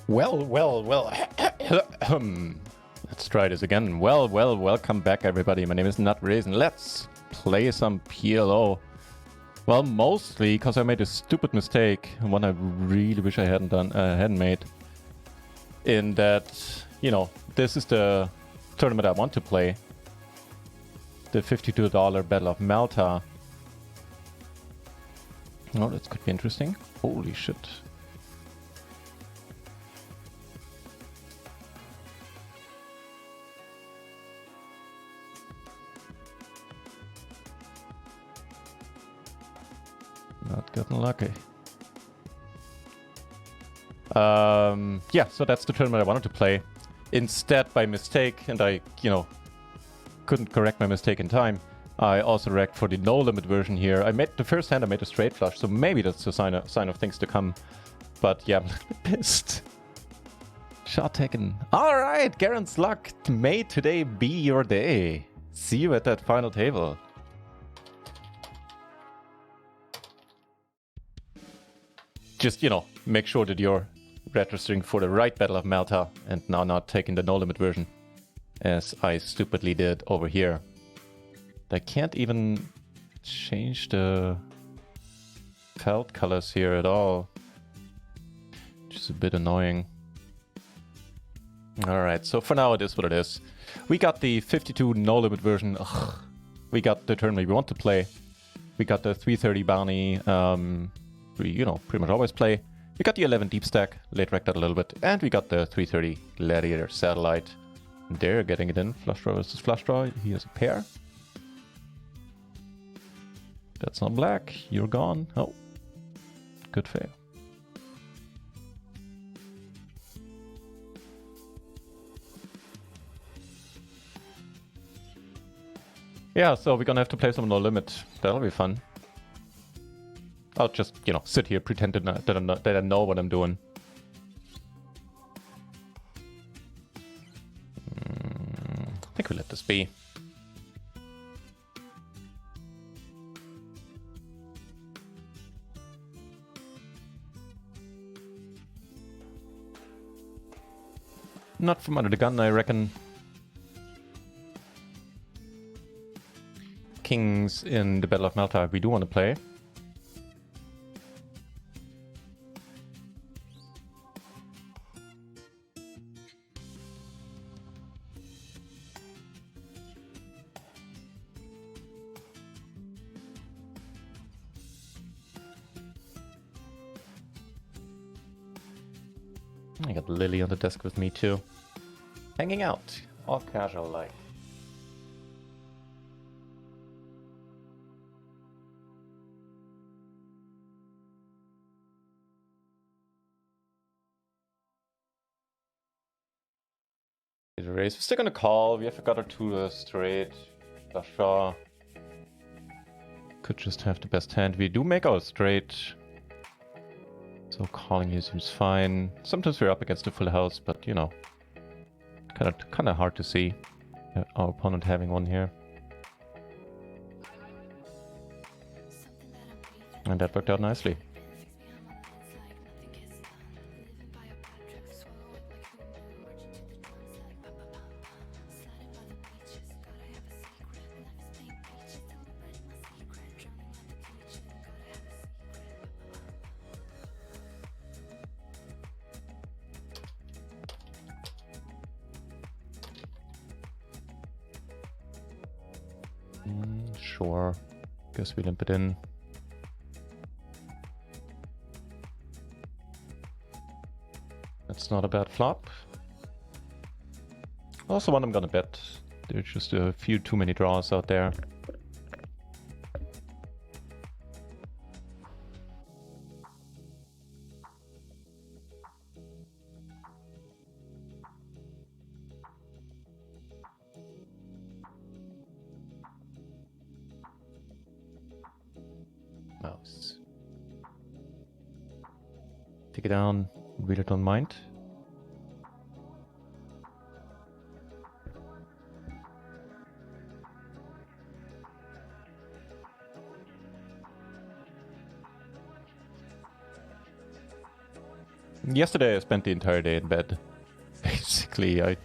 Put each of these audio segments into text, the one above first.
Well. Let's try this again. Welcome back, everybody. My name is NutRaisin. Let's play some PLO. Well, mostly because I made a stupid mistake, one I really wish I hadn't made. In that, you know, this is the tournament I want to play. The $52 Battle of Malta. Oh, that could be interesting. Holy shit. Not getting lucky. Yeah, so that's the tournament I wanted to play. Instead, by mistake, and I, couldn't correct my mistake in time, I also wrecked for the no-limit version here. I made the first hand, I made a straight flush, so maybe that's a sign of things to come. But yeah, I'm a little bit pissed. Shot taken. Alright, Garen's luck. May today be your day. See you at that final table. Just, make sure that you're registering for the right Battle of Malta and now not taking the no-limit version, as I stupidly did over here. I can't even change the felt colors here at all, which is a bit annoying. Alright, so for now it is what it is. We got the 52 no-limit version. Ugh. We got the tournament we want to play. We got the 330 bounty. We, pretty much always play. We got the 11 deep stack, late wrecked that a little bit, and we got the 330 gladiator satellite. They're getting it in. Flush draw versus flush draw. He has a pair. That's not black. You're gone. Oh, good fail. Yeah, so we're gonna have to play some no limit. That'll be fun. I'll just, sit here, pretend that I know what I'm doing. I think we'll let this be. Not from under the gun, I reckon. Kings in the Battle of Malta we do want to play. I got Lily on the desk with me too. Hanging out, all casual like. Raise. We're still gonna call. We have got our two straight. Flush draw. Could just have the best hand. We do make our straight. So calling here seems fine. Sometimes we're up against a full house, but kind of hard to see our opponent having one here. And that worked out nicely. Sure. Guess we limp it in. That's not a bad flop. Also one I'm gonna bet. There's just a few too many draws out there. Mouse. Take it down, really don't mind. Yesterday I spent the entire day in bed. Basically, I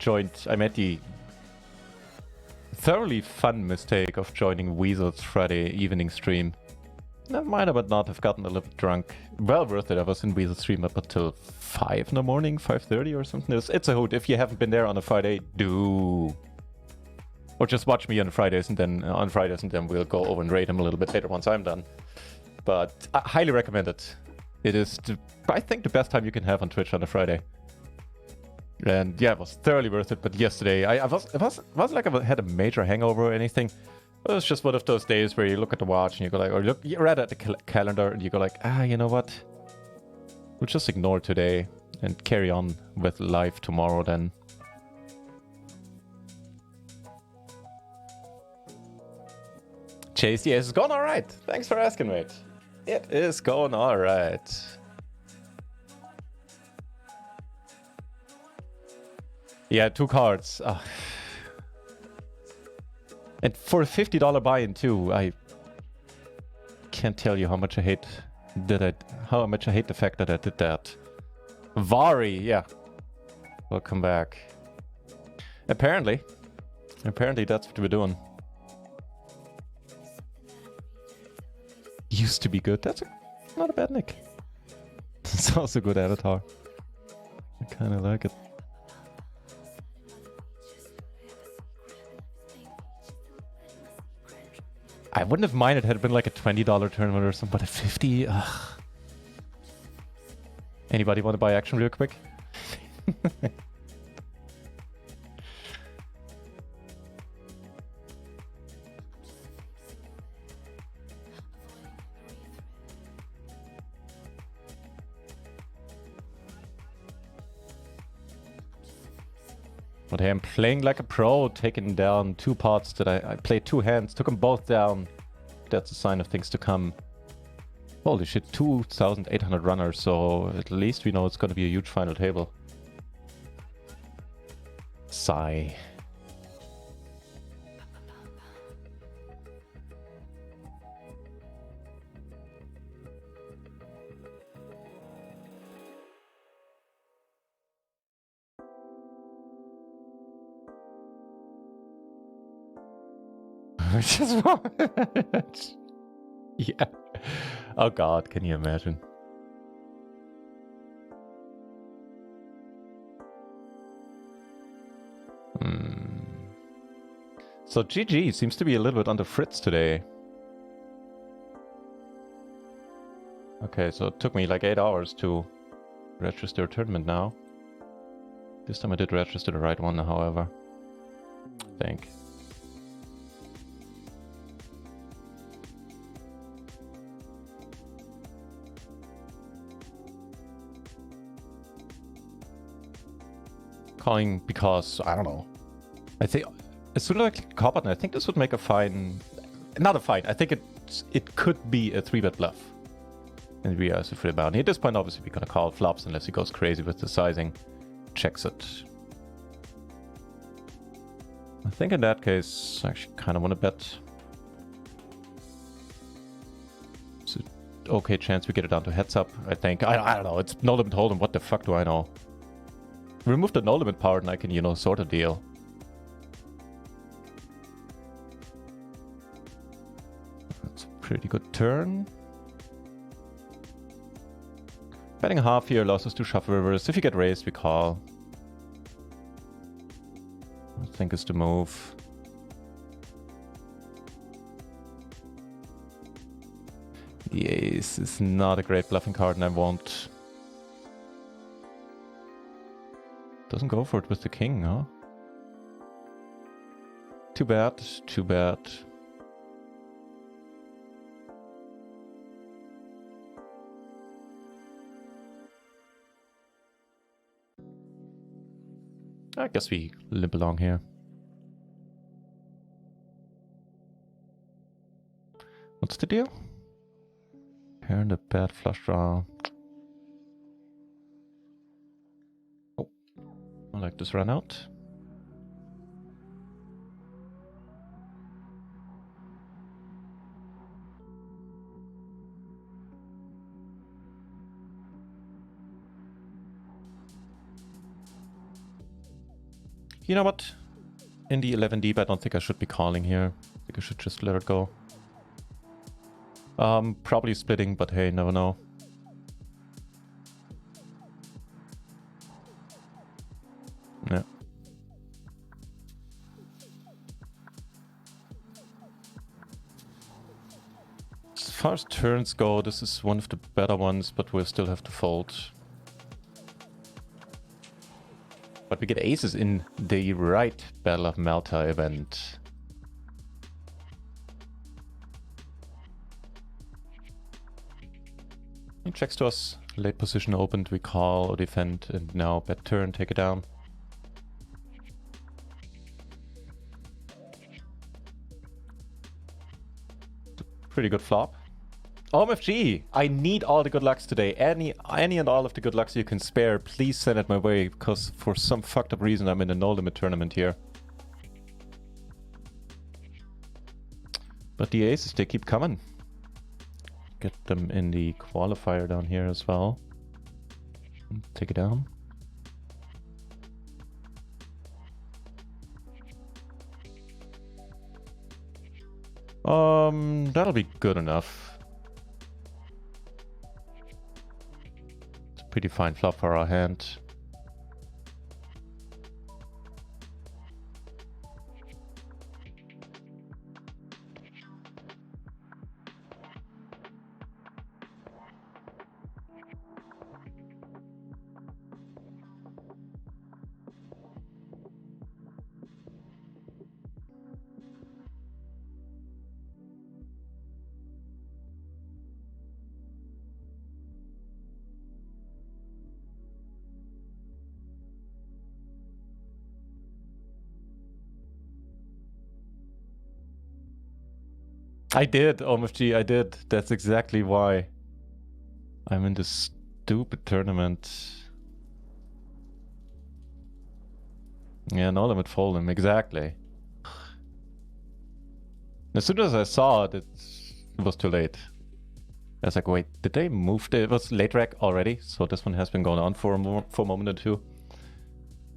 made the thoroughly fun mistake of joining Weasel's Friday evening stream. I might have not have gotten a little bit drunk. Well worth it. I was in Weasel's stream up until 5 in the morning, 5:30 or something. It's a hoot. If you haven't been there on a Friday, do. Or just watch me on Fridays and then we'll go over and raid him a little bit later once I'm done. But I highly recommend it. It is, I think, the best time you can have on Twitch on a Friday. And yeah, it was thoroughly worth it. But yesterday, it wasn't like I had a major hangover or anything. It was just one of those days where you look at the watch and you go like, or you read at the calendar and you go like, you know what? We'll just ignore today and carry on with life tomorrow then. Chase, yes, it's going all right. Thanks for asking, mate. It is going all right. Yeah, 2 cards. And for a $50 buy-in too, I can't tell you how much I hate the fact that I did that. Vari, yeah. Welcome back. Apparently that's what we're doing. Used to be good. That's not a bad nick. It's also a good avatar. I kind of like it. I wouldn't have minded had it been like a $20 tournament or something, but a 50. Ugh. Anybody want to buy action real quick? But hey, I'm playing like a pro, taking down 2 pots that I played 2 hands, took them both down. That's a sign of things to come. Holy shit, 2,800 runners, so at least we know it's going to be a huge final table. Sigh. Yeah. Oh god, can you imagine? So GG seems to be a little bit under Fritz today. Okay, so it took me like 8 hours to register a tournament now. This time I did register the right one, however. I think. Calling because, I don't know. I think, as soon as I click cop button, I think this would make a fine... Not a fine, I think it could be a 3-bet bluff. And we are free bounty. At this point, obviously, we're gonna call flops unless he goes crazy with the sizing. Checks it. I think in that case, I actually kind of want to bet. It's an okay chance we get it down to heads up, I think. I don't know, it's no limit hold'em, what the fuck do I know? Remove the no limit power and I can, you know, sort of deal. That's a pretty good turn. Betting half here allows us to shuffle rivers. If you get raised, we call. I think it's the move. The ace is not a great bluffing card and I won't. Doesn't go for it with the king, huh? Too bad, too bad. I guess we limp along here. What's the deal? Pair and a bad flush draw. Oh, I like this run out. You know what? In the 11 deep, I don't think I should be calling here. I think I should just let it go. Probably splitting, but hey, never know. Yeah. As far as turns go, this is one of the better ones, but we'll still have to fold. But we get aces in the right Battle of Malta event. He checks to us. Late position opened, we call or defend, and now bet turn, take it down. Pretty good flop. OMFG! I need all the good lucks today. Any and all of the good lucks you can spare, please send it my way, because for some fucked up reason I'm in a no-limit tournament here. But the aces, they keep coming. Get them in the qualifier down here as well. Take it down. That'll be good enough. It's a pretty fine flop for our hand. I did, OMFG, I did. That's exactly why I'm in this stupid tournament. Yeah, no limit folding, exactly. As soon as I saw it, it was too late. I was like, wait, did they move it was late rec already? So this one has been going on for a moment or two.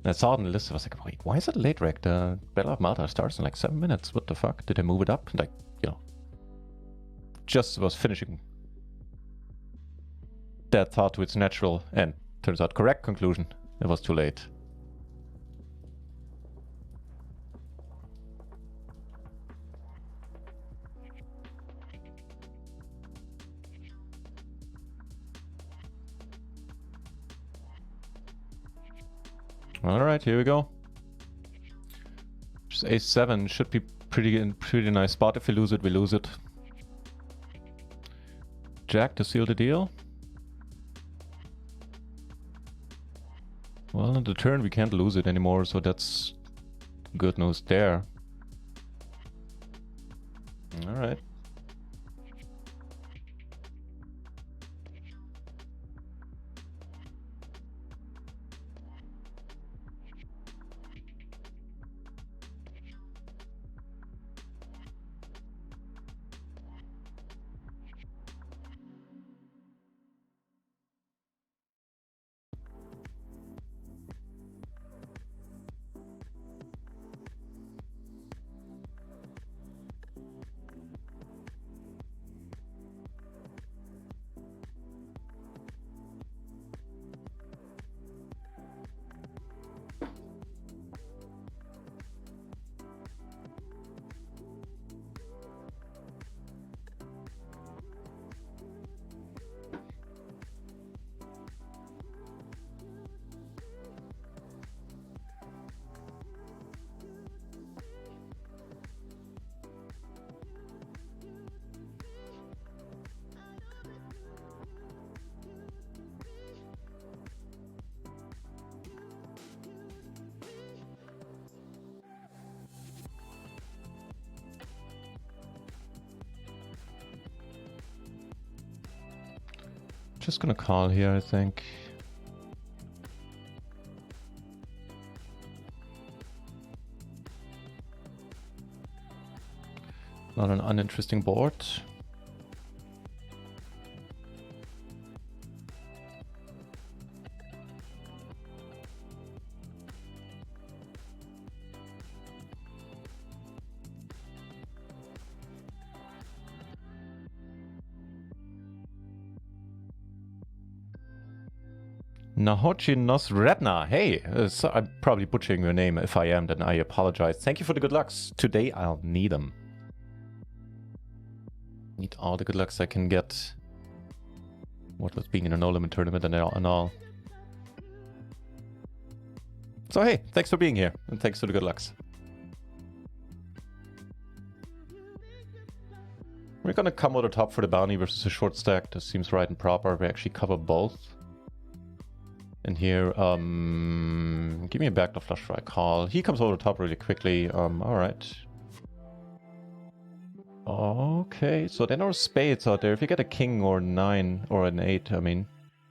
And I saw it on the list, I was like, wait, why is it late rec? The Battle of Malta starts in like 7 minutes. What the fuck? Did they move it up? Like, you know, just was finishing that thought to its natural and turns out correct conclusion. It was too late. Alright, here we go. Just ace-7 should be pretty nice spot. If we lose it, we lose it. Jack to seal the deal. Well, on the turn we can't lose it anymore, so that's good news there. Alright. Just gonna call here, I think. Not an uninteresting board. Nahochi Nosredna. Hey, so I'm probably butchering your name. If I am, then I apologize. Thank you for the good lucks. Today I'll need them. Need all the good lucks I can get. What with being in a no-limit tournament and all. So hey, thanks for being here, and thanks for the good lucks. We're gonna come over top for the bounty versus a short stack. This seems right and proper. We actually cover both. And here, give me a backdoor flush for a call. He comes over the top really quickly. Alright. Okay, so then our spades out there. If you get a king or 9 or an 8, I mean,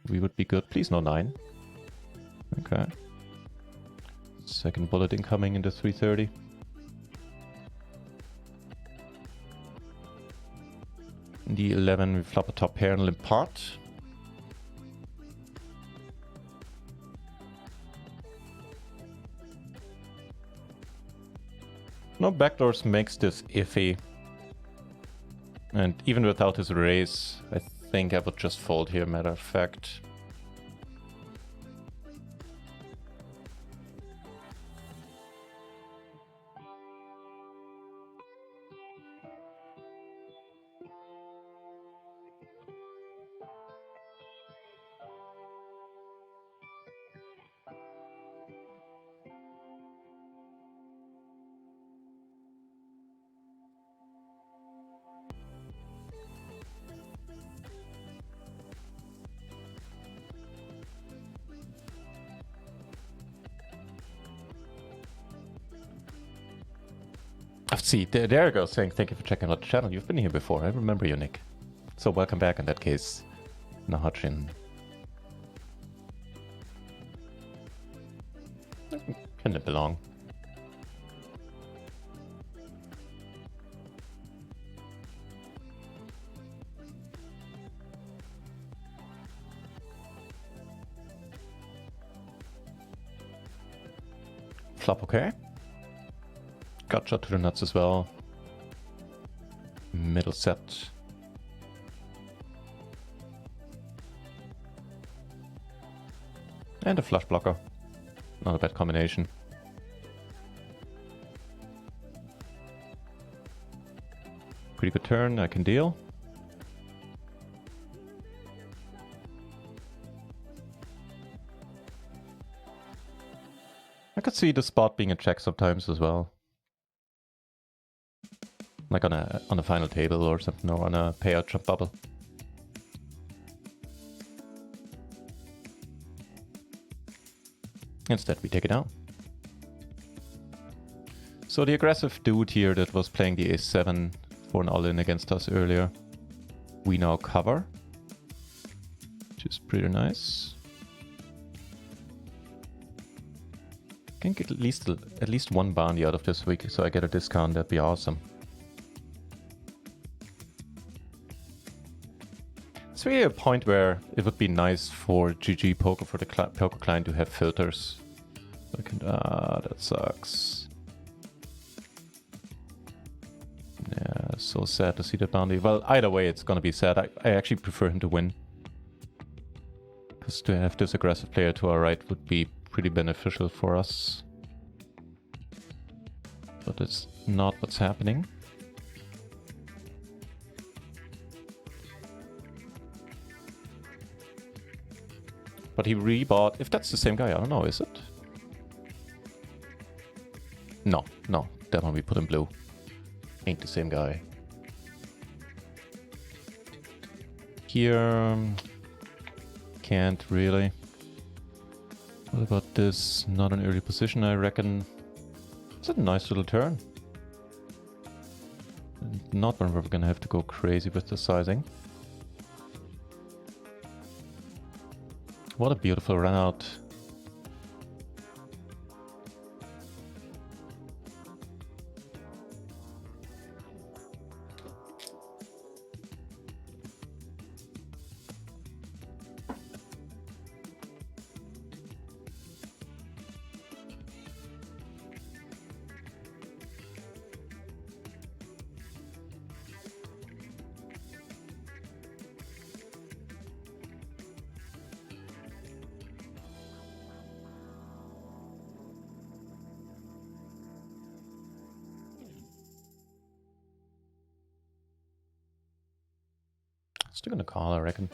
we would be good. Please no 9. Okay. Second bullet incoming into 330. In the 11, we flop a top pair and limp pot. No backdoors makes this iffy. And even without his raise, I think I would just fold here, matter of fact. See, there you go, saying thank you for checking out the channel. You've been here before, I remember you, Nick. So welcome back in that case, Nahachin. Can it belong? Flop okay. Gotcha to the nuts as well. Middle set. And a flush blocker. Not a bad combination. Pretty good turn, I can deal. I could see the spot being a check sometimes as well. Like on a final table or something, or on a payout trump bubble. Instead, we take it out. So the aggressive dude here that was playing the ace-7 for an all-in against us earlier, we now cover, which is pretty nice. Can get at least one bounty out of this week, so I get a discount. That'd be awesome. It's really a point where it would be nice for GG Poker, for the poker client, to have filters. So I can, that sucks. Yeah, so sad to see the bounty. Well, either way, it's gonna be sad. I actually prefer him to win. Because to have this aggressive player to our right would be pretty beneficial for us. But it's not what's happening. But he rebought. If that's the same guy, I don't know, is it? No, that one we put in blue. Ain't the same guy. Here, can't really. What about this? Not an early position, I reckon. It's a nice little turn. Not one we're gonna have to go crazy with the sizing. What a beautiful run out. Still gonna call, I reckon.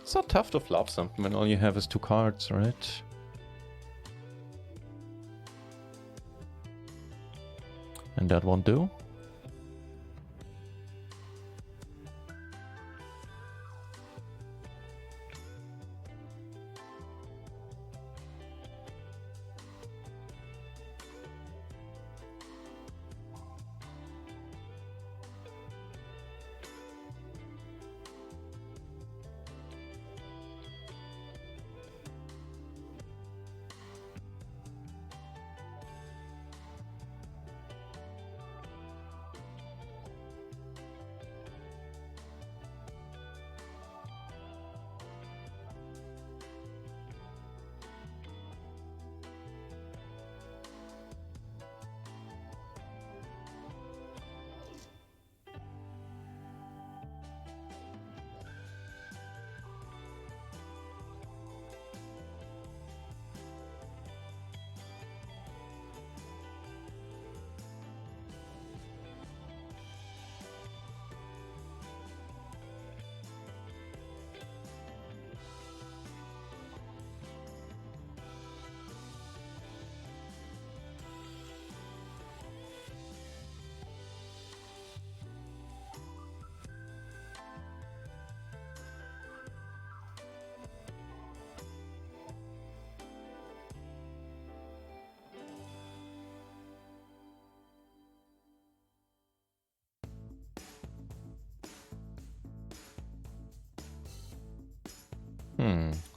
It's not tough to flop something when all you have is 2 cards, right? And that won't do.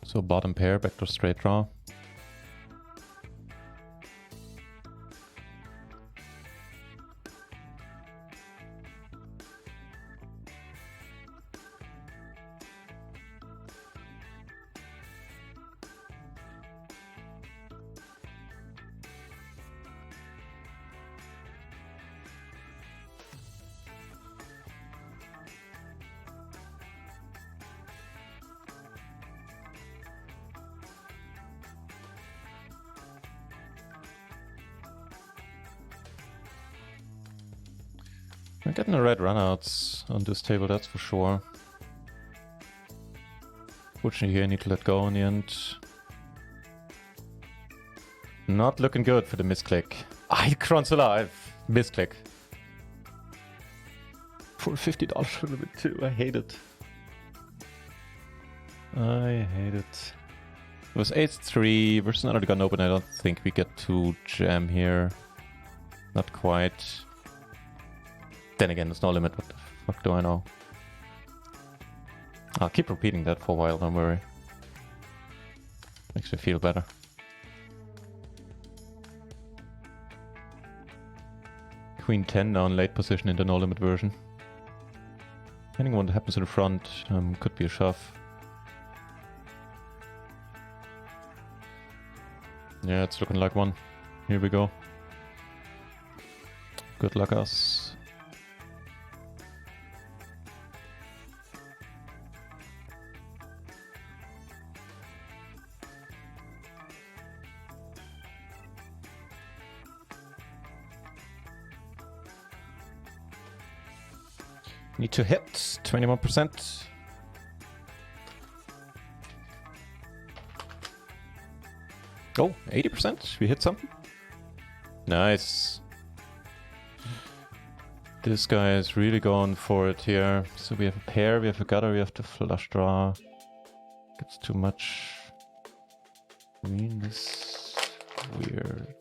So bottom pair, backdoor straight draw. We're getting the red runouts on this table, that's for sure. Fortunately here I need to let go in the end. Not looking good for the misclick. Icron's alive! Misclick. For $50 for the bit too, I hate it. I hate it. It was ace-3 versus another gun open. I don't think we get to jam here. Not quite. Then again, there's no limit. What the fuck do I know? I'll keep repeating that for a while, don't worry. Makes me feel better. Queen 10 now in late position in the no limit version. Depending on what happens in the front, could be a shove. Yeah, it's looking like one. Here we go. Good luck, us. Need to hit 21%. Oh, 80%. We hit something. Nice. This guy is really going for it here. So we have a pair, we have a gutter, we have the flush draw. Gets too much. I mean, this weird.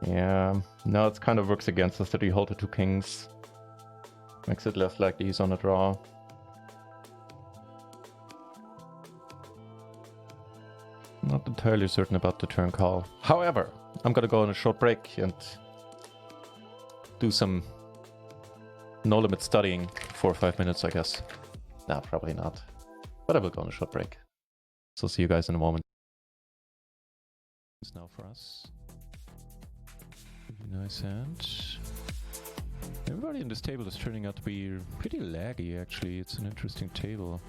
Yeah, no, it kind of works against us that we hold the 2 kings. Makes it less likely he's on a draw. Not entirely certain about the turn call. However, I'm gonna go on a short break and do some no limit studying 4 or 5 minutes, I guess. Nah, probably not. But I will go on a short break. So see you guys in a moment. It's now for us. Pretty nice hand. Everybody in this table is turning out to be pretty laggy, actually. It's an interesting table.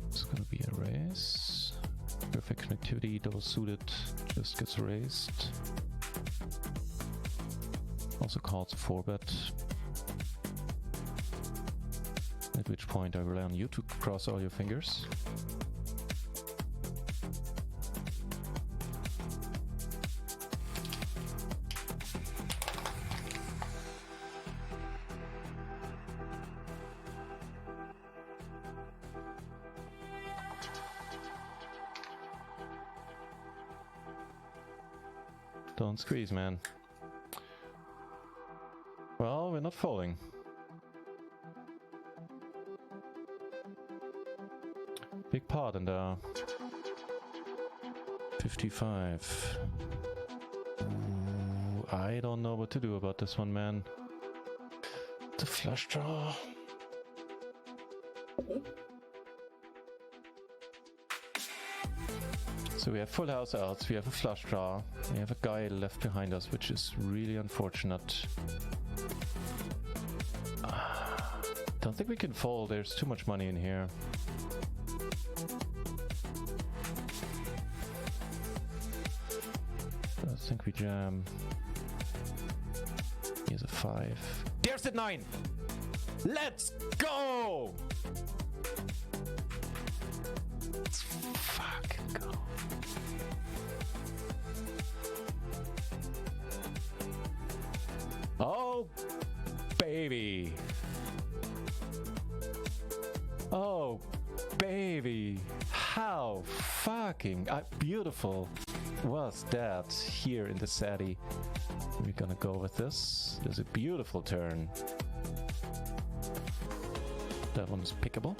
It's gonna be a raise. Perfect connectivity, double suited, just gets raised. Also calls a 4-bet. At which point I rely on you to cross all your fingers. Don't squeeze, man. Well, we're not folding. Big pot in the 55. Ooh, I don't know what to do about this one, man. The flush draw. So we have full house outs, we have a flush draw, we have a guy left behind us, which is really unfortunate. Don't think we can fold, there's too much money in here. I think we jam. Here's a 5. There's a 9! Let's go! Let's fucking go. Oh, baby. Oh, baby. How fucking beautiful was that here in the Sadi? We're gonna go with this. There's a beautiful turn. That one is pickable.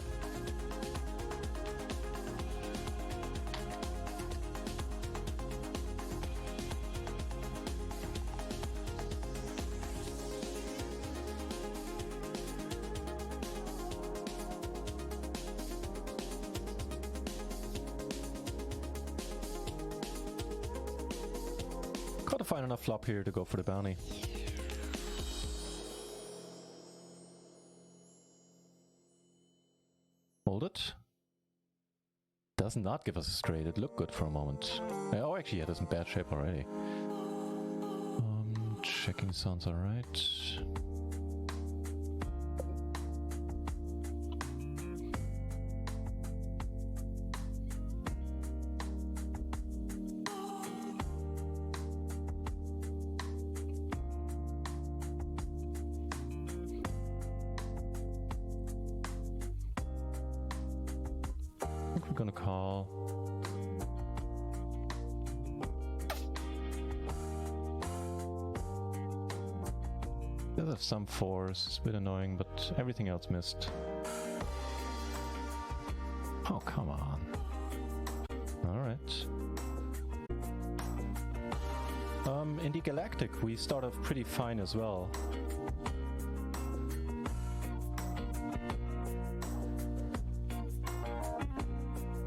Gotta find enough flop here to go for the bounty. Hold it. Does not give us a straight. It looked good for a moment. Oh, actually, yeah, it is in bad shape already. Checking sounds alright. I think we're gonna call. Does have some 4s, it's a bit annoying, but everything else missed. Oh, come on. Alright. In the Galactic, we start off pretty fine as well.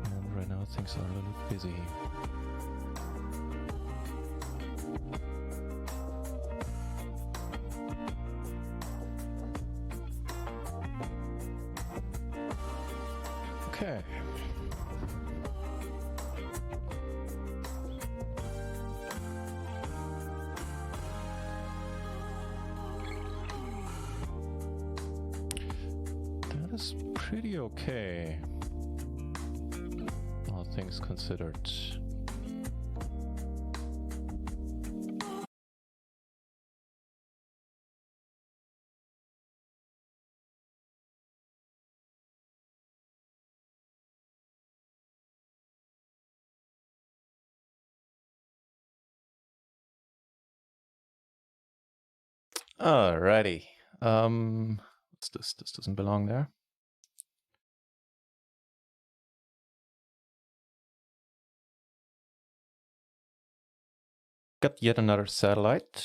And right now things are a little busy. Okay. That is pretty okay, all things considered. Alrighty. What's this? This doesn't belong there. Got yet another satellite.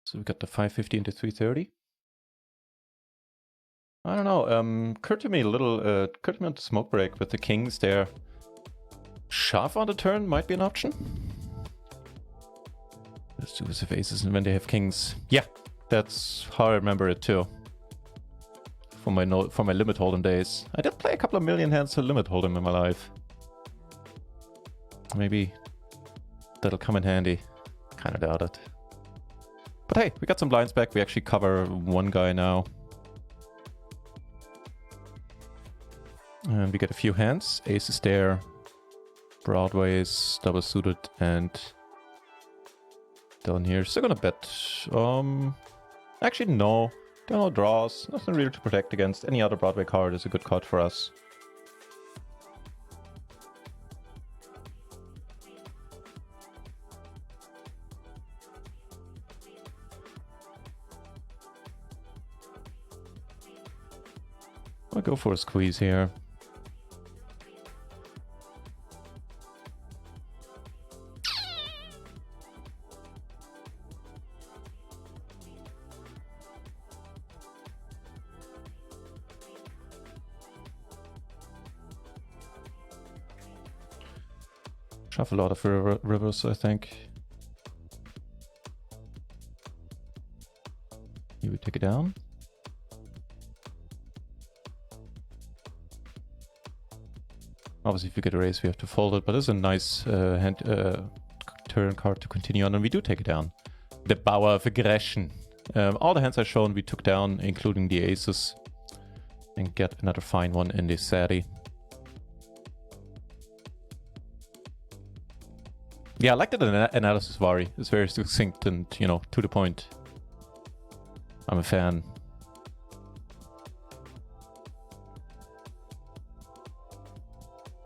So we got the 550 into 330. I don't know. Occurred to me a little. Occurred to me on the smoke break with the kings there. Shove on the turn might be an option. Let's do this with aces and when they have kings. Yeah, that's how I remember it too. For my limit hold'em days. I did play a couple of million hands to limit hold'em in my life. Maybe that'll come in handy. Kinda doubt it. But hey, we got some blinds back. We actually cover one guy now. And we get a few hands. Aces there. Broadways, double suited, and down here. Still gonna bet. Actually, no. There are no draws. Nothing really to protect against. Any other Broadway card is a good card for us. I'll go for a squeeze here. Shuffle a lot of rivers, I think. Here we take it down. Obviously, if we get a raise, we have to fold it, but it's a nice turn card to continue on, and we do take it down. The Power of Aggression. All the hands I've shown, we took down, including the aces, and get another fine one in the Sadi. Yeah, I like that analysis, Vari. It's very succinct and, you know, to the point. I'm a fan.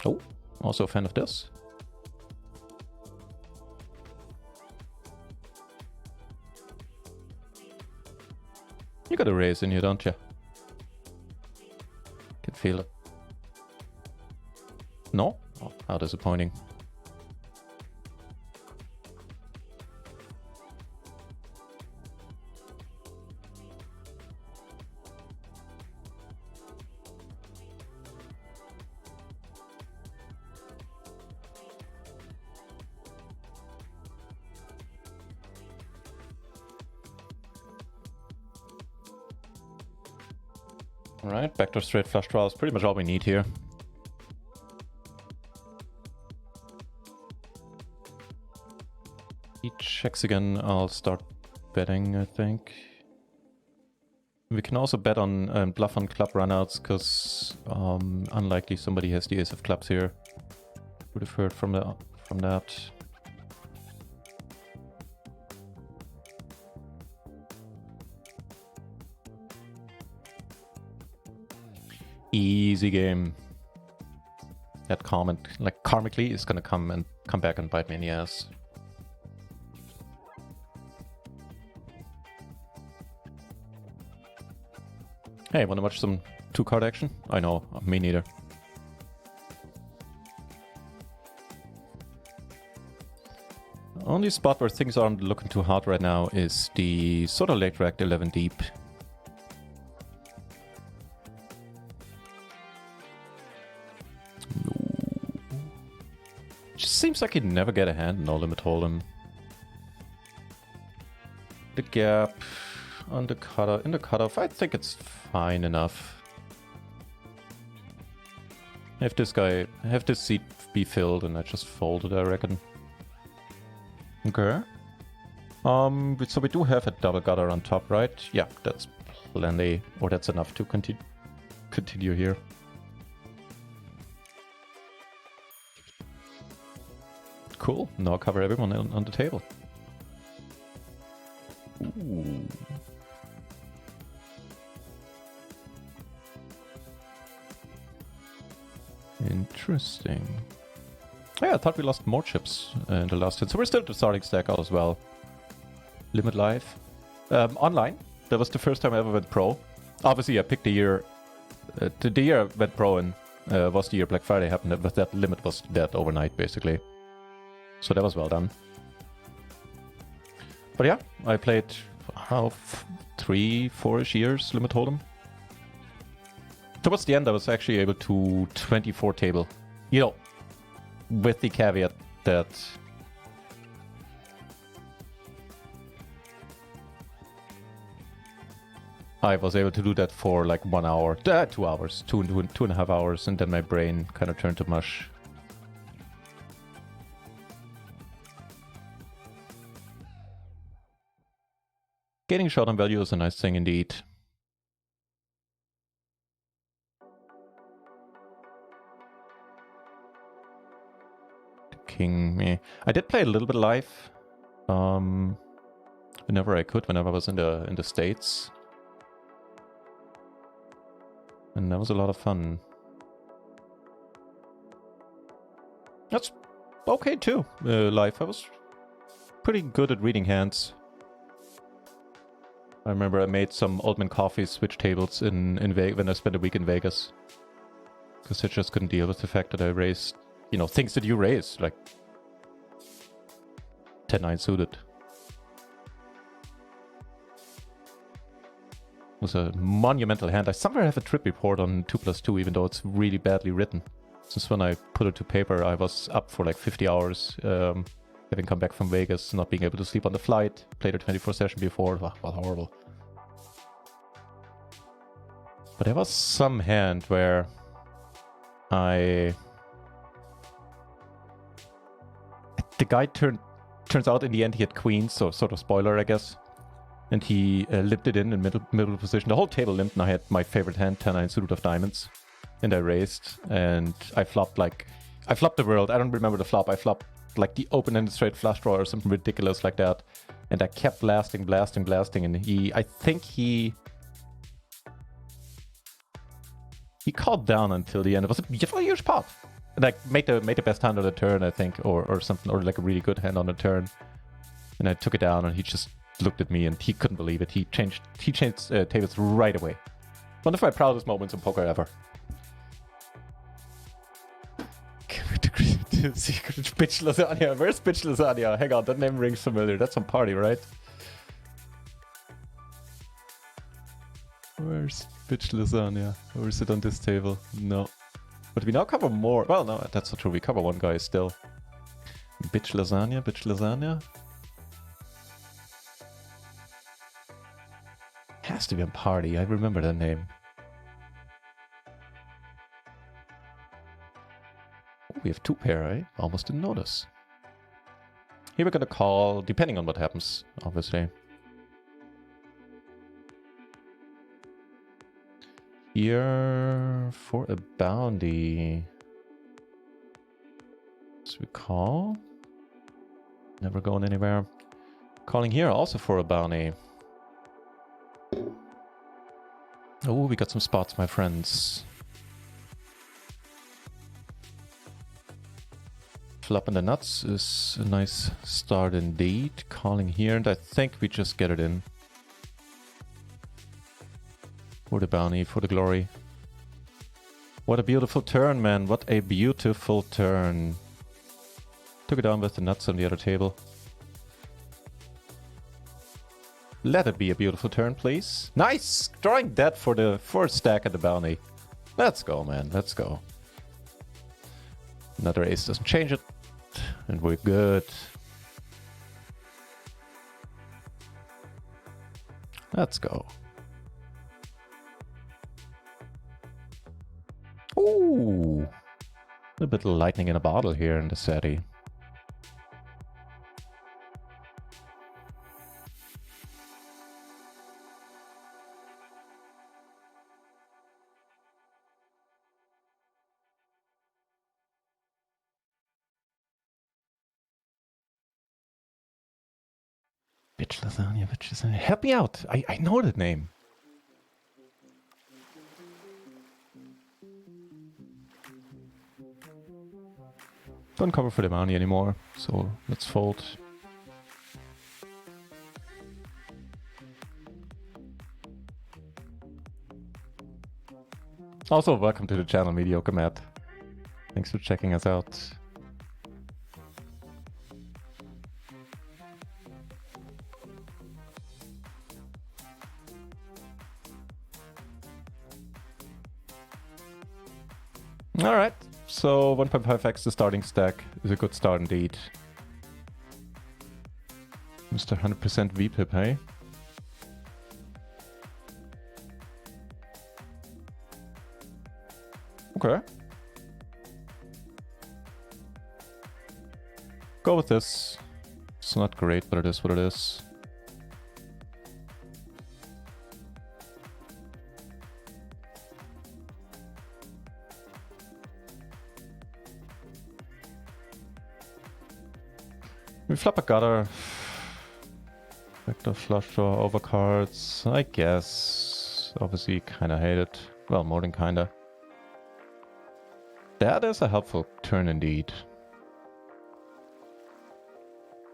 Oh, also a fan of this. You got a raise in here, don't you? Can feel it. No? Oh, how disappointing. Alright, backdoor straight flush draw is pretty much all we need here. He checks again, I'll start betting, I think. We can also bet on bluff on club runouts, because unlikely somebody has the ace of clubs here. Would have heard from that. Easy game. That comment, like karmically, is gonna come back and bite me in the ass. Hey, wanna watch some 2-card action? I know, me neither. Only spot where things aren't looking too hard right now is the sort of late racked 11 deep. Seems like he'd never get a hand, no limit hold'em. The gap on the cutoff, in the cutoff, I think it's fine enough. Have this seat be filled and I just fold it, I reckon. Okay. So we do have a double gutter on top, right? Yeah, that's plenty, or that's enough to continue here. Cool. Now cover everyone on the table. Ooh. Interesting. Yeah, I thought we lost more chips in the last hit, so we're still at the starting stack as well. Limit life. Online. That was the first time I ever went pro. Obviously, I picked the year. The year I went pro in was the year Black Friday happened, but that limit was dead overnight, basically. So that was well done. But yeah, I played how 3-4ish years limit hold'em. Towards the end, I was actually able to 24 table. You know, with the caveat that I was able to do that for like 1 hour, 2 hours, 2.5 hours, and then my brain kind of turned to mush. Gaining shot on value is a nice thing indeed. King, meh. I did play a little bit live, whenever I could, whenever I was in the States, and that was a lot of fun. That's okay too. Live, I was pretty good at reading hands. I remember I made some Old Man Coffee switch tables in when I spent a week in Vegas, because I just couldn't deal with the fact that I raised, you know, things that you raise, like 10-9 suited. It was a monumental hand. I somewhere have a trip report on 2+2, even though it's really badly written. Since when I put it to paper, I was up for like 50 hours, having come back from Vegas, not being able to sleep on the flight, played a 24 session before. It was horrible. But there was some hand where the guy turns out in the end he had queens, so sort of spoiler, I guess. And he limped it in middle position. The whole table limped, and I had my favorite hand, 10-9 suited of diamonds. And I raised, and I flopped the world. I don't remember the flop. I flopped like the open-ended straight flush draw or something ridiculous like that. And I kept blasting, and I think he called down until the end. It was a huge pot. And I made the best hand on the turn, I think, or something, or like a really good hand on the turn. And I took it down, and he just looked at me, and he couldn't believe it. He changed tables right away. One of my proudest moments in poker ever. Secret bitch lasagna. Where's bitch lasagna? Hang on, that name rings familiar. That's some party, right? Where's bitch lasagna? Or is it on this table? No. But we now cover more. Well, no, that's not true. We cover one guy still. Bitch lasagna, bitch lasagna. Has to be on party. I remember that name. Oh, we have 2 pair, eh? Almost didn't notice. Here we're gonna call, depending on what happens, obviously. Here for a bounty. So we call. Never going anywhere. Calling here also for a bounty. Oh, we got some spots, my friends. Flopping the nuts is a nice start indeed. Calling here, and I think we just get it in. For the bounty, for the glory. What a beautiful turn, man. What a beautiful turn. Took it down with the nuts on the other table. Let it be a beautiful turn, please. Nice! Drawing that for the first stack at the bounty. Let's go, man. Let's go. Another ace doesn't change it. And we're good. Let's go. Ooh. A bit of lightning in a bottle here in the SETI. Bitch lasagna, bitch lasagna. Help me out. I know that name. Don't cover for the bounty anymore, so let's fold. Also, welcome to the channel, Mediocre Matt. Thanks for checking us out. Alright, so 1.5x the starting stack is a good start indeed. Mr. 100% VPIP, hey? Okay. Go with this. It's not great, but it is what it is. We flop a gutter. Vector flush draw over cards, I guess. Obviously, kinda hate it. Well, more than kinda. That is a helpful turn indeed.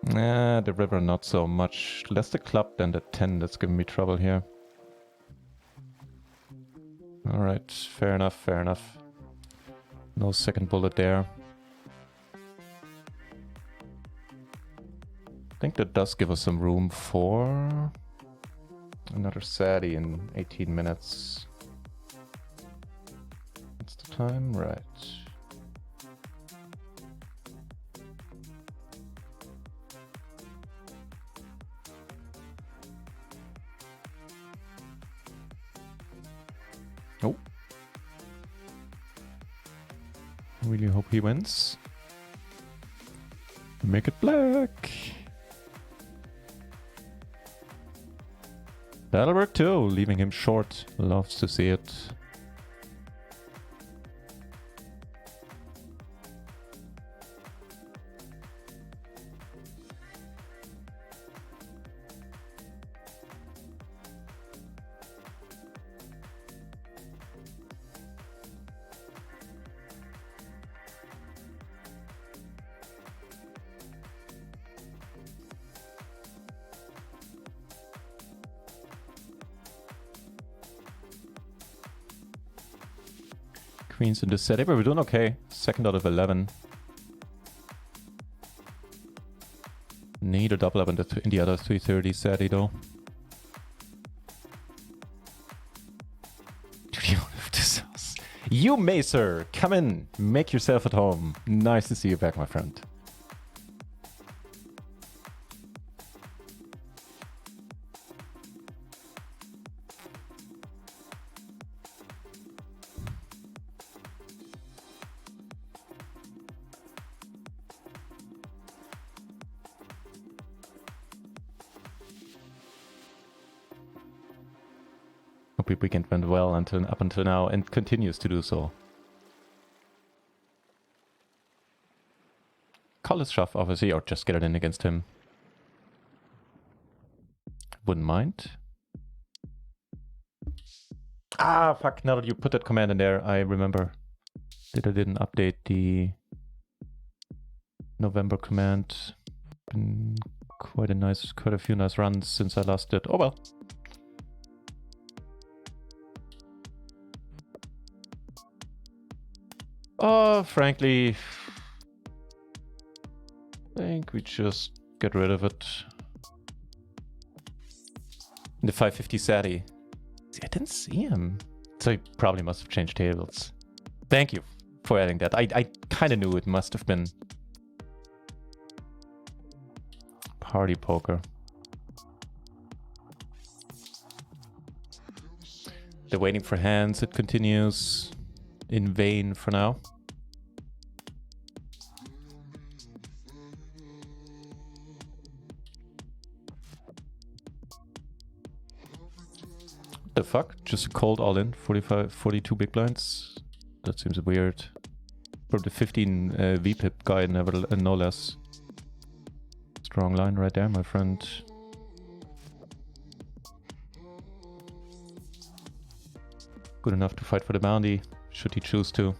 Nah, the river not so much. Less the club than the 10 that's giving me trouble here. Alright, fair enough, fair enough. No second bullet there. I think that does give us some room for another Sadie in 18 minutes. What's the time? Right. Oh. Really hope he wins. Make it black. That'll work too, leaving him short. Loves to see it. Queens in the set. But we're doing okay. Second out of 11. Need a double up in the other 330 Sadie though. You may, sir. Come in. Make yourself at home. Nice to see you back, my friend. Hope weekend went well up until now and continues to do so. Call his shove, obviously, or just get it in against him. Wouldn't mind. Ah, fuck, now that you put that command in there, I remember that I didn't update the November command. Been quite a few nice runs since I last did. Oh well. Oh, frankly, I think we just get rid of it. The 550 Sadie. See, I didn't see him. So he probably must have changed tables. Thank you for adding that. I kind of knew it must have been party poker. They're waiting for hands. It continues in vain for now. The fuck? Just a cold all in? 42 big blinds? That seems weird. For the 15 VPIP guy, no less. Strong line right there, my friend. Good enough to fight for the bounty, should he choose to.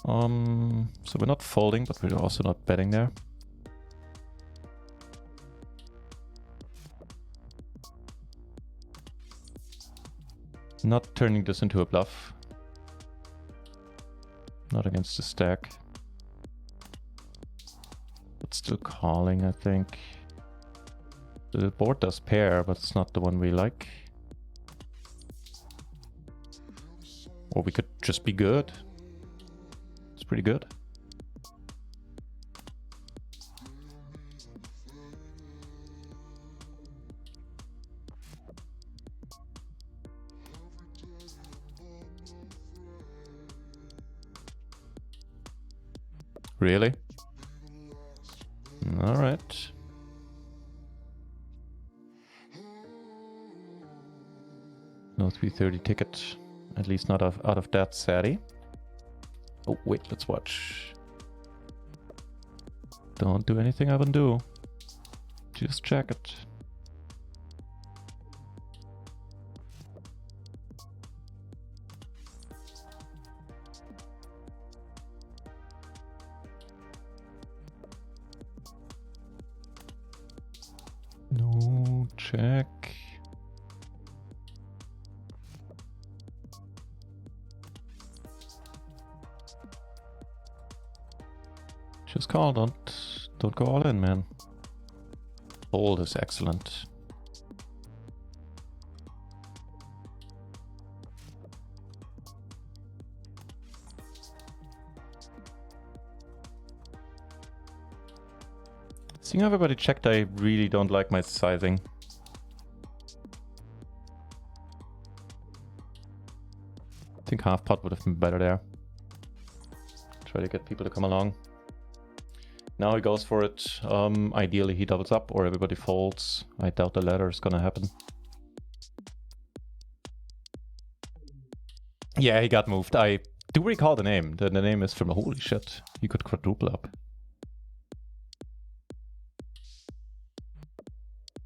So we're not folding, but we're also not betting there. Not turning this into a bluff. Not against the stack. But still calling, I think. The board does pair, but it's not the one we like. Or we could just be good. It's pretty good. Really? All right. No 330 ticket. At least not out of that SATI. Oh, wait, let's watch. Don't do anything I wouldn't do. Just check it. No, check. Just call, don't go all in, man. Hold is excellent. Seeing everybody checked, I really don't like my sizing. I think half pot would have been better there. Try to get people to come along. Now he goes for it. Ideally he doubles up or everybody folds. I doubt the latter is gonna happen. Yeah, he got moved. I do recall the name. The name is from... Holy shit. He could quadruple up.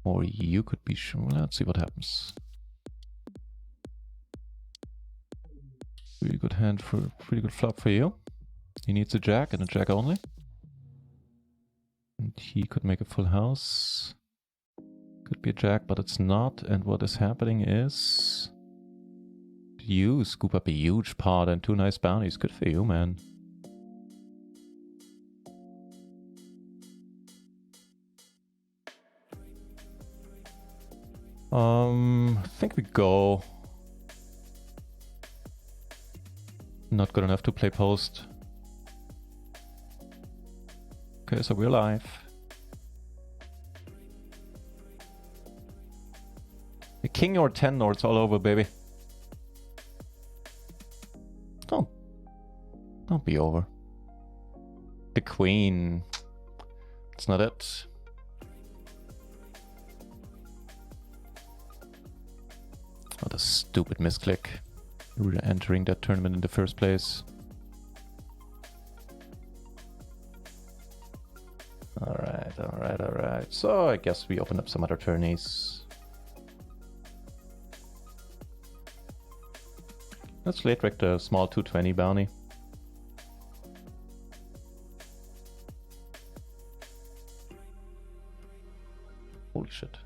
Or you could be sure. Let's see what happens. Pretty good hand for... Pretty good flop for you. He needs a jack and a jack only. And he could make a full house. Could be a jack, but it's not. And what is happening is... You scoop up a huge pot and 2 nice bounties. Good for you, man. I think we go. Not good enough to play post. Okay, so we're live. A king or 10 or it's all over, baby. Don't be over. The queen. It's not it. What a stupid misclick. We were entering that tournament in the first place. Alright. So I guess we open up some other tourneys. Let's late rec the small 220 bounty. Holy shit.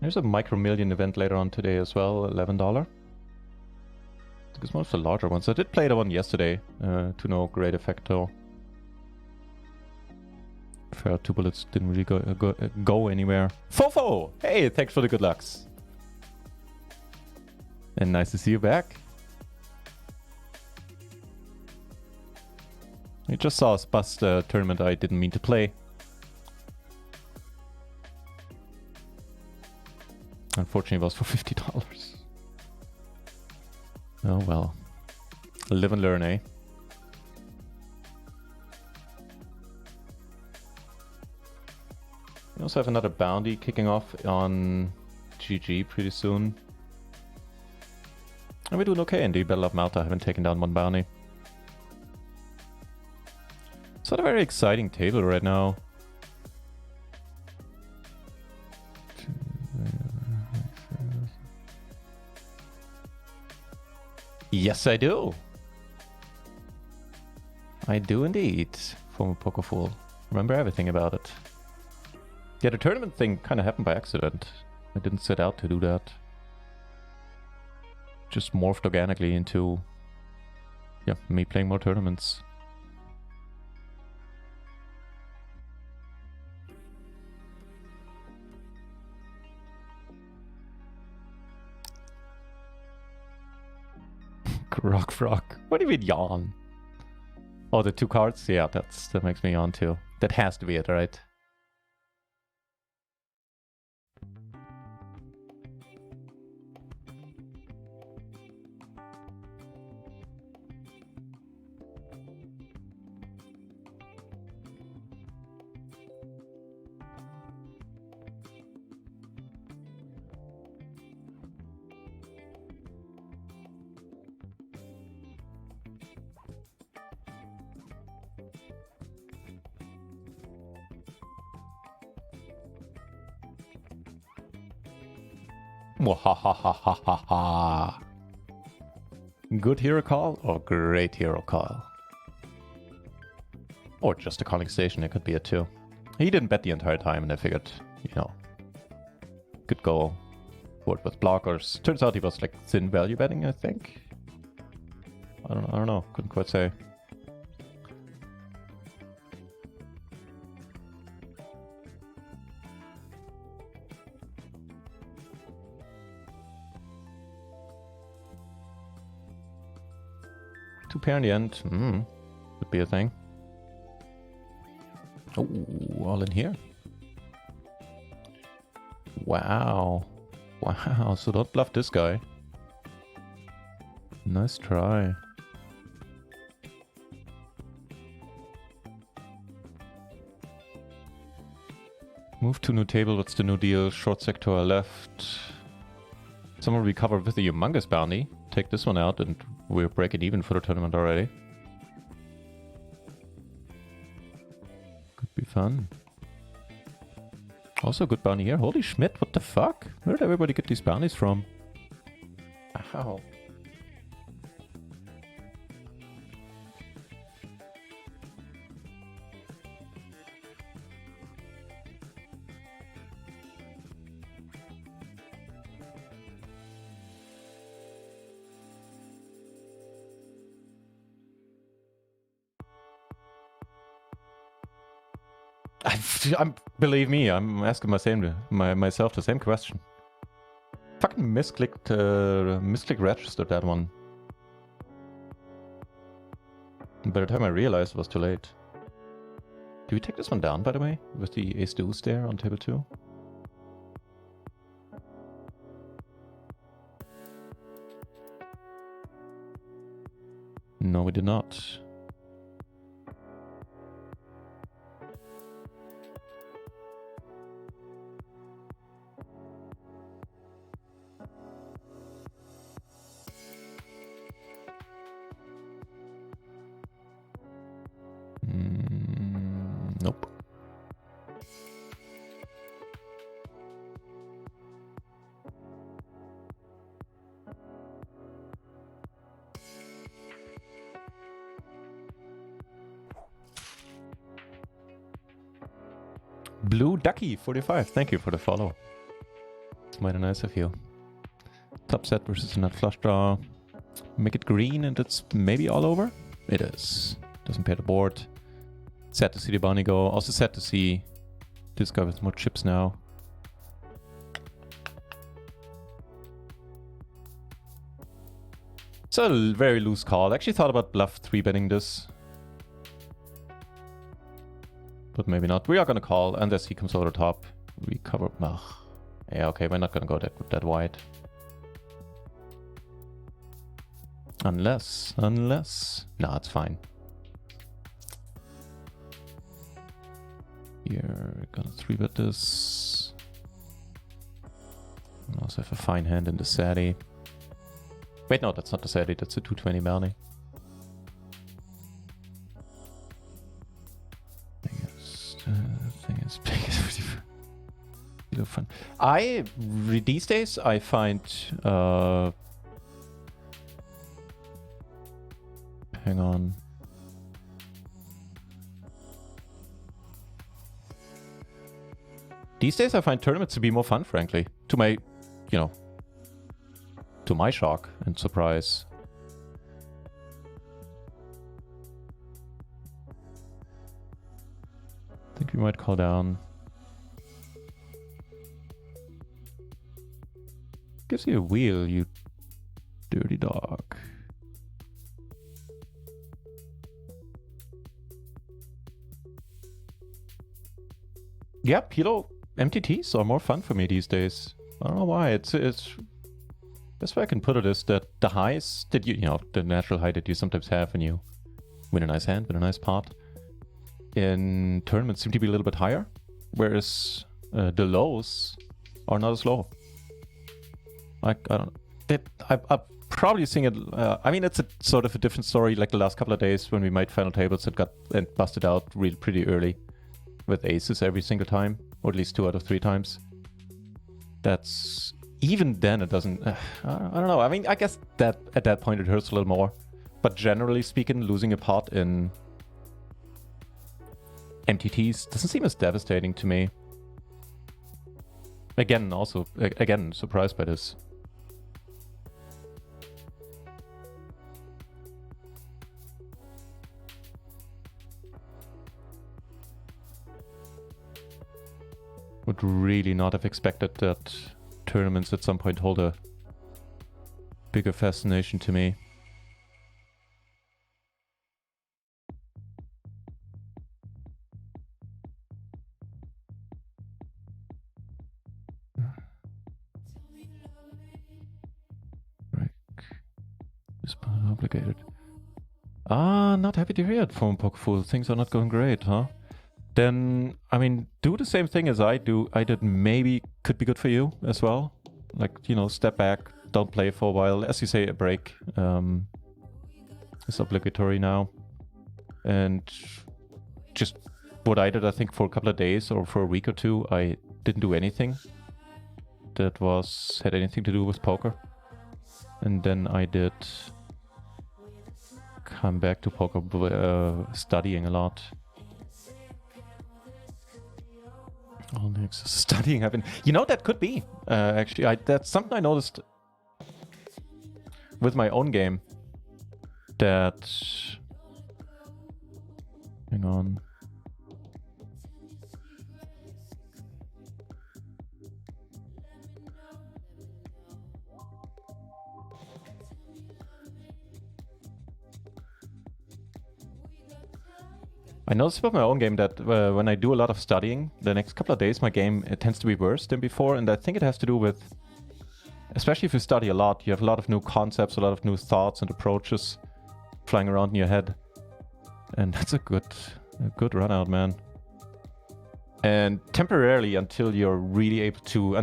There's a micro million event later on today as well, $11. It's one of the larger ones. I did play the one yesterday, to no great effect though. Fair 2 bullets didn't really go anywhere. Fofo! Hey, thanks for the good lucks. And nice to see you back. I just saw us bust a tournament I didn't mean to play. Unfortunately, it was for $50. Oh well. Live and learn, eh? We also have another bounty kicking off on GG pretty soon. And we're doing okay in the Battle of Malta. I haven't taken down one bounty. It's not a very exciting table right now. Yes, I do. I do indeed, former poker fool. Remember everything about it. Yeah, the tournament thing kind of happened by accident. I didn't set out to do that. Just morphed organically into, yeah, me playing more tournaments. Rock frog. What do you mean yawn? Oh, the 2 cards? Yeah, that makes me yawn too. That has to be it, right? Mwahahahahaha. Good hero call or great hero call? Or just a calling station, it could be it too. He didn't bet the entire time and I figured, you know, could go for it with blockers. Turns out he was like thin value betting, I think. I don't know, couldn't quite say. Two pair in the end. Could be a thing. Oh, all in here. Wow. Wow, so don't bluff this guy. Nice try. Move to new table, what's the new deal? Short sector left. Someone recover with a humongous bounty. Take this one out and we're breaking even for the tournament already. Could be fun. Also a good bounty here. Holy Schmidt, what the fuck? Where did everybody get these bounties from? Ow. Believe me, I'm asking myself the same question. Fucking misclick registered that one. By the time I realized it was too late. Do we take this one down, by the way? With the ace deuce there on table 2? No, we did not. Nope. Blue Ducky 45, thank you for the follow. It's mighty nice of you. Top set versus a nut flush draw. Make it green and it's maybe all over? It is. Doesn't pay the board. Sad to see the bounty go. Also sad to see this guy with more chips now. It's a very loose call. I actually thought about bluff 3-betting this. But maybe not. We are gonna call unless he comes over the top. We cover. Ugh. Yeah, okay, we're not gonna go that wide. Unless. Nah, it's fine. Here, gonna 3-bet this. We also have a fine hand in the Sadie. Wait, no, that's not the Sadie, that's a 220 bounty. Thing is big is really fun. These days, I find, hang on. These days I find tournaments to be more fun, frankly. To my, you know, to my shock and surprise. I think we might call down. Gives you a wheel, you dirty dog. Yeah, PLO MTTs are more fun for me these days. I don't know why. It's best way I can put it is that the highs that you know, the natural high that you sometimes have when you win a nice hand, win a nice pot, in tournaments seem to be a little bit higher, whereas the lows are not as low. I don't. I'm probably seeing it. I mean, it's a sort of a different story. Like the last couple of days when we made final tables, it got and busted out really pretty early with aces every single time, or at least 2 out of 3 times. That's even then it doesn't. I don't know. I mean, I guess that at that point it hurts a little more. But generally speaking, losing a pot in MTTs doesn't seem as devastating to me. Again, also surprised by this. Would really not have expected that tournaments at some point hold a bigger fascination to me. Right. Is obligated. Not happy to hear it from Pokefool. Things are not going great, huh? Then, I mean, do the same thing as I do. I did maybe could be good for you as well. Like, you know, step back, don't play for a while. As you say, a break is obligatory now. And just what I did, I think, for a couple of days or for a week or two, I didn't do anything that had anything to do with poker. And then I did come back to poker studying a lot. Oh, next studying happened. You know, that could be actually. That's something I noticed with my own game. That, hang on. I noticed about my own game that when I do a lot of studying, the next couple of days my game tends to be worse than before, and I think it has to do with, especially if you study a lot, you have a lot of new concepts, a lot of new thoughts and approaches flying around in your head, and that's a good run out, man. And temporarily, until you were really able to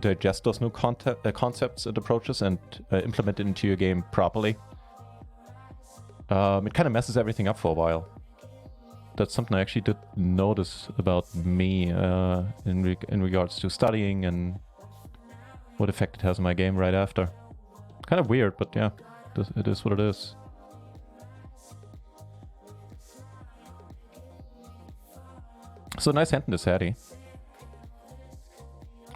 digest those new concepts and approaches and implement it into your game properly. It kind of messes everything up for a while. That's something I actually did notice about me in regards to studying and what effect it has on my game right after. Kind of weird, but yeah, it is what it is. So nice hand in this Hattie.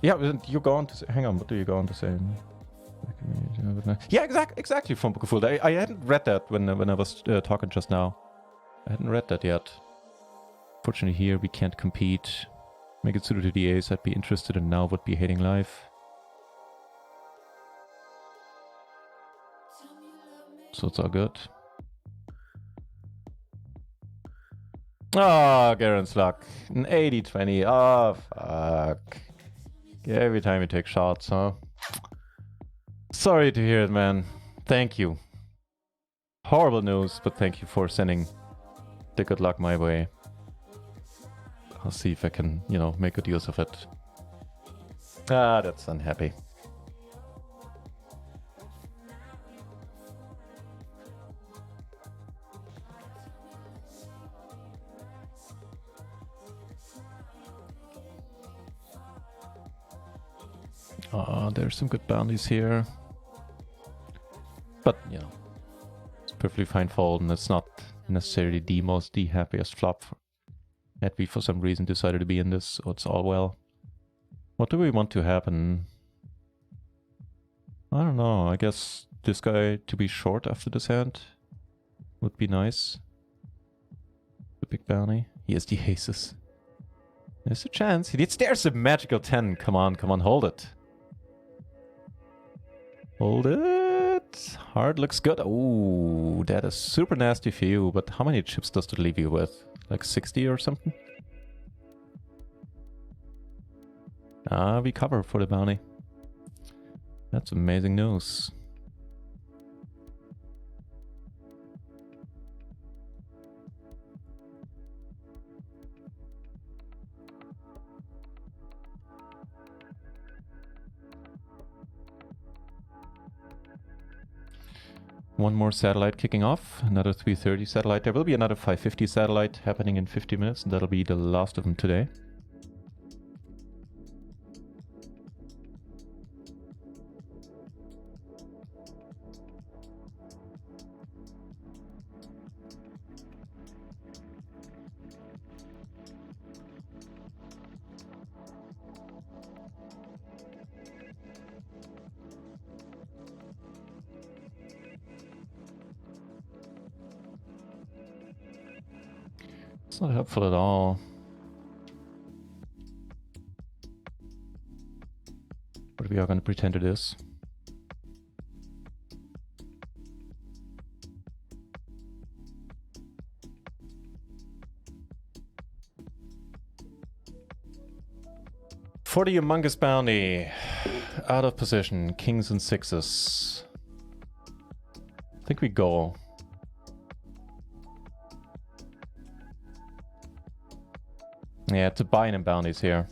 Yeah, you go on to say, hang on, what do you go on to say? Yeah, exactly from Pokefool. I hadn't read that when I was talking just now. I hadn't read that yet. Fortunately here we can't compete. Make it suited to the ace I'd be interested in now would be hating life. So it's all good. Oh, Garen's luck. An 80-20. Oh, fuck. Every time you take shots, huh? Sorry to hear it, man. Thank you. Horrible news, but thank you for sending the good luck my way. I'll see if I can, you know, make good use of it. Ah, that's unhappy. There's some good bounties here. But, you know, it's perfectly fine fold, and it's not necessarily the most happiest flop. Yet we, for some reason, decided to be in this, so it's all well. What do we want to happen? I don't know, I guess this guy to be short after this hand would be nice. The big bounty. He has the aces. There's a chance. There's a magical 10. Come on, hold it. Hold it. Heart looks good. Ooh, that is super nasty for you, but how many chips does that leave you with? Like 60 or something? We cover for the bounty. That's amazing news. One more satellite kicking off, another 330 satellite. There will be another 550 satellite happening in 50 minutes, and that'll be the last of them today. It's not helpful at all. But we are going to pretend it is. For the humongous bounty, out of position, kings and sixes. I think we go. Yeah, it's a buy-in in bounties here.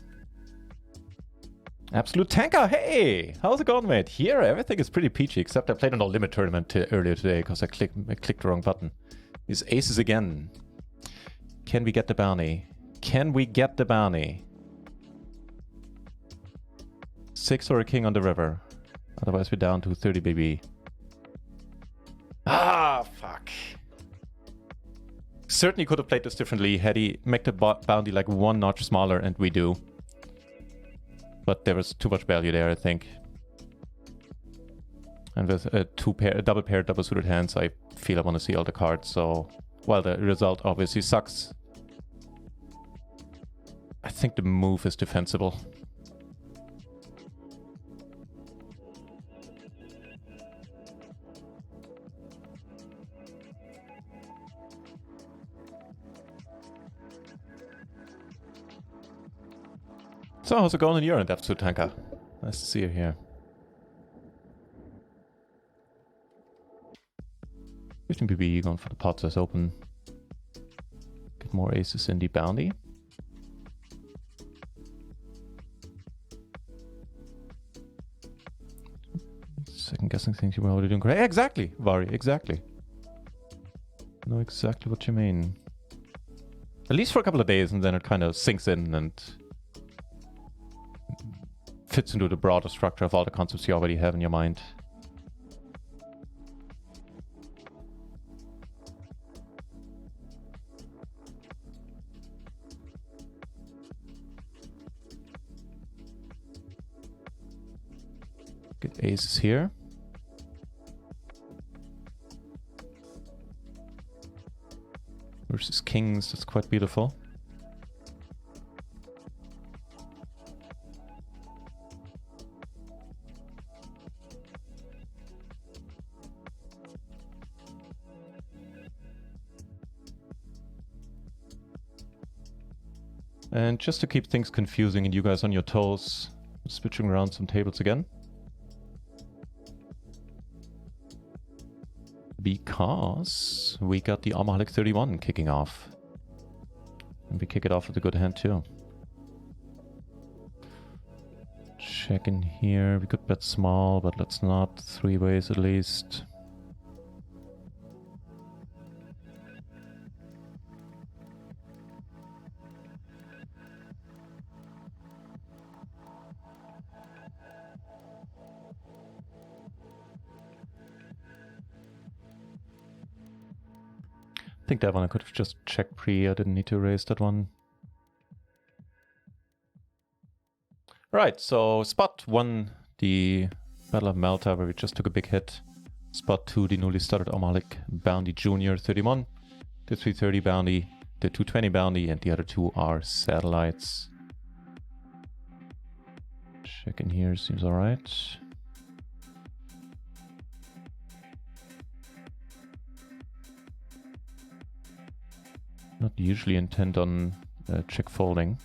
Absolute tanker, hey! How's it going, mate? Here, everything is pretty peachy, except I played in a limit tournament earlier today because I clicked the wrong button. These aces again. Can we get the bounty? Can we get the bounty? 6 or a king on the river. Otherwise, we're down to 30 BB. Ah, fuck. Certainly could have played this differently had he made the bounty like one notch smaller, and we do. But there was too much value there, I think. And with a double pair, double suited hands, I feel I want to see all the cards. So, while the result obviously sucks, I think the move is defensible. So, how's it going in your end, Absolute Tanker? Nice to see you here. 15 BB going for the pots as open. Get more aces in the bounty. Second guessing things you were already doing great. Exactly, Vari, exactly. I know exactly what you mean. At least for a couple of days, and then it kind of sinks in and fits into the broader structure of all the concepts you already have in your mind. Get aces here. Versus kings, that's quite beautiful. And just to keep things confusing and you guys on your toes, switching around some tables again. Because we got the Almahalik 31 kicking off. And we kick it off with a good hand too. Check in here. We could bet small, but let's not. 3 ways at least. I think that one I could have just checked pre. I didn't need to raise that one. Right, so spot 1, the Battle of Malta, where we just took a big hit. Spot 2, the newly started Almahalik Bounty Junior 31. The 330 bounty, the 220 bounty, and the other 2 are satellites. Check in here, seems alright. Not usually intent on check folding.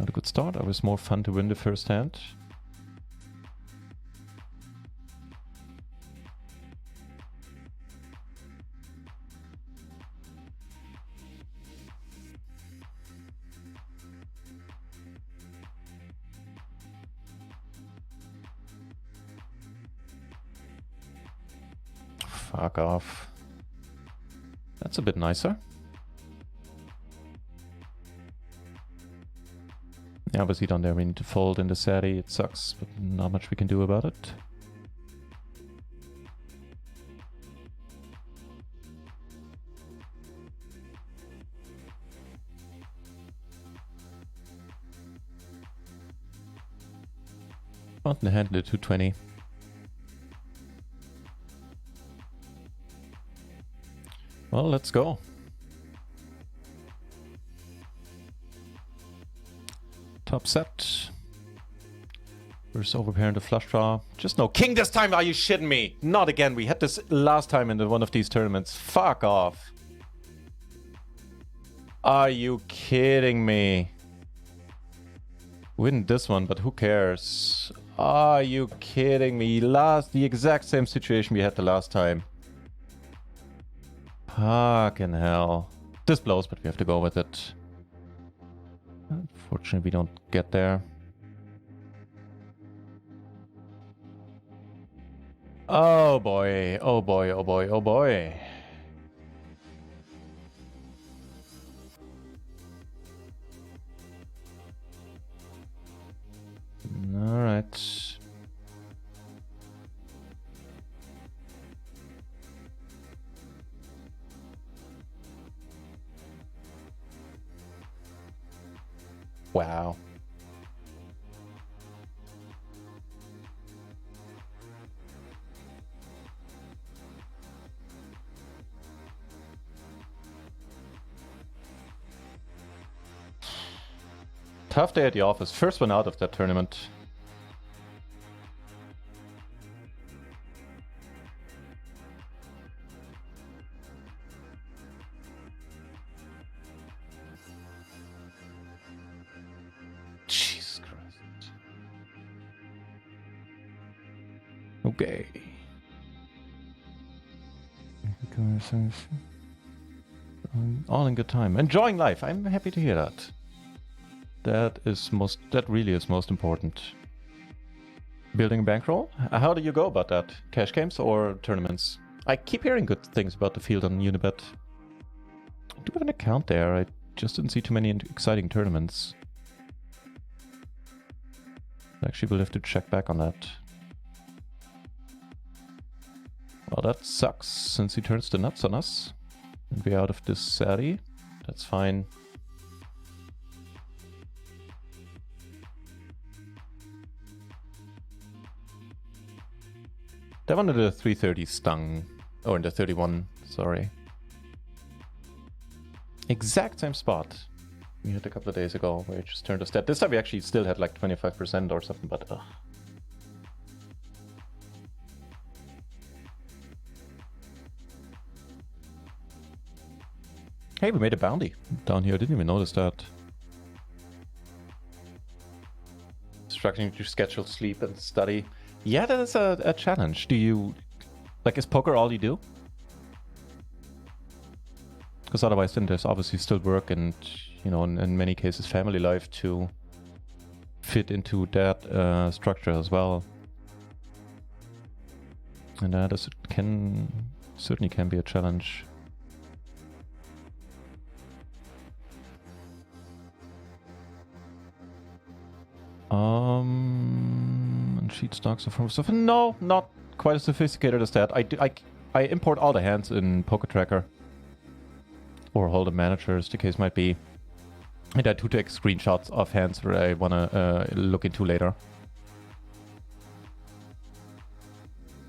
Not a good start. It was more fun to win the first hand. Fuck off. That's a bit nicer. Yeah, obviously down there we need to fold in the Sadi. It sucks, but not much we can do about it. Found the hand the 220. Well, let's go. Top set. Versus overpairing the flush draw. Just no king this time. Are you shitting me? Not again. We had this last time in one of these tournaments. Fuck off. Are you kidding me? Win this one, but who cares? Are you kidding me? The exact same situation we had the last time. Fucking hell. This blows, but we have to go with it. Unfortunately, we don't get there. Oh boy, oh boy, oh boy, oh boy. Alright. Wow. Tough day at the office. First one out of that tournament. Jesus Christ. Okay. All in good time. Enjoying life. I'm happy to hear that. That really is most important. Building a bankroll? How do you go about that? Cash games or tournaments? I keep hearing good things about the field on Unibet. I do have an account there. I just didn't see too many exciting tournaments. Actually, we'll have to check back on that. Well, that sucks since he turns the nuts on us. And we're out of this Sadi. That's fine. That one in the 330 stung. Oh, in the 31, sorry. Exact same spot we had a couple of days ago where it just turned us dead. This time we actually still had like 25% or something, but ugh. Hey, we made a bounty down here. I didn't even notice that. Structuring your schedule, sleep and study. Yeah, that is a challenge. Do you... Like, is poker all you do? Because otherwise then there's obviously still work and, you know, in many cases family life to fit into that structure as well. And that certainly can be a challenge. And sheet stocks are from stuff. No, not quite as sophisticated as that. I import all the hands in Poker Tracker. Or Hold'em Manager, as the case might be. And I do take screenshots of hands where I want to look into later.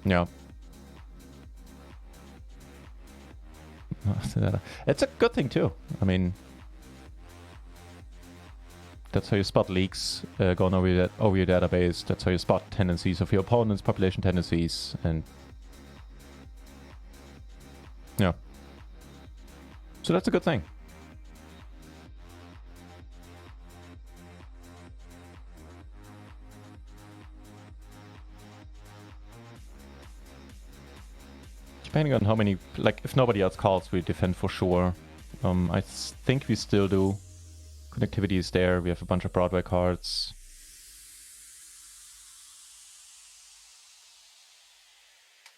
Yeah. It's a good thing too. I mean, that's how you spot leaks going over your database. That's how you spot tendencies of your opponents, population tendencies, and yeah. So that's a good thing. Depending on how many, like, if nobody else calls, we defend for sure. I think we still do. Connectivity is there. We have a bunch of Broadway cards.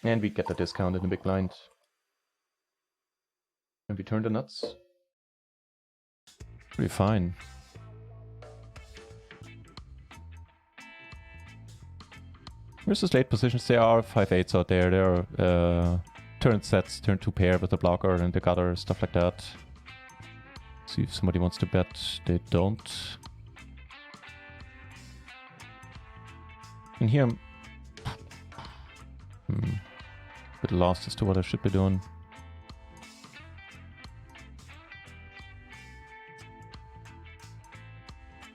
And we get the discount in the big blind. And we turn the nuts. Pretty fine. Versus late positions, there are 5-8s out there. There are turn sets, turn 2 pair with the blocker and the gutter, stuff like that. See if somebody wants to bet. They don't. In here, I'm a bit lost as to what I should be doing.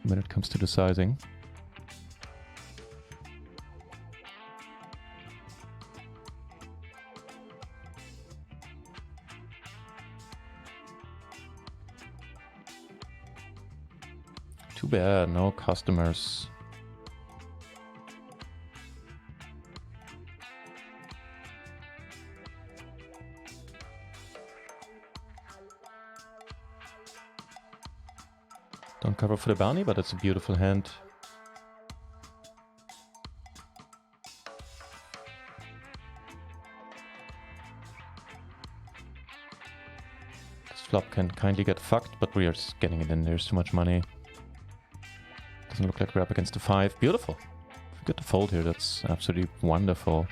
When it comes to the sizing. Too bad, no customers. Don't cover for the bounty, but it's a beautiful hand. This flop can kindly get fucked, but we are getting it in. There's too much money. Doesn't look like we're up against the 5. Beautiful. If we get the fold here, that's absolutely wonderful.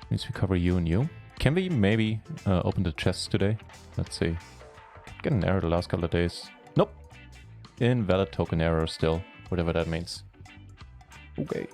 Means we cover you and you. Can we maybe open the chests today? Let's see. Get an error the last couple of days. Nope. Invalid token error still. Whatever that means. Okay.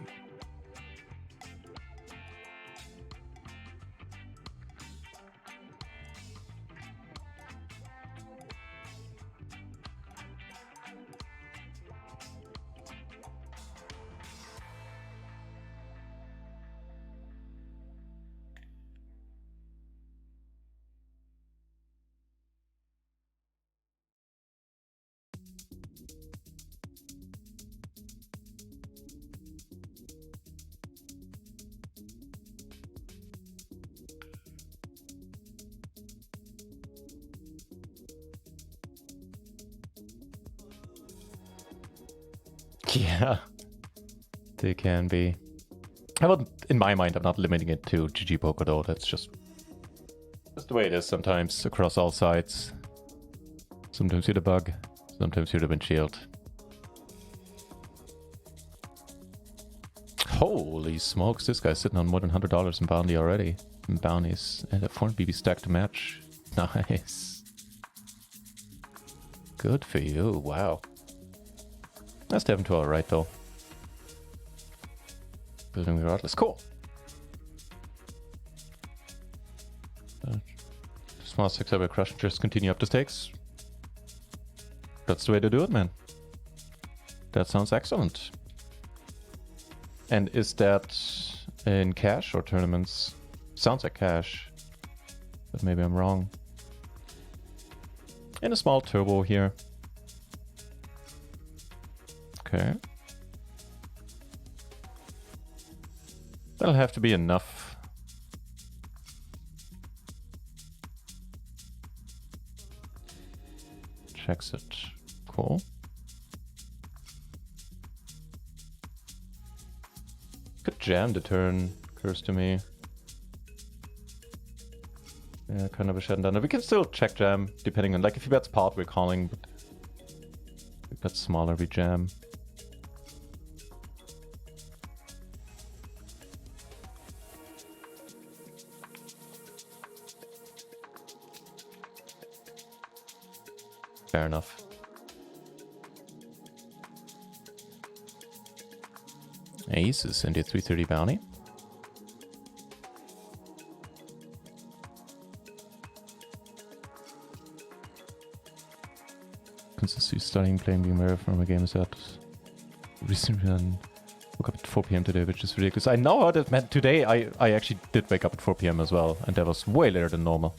Yeah, they can be. I wouldn't, in my mind, I'm not limiting it to GG Poker though. That's just the way it is sometimes across all sides. Sometimes you're the bug, sometimes you're the windshield. Holy smokes, this guy's sitting on more than $100 in bounty already. In bounties and a 4 BB stack to match. Nice. Good for you, wow. Nice to have him to our right, though. Building regardless. Cool. Small 6 over crush and just continue up the stakes. That's the way to do it, man. That sounds excellent. And is that in cash or tournaments? Sounds like cash. But maybe I'm wrong. And a small turbo here. Okay. That'll have to be enough. Checks it. Cool. Could jam the turn, occurs to me. Yeah, kind of a shut down. We can still check jam, depending on, like, if he bets pot, we're calling, but if he bets smaller, we jam. Fair enough. Aces into 330 bounty. Consistency starting playing being aware from a game is that recently woke up at 4 PM today, which is ridiculous. I know how that meant today. I actually did wake up at 4 PM as well, and that was way later than normal.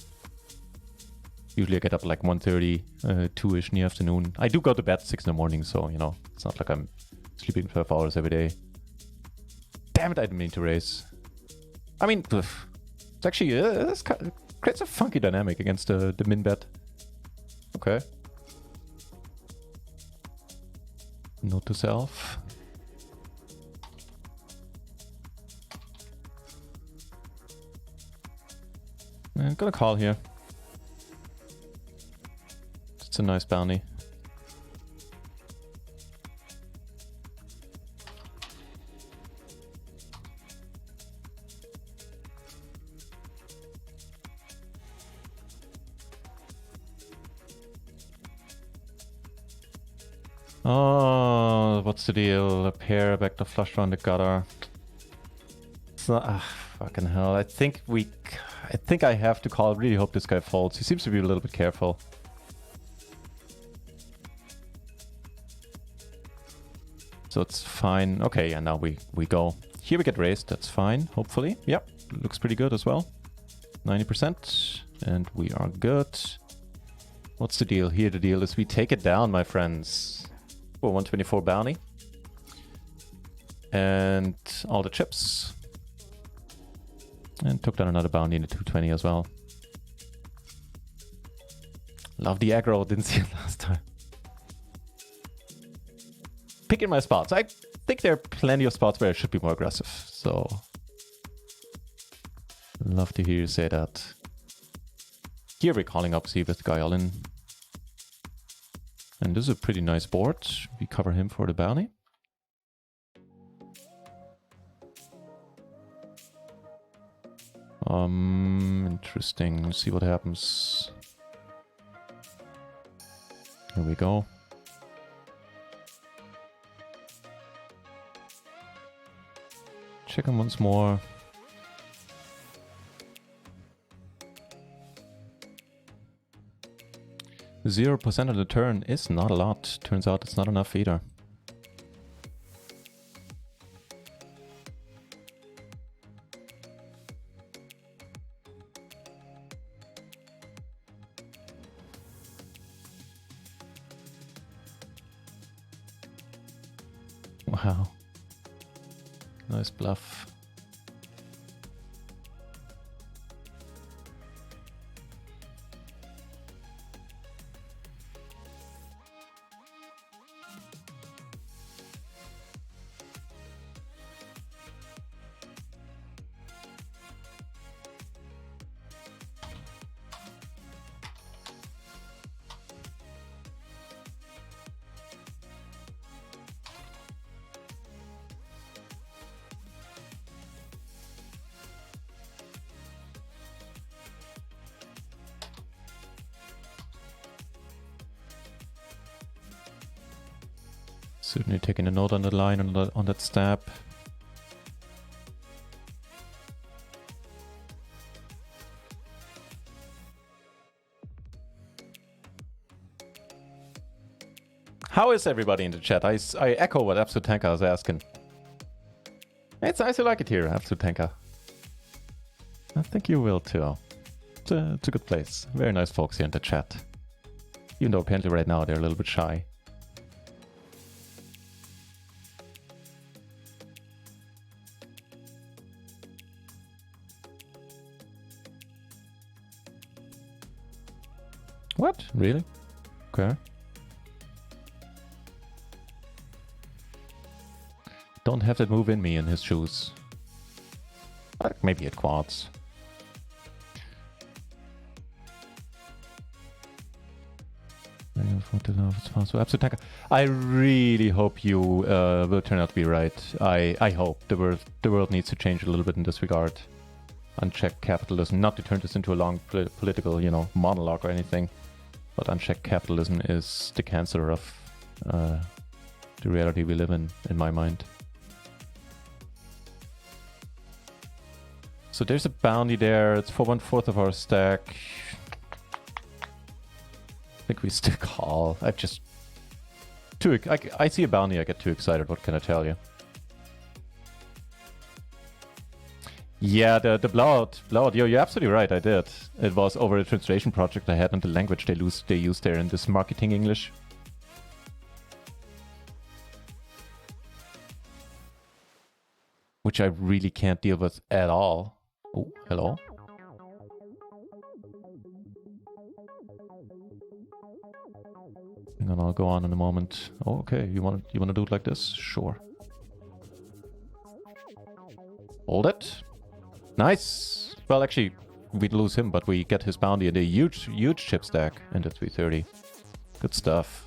Usually I get up at like 1:30, 2-ish in the afternoon. I do go to bed 6 in the morning, so, you know, it's not like I'm sleeping 12 hours every day. Damn it, I didn't mean to raise. I mean, it's It actually creates a funky dynamic against the min bet. Okay. Note to self. I'm gonna call here. It's a nice bounty. Oh, what's the deal? A pair, a backdoor flush around the gutter. So, fucking hell. I think I have to call. I really hope this guy folds. He seems to be a little bit careful. So it's fine. Okay, and now we go. Here we get raised. That's fine, hopefully. Yep, looks pretty good as well. 90%. And we are good. What's the deal? Here the deal is we take it down, my friends. For 124 bounty. And all the chips. And took down another bounty in the 220 as well. Love the aggro. Didn't see it last time. Picking my spots. I think there are plenty of spots where I should be more aggressive. So, love to hear you say that. Here we're calling up, see with the guy all in. And this is a pretty nice board. We cover him for the bounty. Interesting. Let's see what happens. Here we go. Check him once more. %0% of the turn is not a lot. Turns out it's not enough either. Wow. Nice bluff. Certainly taking a note on the line on that stab. How is everybody in the chat? I echo what Absolute Tanker is asking. It's nice to like it here, Absolute Tanker. I think you will too. It's a good place. Very nice folks here in the chat. Even though apparently right now they're a little bit shy. What? Really? Okay. Don't have that move in me in his shoes. Maybe it quads. Absolute Tanker. I really hope you will turn out to be right. I hope the world needs to change a little bit in this regard. Unchecked capitalism. Not to turn this into a long political, monologue or anything. But unchecked capitalism is the cancer of the reality we live in my mind. So there's a bounty there. It's for 1/4 of our stack. I think we still call. I see a bounty, I get too excited. What can I tell you? Yeah, the blowout. You're absolutely right. I did. It was over a translation project I had and the language they use there in this marketing English. Which I really can't deal with at all. Oh, hello. Hang on, I'll go on in a moment. Oh, okay, you wanna do it like this? Sure. Hold it. Nice. Well, actually, we'd lose him, but we get his bounty and a huge chip stack into 330. Good stuff.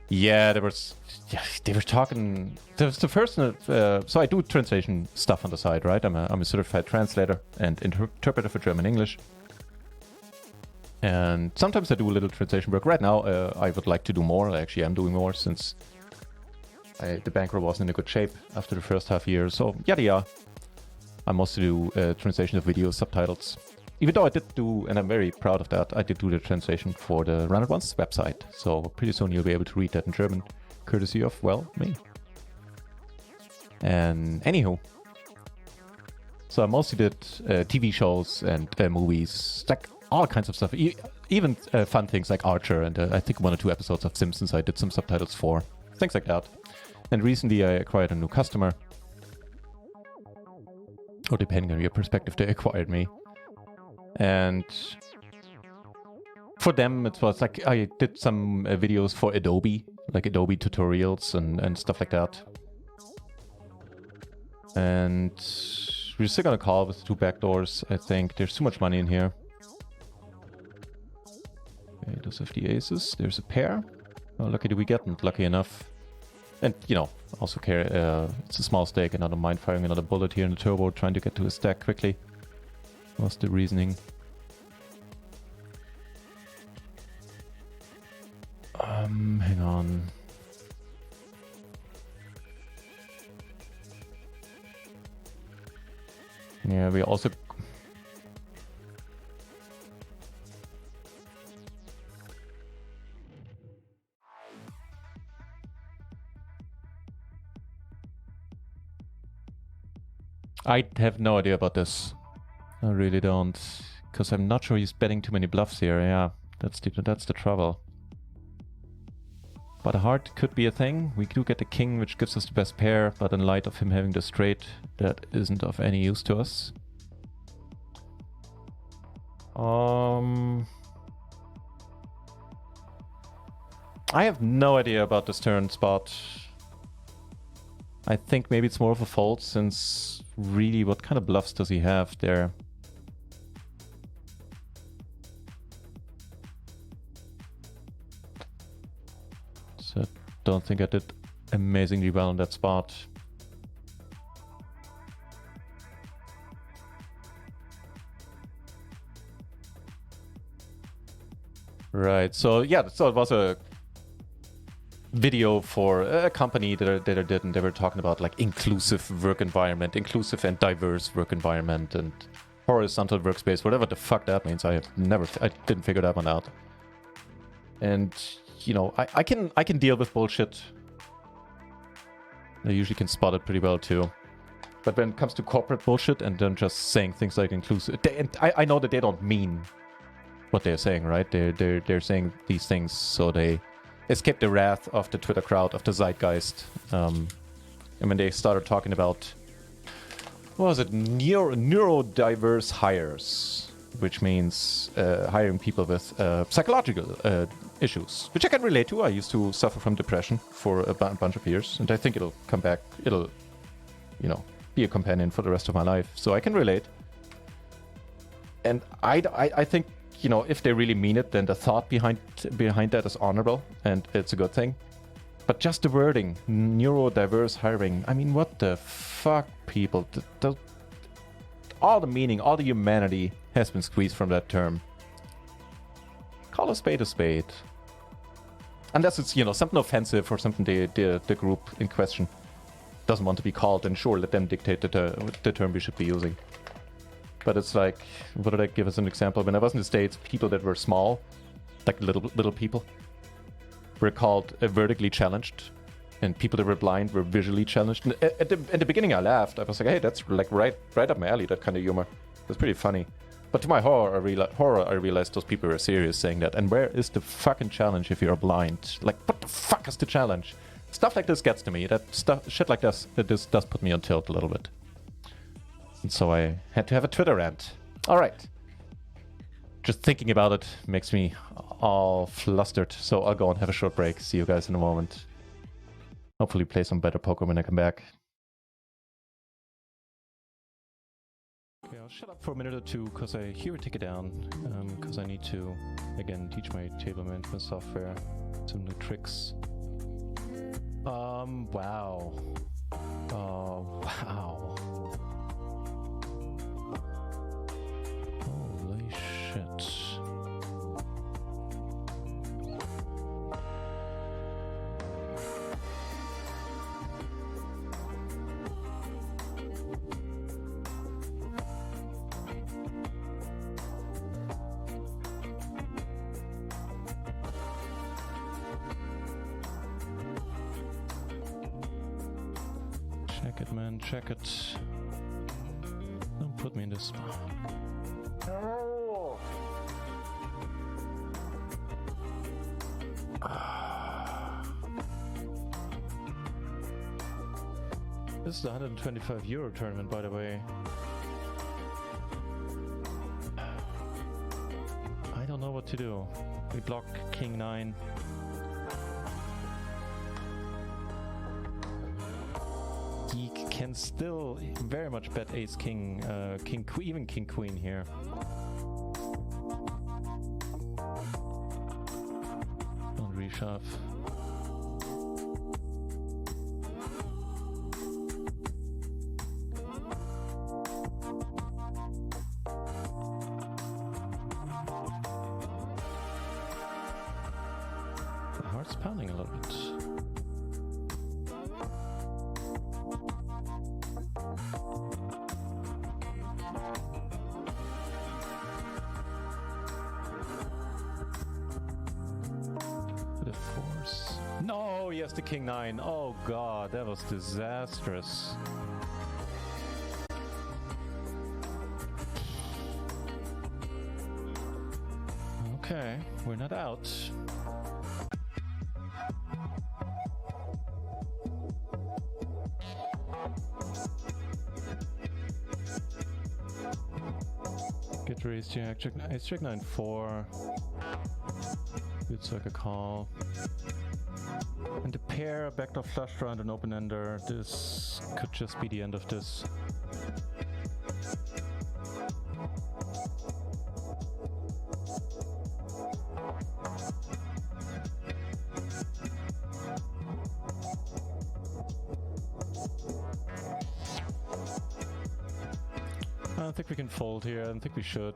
Yeah, they were talking. There was the first. So I do translation stuff on the side, right? I'm a certified translator and interpreter for German English. And sometimes I do a little translation work. Right now, I would like to do more. I actually am doing more since the bankroll wasn't in a good shape after the first half year. So yada. I mostly do translation of videos, subtitles. Even though I did do, and I'm very proud of that, I did do the translation for the Run It Once website. So pretty soon you'll be able to read that in German, courtesy of, well, me. And anywho. So I mostly did TV shows and movies, like all kinds of stuff. Even fun things like Archer and I think 1 or 2 episodes of Simpsons I did some subtitles for. Things like that. And recently I acquired a new customer. Or depending on your perspective, they acquired me. And for them, it was like I did some videos for Adobe, like Adobe tutorials and stuff like that. And we're still gonna call with 2 backdoors, I think. There's too much money in here. Okay, those have the aces. There's a pair. How lucky do we get? Not lucky enough. And, you know, also care, it's a small stake and I don't mind firing another bullet here in the turbo, trying to get to a stack quickly. What's the reasoning? Hang on. Yeah, we also... I have no idea about this. I really don't. Because I'm not sure he's betting too many bluffs here. Yeah, that's the trouble. But a heart could be a thing. We do get the king, which gives us the best pair, but in light of him having the straight, that isn't of any use to us. I have no idea about this turn spot. I think maybe it's more of a fold, since really what kind of bluffs does he have there? So I don't think I did amazingly well on that spot. Right, so yeah, so it was a video for a company that I did, and they were talking about like inclusive work environment, inclusive and diverse work environment, and horizontal workspace, whatever the fuck that means. I didn't figure that one out. And you know, I can deal with bullshit. I usually can spot it pretty well too. But when it comes to corporate bullshit and then just saying things like inclusive, I know that they don't mean what they're saying, right? They're saying these things so they escape the wrath of the Twitter crowd, of the zeitgeist. And when they started talking about, what was it, neurodiverse hires, which means hiring people with psychological issues, which I can relate to. I used to suffer from depression for a bunch of years, and I think it'll come back. It'll, you know, be a companion for the rest of my life, so I can relate. And I think, you know, if they really mean it, then the thought behind that is honorable, and it's a good thing. But just the wording, neurodiverse hiring, I mean, what the fuck, people? All the meaning, all the humanity has been squeezed from that term. Call a spade a spade. Unless it's, you know, something offensive or something the group in question doesn't want to be called, then sure, let them dictate the term we should be using. But it's like, what did I give as an example? When I was in the States, people that were small, like little people, were called vertically challenged, and people that were blind were visually challenged. And at the beginning, I laughed. I was like, hey, that's like right up my alley, that kind of humor. It's pretty funny. But to my horror, I realized those people were serious saying that. And where is the fucking challenge if you're blind? Like, what the fuck is the challenge? Stuff like this gets to me. Shit like this does put me on tilt a little bit. And so I had to have a Twitter rant. All right. Just thinking about it makes me all flustered. So I'll go and have a short break. See you guys in a moment. Hopefully play some better poker when I come back. Okay, I'll shut up for a minute or two because I hear it tick it down. Because I need to, again, teach my table management software some new tricks. Wow. Oh, wow. Holy shit. Check it, man, check it. Don't put me in this spot. No. This is a €125 tournament, by the way. I don't know what to do. We block King 9. He can still very much bet Ace King, King Queen, even King Queen here. Don't reshove. The heart's pounding a little bit. The force. No, he has the King 9. Oh god, that was disastrous. Okay, we're not out. Get raised here, Ace Jack 9 4. Good circle call. And the pair, a backdoor flush draw and an open ender. This could just be the end of this. I don't think we can fold here. I don't think we should.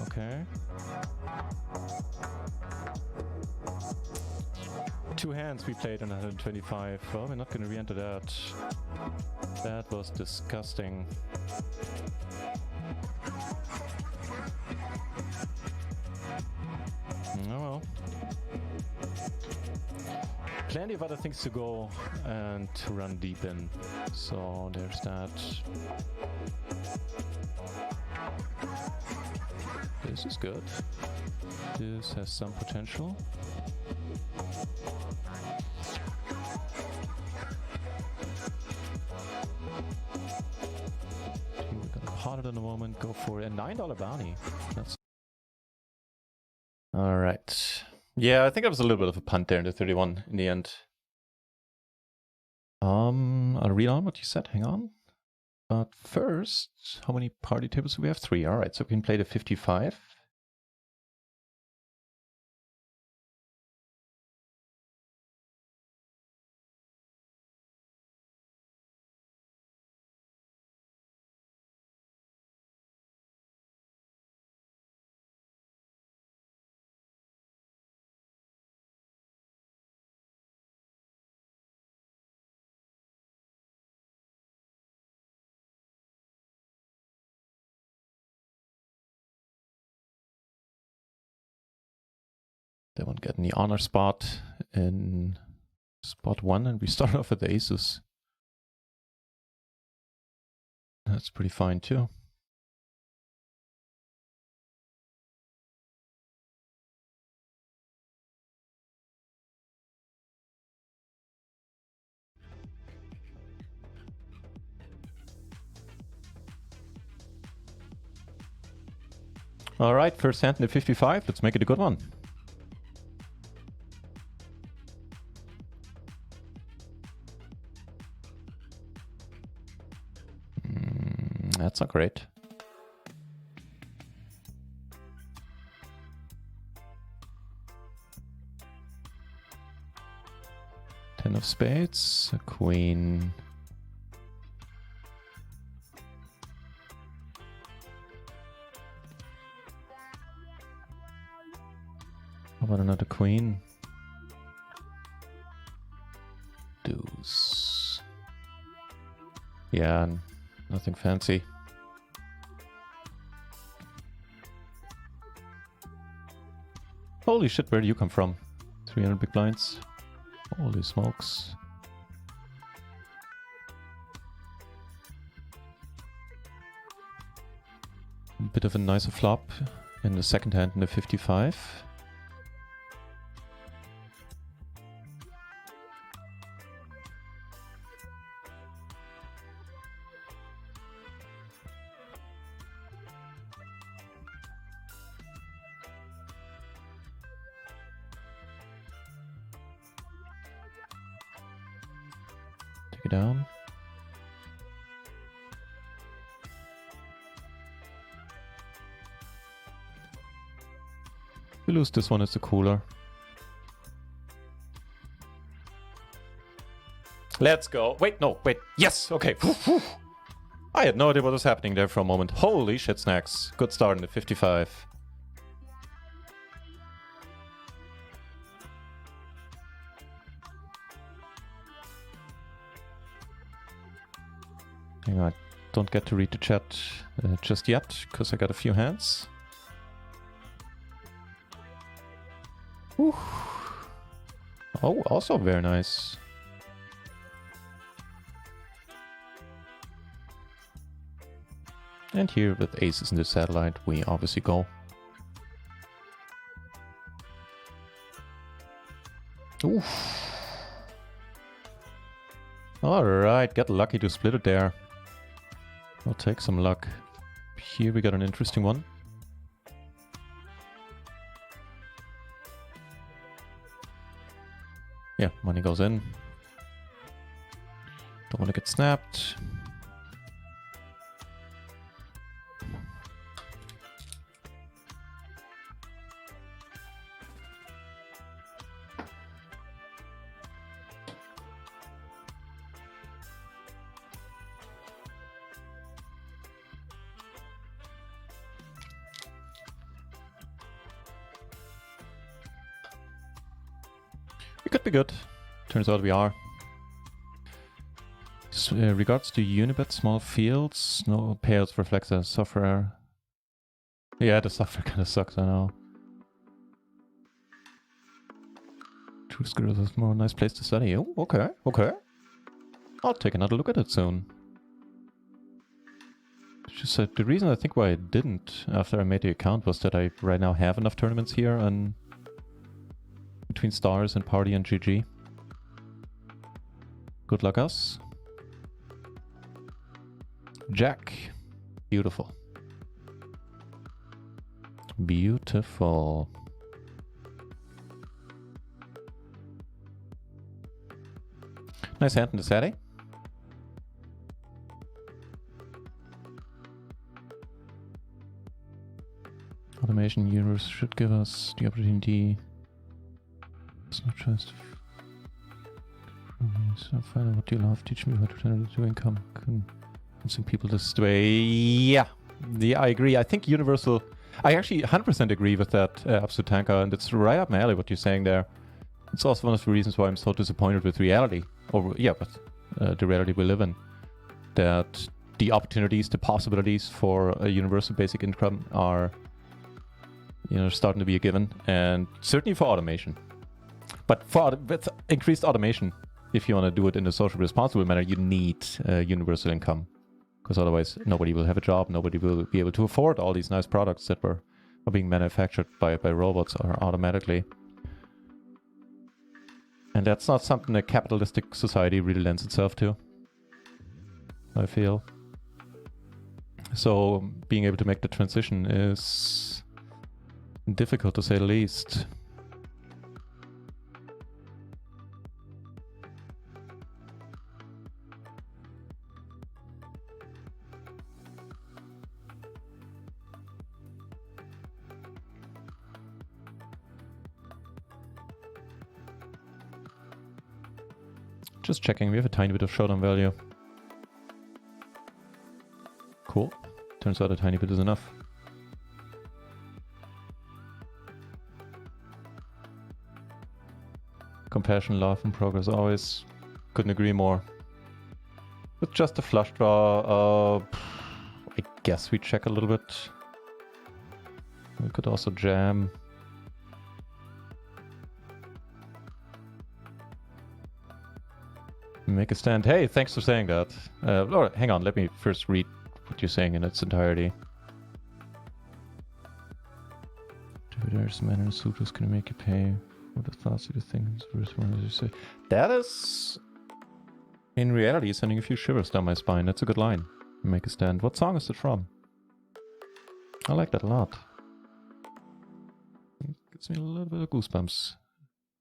Okay. Two hands we played on 125. Well, we're not going to re-enter that. That was disgusting. Oh well. Plenty of other things to go and to run deep in. So there's that. This is good. This has some potential. We're gonna pot it in a moment. Go for a $9 bounty. That's all right. Yeah, I think I was a little bit of a punt there in the 31 in the end. I'll read on what you said. Hang on. But first, how many party tables do we have? 3. All right, so we can play the 55. They won't get any honor spot in spot 1, and we start off with the aces. That's pretty fine too. All right, first hand in the 55. Let's make it a good one. That's not great. Ten of spades, a queen. How about another queen? Deuce. Yeah, nothing fancy. Holy shit, where do you come from? 300 big blinds. Holy smokes. A bit of a nicer flop in the second hand in the 55. Take it down. We lose this one, it's the cooler. Let's go. Wait, no, wait. Yes, okay. I had no idea what was happening there for a moment. Holy shit snacks. Good start in the 55. Hang on, I don't get to read the chat just yet, because I got a few hands. Ooh. Oh, also very nice. And here with aces in the satellite, we obviously go. Oof. Alright, got lucky to split it there. I'll take some luck. Here we got an interesting one. Yeah, money goes in. Don't want to get snapped. We could be good. Turns out we are. Regards to Unibet, small fields, no payouts reflects the software. Yeah, the software kind of sucks, I know. True Scribbles is more nice place to study. Oh, okay, okay. I'll take another look at it soon. Just the reason I think why I didn't after I made the account was that I right now have enough tournaments here and between Stars and Party and GG. Good luck us. Jack. Beautiful. Beautiful. Nice hand in the Saturday. Automation universe should give us the opportunity. It's not just find out what you love. Teach me how to turn it into income. Convincing people this way. Yeah, I agree. I think Universal. I actually 100% agree with that, Absolute Tanker, and it's right up my alley what you're saying there. It's also one of the reasons why I'm so disappointed with reality. Or yeah, but the reality we live in. That the opportunities, the possibilities for a universal basic income are, starting to be a given, and certainly for automation. But with increased automation, if you want to do it in a socially responsible manner, you need universal income. Because otherwise, nobody will have a job, nobody will be able to afford all these nice products that are being manufactured by robots or automatically. And that's not something a capitalistic society really lends itself to, I feel. So being able to make the transition is Difficult to say the least. Just checking, we have a tiny bit of showdown value. Cool. Turns out a tiny bit is enough. Compassion, love, and progress always. Couldn't agree more. With just a flush draw, I guess we check a little bit. We could also jam. Make a stand. Hey, thanks for saying that. Alright, hang on, let me first read what you're saying in its entirety. There's manner and suitors can make you pay. What the thoughts do you think? First one, as you say. That is, in reality, sending a few shivers down my spine. That's a good line. Make a stand. What song is it from? I like that a lot. It gives me a little bit of goosebumps,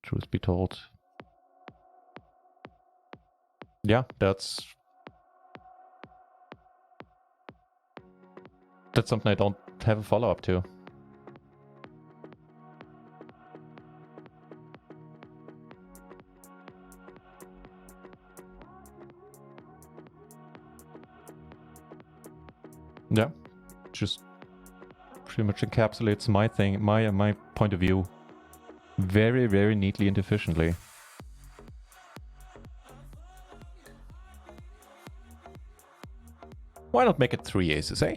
truth be told. Yeah, that's something I don't have a follow-up to. Yeah, just pretty much encapsulates my thing, my point of view very, very neatly and efficiently. Why not make it 3 aces, eh?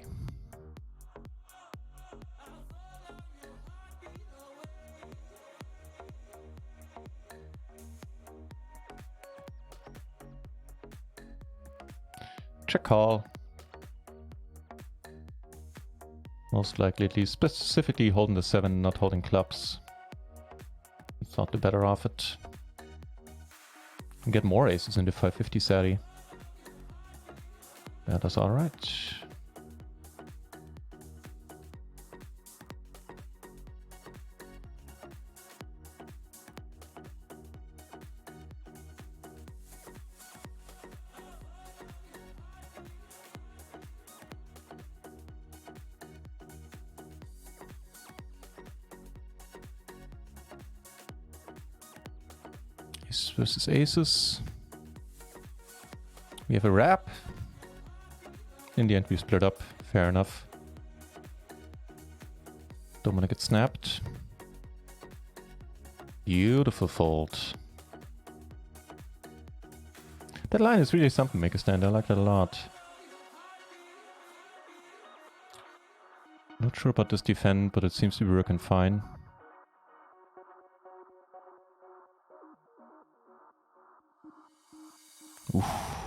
Check call. Most likely, at least, specifically holding the 7, not holding clubs. It's not the better off it. Get more aces into 550 Sadi. That is alright. Ace versus aces. We have a wrap. In the end, we split up. Fair enough. Don't want to get snapped. Beautiful fold. That line is really something, make a stand. I like that a lot. Not sure about this defend, but it seems to be working fine. Oof,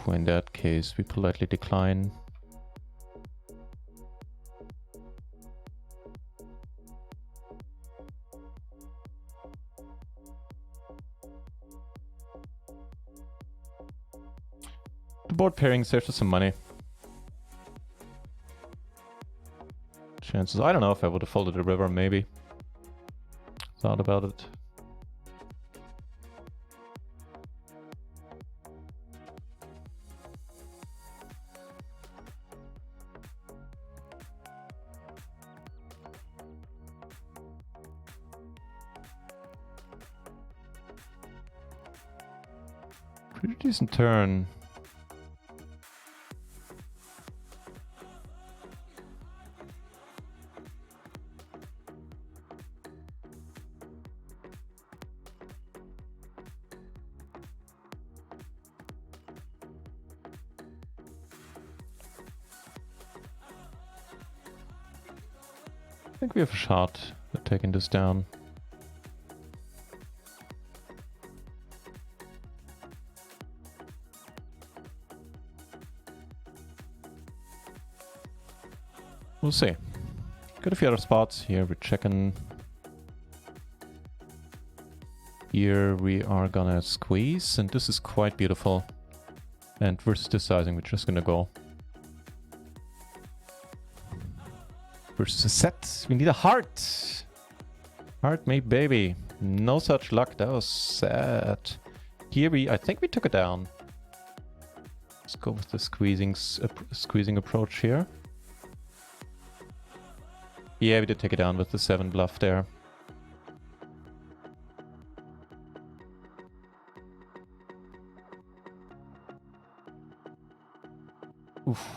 in that case, we politely decline. The board pairing saves us some money. Chances, I don't know if I would have folded the river, maybe. Thought about it. Pretty decent turn. I think we have a shot at taking this down. We'll see. Got a few other spots here. We're checking. Here we are gonna squeeze, and this is quite beautiful. And versus this sizing, we're just gonna go. Versus a set, we need a heart. Heart me, baby. No such luck. That was sad. Here I think we took it down. Let's go with the squeezing approach here. Yeah, we did take it down with the 7 bluff there. Oof.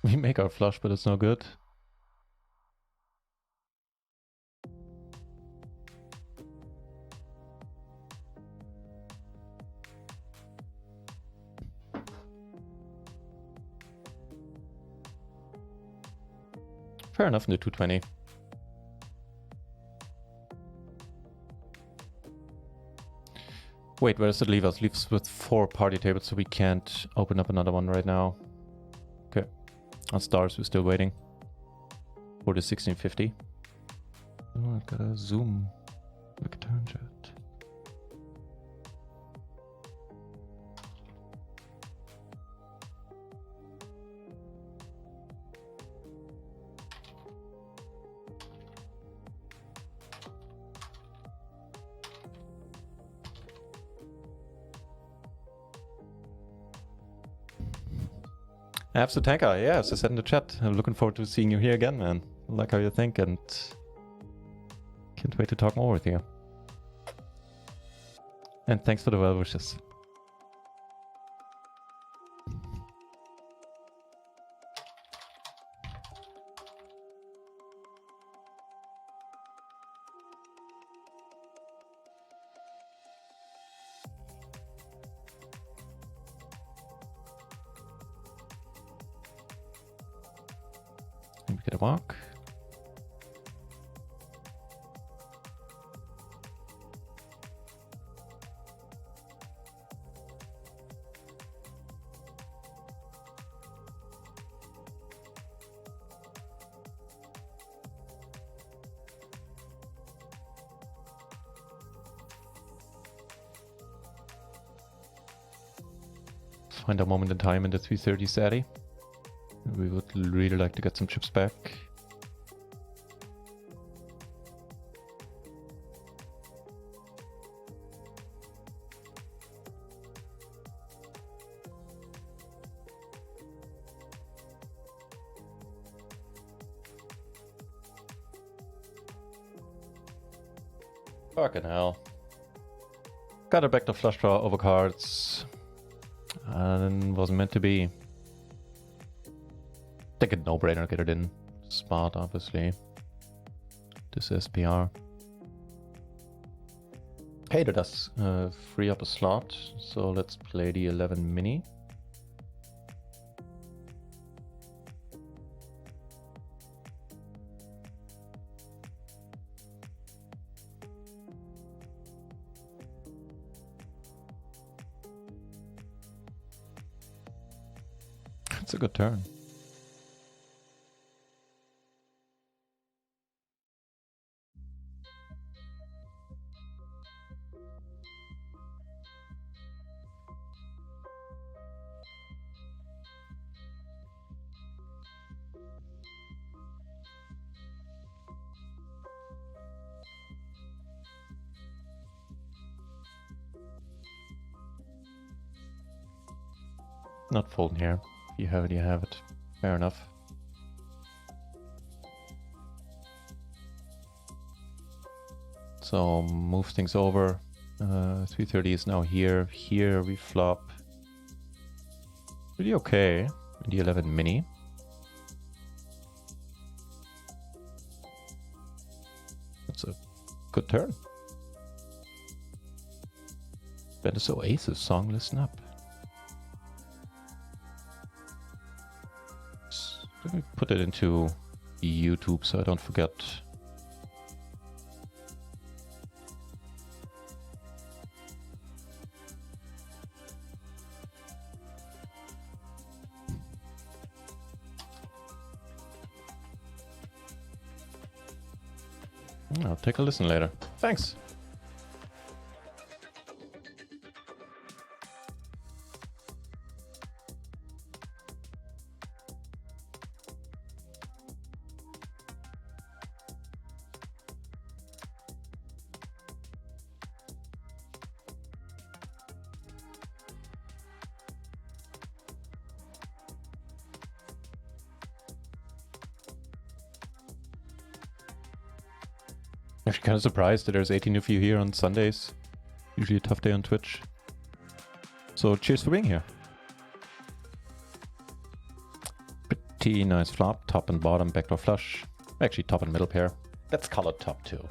We make our flush, but it's no good. Fair enough in the 220. Wait, where does it leave us? Leaves us with 4 party tables, so we can't open up another one right now. Okay. On stars, we're still waiting for the 1650. Oh, I gotta zoom. Quick turn jet. Abs the Tanker, yeah, as I said in the chat, I'm looking forward to seeing you here again, man. I like how you think and can't wait to talk more with you. And thanks for the well wishes. And we get a walk. Find a moment in time in the 330 Sadie. We would really like to get some chips back. Fucking hell. Got her back to flush draw over cards. And wasn't meant to be. I think a no-brainer, get it in. Smart, obviously. This SPR. Hey, that does free up a slot. So let's play the 11 mini. It's a good turn. Not folding here. If you have it, you have it. Fair enough. So move things over. 330 is now here. Here we flop. Pretty okay. In the 11 mini. That's a good turn. Better so aces song, listen up. Let me put it into YouTube so I don't forget. I'll take a listen later. Thanks. Actually kind of surprised that there's 18 of you here on Sundays. Usually a tough day on Twitch. So cheers for being here. Pretty nice flop, top and bottom, backdoor flush. Actually top and middle pair. That's colored top too.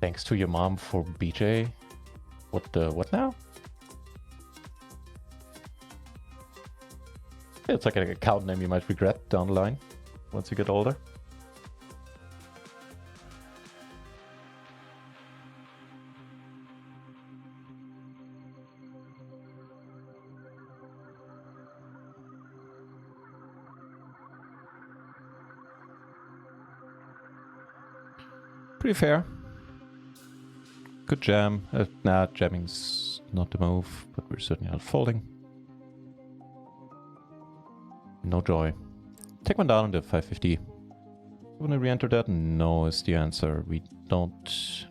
Thanks to your mom for BJ. What now? It's like an account name you might regret down the line once you get older. Pretty fair. Good jam. Nah, jamming's not the move, but we're certainly not folding. No joy. Take one down into 550. Want to re-enter that? No is the answer. We don't.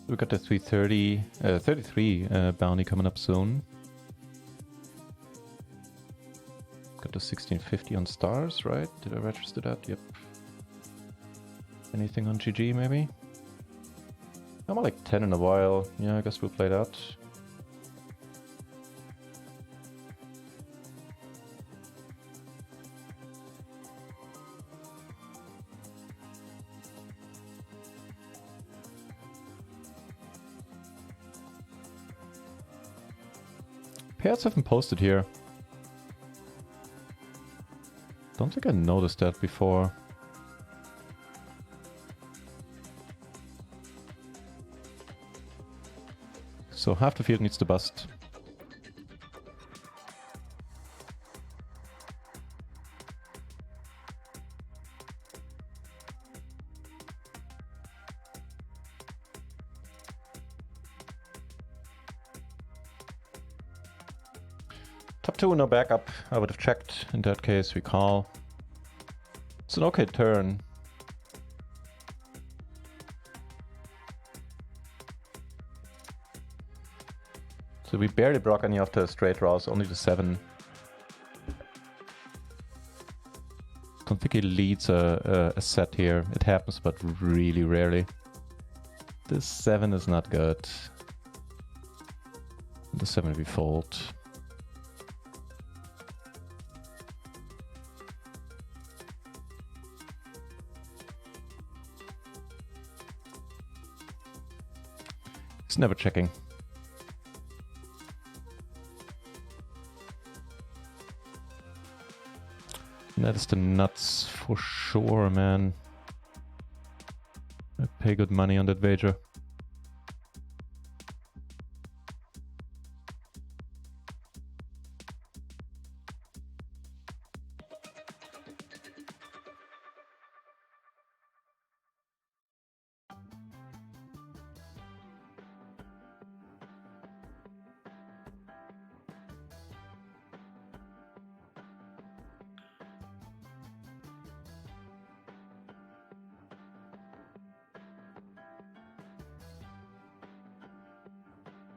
We got the 330, 33 bounty coming up soon. Got the 1650 on stars, right? Did I register that? Yep. Anything on GG maybe? I'm at like 10 in a while. Yeah, I guess we'll play that. Pairs haven't posted here. Don't think I noticed that before. So half the field needs to bust. Top 2, no backup. I would have checked. In that case, we call. It's an okay turn. So we barely block any of the straight draws, only the 7. Don't think he leads a set here. It happens, but really rarely. This 7 is not good. The 7 we fold. He's never checking. That is the nuts for sure, man. I pay good money on that wager.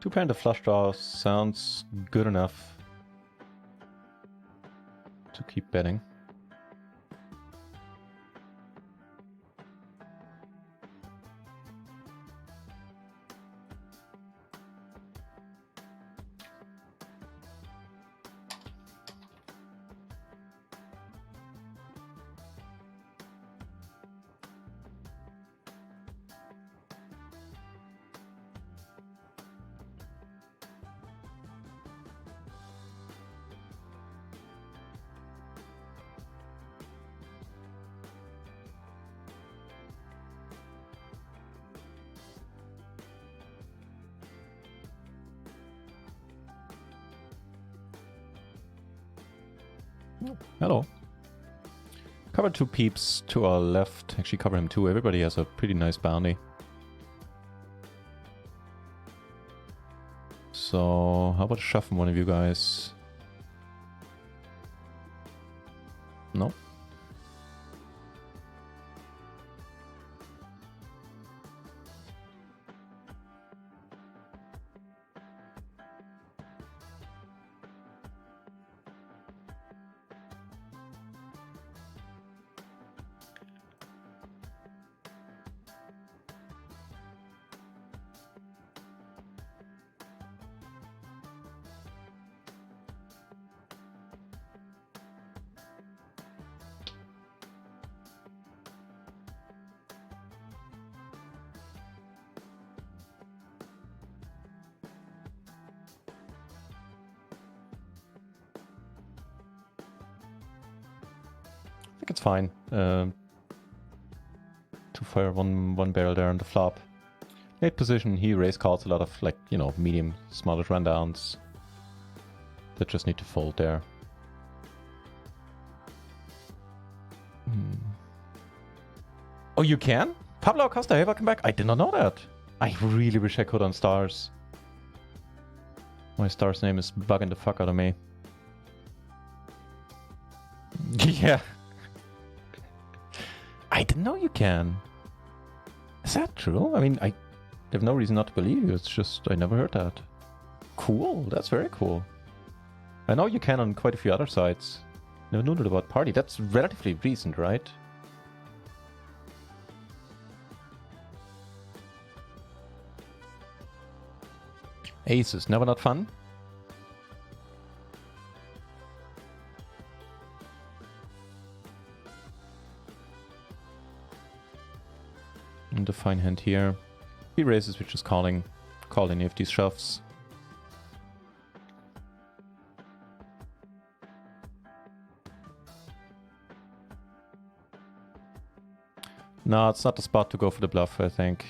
Two pair into flush draw sounds good enough to keep betting. Hello. Cover 2 peeps to our left. Actually cover him too. Everybody has a pretty nice bounty. So how about shuffling one of you guys? No. I think it's fine to fire one barrel there on the flop. Late position, he raise calls a lot of, like, you know, medium, smallish rundowns that just need to fold there. Oh, you can? Pablo Acosta, hey, welcome back. I did not know that. I really wish I could on stars. My star's name is bugging the fuck out of me. Yeah. I didn't know you can. Is that true? I mean, I have no reason not to believe you. It's just, I never heard that. Cool. That's very cool. I know you can on quite a few other sites. Never knew that about Party. That's relatively recent, right? Aces, never not fun. And a fine hand here. He raises, which is calling any of these shoves. No, it's not the spot to go for the bluff, I think.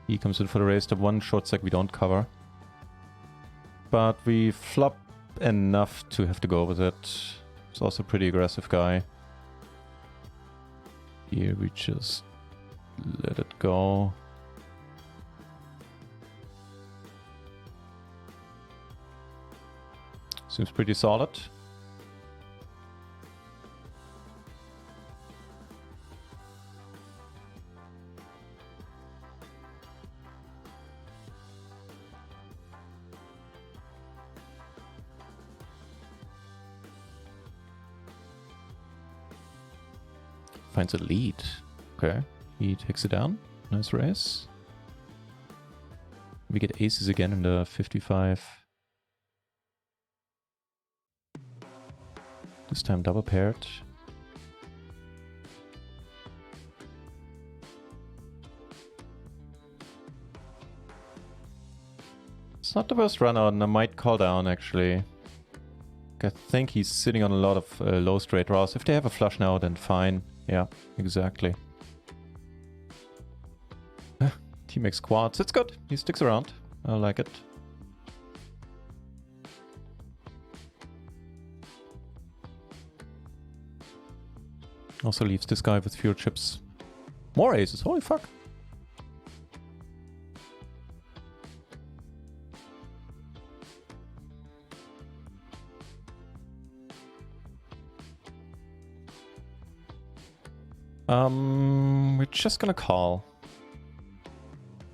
He comes in for the raise. The one short stack we don't cover. But we flop enough to have to go with it. He's also a pretty aggressive guy. Here we just let it go. Seems pretty solid. Finds a lead. Okay, he takes it down. Nice raise. We get aces again in the 55. This time double paired. It's not the worst run out, and I might call down actually. I think he's sitting on a lot of low straight draws. If they have a flush now, then fine. Yeah, exactly. He makes quads. It's good. He sticks around. I like it. Also leaves this guy with fewer chips. More aces. Holy fuck. We're just gonna call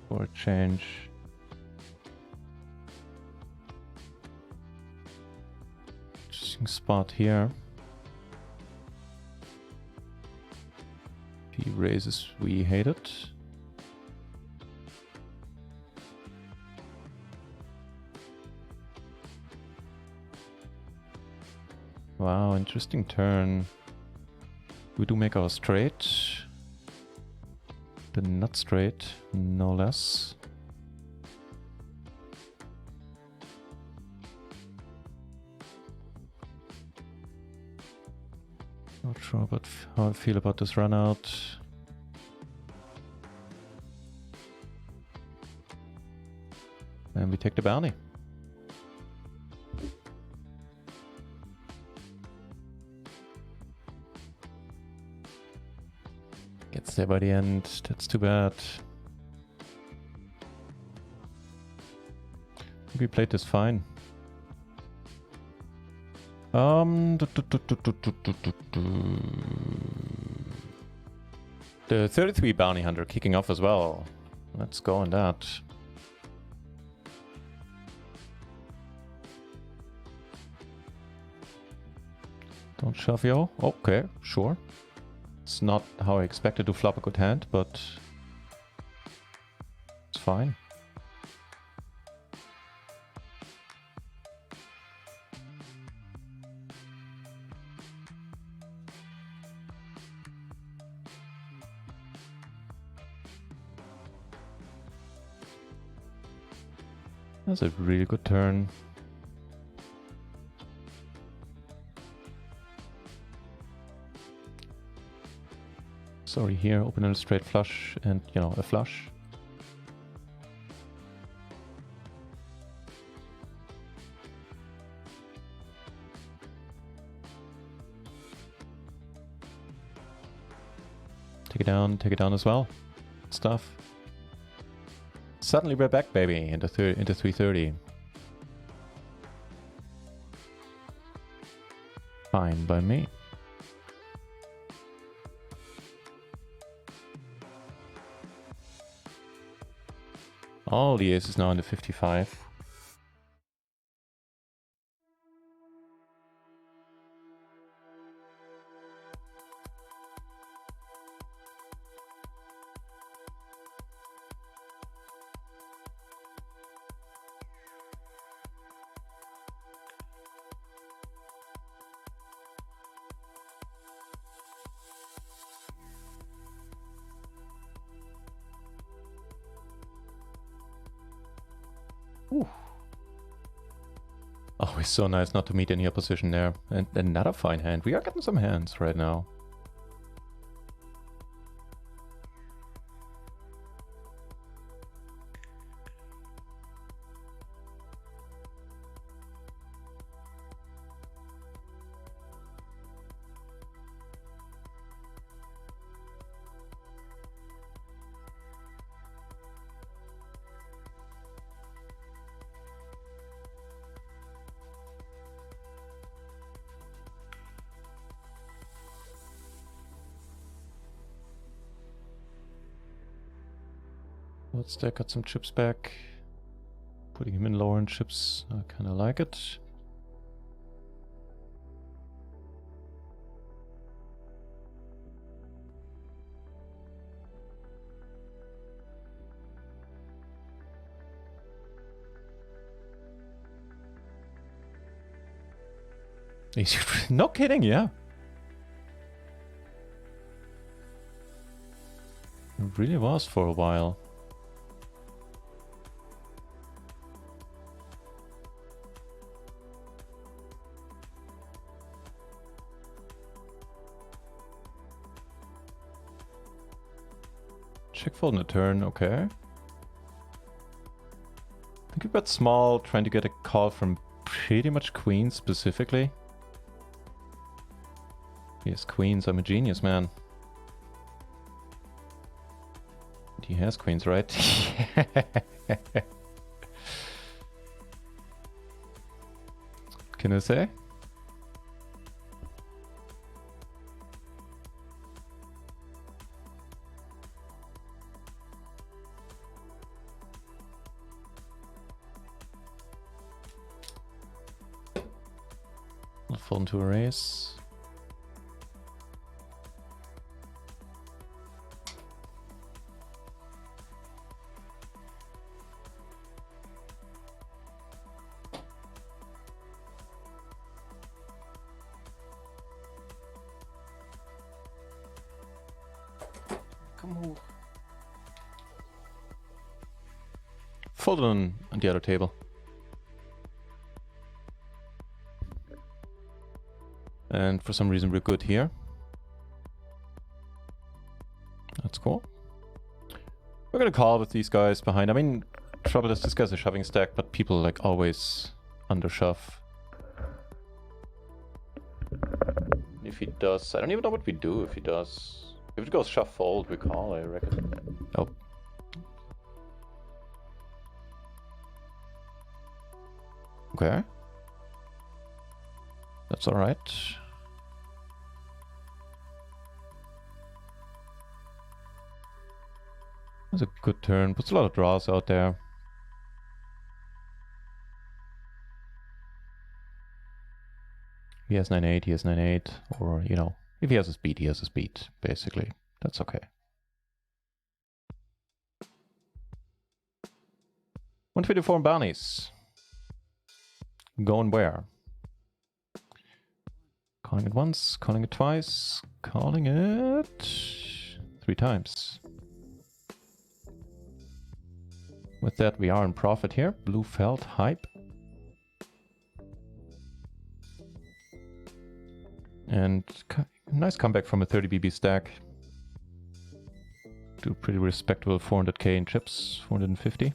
for a change. Interesting spot here. If he raises, we hate it. Wow, interesting turn. We do make our straight. The nut straight, no less. Not sure about how I feel about this run out. And we take the bounty. Gets there by the end. That's too bad. I think we played this fine. The 33 bounty hunter kicking off as well. Let's go on that. Don't shove yo. Okay, sure. It's not how I expected to flop a good hand, but it's fine. That's a really good turn. Sorry, here, open a straight flush and, you know, a flush. Take it down as well. Stuff. Suddenly we're back, baby, into 330. Fine by me. All the aces now in the 55. Ooh. Always so nice not to meet any opposition there. And another fine hand. We are getting some hands right now. Let's stack got some chips back. Putting him in lower in chips, I kind of like it. No kidding, yeah. It really was for a while. Check fold in a turn, okay. I think we've got small, trying to get a call from pretty much queens specifically. Yes, queens, I'm a genius, man. He has queens, right? Can I say? I'll fall into a race. Fold it on the other table. And for some reason we're good here. That's cool. We're gonna call with these guys behind. I mean, trouble is this guy's a shoving stack, but people like always undershove. If he does, I don't even know what we do if he does. If it goes shove fold, we call, I reckon. Oh. Okay. Flop's alright. It's a good turn. Puts a lot of draws out there. He has 9-8, he has 9-8. Or, you know, if he has a speed, he has a speed, basically. That's okay. 124 bounties. Going where? Calling it once, calling it twice, calling it 3 times. With that, we are in profit here. Blue felt hype. And nice comeback from a 30 BB stack. To a pretty respectable 400k in chips, 450.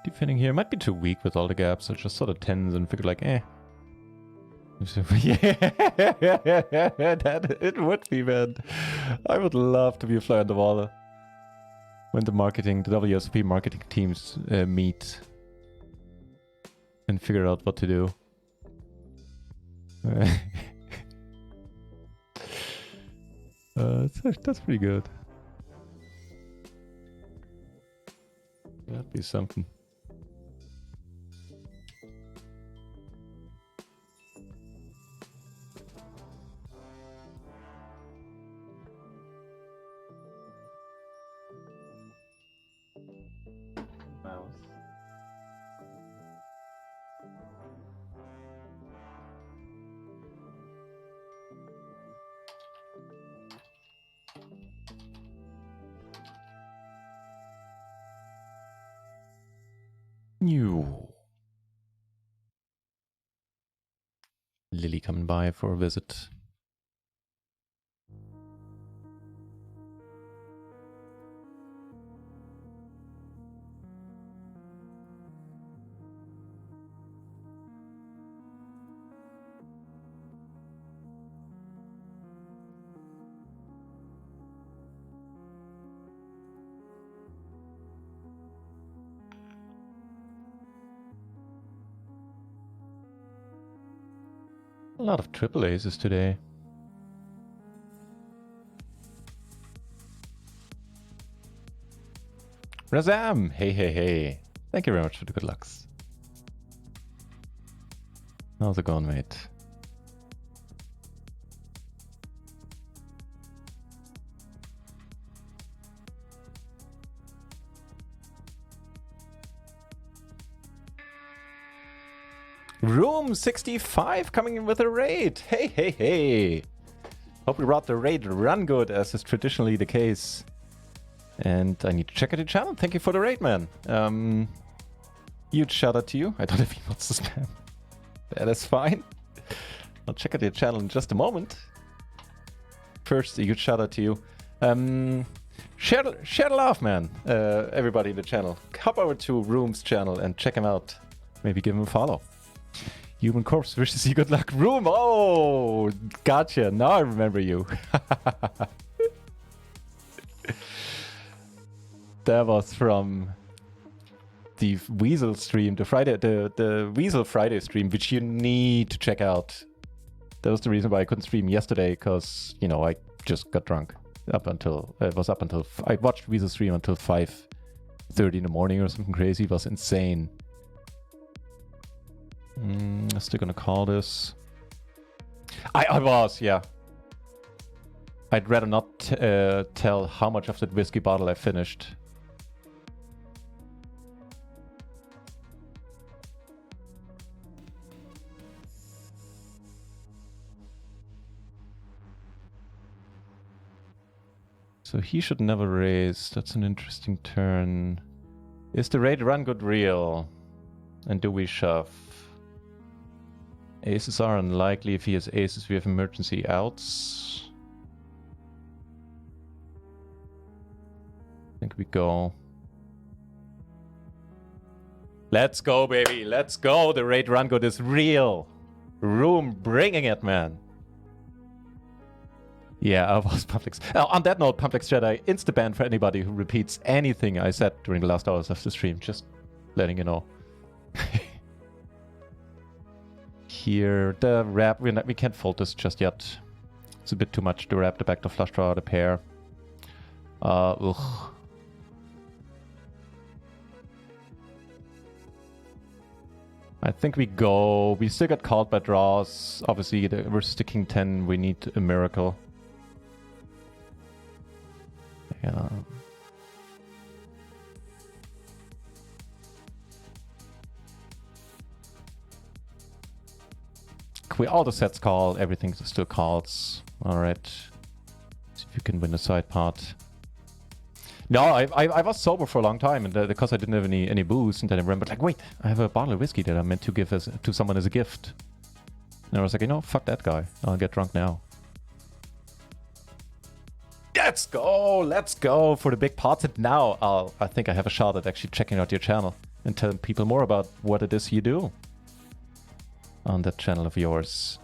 Defending here might be too weak with all the gaps. I just saw the 10s and figured like, eh. Yeah, that it would be, man. I would love to be a fly on the wall when the WSOP marketing teams meet and figure out what to do. That's pretty good. That'd be something. Lily coming by for a visit. A lot of triple aces today. Razam! Hey, hey, hey. Thank you very much for the good lucks. How's it going, mate? Room 65 coming in with a raid. Hey, hey, hey. Hope we brought the raid run good, as is traditionally the case. And I need to check out the channel. Thank you for the raid, man. Huge shout out to you. I don't know if he wants to spam. That is fine. I'll check out your channel in just a moment. First, a huge shout out to you. Share the love, man. Everybody in the channel. Hop over to Room's channel and check him out. Maybe give him a follow. Human Corpse wishes you good luck. Room! Oh! Gotcha. Now I remember you. That was from the Weasel stream, the Weasel Friday stream, which you need to check out. That was the reason why I couldn't stream yesterday, because, you know, I just got drunk I watched Weasel stream until 5:30 in the morning or something crazy. It was insane. I'm still gonna call this. I was, yeah. I'd rather not tell how much of that whiskey bottle I finished. So he should never raise. That's an interesting turn. Is the raid run good real? And do we shove? Aces are unlikely. If he has aces, we have emergency outs. I think we go. Let's go, baby. Let's go. The raid run good is real. Room bringing it, man. Yeah, I was Publix. On that note, Publix Jedi, insta-ban for anybody who repeats anything I said during the last hours of the stream. Just letting you know. Here, the wrap, we can't fold this just yet. It's a bit too much to wrap the backdoor flush draw, the pair. Ugh. I think we go. We still get called by draws. Obviously, versus the King 10, we need a miracle. Yeah. All the sets call, everything still calls. Alright. See if you can win the side part. No, I was sober for a long time, and because I didn't have any booze, and then I remembered, like, wait, I have a bottle of whiskey that I meant to give to someone as a gift. And I was like, you know, fuck that guy. I'll get drunk now. Let's go for the big parts. And now I think I have a shot at actually checking out your channel and telling people more about what it is you do on that channel of yours.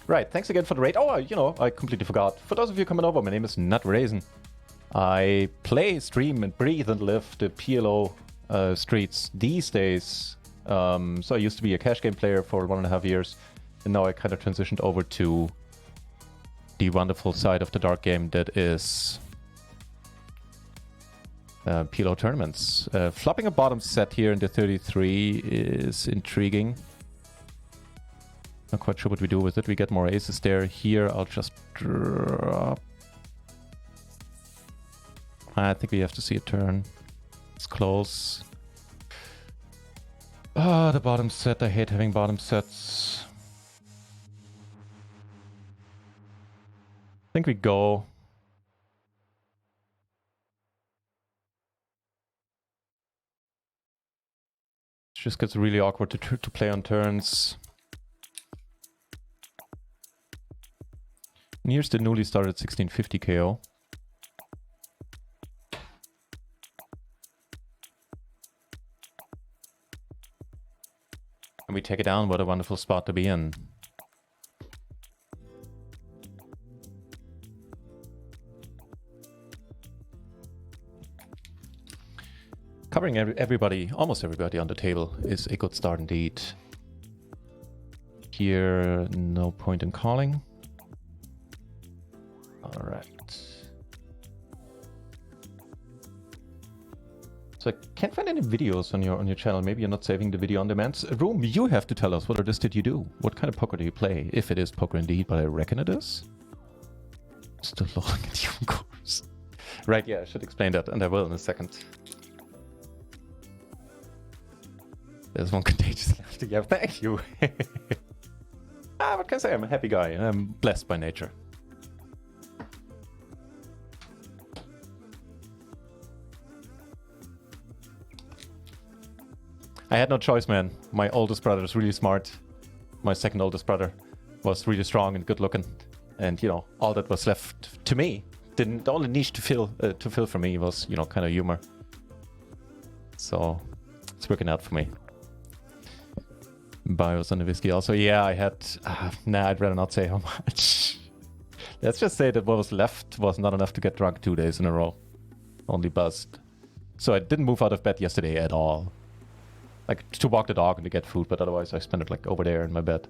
Right, thanks again for the raid. Oh, you know, I completely forgot. For those of you coming over, my name is NutRaisin. I play, stream, and breathe and live the PLO streets these days. So I used to be a cash game player for 1.5 years, and now I kind of transitioned over to the wonderful side of the dark game that is PLO tournaments. Flopping a bottom set here in the 33 is intriguing. Not quite sure what we do with it. We get more aces there. Here, I'll just drop. I think we have to see a turn. It's close. Ah, the bottom set. I hate having bottom sets. I think we go. It just gets really awkward to play on turns. And here's the newly started 1650 KO. And we take it down. What a wonderful spot to be in. Covering everybody, almost everybody on the table is a good start indeed. Here, no point in calling. All right. So I can't find any videos on your channel. Maybe you're not saving the video on demand. Room, you have to tell us what this did you do? What kind of poker do you play? If it is poker indeed, but I reckon it is. Still looking at you, of course. Right, yeah, I should explain that, and I will in a second. There's one contagious laughter. Yeah, thank you. What can I say? I'm a happy guy. I'm blessed by nature. I had no choice, man. My oldest brother is really smart. My second oldest brother was really strong and good looking. And, you know, all that was left to me, the only niche to fill for me was, you know, kind of humor. So it's working out for me. Bios on the whiskey also. Yeah, I had... nah, I'd rather not say how much. Let's just say that what was left was not enough to get drunk 2 days in a row. Only buzzed. So I didn't move out of bed yesterday at all. Like, to walk the dog and to get food, but otherwise I spent it, like, over there in my bed.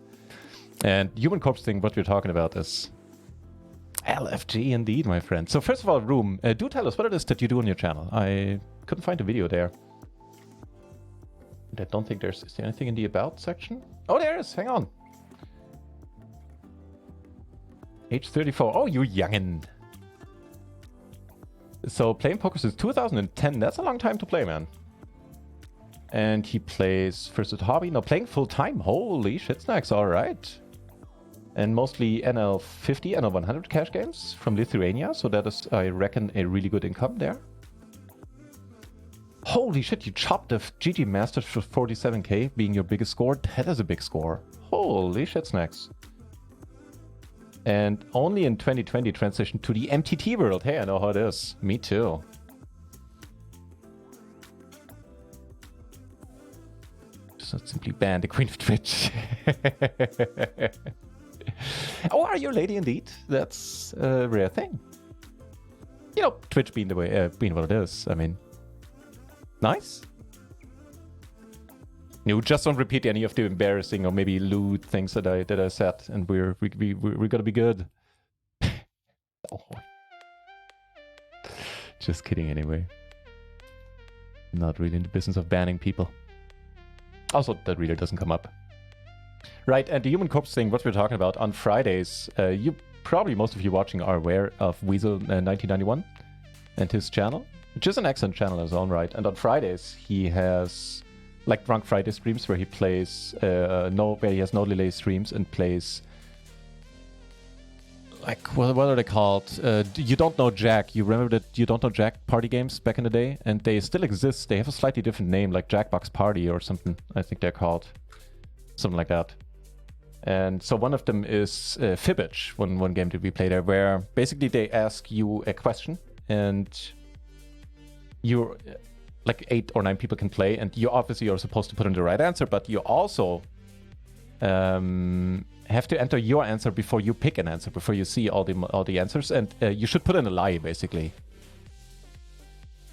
And human corpse thing, what we're talking about is... LFG indeed, my friend. So first of all, Room, do tell us what it is that you do on your channel. I couldn't find a video there. And I don't think is there anything in the About section? Oh, there is, hang on. Age 34, oh, you youngin'. So playing poker since 2010, that's a long time to play, man. And he plays first as a hobby, now playing full time, holy shit snacks, alright. And mostly NL50, NL100 cash games from Lithuania. So that is, I reckon, a really good income there. Holy shit, you chopped the GG Masters for 47k being your biggest score. That is a big score. Holy shit snacks. And only in 2020 transitioned to the MTT world. Hey, I know how it is. Me too. Just not simply ban the Queen of Twitch. Oh, are you a lady indeed? That's a rare thing. You know, Twitch being the way, being what it is. I mean, nice. You just don't repeat any of the embarrassing or maybe lewd things that I said, and we're gonna be good. Oh. Just kidding. Anyway, not really in the business of banning people. Also, that really doesn't come up. Right, and the human corpse thing, what we're talking about on Fridays, you probably, most of you watching are aware of Weasel 1991 and his channel, which is an excellent channel in his own right. And on Fridays, he has like Drunk Friday streams where he plays, where he has no delay streams and plays, like, what are they called? You Don't Know Jack. You remember that You Don't Know Jack party games back in the day? And they still exist. They have a slightly different name, like Jackbox Party or something, I think they're called. Something like that. And so one of them is Fibbage, one game that we play there, where basically they ask you a question and you're like 8 or 9 people can play, and you obviously are supposed to put in the right answer, but you also have to enter your answer before you pick an answer, before you see all the answers, and you should put in a lie basically.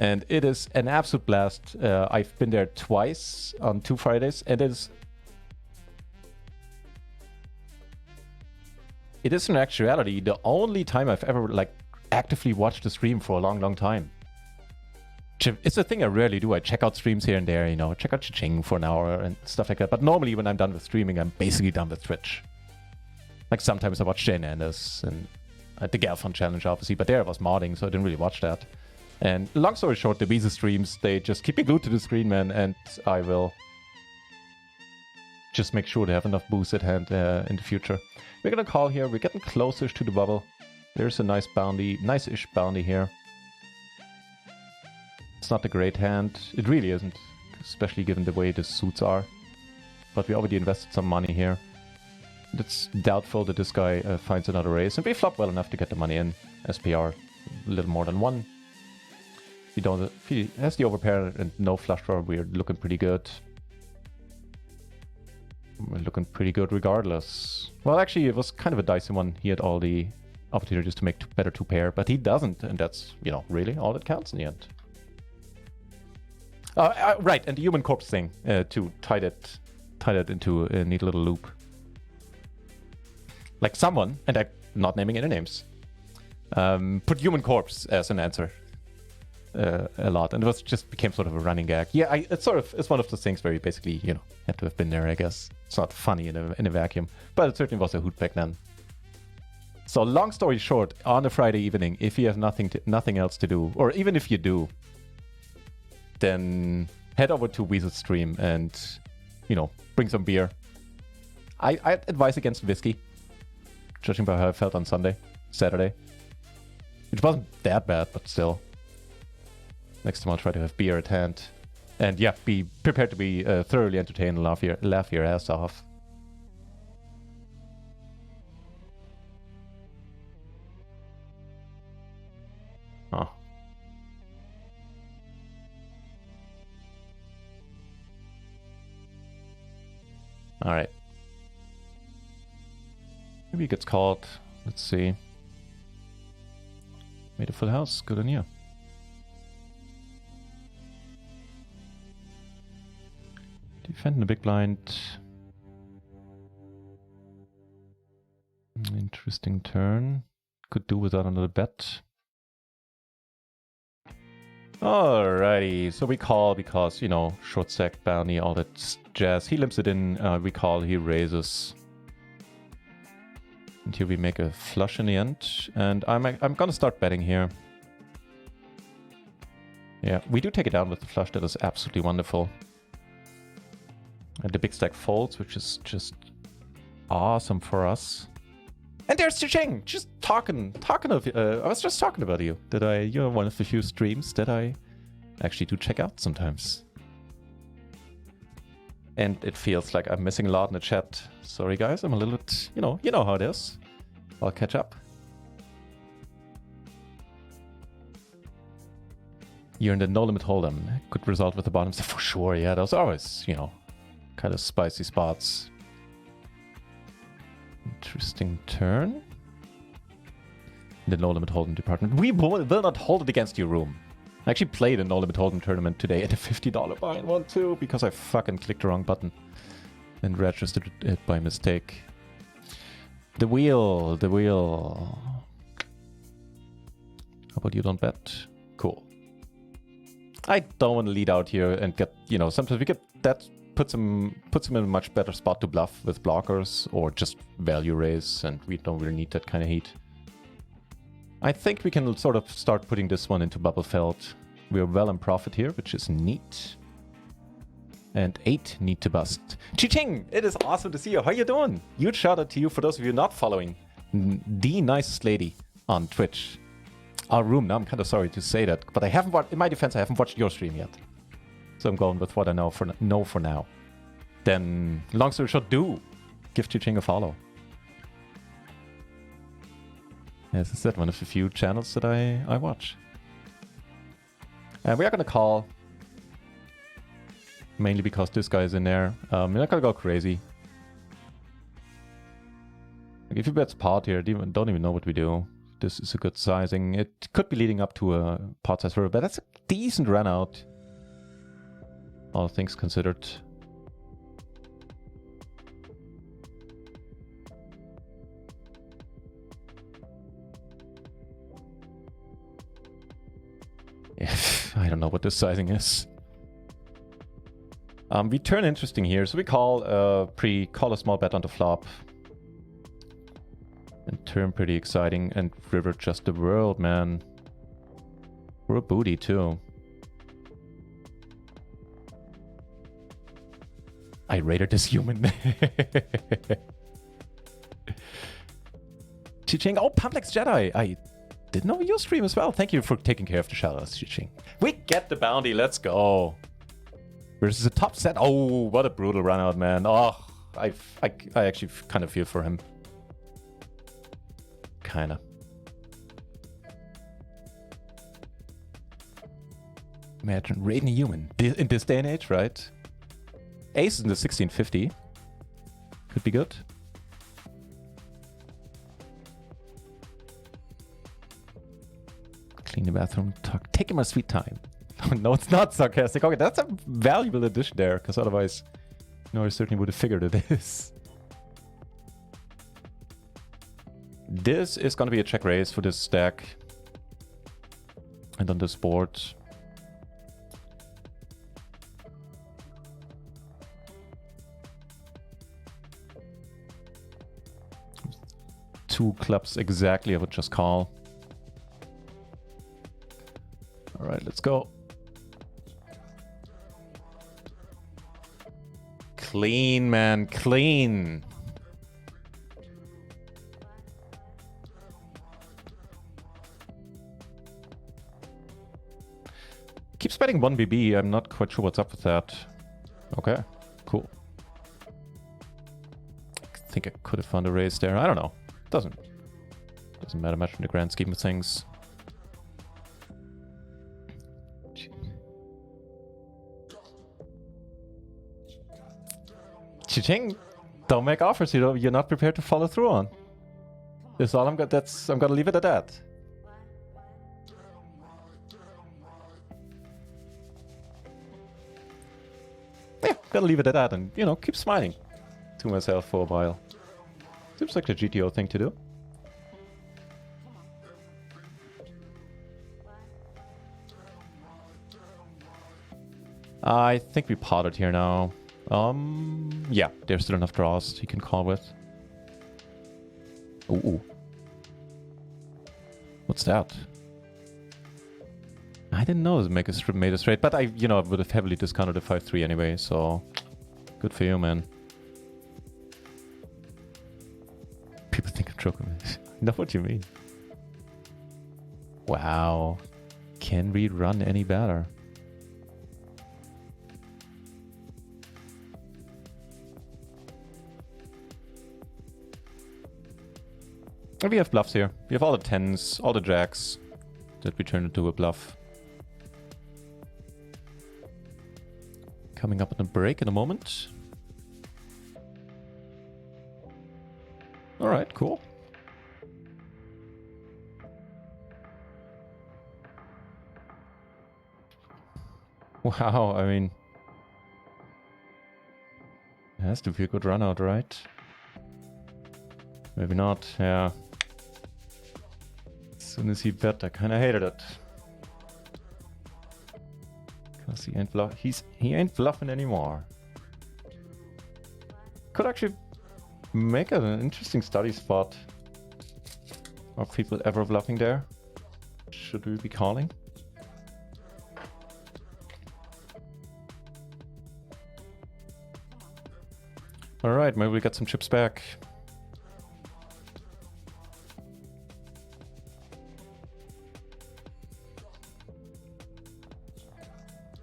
And it is an absolute blast. I've been there twice on 2 Fridays, and it is in actuality the only time I've ever like actively watched a stream for a long time. It's a thing I rarely do. I check out streams here and there, you know, check out Cha-Ching for an hour and stuff like that. But normally when I'm done with streaming, I'm basically done with Twitch. Like sometimes I watch Jane Anders and the Galfon challenge, obviously, but there I was modding, so I didn't really watch that. And long story short, the Visa streams, they just keep me glued to the screen, man, and I will just make sure to have enough boost at hand in the future. We're gonna call here. We're getting closer to the bubble. There's a nice bounty, nice-ish bounty here. It's not a great hand. It really isn't, especially given the way the suits are. But we already invested some money here. It's doubtful that this guy finds another raise. And we flop well enough to get the money in. SPR, a little more than 1. If he has the overpair and no flush draw, we're looking pretty good. We're looking pretty good regardless. Well, actually, it was kind of a dicey one. He had all the opportunities to make better 2-pair, but he doesn't. And that's, you know, really all that counts in the end. Right, and the human corpse thing, to tie that into a neat little loop. Like someone, and I'm not naming any names, put human corpse as an answer a lot, and it was just became sort of a running gag. Yeah, it's one of those things where you basically, you know, had to have been there, I guess. It's not funny in a vacuum, but it certainly was a hoot back then. So long story short, on a Friday evening, if you have nothing else to do, or even if you do, then head over to Weasel's stream and, you know, bring some beer. I advise against whiskey, judging by how I felt on Saturday. Which wasn't that bad, but still. Next time I'll try to have beer at hand. And yeah, be prepared to be thoroughly entertained and laugh your ass off. Oh. Alright. Maybe it gets called. Let's see. Made a full house. Good on you. Defend in the big blind. Interesting turn. could do without another bet. Alrighty, so we call because, you know, short stack, bounty, all that jazz. He limps it in, we call, he raises. And here we make a flush in the end. And I'm gonna start betting here. Yeah, we do take it down with the flush. That is absolutely wonderful. And the big stack folds, which is just awesome for us. And there's Chicheng, just talking of, I was just talking about you. You're one of the few streams that I actually do check out sometimes. And it feels like I'm missing a lot in the chat. Sorry guys, I'm a little bit, you know how it is. I'll catch up. You're in the no limit hold'em. Good result with the bottoms. For sure, yeah, those are always, you know, kind of spicy spots. Interesting turn. The no limit hold'em department. We will not hold it against your room. I actually played a no limit hold'em tournament today at a $50 buy in 1-2 because I fucking clicked the wrong button and registered it by mistake. The wheel. How about you don't bet? Cool. I don't want to lead out here and get, you know, sometimes we get that puts him in a much better spot to bluff with blockers or just value raise, and we don't really need that kind of heat. I think we can sort of start putting this one into bubble felt. We are well in profit here, which is neat. And 8 need to bust. Chi-ching! It is awesome to see you. How you doing? Huge shout out to you for those of you not following. The nicest lady on Twitch. Our room. Now I'm kind of sorry to say that, but I haven't watched, in my defense, I haven't watched your stream yet. So I'm going with what I know for now. Then, long story short, do give Chi-ching a follow. As I said, one of the few channels that I watch. And we are going to call. Mainly because this guy is in there. We're not going to go crazy. Like if you bet pot here, don't even know what we do. This is a good sizing. It could be leading up to a pot size river, but that's a decent run out. All things considered. Yeah, I don't know what this sizing is. We turn interesting here, so we call call a small bet on the flop. And turn pretty exciting, and river just the world, man. We're a booty too. I rated this human. Chi-ching, oh, Pumplex Jedi! I didn't know you stream as well. Thank you for taking care of the shadows, Chi-ching. We get the bounty, let's go. Versus a top set. Oh, what a brutal run out, man. Oh, I actually kind of feel for him. Kinda. Imagine raiding a human in this day and age, right? Ace in the 1650. Could be good. Clean the bathroom. Taking my sweet time. No, it's not sarcastic. Okay, that's a valuable addition there, because otherwise, I certainly would have figured it is. This is going to be a check raise for this stack. And on this board. Two clubs exactly, I would just call. All right, let's go. Clean, man, clean. Keep spending 1 BB. I'm not quite sure what's up with that. Okay, cool. I think I could have found a raise there. I don't know. Doesn't matter much in the grand scheme of things. Chi-ching, don't make offers you're not prepared to follow through on. That's all I'm gonna leave it at that. Yeah, gonna leave it at that and, keep smiling to myself for a while. Seems like the GTO thing to do. I think we potted here now. Yeah, there's still enough draws he can call with. Ooh. What's that? I didn't know it made a straight, but I, you know, would have heavily discounted the 5-3 anyway, so good for you, man. People think I'm joking. I know what you mean. Wow. Can we run any better? We have bluffs here. We have all the 10s, all the jacks that we turn into a bluff. Coming up on a break in a moment. Alright, cool. Wow, I mean... It has to be a good run out, right? Maybe not, yeah. As soon as he bet, I kinda hated it. Cause he ain't bluffing anymore. Could actually make it an interesting study spot. Are people ever bluffing there? Should we be calling? Alright, maybe we get some chips back.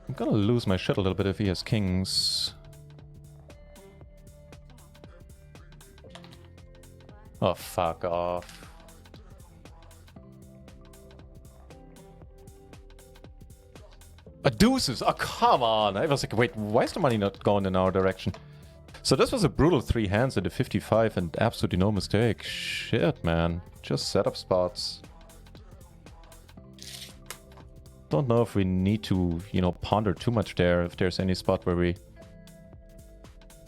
I'm gonna lose my shit a little bit if he has kings. Oh, fuck off. A deuces! Oh, come on! I was like, wait, why is the money not going in our direction? So this was a brutal 3 hands at the 55 and absolutely no mistake. Shit, man. Just setup spots. Don't know if we need to, you know, ponder too much there, if there's any spot where we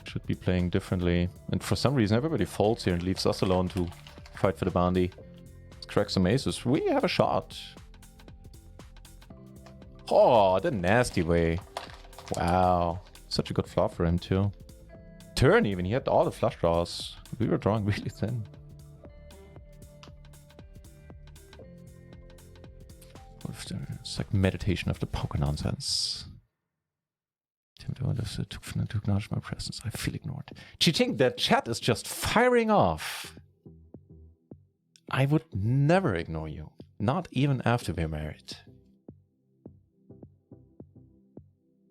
should be playing differently. And for some reason, everybody folds here and leaves us alone to fight for the bounty. Let's crack some aces. We have a shot. Oh, the nasty way. Wow. Such a good flop for him, too. Turn even, he had all the flush draws. We were drawing really thin. It's like meditation of the poker nonsense. To acknowledge my presence, I feel ignored. Cheating, the chat is just firing off. I would never ignore you. Not even after we're married.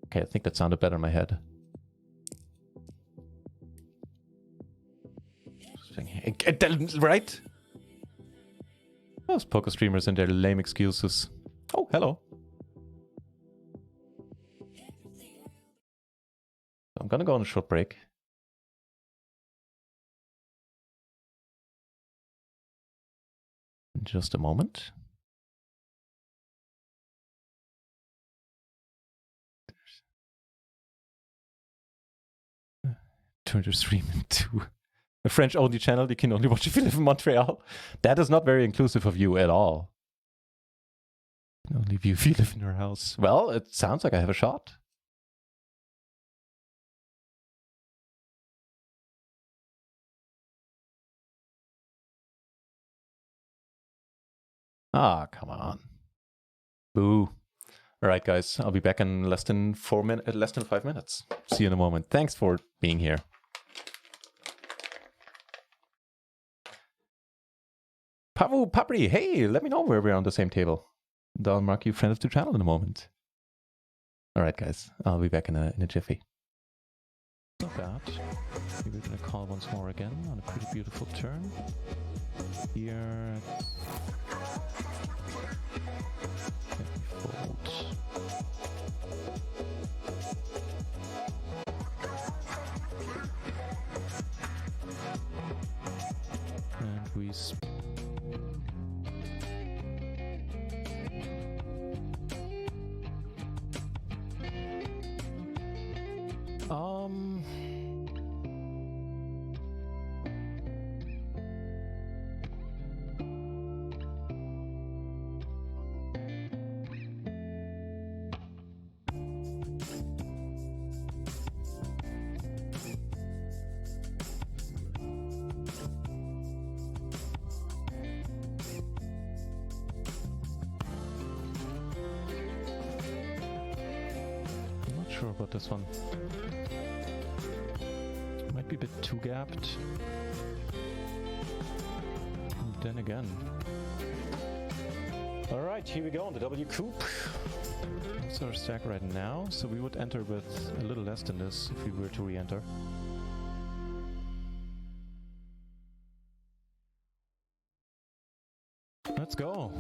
Okay, I think that sounded better in my head. Right? Those poker streamers and their lame excuses. Oh, hello. I'm gonna go on a short break. In just a moment. Turn your stream into a French-only channel. You can only watch if you live in Montreal. That is not very inclusive of you at all. You can only view if you live in your house. Well, it sounds like I have a shot. Ah, come on. Boo. All right, guys. I'll be back in less than 5 minutes. See you in a moment. Thanks for being here. Pavu Papri, hey, let me know where we're on the same table. I'll mark you friend of the channel in a moment. All right, guys. I'll be back in a jiffy. Not bad. We're gonna call once more again on a pretty beautiful turn. Here. Fold. And we sure about this one. Might be a bit too gapped. And then again. Alright, here we go on the W coupe. What's our stack right now? So we would enter with a little less than this if we were to re-enter. Let's go.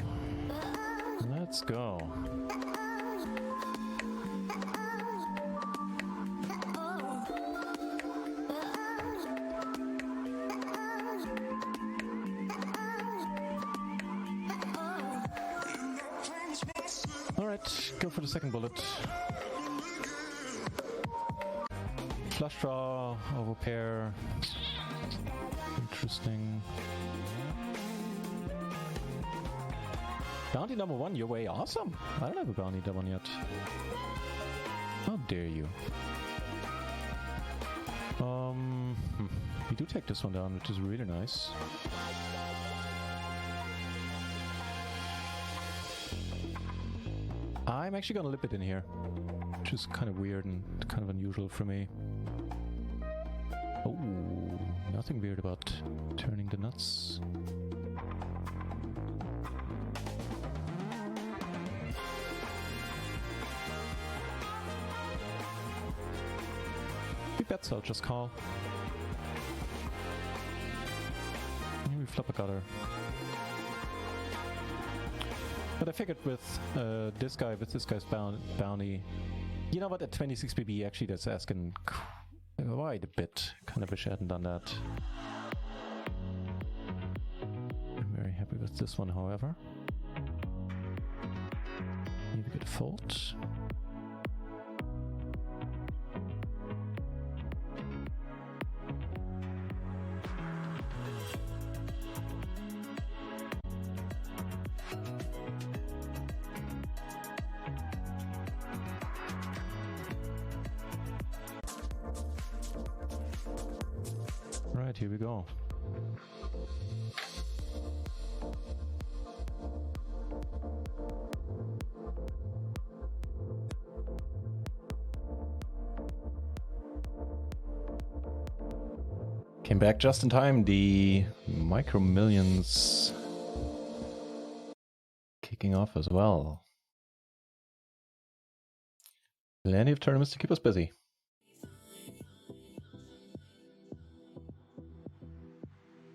Let's go. Alright, go for the second bullet. Flush draw, overpair. Interesting. Bounty number 1, your way, awesome! I don't have a bounty that one yet. How dare you? We do take this one down, which is really nice. I'm actually gonna lip it in here, which is kind of weird and kind of unusual for me. Oh, nothing weird about turning the nuts. We bet, so I'll just call. Maybe flop a gutter. But I figured with this guy's bounty, you know what, at 26 BB actually that's asking quite a bit. Kind of wish I hadn't done that. I'm very happy with this one, however. Maybe get a fold. Right, here we go. Came back just in time. The Micro Millions kicking off as well. Plenty of tournaments to keep us busy.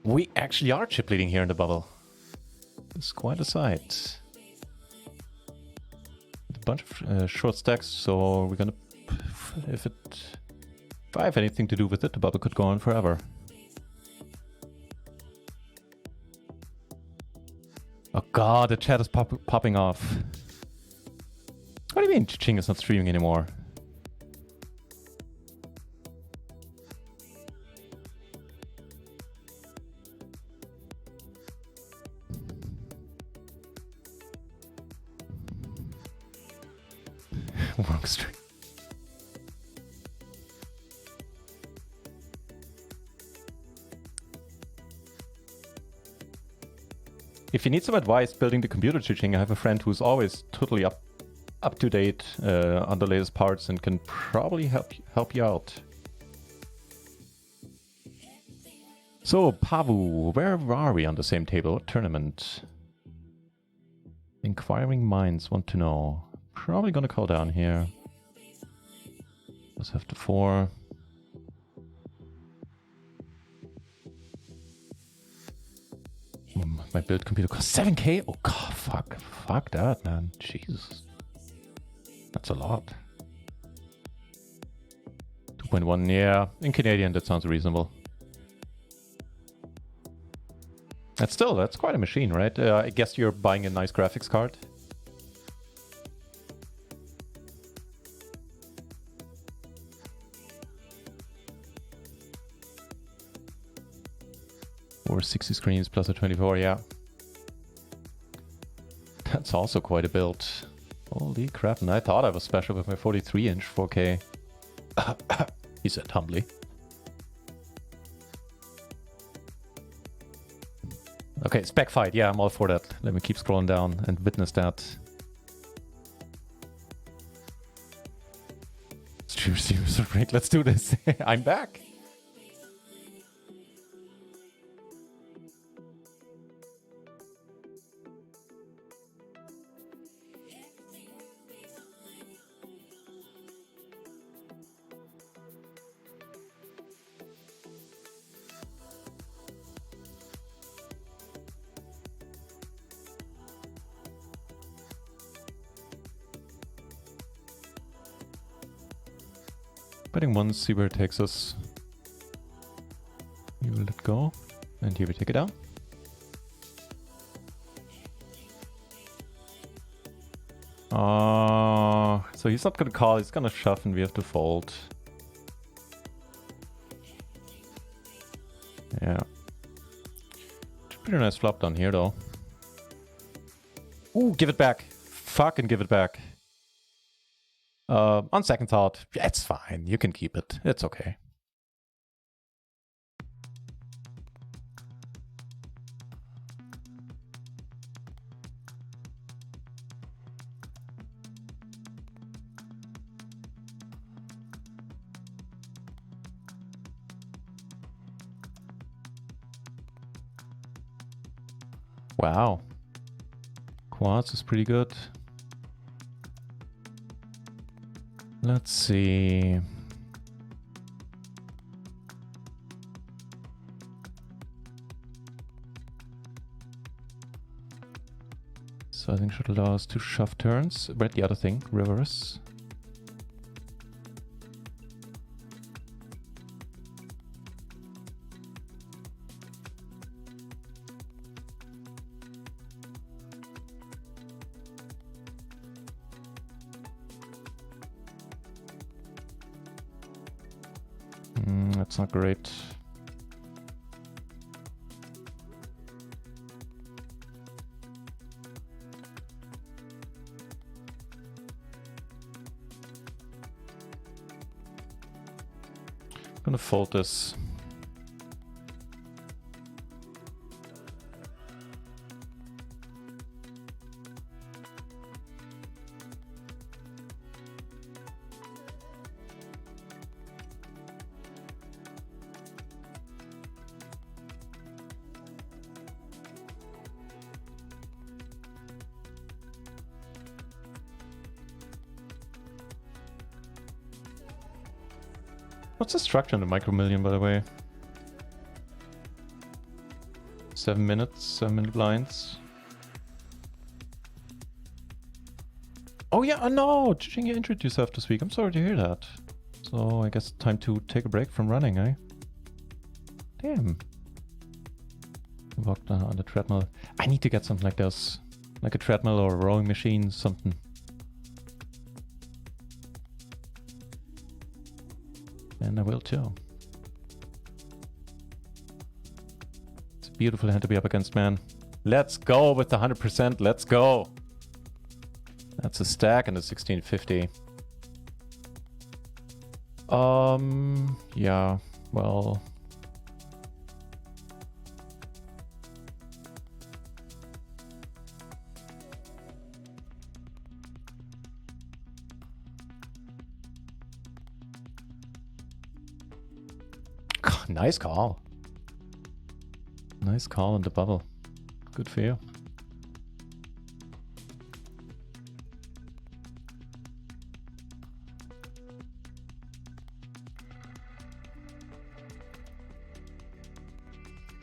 We actually are chip leading here in the bubble. It's quite a sight. A bunch of short stacks, so we're gonna... If I have anything to do with it, the bubble could go on forever. Oh god, the chat is popping off. What do you mean Ching is not streaming anymore? Wrong stream. If you need some advice building the computer, Ching, I have a friend who's always totally up to date on the latest parts and can probably help you out. So, Pavu, where are we on the same table? What tournament? Inquiring minds want to know. Probably gonna call down here. Let's have the 4. My build computer costs 7k? Oh god, fuck that, man. Jesus. That's a lot. 2.1, yeah. In Canadian, that sounds reasonable. That's quite a machine, right? I guess you're buying a nice graphics card. Or 60 screens plus a 24, yeah. That's also quite a build. Holy crap, and I thought I was special with my 43-inch 4K. He said humbly. Okay, spec fight, yeah, I'm all for that. Let me keep scrolling down and witness that. choose user break. Let's do this. I'm back. Betting once, see where it takes us. You will let go, and here we take it down. So he's not gonna call, he's gonna shove, and we have to fold. Yeah. Pretty nice flop down here, though. Ooh, give it back. Fucking give it back. On second thought, it's fine. You can keep it. It's okay. Wow. Quads is pretty good. Let's see. So I think should allow us to shove turns. Read the other thing, reverse. That's not great. I'm gonna fold this. What's the structure in the micro million, by the way? 7 minutes, 7 minute blinds. Oh yeah, oh no! Jing, you introduced yourself this week. I'm sorry to hear that. So I guess time to take a break from running, eh? Damn. Walked on the treadmill. I need to get something like this. Like a treadmill or a rowing machine, something. And I will too. It's a beautiful hand to be up against, man. Let's go with the 100%. Let's go. That's a stack and a 1650. Yeah, well. Nice call. Nice call in the bubble. Good for you.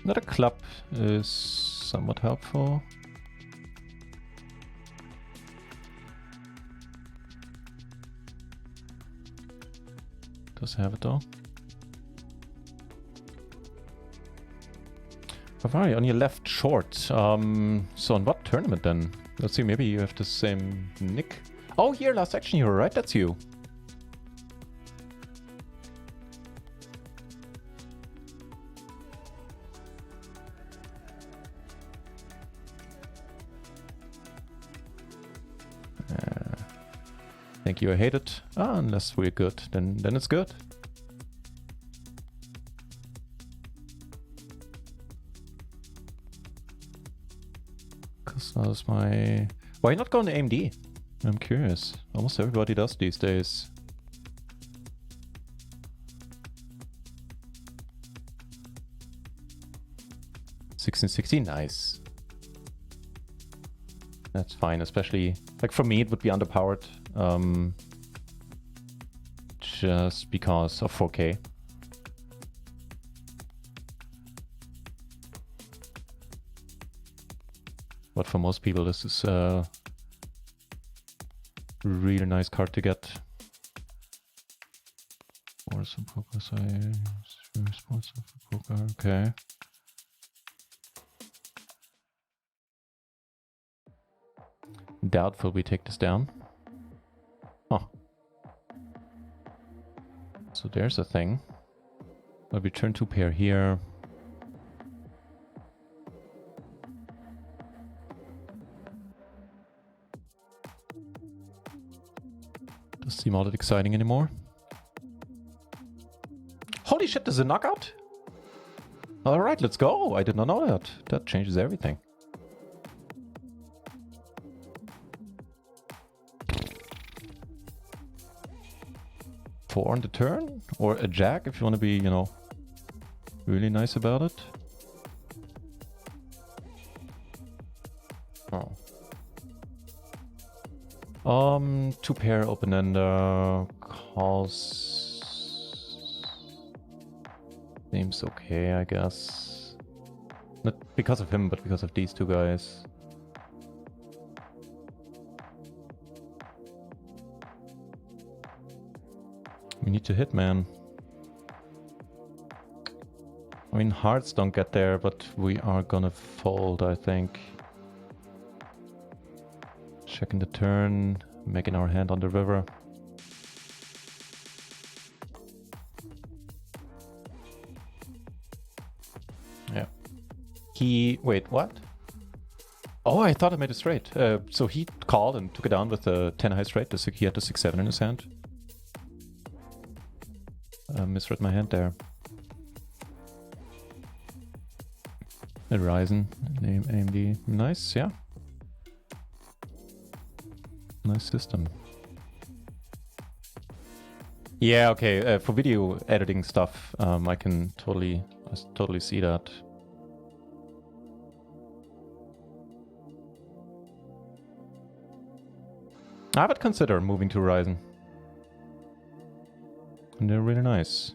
Another club is somewhat helpful. Does have it though. Bavaria on your left short. So on what tournament then? Let's see, maybe you have the same nick. Oh, here, last action hero, right? That's you. Thank you, I hate it. Ah, unless we're good, then it's good. That was my... Why not going to AMD? I'm curious. Almost everybody does these days. 1660, nice. That's fine, especially, like for me it would be underpowered. Just because of 4K. But for most people this is a really nice card to get. Or some poker size, responsive for poker, okay. Doubtful we take this down. Oh. So there's a thing. I'll return 2 pair here. Doesn't seem all that exciting anymore. Holy shit, there's a knockout? Alright, let's go. I did not know that. That changes everything. Four on the turn, or a jack if you want to be, you know, really nice about it. Oh. 2 pair open ender calls. Seems okay, I guess. Not because of him, but because of these 2 guys. We need to hit, man. I mean, hearts don't get there, but we are gonna fold, I think. Checking the turn, making our hand on the river. Yeah. Wait, what? Oh, I thought I made it straight. So he called and took it down with a 10 high straight. He had the 6-7 in his hand. Misread my hand there. NutRaisin, name AMD. Nice, yeah. Nice system. Yeah, okay. For video editing stuff, I can totally see that. I would consider moving to Ryzen. And they're really nice.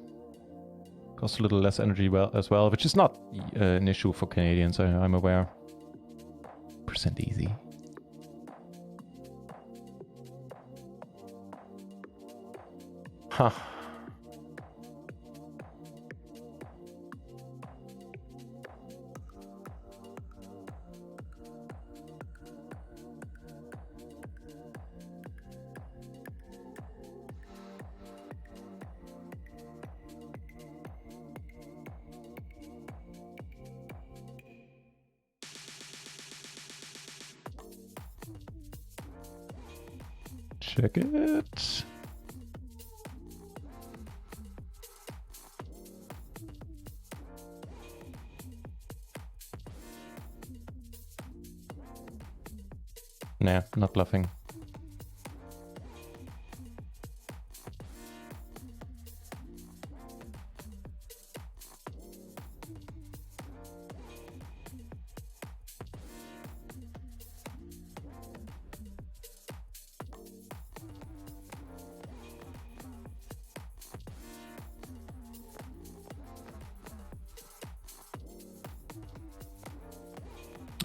Cost a little less energy as well, which is not an issue for Canadians, I'm aware. Percent easy. Huh. Check it. Nah, not bluffing.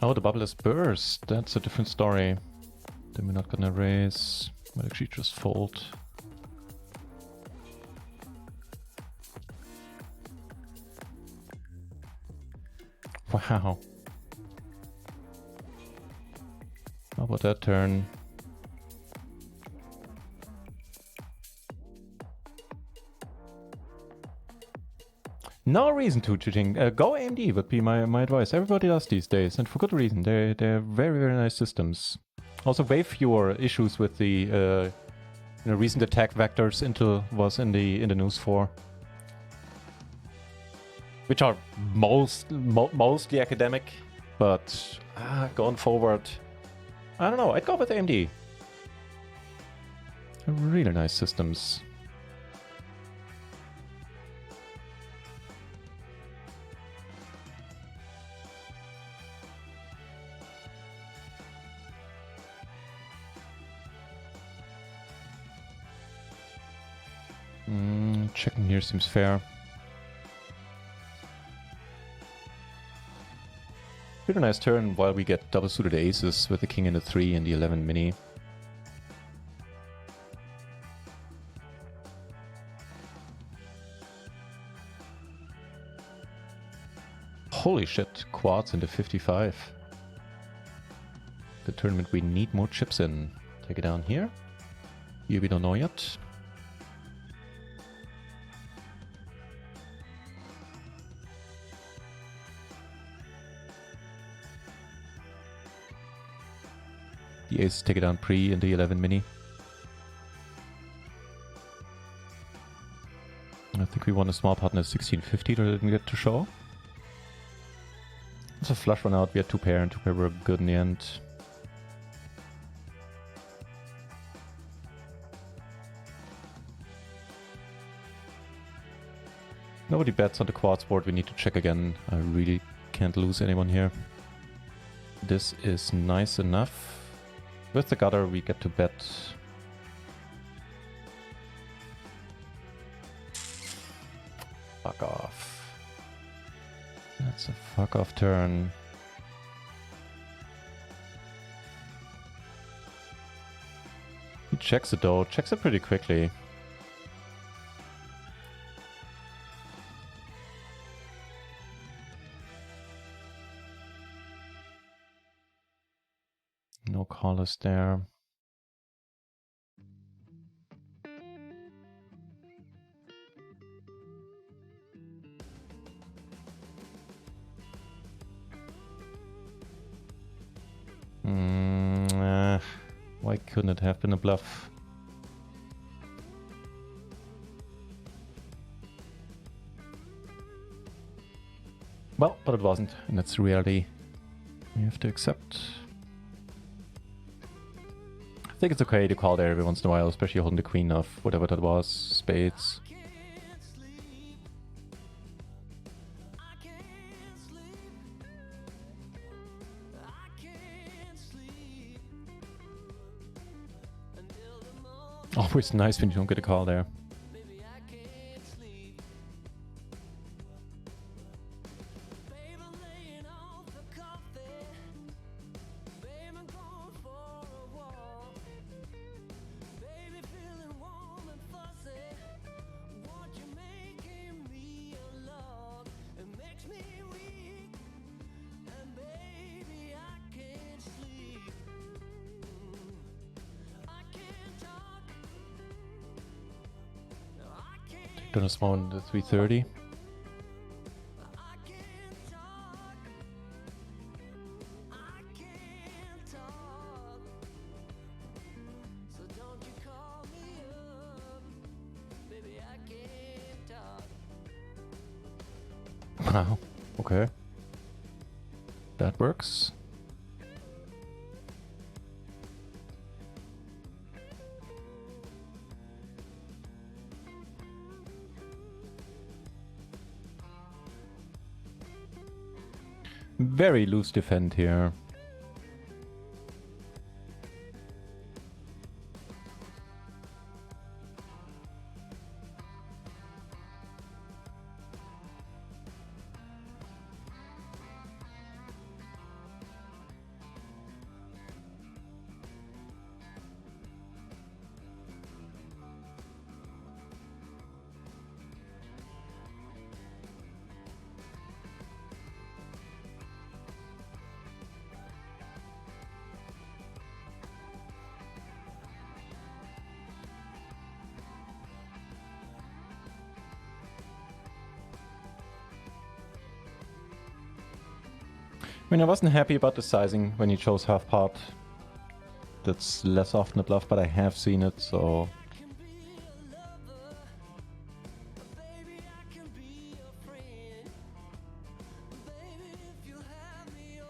Oh, the bubble is burst. That's a different story. Then we're not gonna raise. We'll actually just fold. Wow. How about that turn? No reason to cheating. Go AMD would be my advice. Everybody does these days, and for good reason. They're very, very nice systems. Also, way fewer issues with the recent attack vectors Intel was in the news for, which are mostly academic, but going forward, I don't know. I'd go with AMD. Really nice systems. Checking here seems fair. Pretty nice turn while we get double suited aces with the king and the 3 and the 11 mini. Holy shit, quads into 55. The tournament we need more chips in. Take it down here. Here we don't know yet. The aces take it down pre in the 11 mini. I think we won a small pot in a 1650 that didn't get to show. It's a flush one out. We had 2 pair and 2 pair were good in the end. Nobody bets on the quads board. We need to check again. I really can't lose anyone here. This is nice enough. With the gutter, we get to bet. Fuck off. That's a fuck off turn. He checks it though. Checks it pretty quickly. No callers there. Why couldn't it have been a bluff? Well, but it wasn't, and that's the reality we have to accept. I think it's okay to call there every once in a while, especially holding the queen of whatever that was, spades. Always nice when you don't get a call there. Done a small in the 330. Wow, okay. That works. Very loose defend here. I mean, I wasn't happy about the sizing when he chose half pot. That's less often a bluff, but I have seen it, so...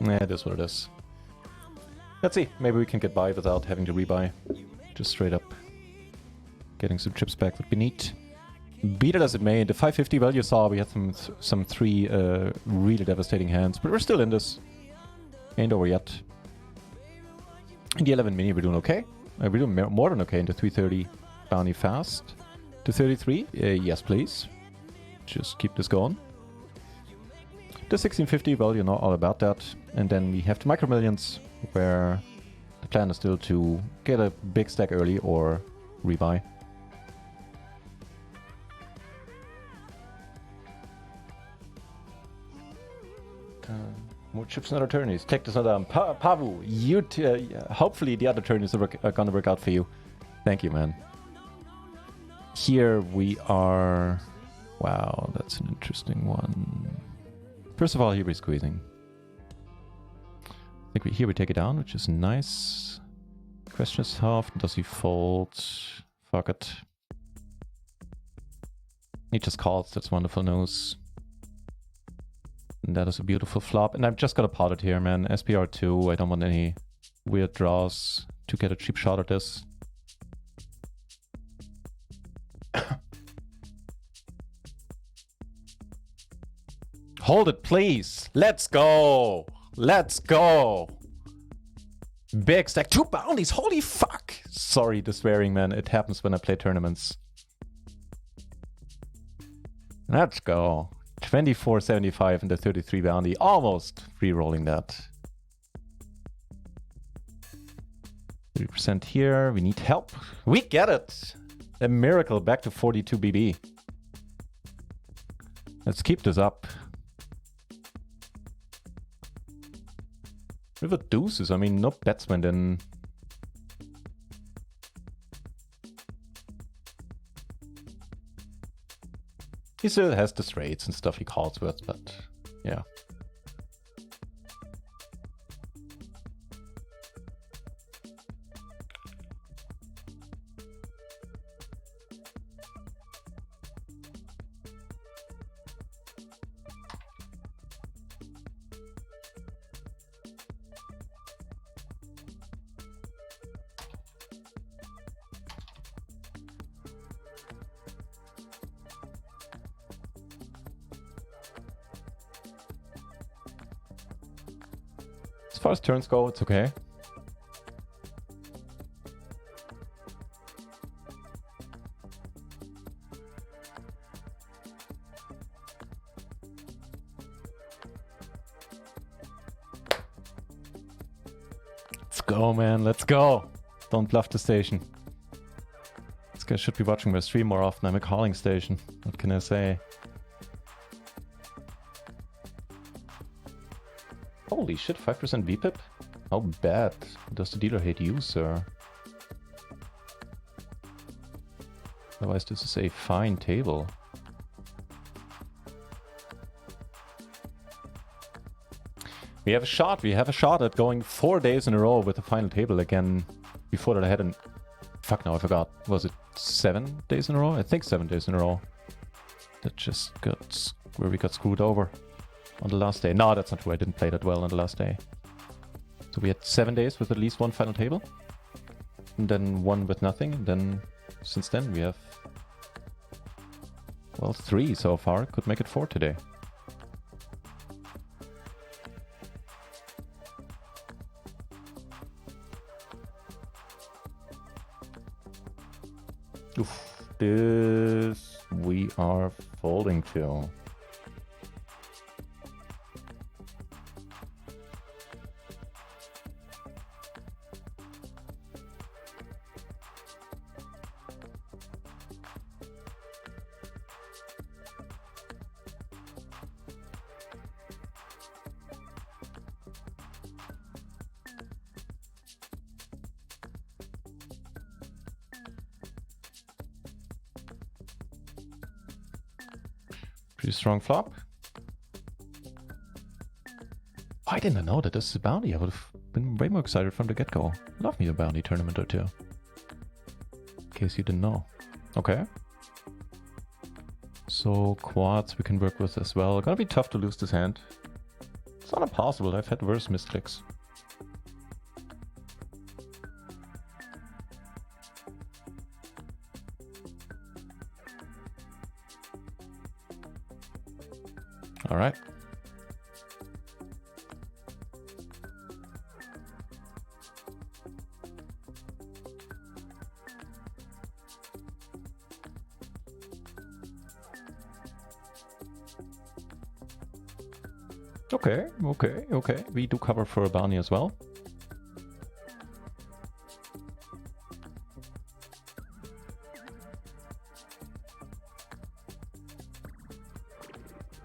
Yeah, it is what it is. Let's see, maybe we can get by without having to rebuy. Just straight up. Getting some chips back would be neat. Beat it as it may, the 550, well, you saw we had some 3 really devastating hands, but we're still in this. Ain't over yet. In the 11 mini, we're doing okay. We're doing more than okay in the 330 bounty fast. To 33? Yes, please. Just keep this going. The 1650, well, you know all about that. And then we have the Micro Millions, where the plan is still to get a big stack early or rebuy. More chips and other turnies. Take this another Pavu. You hopefully the other turnies are gonna work out for you. Thank you, man. Here we are. Wow, that's an interesting one. First of all, here we're squeezing. I think here we take it down, which is nice. Question is how often does he fold? Fuck it. He just calls. That's wonderful news. And that is a beautiful flop. And I've just got a pot it here, man. SPR2. I don't want any weird draws to get a cheap shot at this. Hold it, please. Let's go. Let's go. Big stack. 2 bounties. Holy fuck. Sorry, the swearing, man. It happens when I play tournaments. Let's go. 24.75 and the 33 bounty. Almost re-rolling that. 30% here. We need help. We get it. A miracle. Back to 42 BB. Let's keep this up. River deuces. I mean, no bets went in. He still has the straights and stuff he calls with, but yeah. As far as turns go, it's okay. Let's go, man. Let's go. Don't bluff the station. This guy should be watching my stream more often. I'm a calling station. What can I say? Holy shit, 5% VPIP? How bad does the dealer hate you, sir? Otherwise, this is a fine table. We have a shot. We have a shot at going 4 days in a row with the final table again. Before that, I had an... Fuck, now I forgot. Was it 7 days in a row? I think 7 days in a row. That just got... where we got screwed over. On the last day. No, that's not true. I didn't play that well on the last day. So we had 7 days with at least one final table. And then one with nothing. And then, since then, we have... well, 3 so far. Could make it 4 today. Oof. This... we are folding to. Pretty strong flop. Why didn't I know that this is a bounty? I would have been way more excited from the get-go. Love me a bounty tournament or two. In case you didn't know. Okay. So quads we can work with as well. Gonna be tough to lose this hand. It's not impossible. I've had worse misclicks. All right. Okay, okay, okay. We do cover for a bounty as well.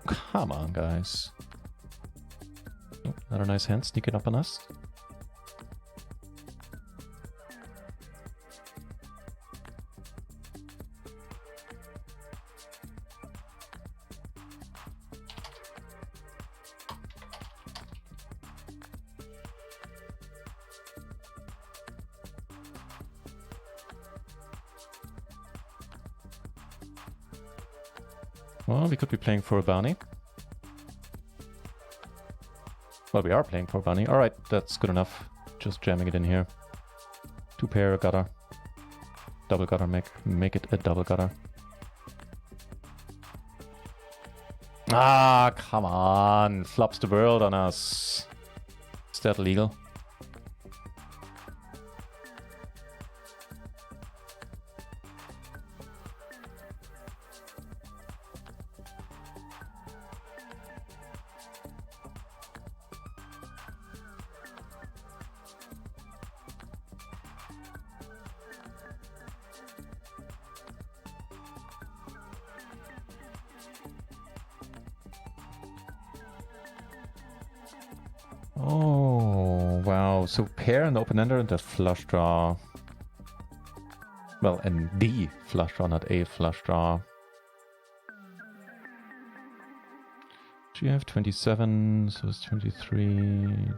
Come on, guys. Oh, another nice hand sneaking up on us. Well, we could be playing for a bounty. Well, we are playing for a bounty. Alright, that's good enough. Just jamming it in here. 2 pair gutter. Double gutter, make it a double gutter. Ah, come on. Flops the world on us. Is that legal? Oh, wow. So pair and open-ender and a flush draw. Well, and the flush draw, not a flush draw. Do you have 27? So it's 23.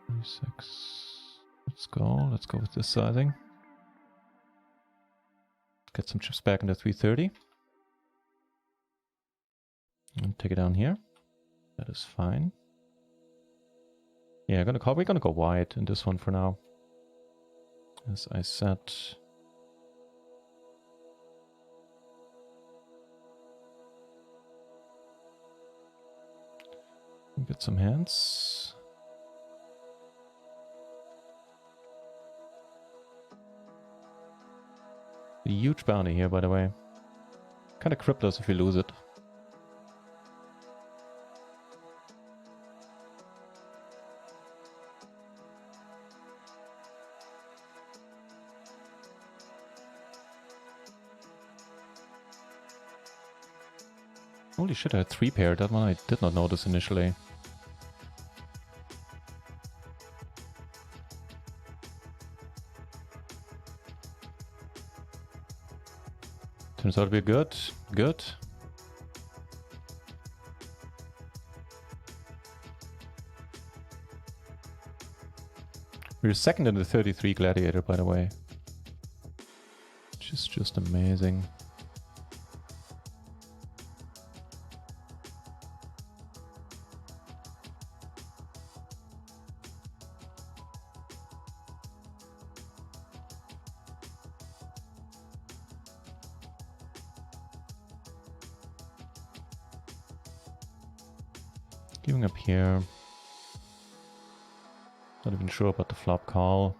26. Let's go. Let's go with this sizing. Get some chips back into 330. And take it down here. That is fine. Yeah, we're gonna go wide in this one for now. As I said. Get some hands. A huge bounty here, by the way. Kind of cripple us if we lose it. Holy shit, I had 3 pair. That one I did not notice initially. Turns out to be good. Good. We're second in the 33 Gladiator, by the way. Which is just amazing. Giving up here. Not even sure about the flop call.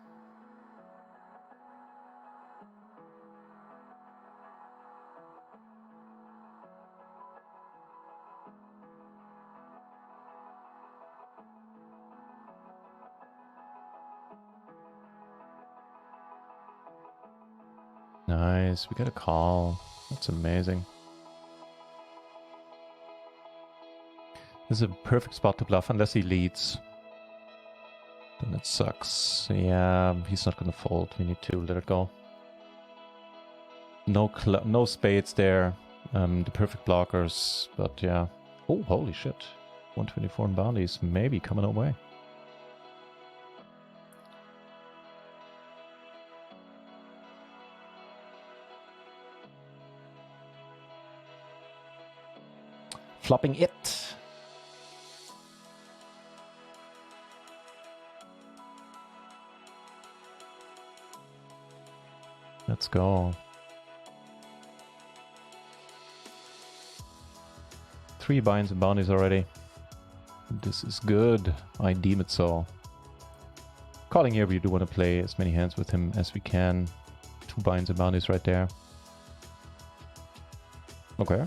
Nice, we got a call. That's amazing. This is a perfect spot to bluff unless he leads. Then it sucks. Yeah, he's not gonna fold. We need to let it go. No spades there. The perfect blockers, but yeah. Oh, holy shit. 124 in bounties, maybe coming our way. Flopping it. Let's go. 3 binds and bounties already. This is good. I deem it so. Calling here, we do want to play as many hands with him as we can. 2 binds and bounties right there. Okay.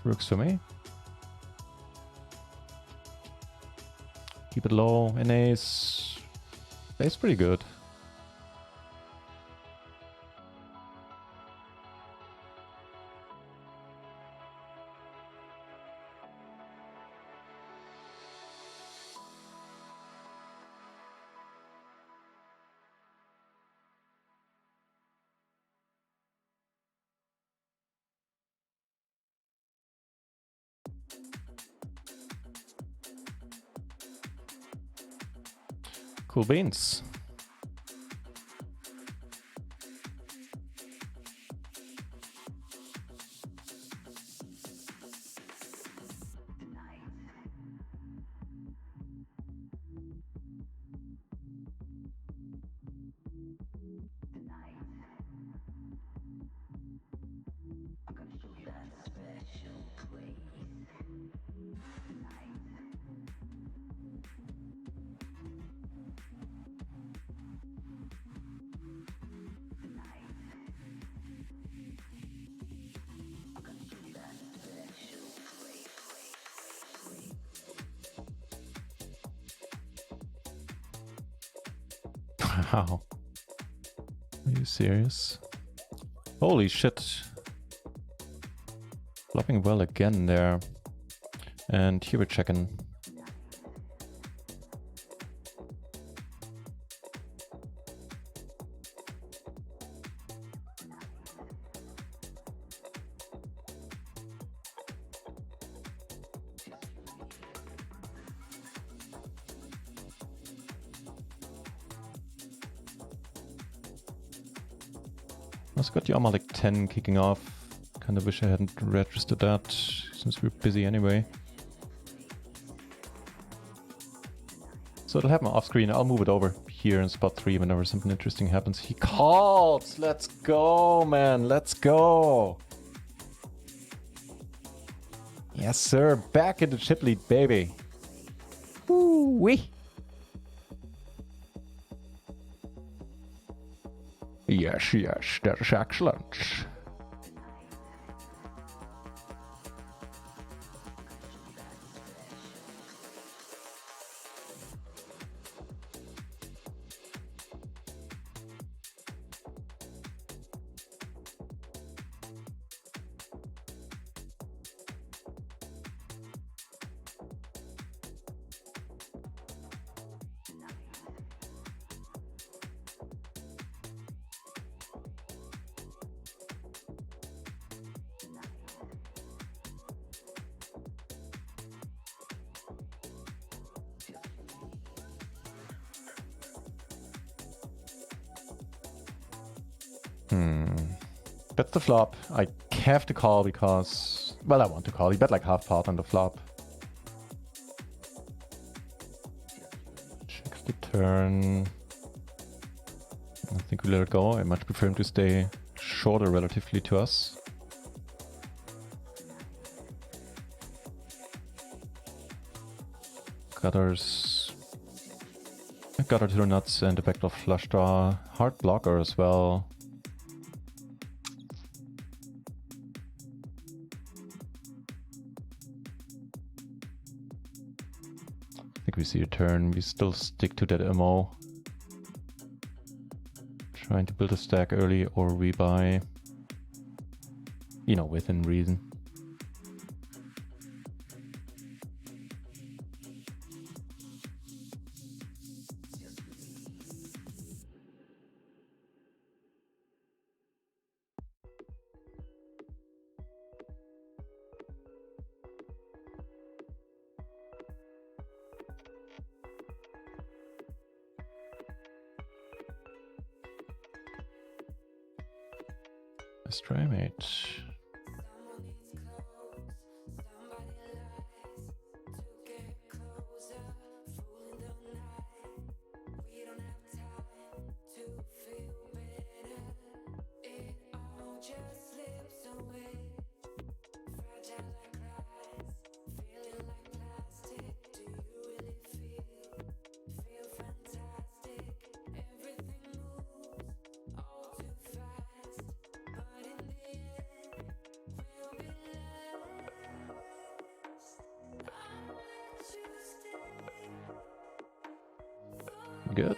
Works for me. Keep it low. An ace. Ace pretty good. Cool beans. Wow. Are you serious? Holy shit. Flopping well again there. And here we're checking. Also got the armor like 10 kicking off. Kinda wish I hadn't registered that, since we're busy anyway. So it'll happen off screen. I'll move it over here in spot 3 whenever something interesting happens. He calls! Let's go, man! Let's go! Yes, sir! Back in the chip lead, baby! Woo-wee! Yes, yes, that is excellent. That's the flop. I have to call because... Well, I want to call. He bet like half pot on the flop. Checks the turn. I think we let it go. I much prefer him to stay shorter relatively to us. Gutters. Gutter to the nuts and a backdoor flush draw. Hard blocker as well. I think we see a turn. We still stick to that MO. Trying to build a stack early or rebuy. You know, within reason. Let's try, mate. Good.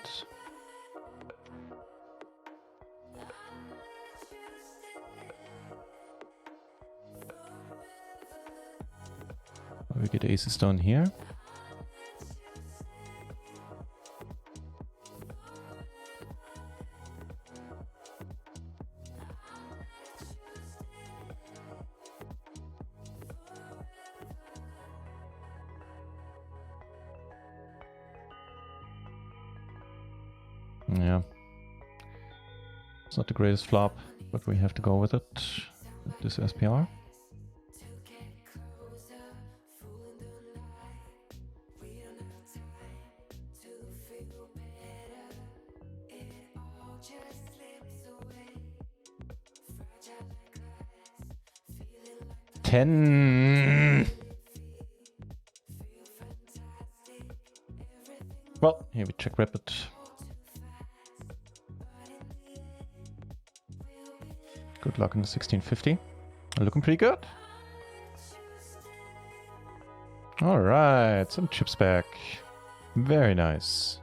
We get aces down here. Yeah. It's not the greatest flop, but we have to go with it. This SPR. Well, here we check rapid. Good luck in the 1650. Looking pretty good. Alright, some chips back. Very nice.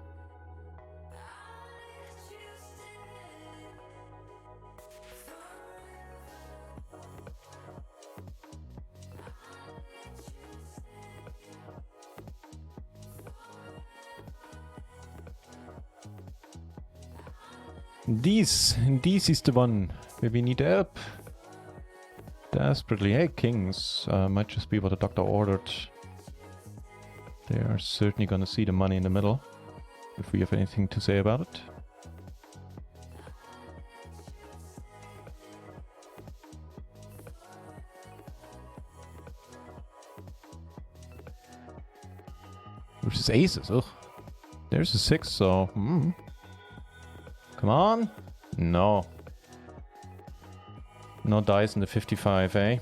This is the one where we need help. Desperately. Hey, kings. Might just be what the doctor ordered. They are certainly gonna see the money in the middle, if we have anything to say about it. Versus aces, ugh. There's a 6, so... Come on! No. No dice in the 55, eh?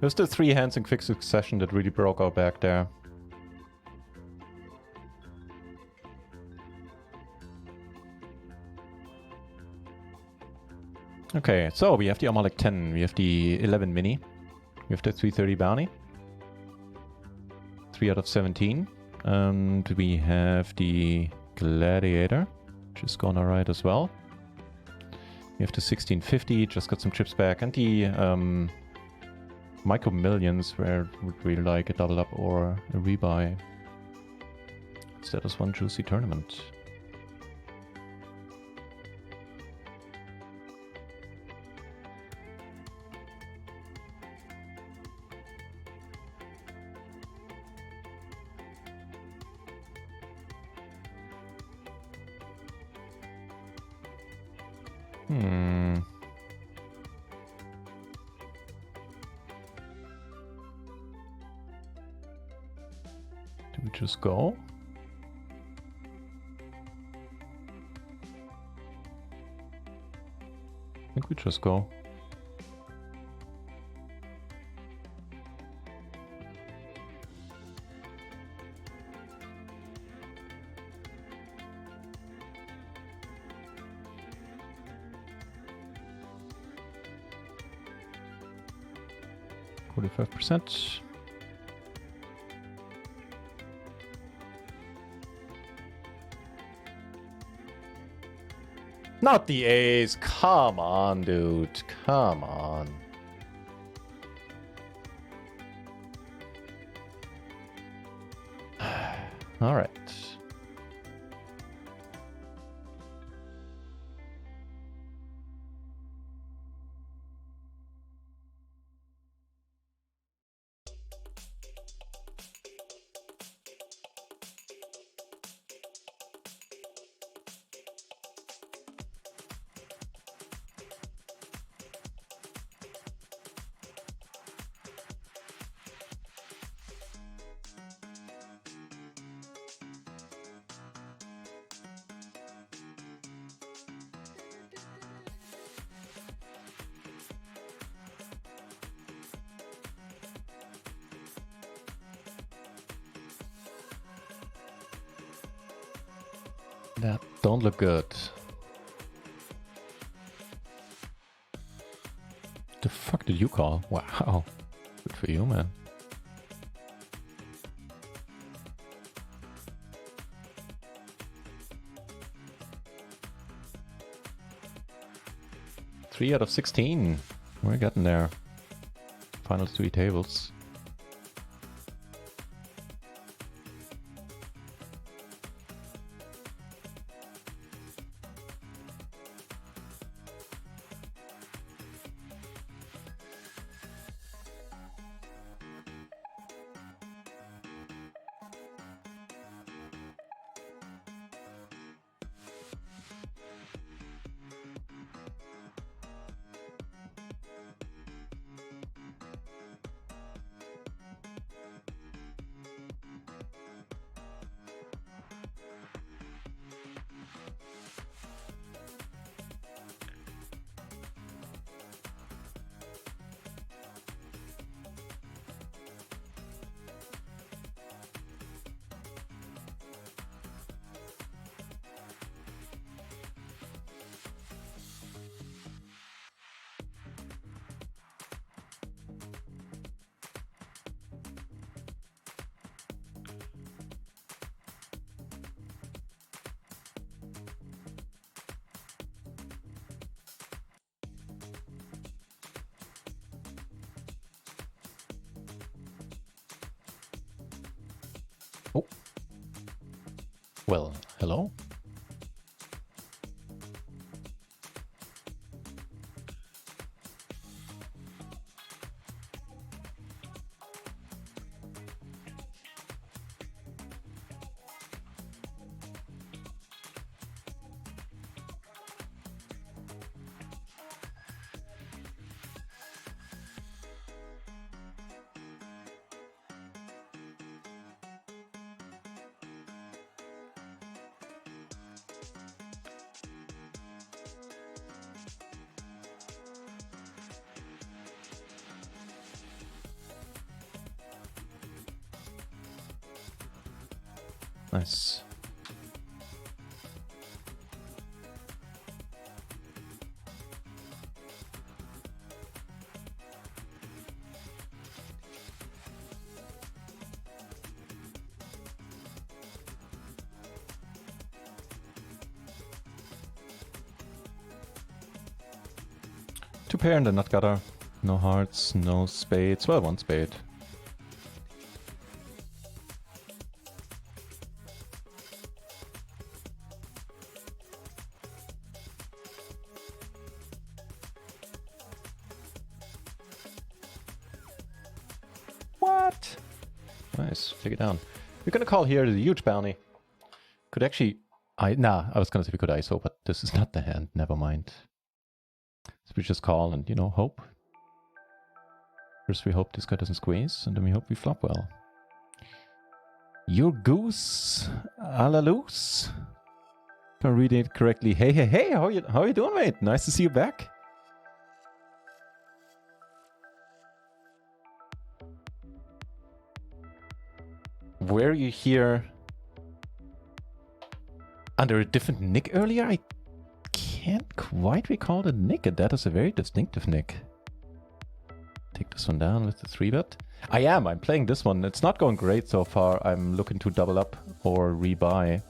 There's the 3 hands in quick succession that really broke our back there. Okay, so we have the Amalek 10, we have the 11 mini, we have the 330 bounty. 3 out of 17. And we have the Gladiator, which is going alright as well. We have the 1650, just got some chips back, and the Micro Millions, where would we like a double up or a rebuy. Instead of one juicy tournament. Do we just go? I think we just go. %. Not the ace. Come on, dude. Come on. All right. That don't look good. The fuck did you call? Wow. Good for you, man. Three out of 16. We're getting there. Final 3 tables. Oh. Well, hello? Nice. Two pair in the nut gutter. No hearts, no spades. Well, one spade. What? Nice, take it down. We're gonna call here the huge bounty. Could actually... I was gonna say we could ISO, but this is not the hand. Never mind. So we just call and, you know, hope. First we hope this guy doesn't squeeze, and then we hope we flop well. Your goose a la loose. If I'm reading it correctly. Hey, hey, hey, how you doing, mate? Nice to see you back. Were you here under a different nick earlier? I can't quite recall the nick, and that is a very distinctive nick. Take this one down with the 3-bet. I'm playing this one. It's not going great so far. I'm looking to double up or rebuy.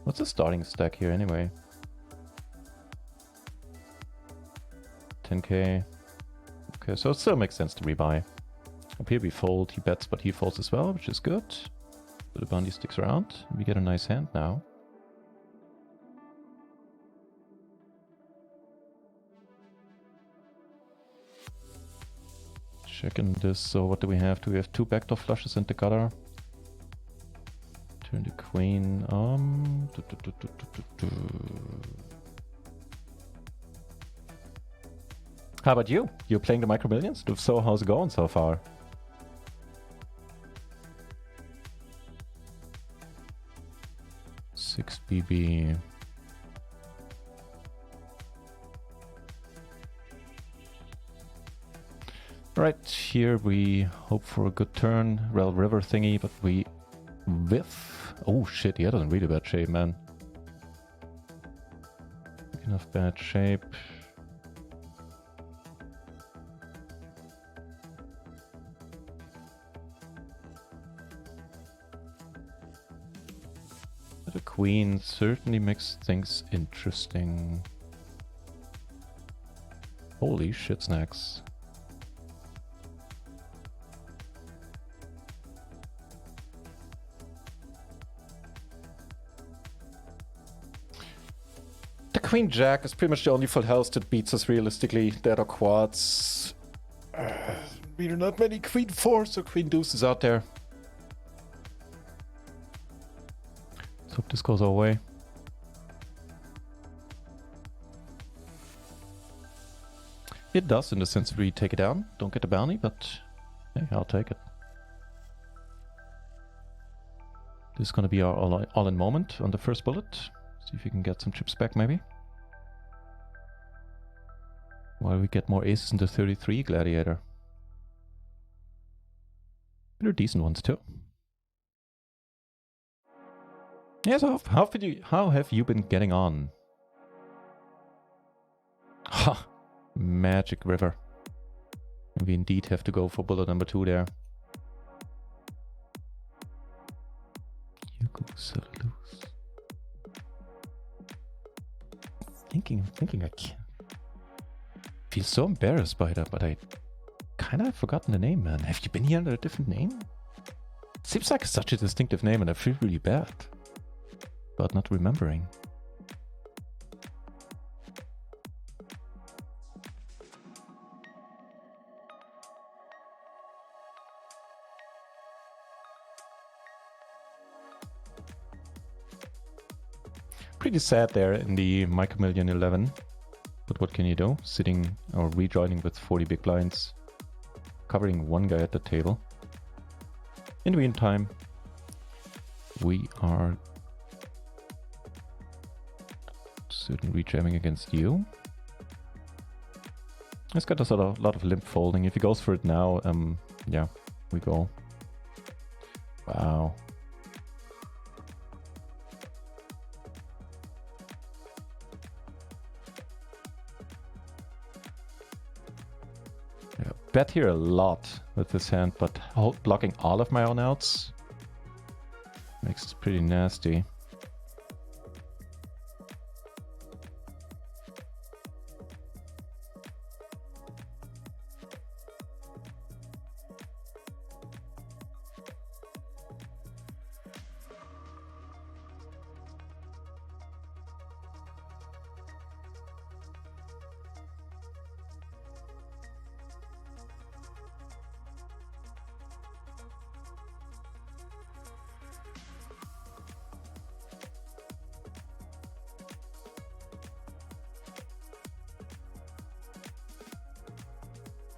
What's the starting stack here anyway? 10k. Okay, so it still makes sense to rebuy. Up here we fold, he bets, but he folds as well, which is good. So the bounty sticks around. We get a nice hand now. Checking this, so what do we have? Do we have two backdoor flushes in the gutter? Turn the queen. How about you? You're playing the Micro Millions? If so, how's it going so far? Six BB. Right, here we hope for a good turn. Rel River thingy, but we whiff. Oh shit, he had in really bad shape, man. Enough bad shape. queen certainly makes things interesting. Holy shit snacks. The queen jack is pretty much the only full house that beats us realistically. The other quads. There are not many queen fours or queen deuces out there. Let's hope this goes our way. It does, in the sense that we take it down. Don't get the bounty, but hey, I'll take it. This is going to be our all-in moment on the first bullet. See if we can get some chips back, maybe. While we get more aces into 33 Gladiator. They're decent ones too. Yeah, so how have you been getting on? Ha! Magic River. And we indeed have to go for bullet number 2 there. You go cellulose. Thinking I can't. Feel so embarrassed by that, but I kind of have forgotten the name, man. Have you been here under a different name? Seems like such a distinctive name, and I feel really bad about not remembering. Pretty sad there in the Micro Million 11. But what can you do? Sitting or rejoining with 40 big blinds, covering one guy at the table. In the meantime, we are certainly rejamming against you. It's got a lot of limp folding. If he goes for it now, yeah, we go. Wow. Bet here a lot with this hand, but blocking all of my own outs makes it pretty nasty.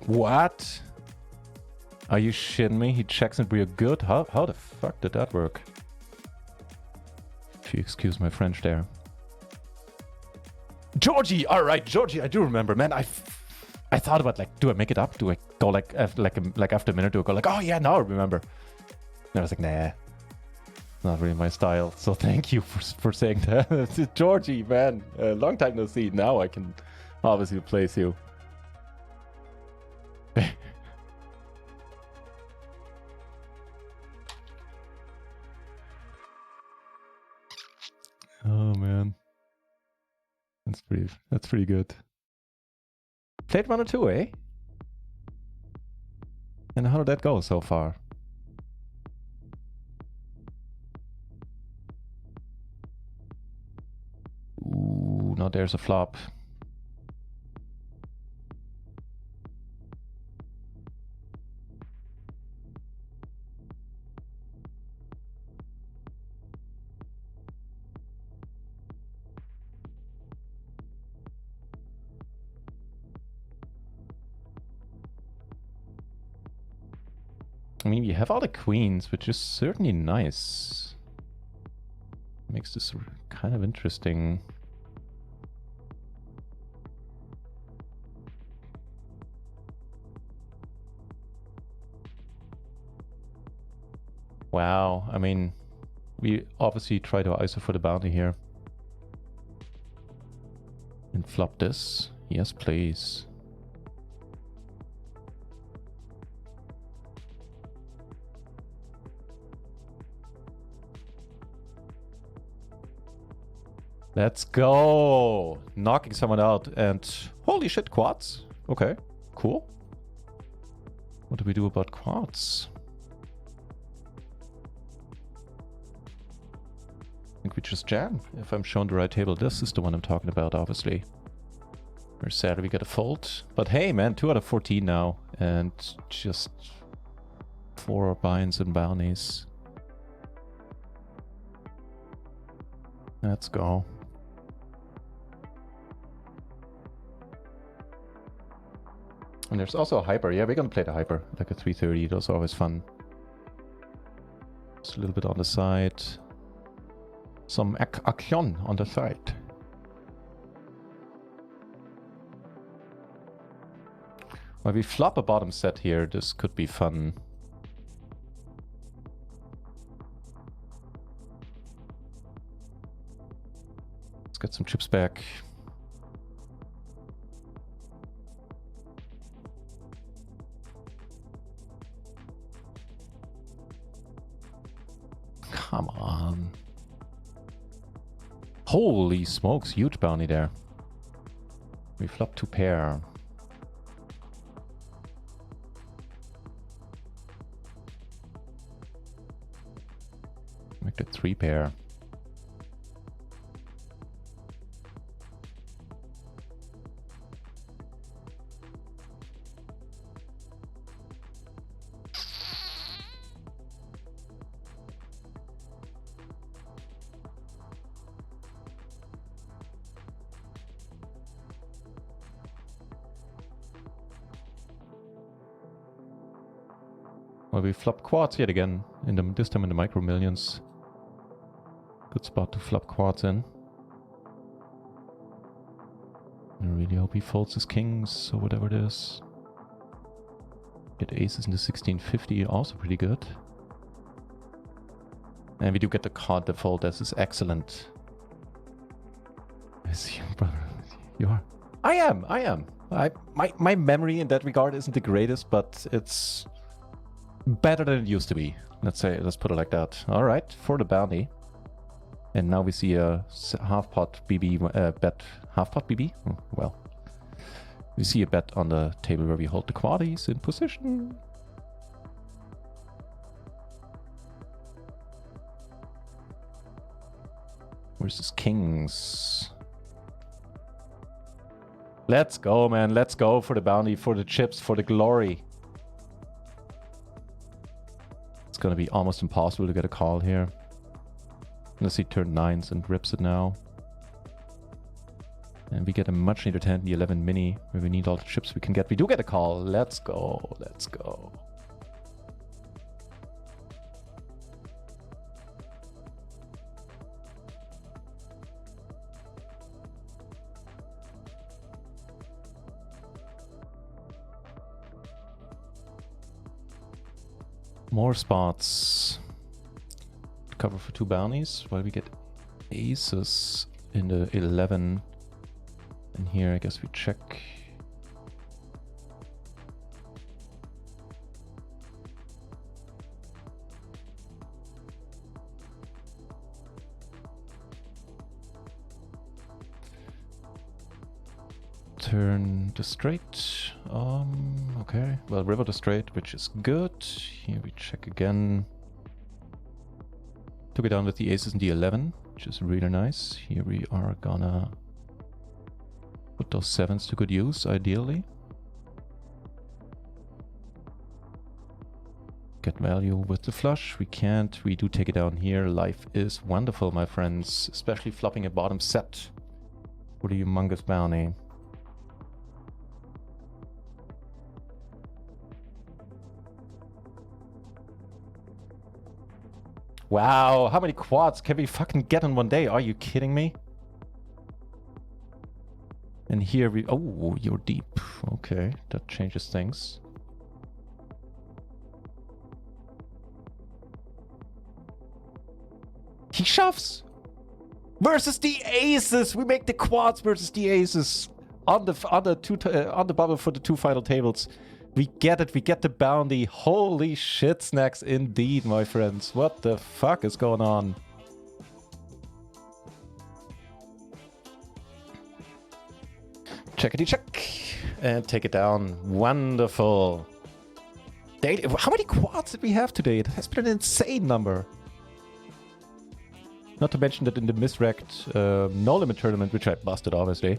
What? Are you shitting me? He checks it real good? How the fuck did that work? If you excuse my French there. Georgie! Alright, Georgie, I do remember, man. I thought about, like, do I make it up? Do I go, like after a minute, do I go, like, oh yeah, now I remember. And I was like, nah. Not really my style. So thank you for saying that. Georgie, man. Long time no see. Now I can obviously place you. Oh man, that's pretty good. Played 1 or 2, eh? And how did that go so far? Ooh, now there's a flop. I mean, you have all the queens, which is certainly nice. Makes this kind of interesting. Wow, I mean, we obviously try to ISO for the bounty here. And flop this. Yes, please. Let's go! Knocking someone out and... Holy shit, quads. Okay, cool. What do we do about quads? I think we just jam. If I'm shown the right table, this is the one I'm talking about, obviously. Very sad we get a fold. But hey, man, 2 out of 14 now. And just 4 binds and bounties. Let's go. And there's also a hyper. Yeah, we're gonna play the hyper, like a 330. Those are always fun. Just a little bit on the side. Some action on the side. Well, we flop a bottom set here. This could be fun. Let's get some chips back. Come on. Holy smokes, huge bounty there. We flop 2 pair. Make that 3 pair. Well, we flop quads yet again, this time in the micro millions. Good spot to flop quads in. I really hope he folds his kings or whatever it is. Get aces in the 1650, also pretty good. And we do get the card default, this is excellent. I see you, brother. You are. I am. My memory in that regard isn't the greatest, but it's better than it used to be. Let's put it like that. All right, for the bounty. And now we see a half pot BB bet. Half pot BB? Oh, well, we see a bet on the table where we hold the quaddies in position. Where's his kings? Let's go, man. Let's go for the bounty, for the chips, for the glory. It's gonna be almost impossible to get a call here. Unless he turned 9s and rips it now. And we get a much needed hand in the 11 mini, where we need all the chips we can get. We do get a call. Let's go. Let's go. More spots. Cover for 2 bounties while we get aces in the 11. And here I guess we check. Turn the straight. Okay. Well, river the straight, which is good. Here we check again. Took it down with the aces and the 11, which is really nice. Here we are gonna put those 7s to good use, ideally. Get value with the flush. We can't. We do take it down here. Life is wonderful, my friends. Especially flopping a bottom set for the humongous bounty. Wow, how many quads can we fucking get in one day? Are you kidding me? And here we... Oh, you're deep. Okay, that changes things. He shoves! Versus the aces! We make the quads versus the aces. On the bubble for the 2 final tables. We get it, we get the bounty. Holy shit snacks indeed, my friends. What the fuck is going on? Checkity check. And take it down. Wonderful. How many quads did we have today? It has been an insane number. Not to mention that in the misrect no limit tournament, which I busted obviously.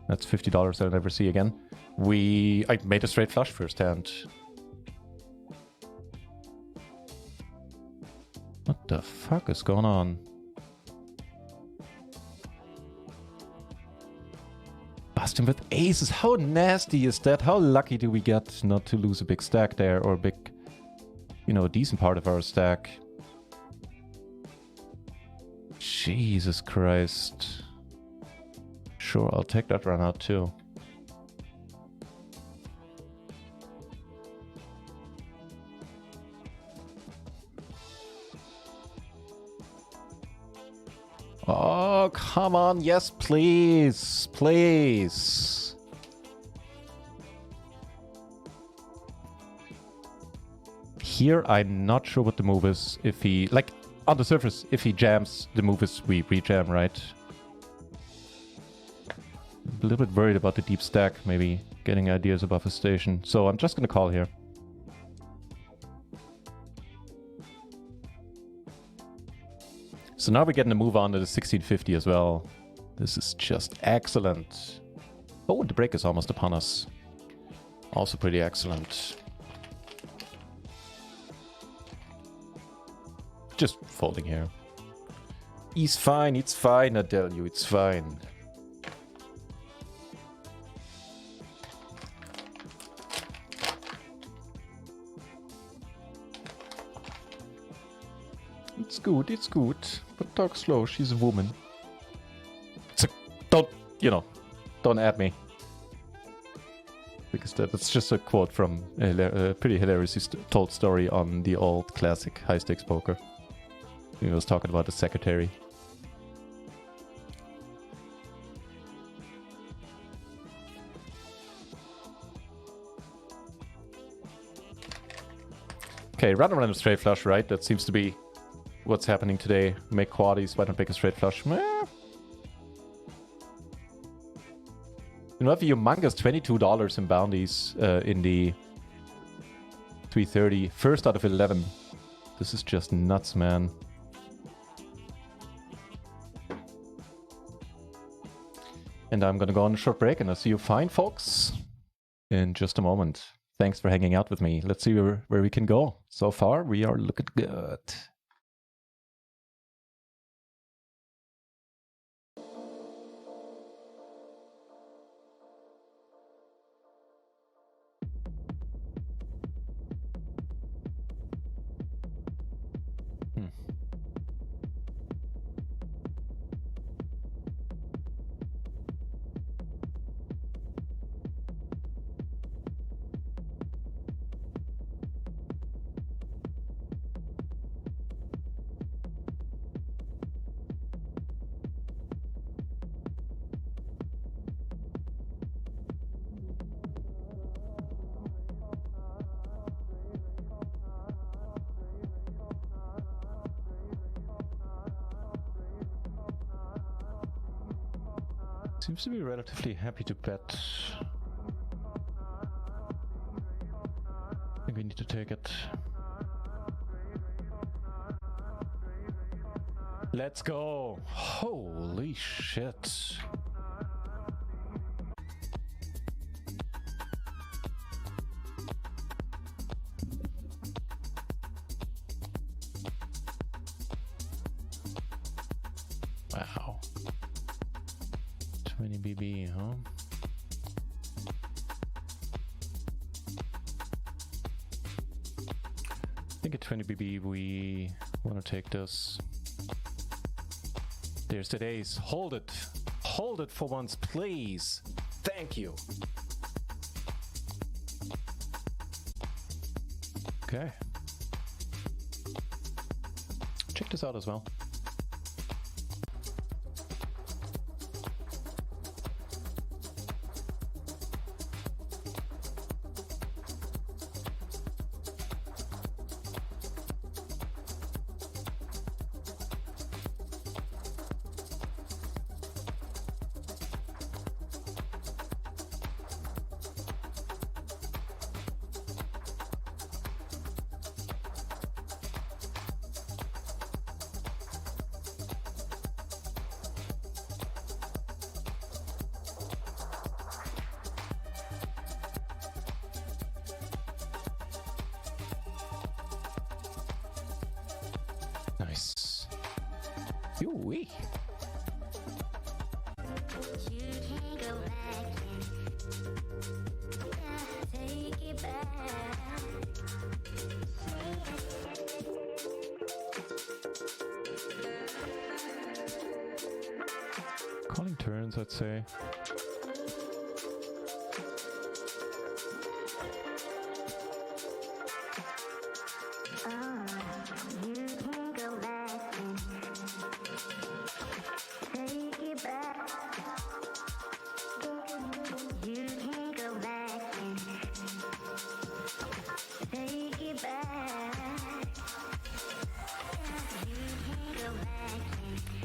That's $50 I'll never see again. I made a straight flush first hand. What the fuck is going on? Busting with aces. How nasty is that? How lucky do we get not to lose a big stack there, or a big, a decent part of our stack? Jesus Christ. Sure, I'll take that run out too. Oh, come on. Yes, please. Please. Here, I'm not sure what the move is. If he, on the surface, if he jams, the move is we re-jam, right? A little bit worried about the deep stack, maybe getting ideas above his station. So I'm just going to call here. So now we're getting a move on to the 1650 as well. This is just excellent. Oh, the break is almost upon us. Also pretty excellent. Just folding here. It's fine, I tell you, it's fine. It's good. But talk slow, she's a woman. Don't add me. Because that's just a quote from a pretty hilariously told story on the old classic high stakes poker. He was talking about the secretary. Okay, random straight flush, right? That seems to be what's happening today. Make quaddies, why not make a straight flush? You have a humongous $22 in bounties in the 330. First out of 11. This is just nuts, man. And I'm gonna go on a short break and I'll see you fine, folks, in just a moment. Thanks for hanging out with me. Let's see where we can go. So far, we are looking good. Seems to be relatively happy to bet. I think we need to take it. Let's go! Holy shit! Wow. 20 BB, huh? I think at 20 BB we want to take this. There's the ace. Hold it. Hold it for once, please. Thank you. Okay. Check this out as well. Nice. Yoo-wee. Calling turns, I'd say.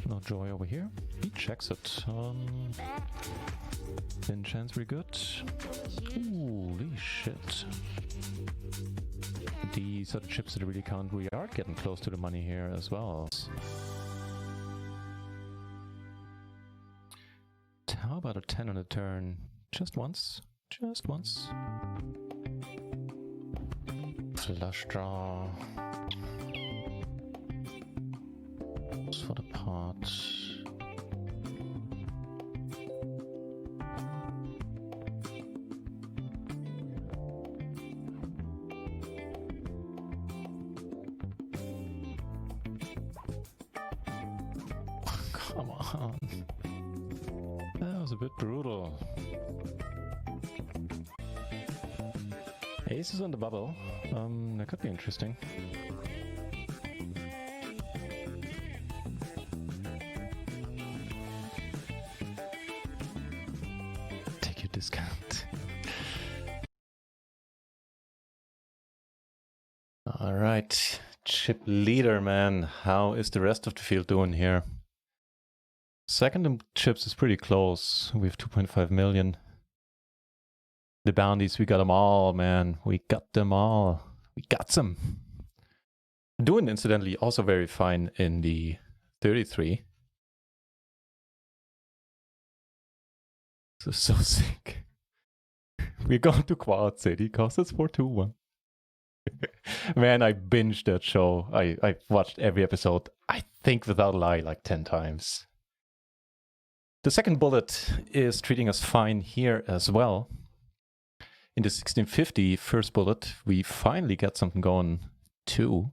No joy over here. He checks it. Thin chance we're good. Holy shit. These are the chips that really count. We are getting close to the money here as well. How about a 10 on a turn? Just once. Just once. Flush draw. For the pot. Come on. That was a bit brutal. Ace is on the bubble. That could be interesting. Take your discount. All right, chip leader, man. How is the rest of the field doing here? Second in chips is pretty close. We have 2.5 million. The bounties, we got them all, man. We got them all. We got them. Doing, incidentally, also very fine in the 33. This is so sick. We're going to Quad City, cost us 421. Man, I binged that show. I watched every episode, I think without a lie, like 10 times. The second bullet is treating us fine here as well. In the 1650 first bullet, we finally got something going too.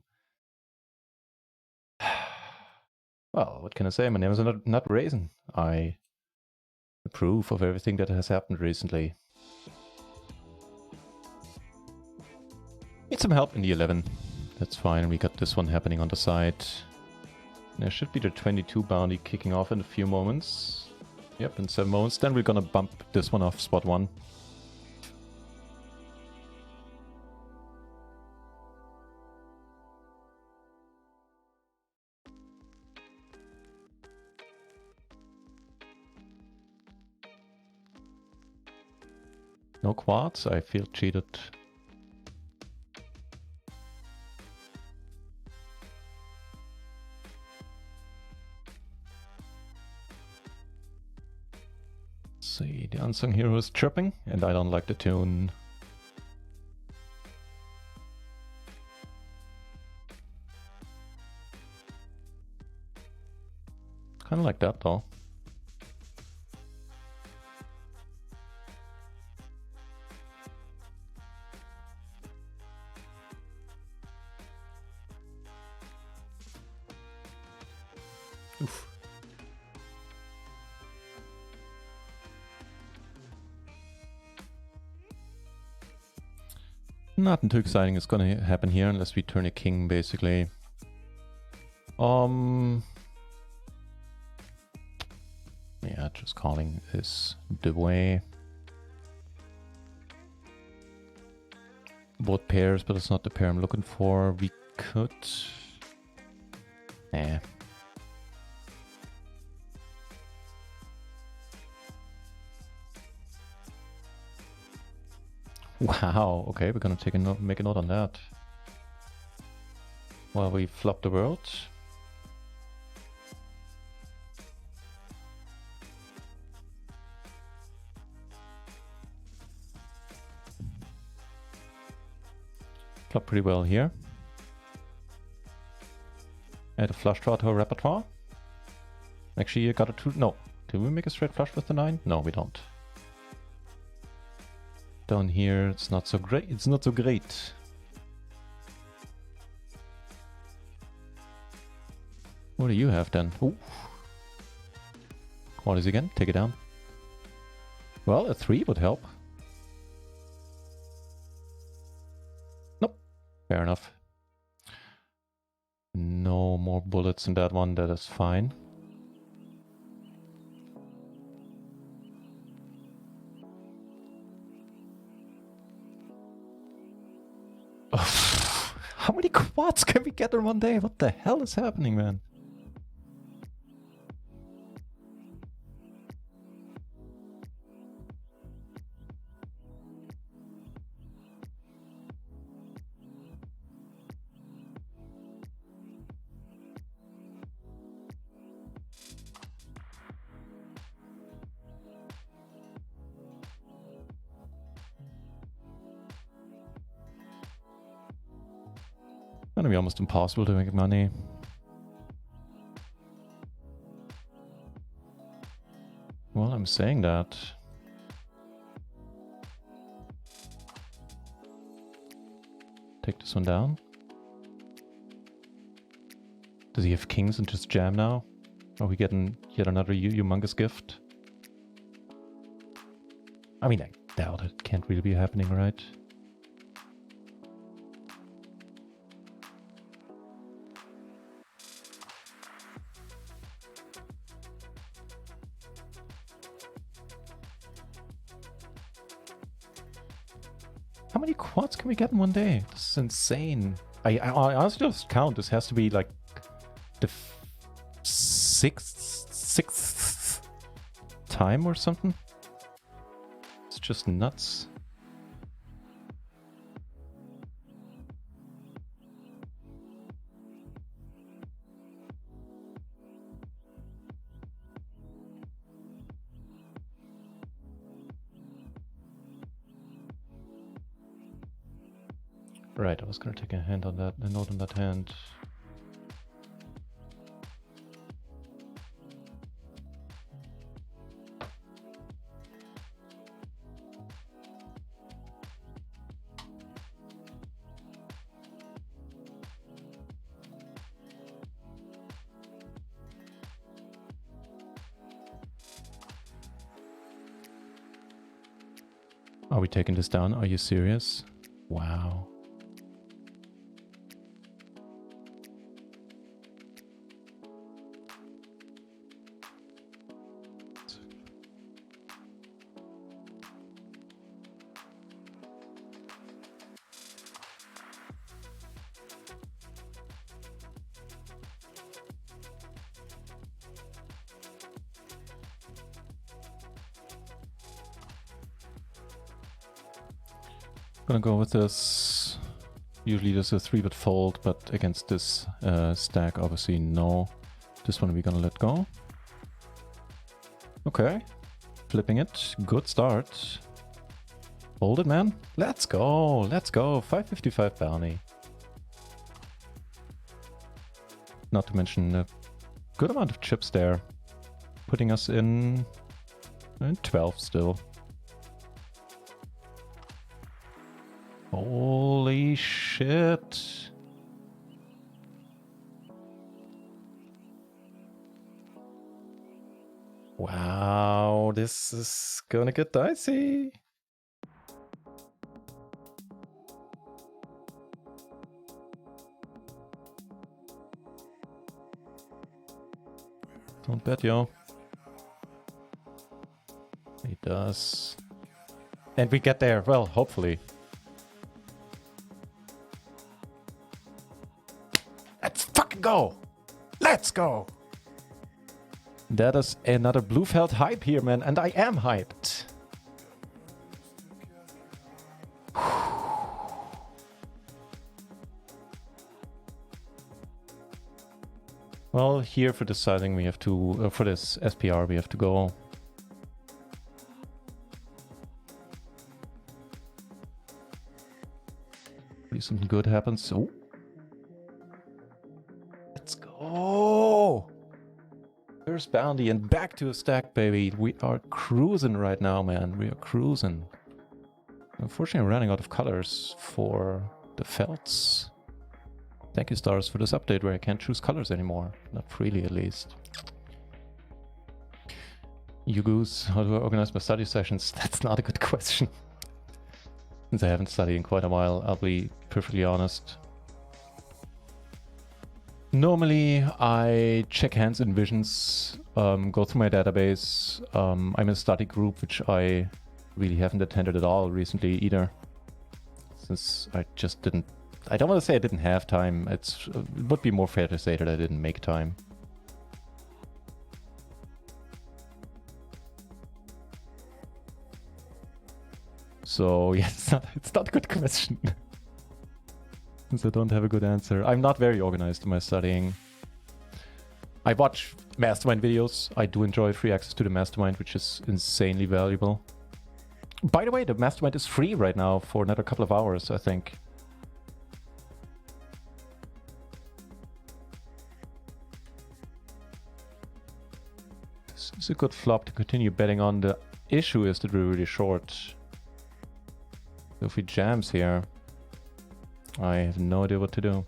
Well, what can I say? My name is NutRaisin. I approve of everything that has happened recently. Need some help in the 11. That's fine. We got this one happening on the side. There should be the 22 bounty kicking off in a few moments. Yep, in 7 moments. Then we're gonna bump this one off spot 1. No quads, I feel cheated. See, the unsung hero is chirping, and I don't like the tune. Kinda like that though. Oof. Nothing too exciting is gonna happen here unless we turn a king, basically. Yeah, just calling is the way. Both pairs, but it's not the pair I'm looking for. We could... Eh. Wow, okay, we're gonna take a note, make a note on that. While we flop the world. Flop pretty well here. Add a flush draw to our repertoire. Actually, you got a 2. No. Do we make a straight flush with the 9? No, we don't. Down here, it's not so great. It's not so great. What do you have then? Ooh. Qualities again. Take it down. Well, a 3 would help. Nope. Fair enough. No more bullets in that one. That is fine. How many quads can we get in one day? What the hell is happening, man? Gonna be almost impossible to make money. Well, I'm saying that. Take this one down. Does he have kings and just jam now? Are we getting yet another humongous gift? I mean, I doubt it. Can't really be happening, right? How many quads can we get in one day? This is insane. I honestly just count. This has to be like the sixth time or something. It's just nuts. Right, I was gonna take a hand on that, a note on that hand. Are we taking this down? Are you serious? Wow. Gonna go with this. Usually this is a 3-bit fold, but against this stack, obviously no. This one we're gonna let go. Okay. Flipping it. Good start. Hold it, man. Let's go. Let's go. 555 bounty. Not to mention a good amount of chips there. Putting us in 12 still. Holy shit. Wow, this is gonna get dicey. Don't bet, yo. He does. And we get there. Well, hopefully. Let's fucking go! Let's go! That is another Bluefeld hype here, man. And I am hyped. Well, here for deciding we have to, for this SPR we have to go. Maybe something good happens. Oh. Let's go. First bounty and back to a stack, baby. We are cruising right now, man. We are cruising. Unfortunately, I'm running out of colors for the felts. Thank you, Stars, for this update where I can't choose colors anymore. Not freely, at least. You Goose, how do I organize my study sessions? That's not a good question. Since I haven't studied in quite a while, I'll be perfectly honest. Normally, I check hands and visions, go through my database. I'm in a study group, which I really haven't attended at all recently either. Since I just didn't... I don't want to say I didn't have time. It would be more fair to say that I didn't make time. So, yeah, it's not a good question. Since I don't have a good answer. I'm not very organized in my studying. I watch Mastermind videos. I do enjoy free access to the Mastermind, which is insanely valuable. By the way, the Mastermind is free right now for another couple of hours, I think. This is a good flop to continue betting on. The issue is that we're really short. So if he jams here, I have no idea what to do.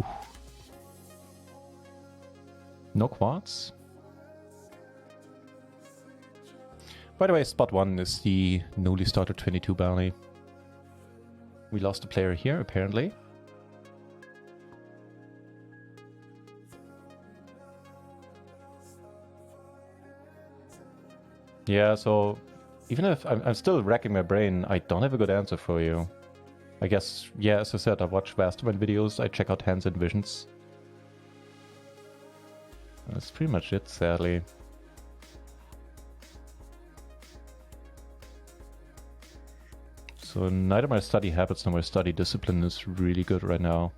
Ooh. No quads? By the way, spot 1 is the newly started 22 bounty. We lost a player here, apparently. Yeah, so even if I'm still racking my brain, I don't have a good answer for you. I guess, yeah, as I said, I watch Mastermind videos, I check out hands and visions. That's pretty much it, sadly. So neither my study habits nor my study discipline is really good right now.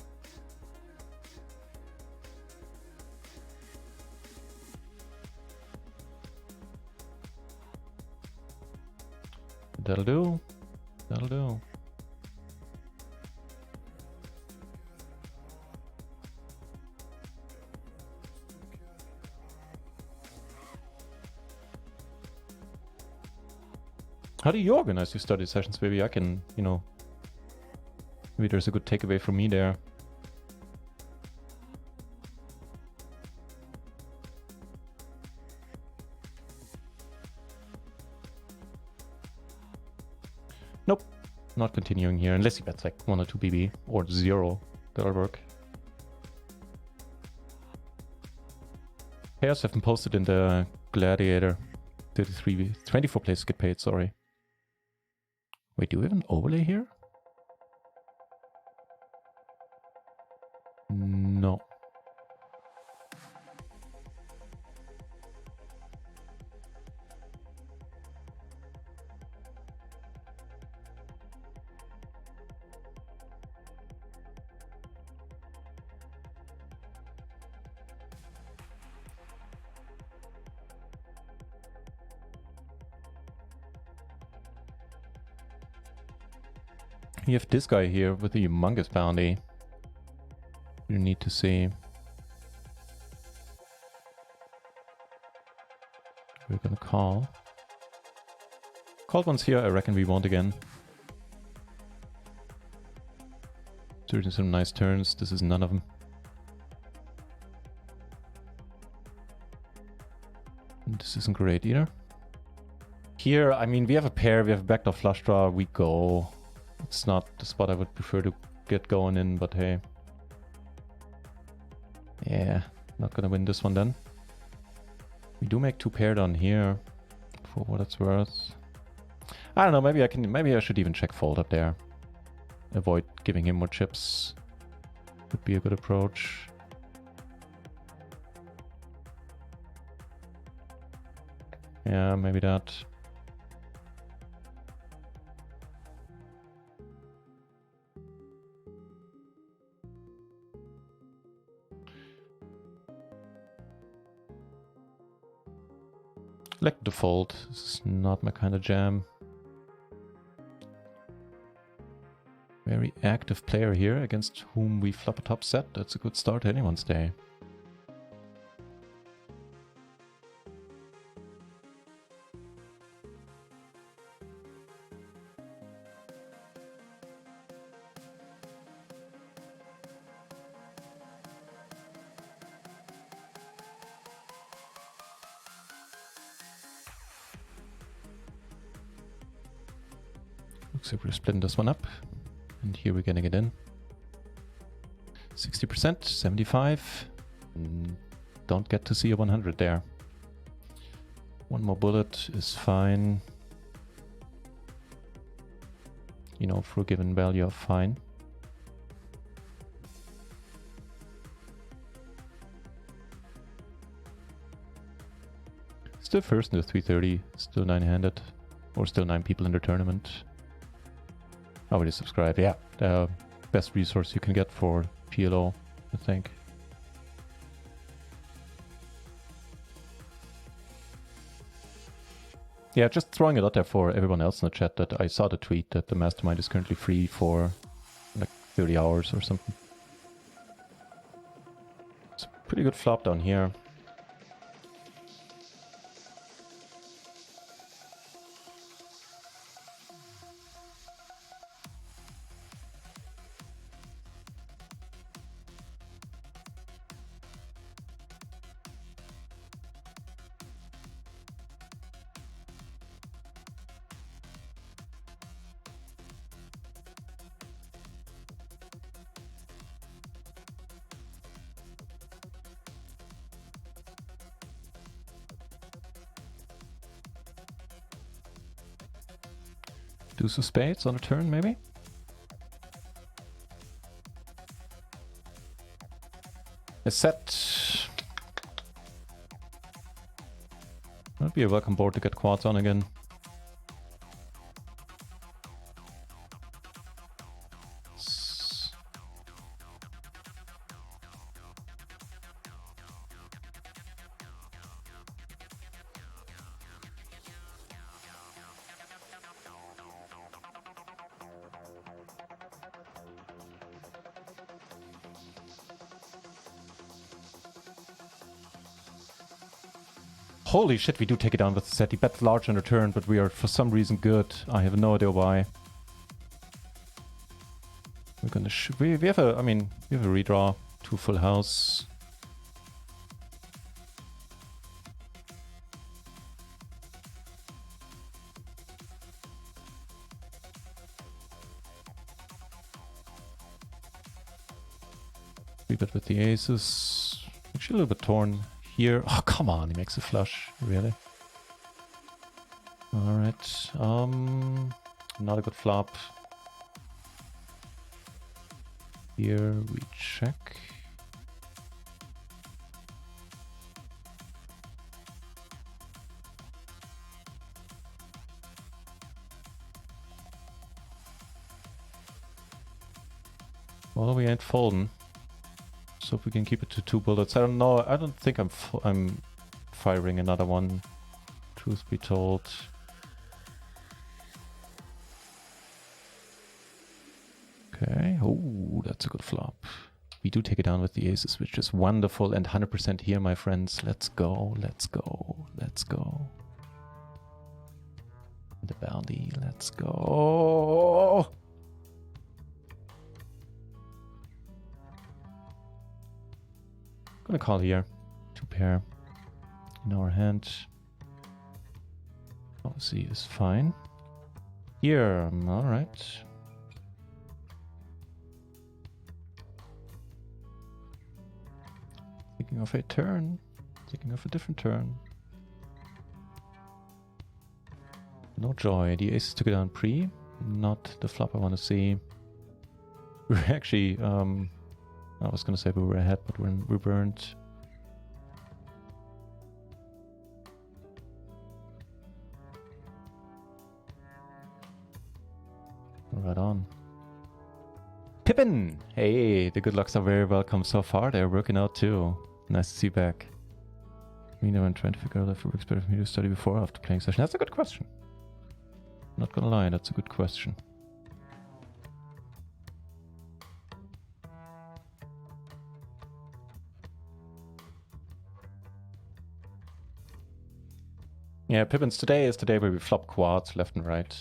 That'll do. That'll do. How do you organize your study sessions? Maybe I can, you know, maybe there's a good takeaway from me there. Nope, not continuing here, unless he bets like 1 or 2 BB, or 0, that'll work. Pairs have been posted in the Gladiator. 24 places get paid, sorry. Wait, do we have an overlay here? No. You have this guy here with a humongous bounty. You need to see. We're gonna call. Called once here, I reckon we won't again. Certainly some nice turns, this is none of them. And this isn't great either. Here, I mean, we have a pair, we have a backdoor flush draw, we go. It's not the spot I would prefer to get going in, but hey. Yeah, not gonna win this one then. We do make 2 paired on here, for what it's worth. I don't know, maybe I should even check fold up there. Avoid giving him more chips. Would be a good approach. Yeah, maybe that. Like default, this is not my kind of jam. Very active player here against whom we flop a top set. That's a good start to anyone's day. Looks like we're splitting this one up. And here we're getting it in. 60%, 75. Don't get to see a 100 there. One more bullet is fine. You know, for a given value of fine. Still first in the 330, still 9-handed, or still 9 people in the tournament. Already subscribed, yeah. Best resource you can get for PLO, I think. Yeah, just throwing it out there for everyone else in the chat that I saw the tweet that the mastermind is currently free for like 30 hours or something. It's a pretty good flop down here. Deuce of spades on a turn, maybe? A set. Might be a welcome board to get quads on again. Holy shit, we do take it down with the set. He bet large on the turn, but we are for some reason good. I have no idea why. We're gonna we have a, I mean, we have a redraw, 2 full house. We bet with the aces. Actually a little bit torn. Here. Oh, come on, he makes a flush. Really? Alright. Not a good flop. Here we check. Well, we ain't folding. So if we can keep it to 2 bullets. I don't know. I don't think I'm firing another one. Truth be told. Okay. Oh, that's a good flop. We do take it down with the aces, which is wonderful. And 100% here, my friends. Let's go. Let's go. Let's go. The bounty. Let's go. Gonna call here. 2 pair in our hand. Obviously is fine. Here, alright. Thinking of a turn. Thinking of a different turn. No joy. The aces took it down pre. Not the flop I want to see. We're actually I was gonna say we were ahead, but we weren't. Right on. Pippin! Hey, the good lucks are very welcome so far. They're working out too. Nice to see you back. Me know I'm trying to figure out if it works better for me to study before or after playing session. That's a good question. Not gonna lie, that's a good question. Yeah, Pippins, today is the day where we flop quads left and right.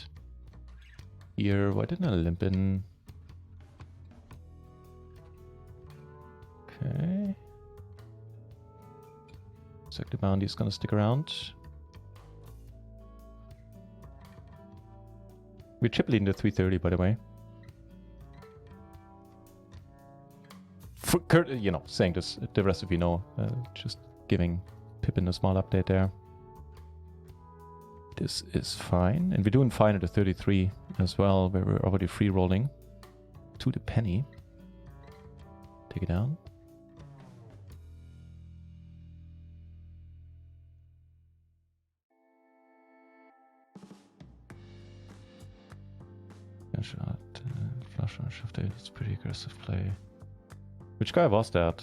Here, why didn't I limp in? Okay. Looks like the bounty is gonna stick around. We're chip leading to 330, by the way. You know, saying this, the rest of you know, just giving Pippin a small update there. This is fine. And we're doing fine at the 33 as well, where we're already free rolling to the penny. Take it down. Shot, flush on shift 8, it's pretty aggressive play. Which guy was that?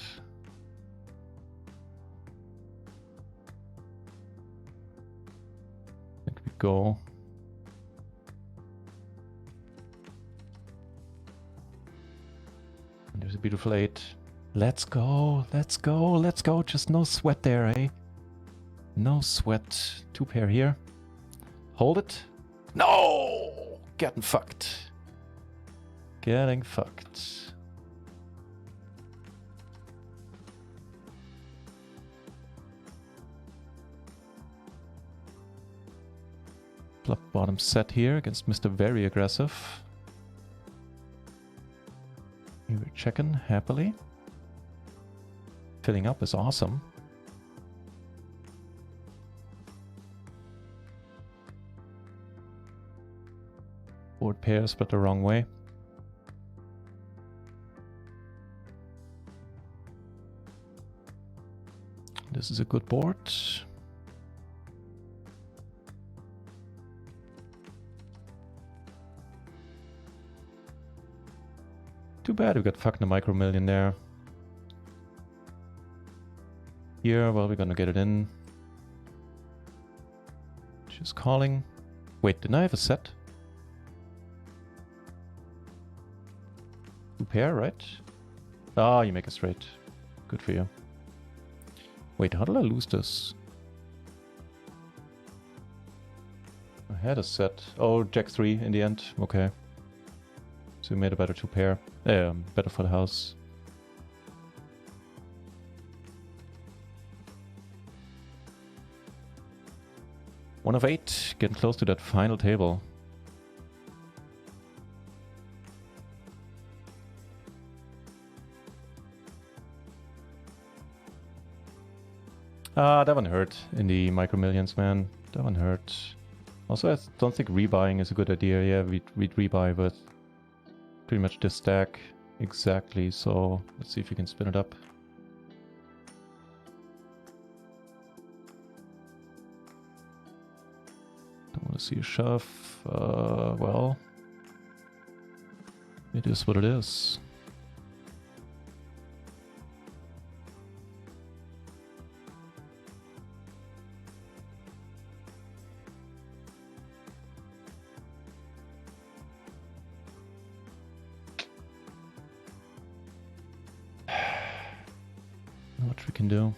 I think we go. And there's a beautiful 8. Let's go, let's go, let's go. Just no sweat there, eh? No sweat. 2 pair here. Hold it. No! Getting fucked. Getting fucked. Flop bottom set here against Mr. Very Aggressive. Here we're checking happily. Filling up is awesome. Board pairs, but the wrong way. This is a good board. Too bad we got fucked in a micro million there. Here, well, we're gonna get it in. Just calling. Wait, didn't I have a set? 2 pair, right? Ah, you make a straight. Good for you. Wait, how did I lose this? I had a set. Oh, Jack 3 in the end. Okay. So we made a better 2 pair. Better for the house. One of 8. Getting close to that final table. That one hurt in the micro millions, man. That one hurt. Also, I don't think rebuying is a good idea. Yeah, we'd rebuy with pretty much this stack. Exactly, so let's see if we can spin it up. Don't want to see a shove. Well, it is what it is. What we can do.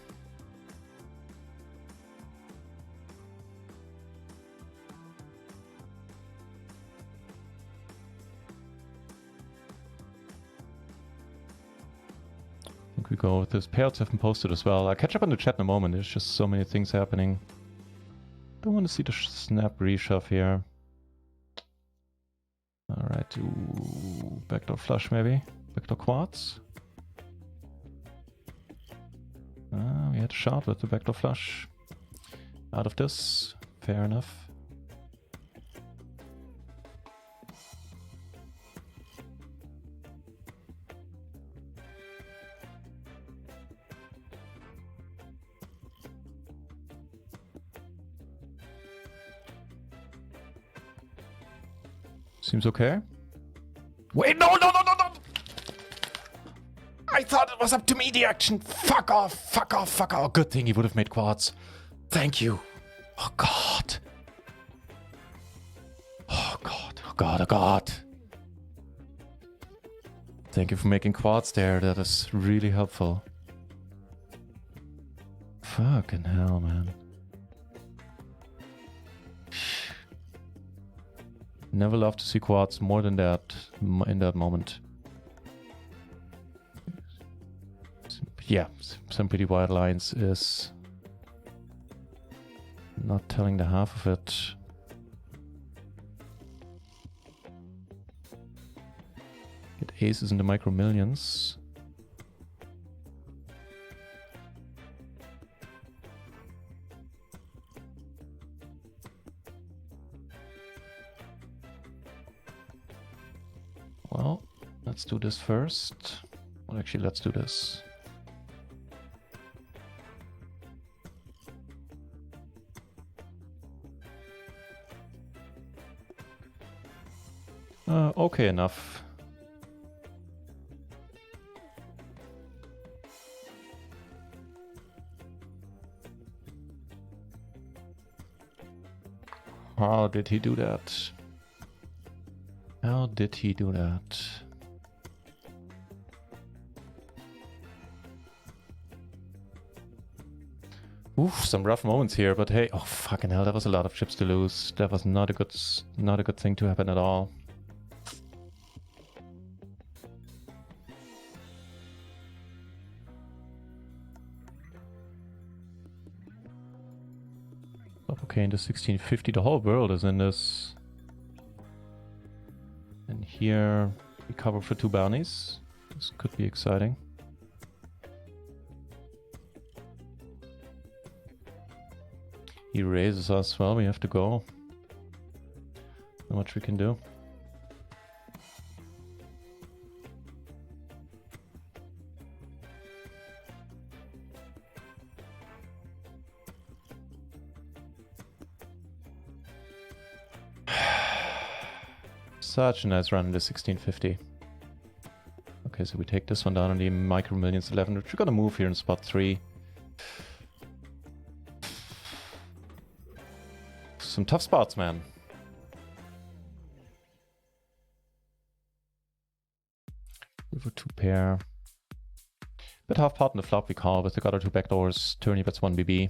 I think we go with this. Payouts have been posted as well. I'll catch up on the chat in a moment. There's just so many things happening. Don't want to see the snap reshove here. Alright, ooh, backdoor flush maybe. Backdoor quads. We had a shot with the backdoor flush. Out of this, fair enough. Seems okay. Wait, no! I thought it was up to me, the action. Fuck off, fuck off, fuck off. Good thing he would have made quads. Thank you. Oh god. Oh god, oh god, oh god. Thank you for making quads there. That is really helpful. Fucking hell, man. Never love to see quads more than that in that moment. Yeah, some pretty wide lines is not telling the half of it. Get aces in the micro millions. Well, let's do this first. Well, actually, let's do this. Okay enough. How did he do that? How did he do that? Oof, some rough moments here, but hey, oh fucking hell, that was a lot of chips to lose. That was not a good thing to happen at all. Okay, in the 1650, the whole world is in this. And here we cover for 2 bounties. This could be exciting. He raises us. Well, we have to go. Not much we can do. Such a nice run in the 1650. Okay, so we take this one down on the micro millions 11, which we're gonna move here in spot 3. Some tough spots, man. River 2 pair. Bit half pot in the flop we call with the gutter 2 backdoors. Turn he bets 1 BB.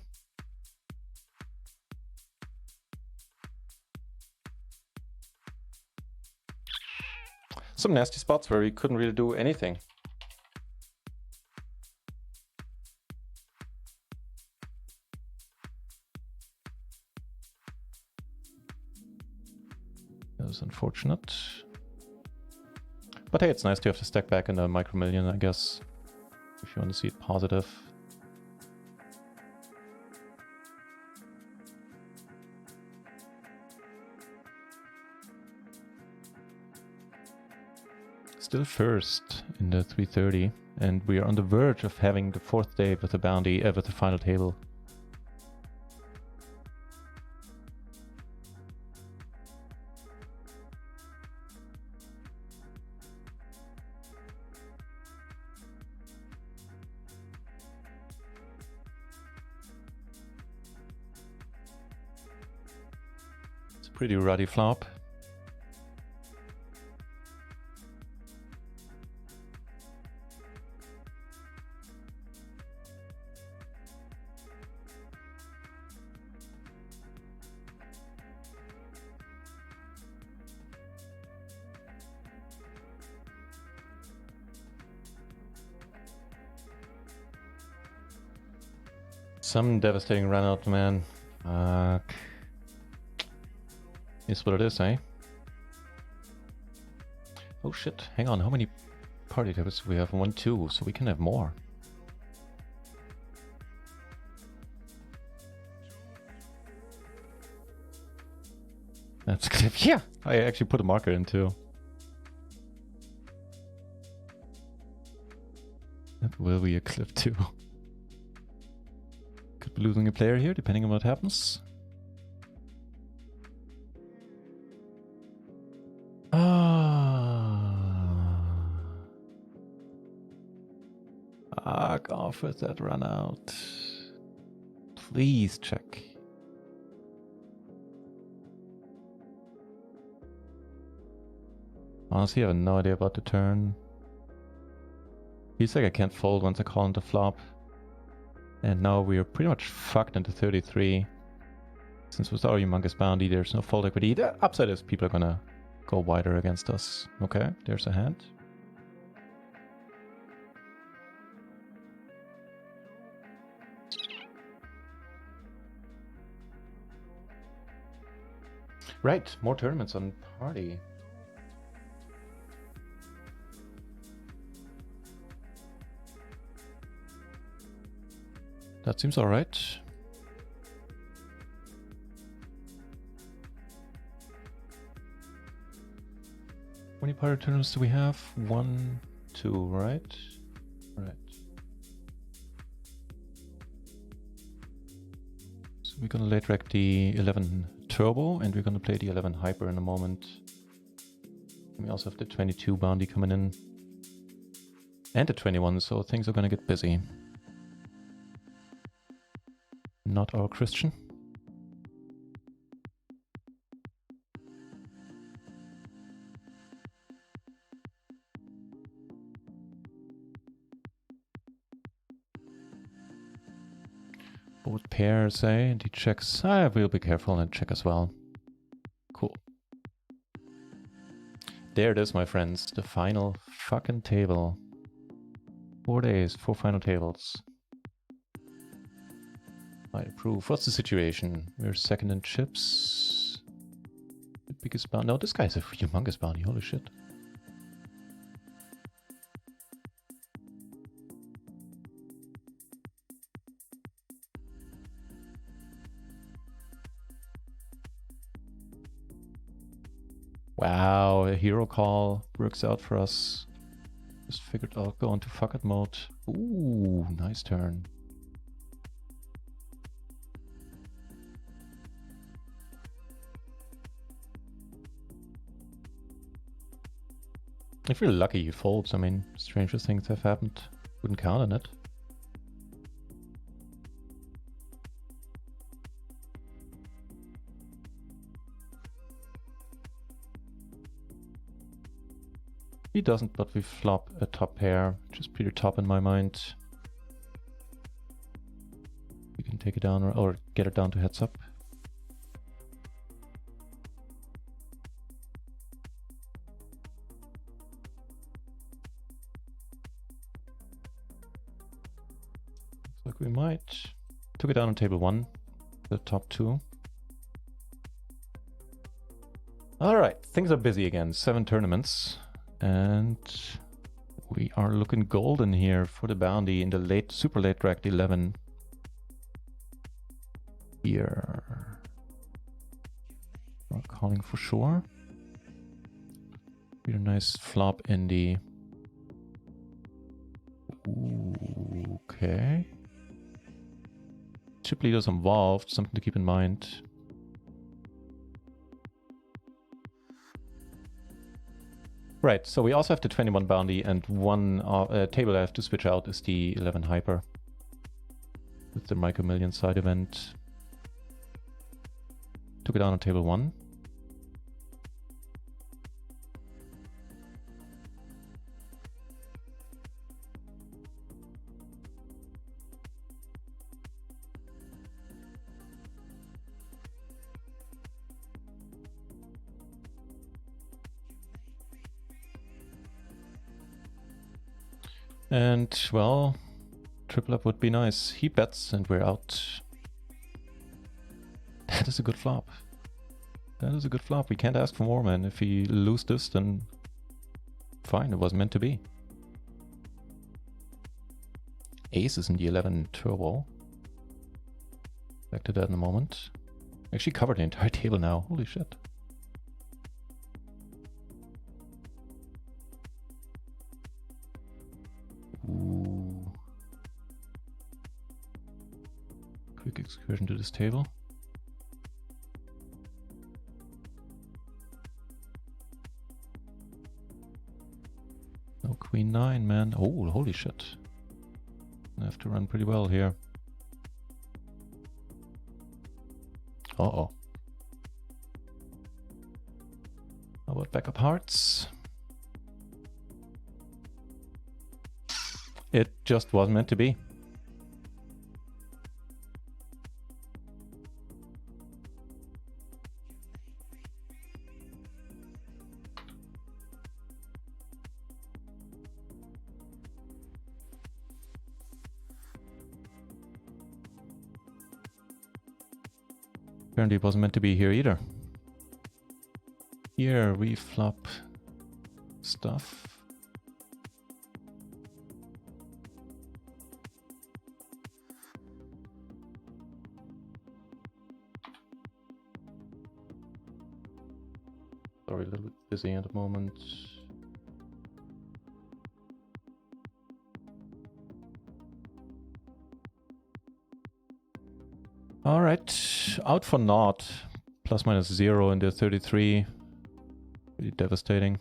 Some nasty spots where we couldn't really do anything. That was unfortunate. But hey, it's nice to have the stack back in the micro million, I guess. If you want to see it positive. Still first in the 330, and we are on the verge of having the 4th day with the bounty, with the final table. It's a pretty ruddy flop. Some devastating run out, man. Fuck. Is what it is, eh? Oh shit, hang on, how many party tables do we have? 1, 2, so we can have more. That's clip. Yeah, I actually put a marker in too. That will be a clip too. Could be losing a player here, depending on what happens. Fuck off with that run out. Please check. Honestly, I have no idea about the turn. Feels like I can't fold once I call into flop. And now we are pretty much fucked into 33. Since with our humongous bounty, there's no fold equity. The upside is people are gonna go wider against us. Okay, there's a hand. Right, more tournaments on party. That seems alright. How many pirate tournaments do we have? 1, 2, right? Right. So we're gonna late rack the 11 Turbo and we're gonna play the 11 Hyper in a moment. And we also have the 22 Bounty coming in. And the 21, so things are gonna get busy. Not our Christian. Both pairs, eh? And he checks. We'll be careful and check as well. Cool. There it is, my friends. The final fucking table. 4 days, 4 final tables. I approve. What's the situation? We're second in chips. The biggest bounty. No, this guy's a humongous bounty. Holy shit. Wow, a hero call works out for us. Just figured I'll go into fuck it mode. Ooh, nice turn. If you're lucky, he folds. I mean, stranger things have happened. Wouldn't count on it. He doesn't, but we flop a top pair, which is pretty top in my mind. We can take it down or get it down to heads up. Looks like we might. Took it down on table 1, the top 2. Alright, things are busy again. 7 tournaments. And we are looking golden here for the bounty in the late, super late racked 11. Here. Not calling for sure. Really nice flop in the... Ooh, okay. Chip leaders involved, something to keep in mind. Right, so we also have the 21 bounty and one table I have to switch out is the 11 hyper. With the Micro Million side event. Took it down on table 1. And, well, triple up would be nice. He bets and we're out. That is a good flop. That is a good flop. We can't ask for more, man. If he lose this, then fine, it was meant to be. Ace is in the 11 turbo. Back to that in a moment. Actually covered the entire table now. Holy shit. Ooh. Quick excursion to this table. No queen 9, man. Oh, holy shit. I have to run pretty well here. Uh-oh. How about backup hearts? It just wasn't meant to be. Apparently it wasn't meant to be here either. Here we flop stuff. Sorry, a little bit busy at the moment. All right, out for naught. Plus minus 0 in the 33. Pretty devastating.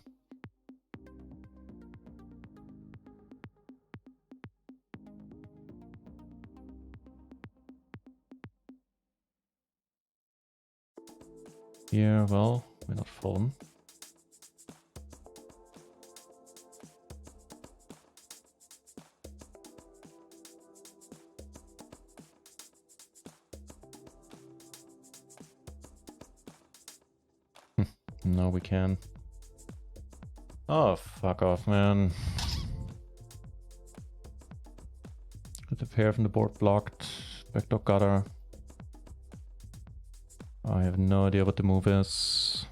Here, well, we're not fallen. No, we can. Oh, fuck off, man. Got the pair from the board blocked. Backdoor gutter. I have no idea what the move is.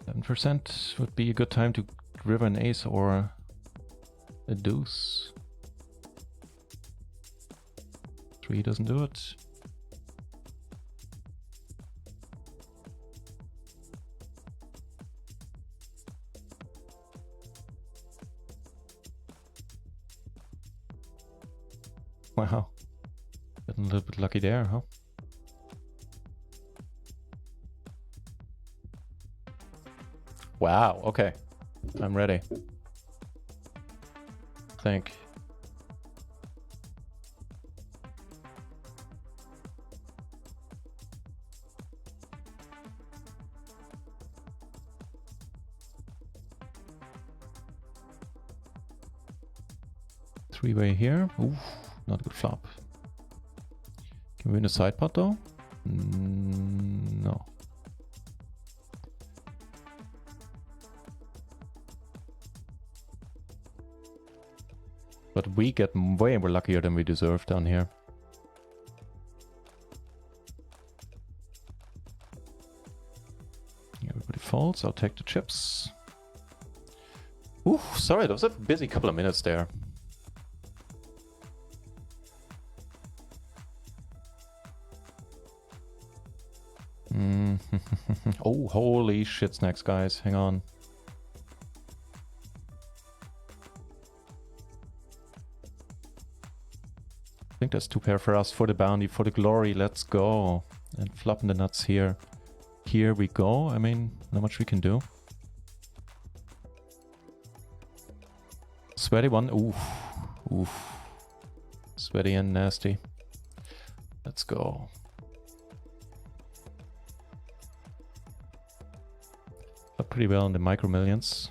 %. Would be a good time to river an ace or a deuce. 3 doesn't do it. Wow. Getting a little bit lucky there, huh? Wow, okay. I'm ready. Think. Three-way here. Ooh, not a good flop. Can we win a side pot though? No. But we get way more luckier than we deserve down here. Everybody folds. I'll take the chips. Ooh, sorry, that was a busy couple of minutes there. Oh, holy shit snacks, guys. Hang on. I think that's 2 pair for us, for the bounty, for the glory. Let's go. And flopping the nuts here. Here we go. I mean, not much we can do. Sweaty one. Oof. Oof. Sweaty and nasty. Let's go. Up pretty well in the micro millions.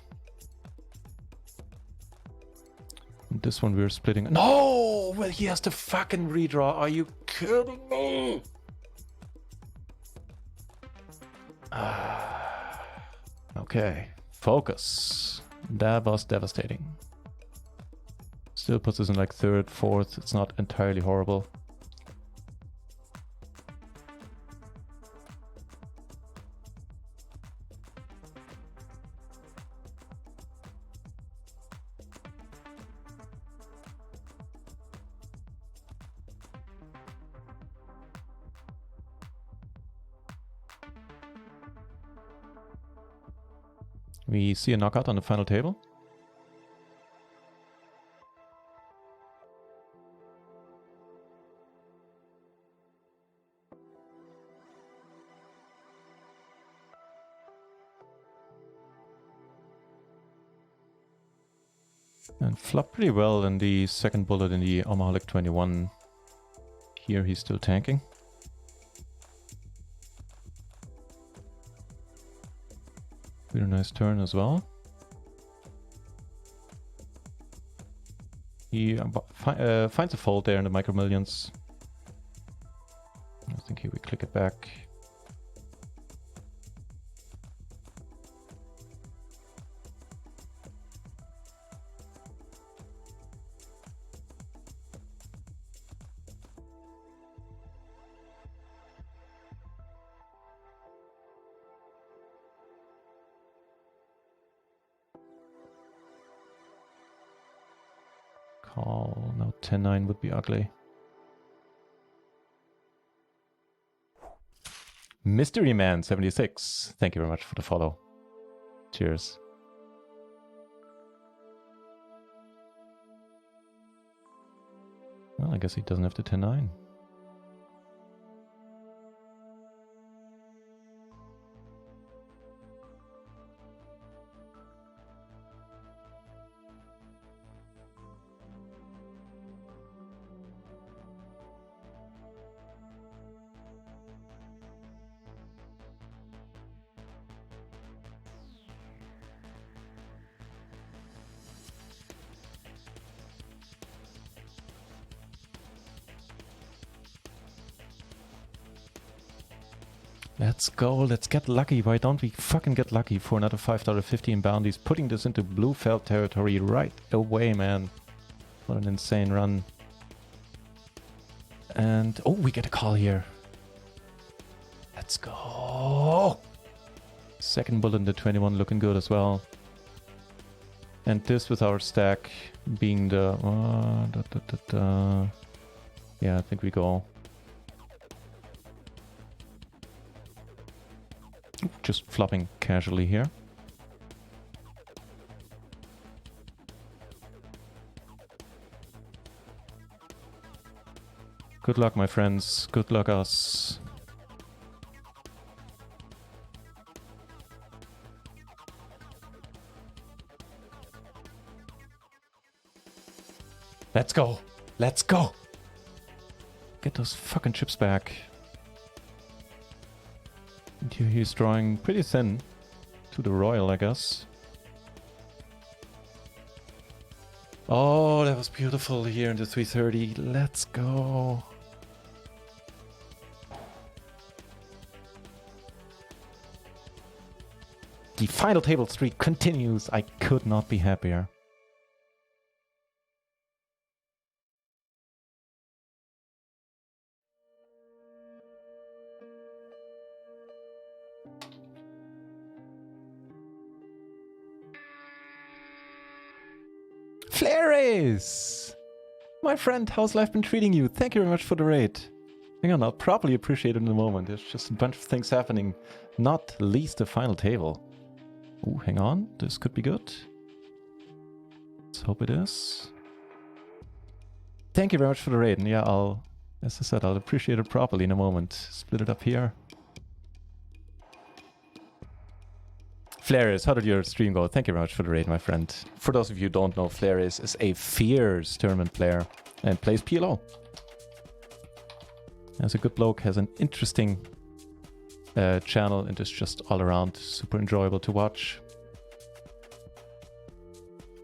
And this one we're splitting. No! Well, he has to fucking redraw. Are you kidding me? Okay. Focus. That was devastating. Still puts us in like 3rd, 4th. It's not entirely horrible. We see a knockout on the final table. And flopped pretty well in the second bullet in the Omaholic 21. Here he's still tanking. Really nice turn as well. He finds a fold there in the micro millions. I think here we click it back. call. Now 10-9 would be ugly. Mystery Man 76. Thank you very much for the follow. Cheers. Well, I guess he doesn't have the 10-9. Let's go, let's get lucky. Why don't we fucking get lucky for another $5.50 in bounties? Putting this into blue felt territory right away, man. What an insane run. And, oh, we get a call here. Let's go. Second bullet in the 21 looking good as well. And this with our stack being the... Yeah, I think we go. Just flopping casually here. Good luck, my friends. Good luck, us. Let's go. Let's go. Get those fucking chips back. And here he's drawing pretty thin to the royal, I guess. Oh, that was beautiful here in the 330. Let's go. The final table streak continues. I could not be happier. Flares! My friend, how's life been treating you? Thank you very much for the raid. Hang on, I'll probably appreciate it in a moment. There's just a bunch of things happening, not least the final table. Ooh, hang on, this could be good. Let's hope it is. Thank you very much for the raid, and yeah, as I said, I'll appreciate it properly in a moment. Split it up here. Flares, how did your stream go? Thank you very much for the raid, my friend. For those of you who don't know, Flares is a fierce tournament player and plays PLO. As a good bloke, has an interesting channel and is just all around super enjoyable to watch.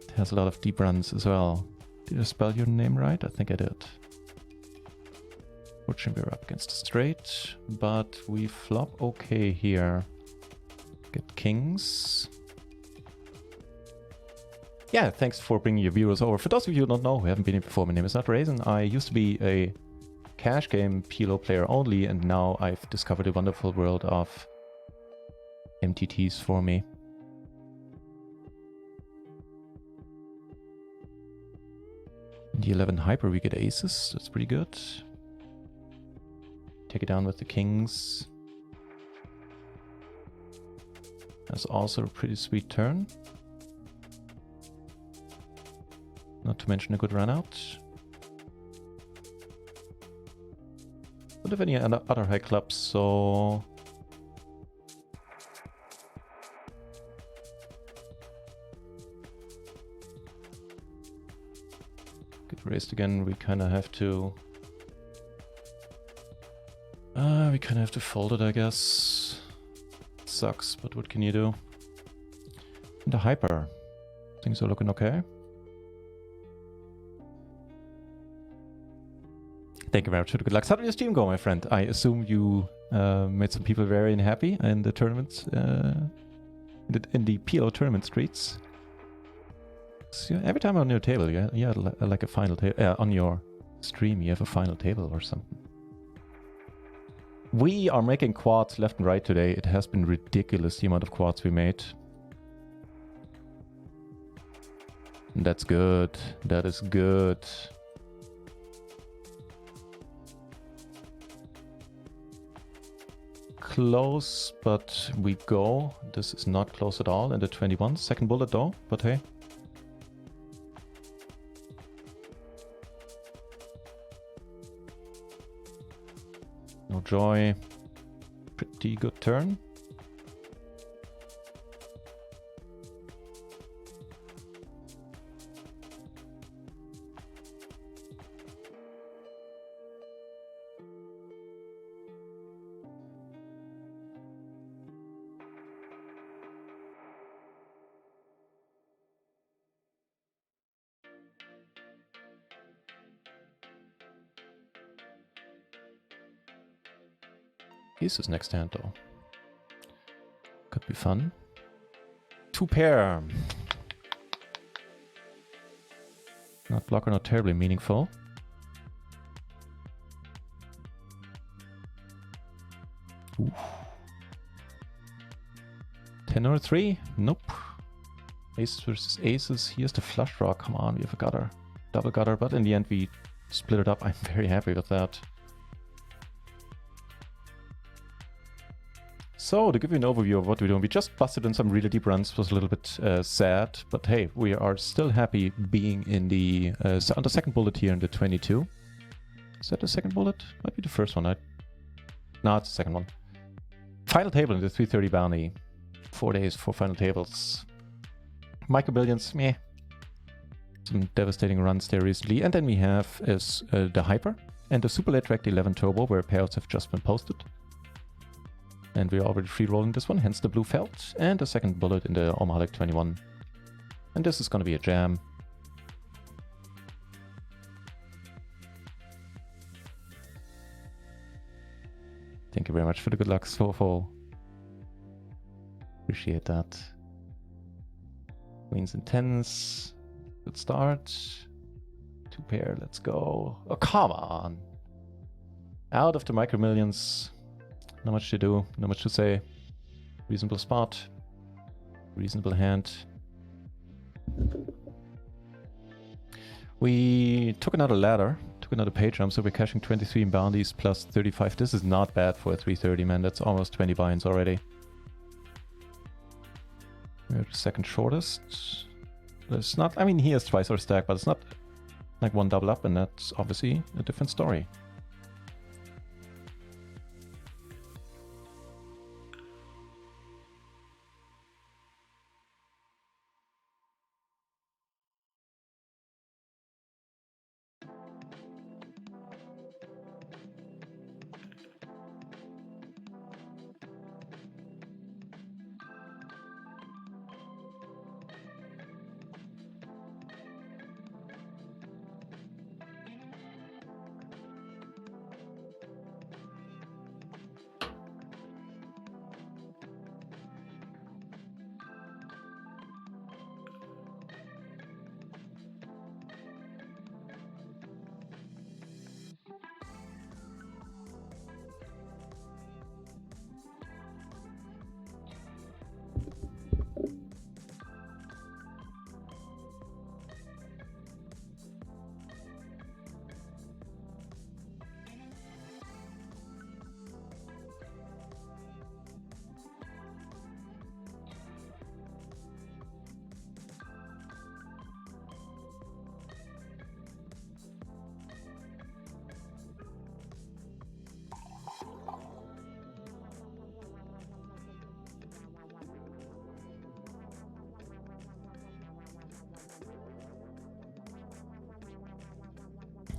It has a lot of deep runs as well. Did I spell your name right? I think I did. Fortunately, we're up against a straight, but we flop okay here. Get kings. Yeah, thanks for bringing your viewers over. For those of you who don't know, who haven't been here before, my name is NutRaisin. I used to be a cash game PLO player only, and now I've discovered a wonderful world of MTTs for me. In the 11 hyper we get aces, that's pretty good. Take it down with the kings. That's also a pretty sweet turn. Not to mention a good run out. Don't have any other high clubs, so... Get raised again, we kind of have to... we kind of have to fold it, I guess. Sucks, but what can you do? And the hyper. Things are looking okay. Thank you very much for the good luck. How did your stream go, my friend? I assume you made some people very unhappy in the tournaments, in the PLO tournament streets. So every time on your table, you had like a final table. On your stream, you have a final table or something. We are making quads left and right today. It has been ridiculous the amount of quads we made. That's good. That is good. Close, but we go. This is not close at all in the 21. Second bullet though, but hey. No joy. Pretty good turn. Aces next hand though. Could be fun. 2 pair. Not blocker, not terribly meaningful. Ooh. 10 or 3? Nope. Aces versus aces. Here's the flush draw. Come on, we have a gutter. Double gutter, but in the end we split it up. I'm very happy with that. So, to give you an overview of what we're doing, we just busted in some really deep runs. Was a little bit sad, but hey, we are still happy being in the on the second bullet here in the 22. Is that the second bullet? Might be the first one. No, it's the second one. Final table in the 330 bounty. 4 days, 4 final tables. Micro Billions, meh. Some devastating runs there recently. And then we have the Hyper and the Super Late Track 11 Turbo, where payouts have just been posted. And we're already free rolling this one, hence the blue felt. And the second bullet in the Omahalik 21. And this is going to be a jam. Thank you very much for the good luck, Sofo. Appreciate that. Queens and tens. Good start. 2 pair, let's go. Oh, come on. Out of the Micro Millions. Not much to do, not much to say. Reasonable spot. Reasonable hand. We took another ladder, took another pay jump, so we're cashing 23 in bounties plus 35. This is not bad for a 330, man. That's almost 20 buy-ins already. We're the second shortest. It's not, I mean, he has twice our stack, but it's not like one double up, and that's obviously a different story.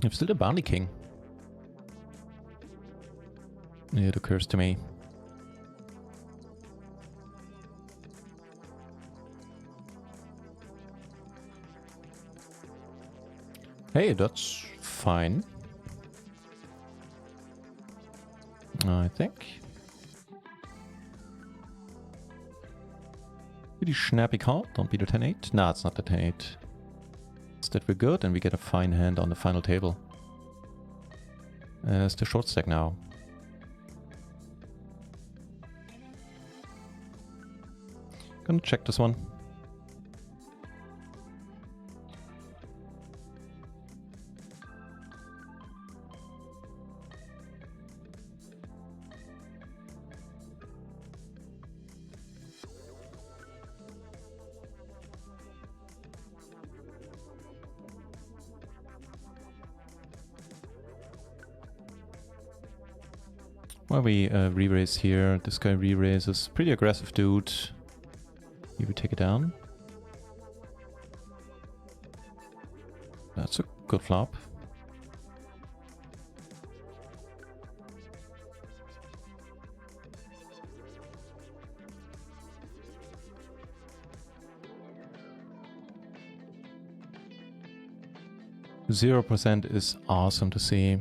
I'm still the bounty king. It occurs to me. Hey, that's fine. I think. Pretty snappy call. Don't be the 10-8. Nah, it's not the 10-8. It's that we're good and we get a fine hand on the final table. It's the short stack now. Gonna check this one. Well, we re-raise here. This guy re-raises. Pretty aggressive dude. Here we take it down. That's a good flop. %0 is awesome to see.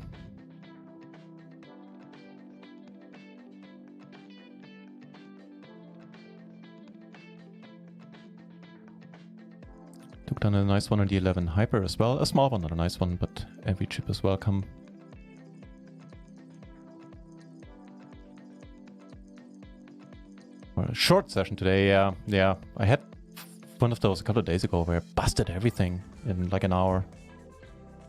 Took down a nice one on the 11 hyper as well. A small one, not a nice one, but every chip is welcome. Well, a short session today, yeah. I had one of those a couple of days ago where I busted everything in like an hour.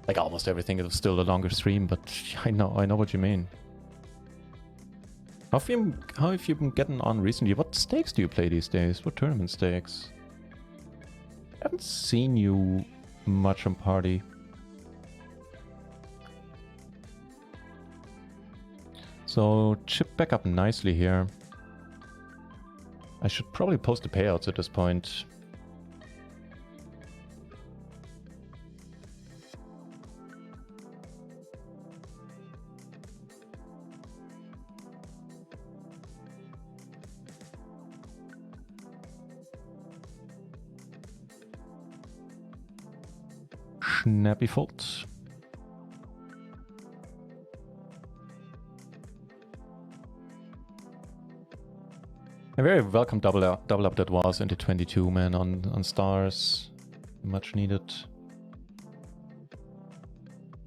Like almost everything. It was still a longer stream, but I know what you mean. How have you been getting on recently? What stakes do you play these days? What tournament stakes? I haven't seen you much on party. So chip back up nicely here. I should probably post the payouts at this point. Snappy fold. A very welcome double up that was into 22, man, on stars. Much needed.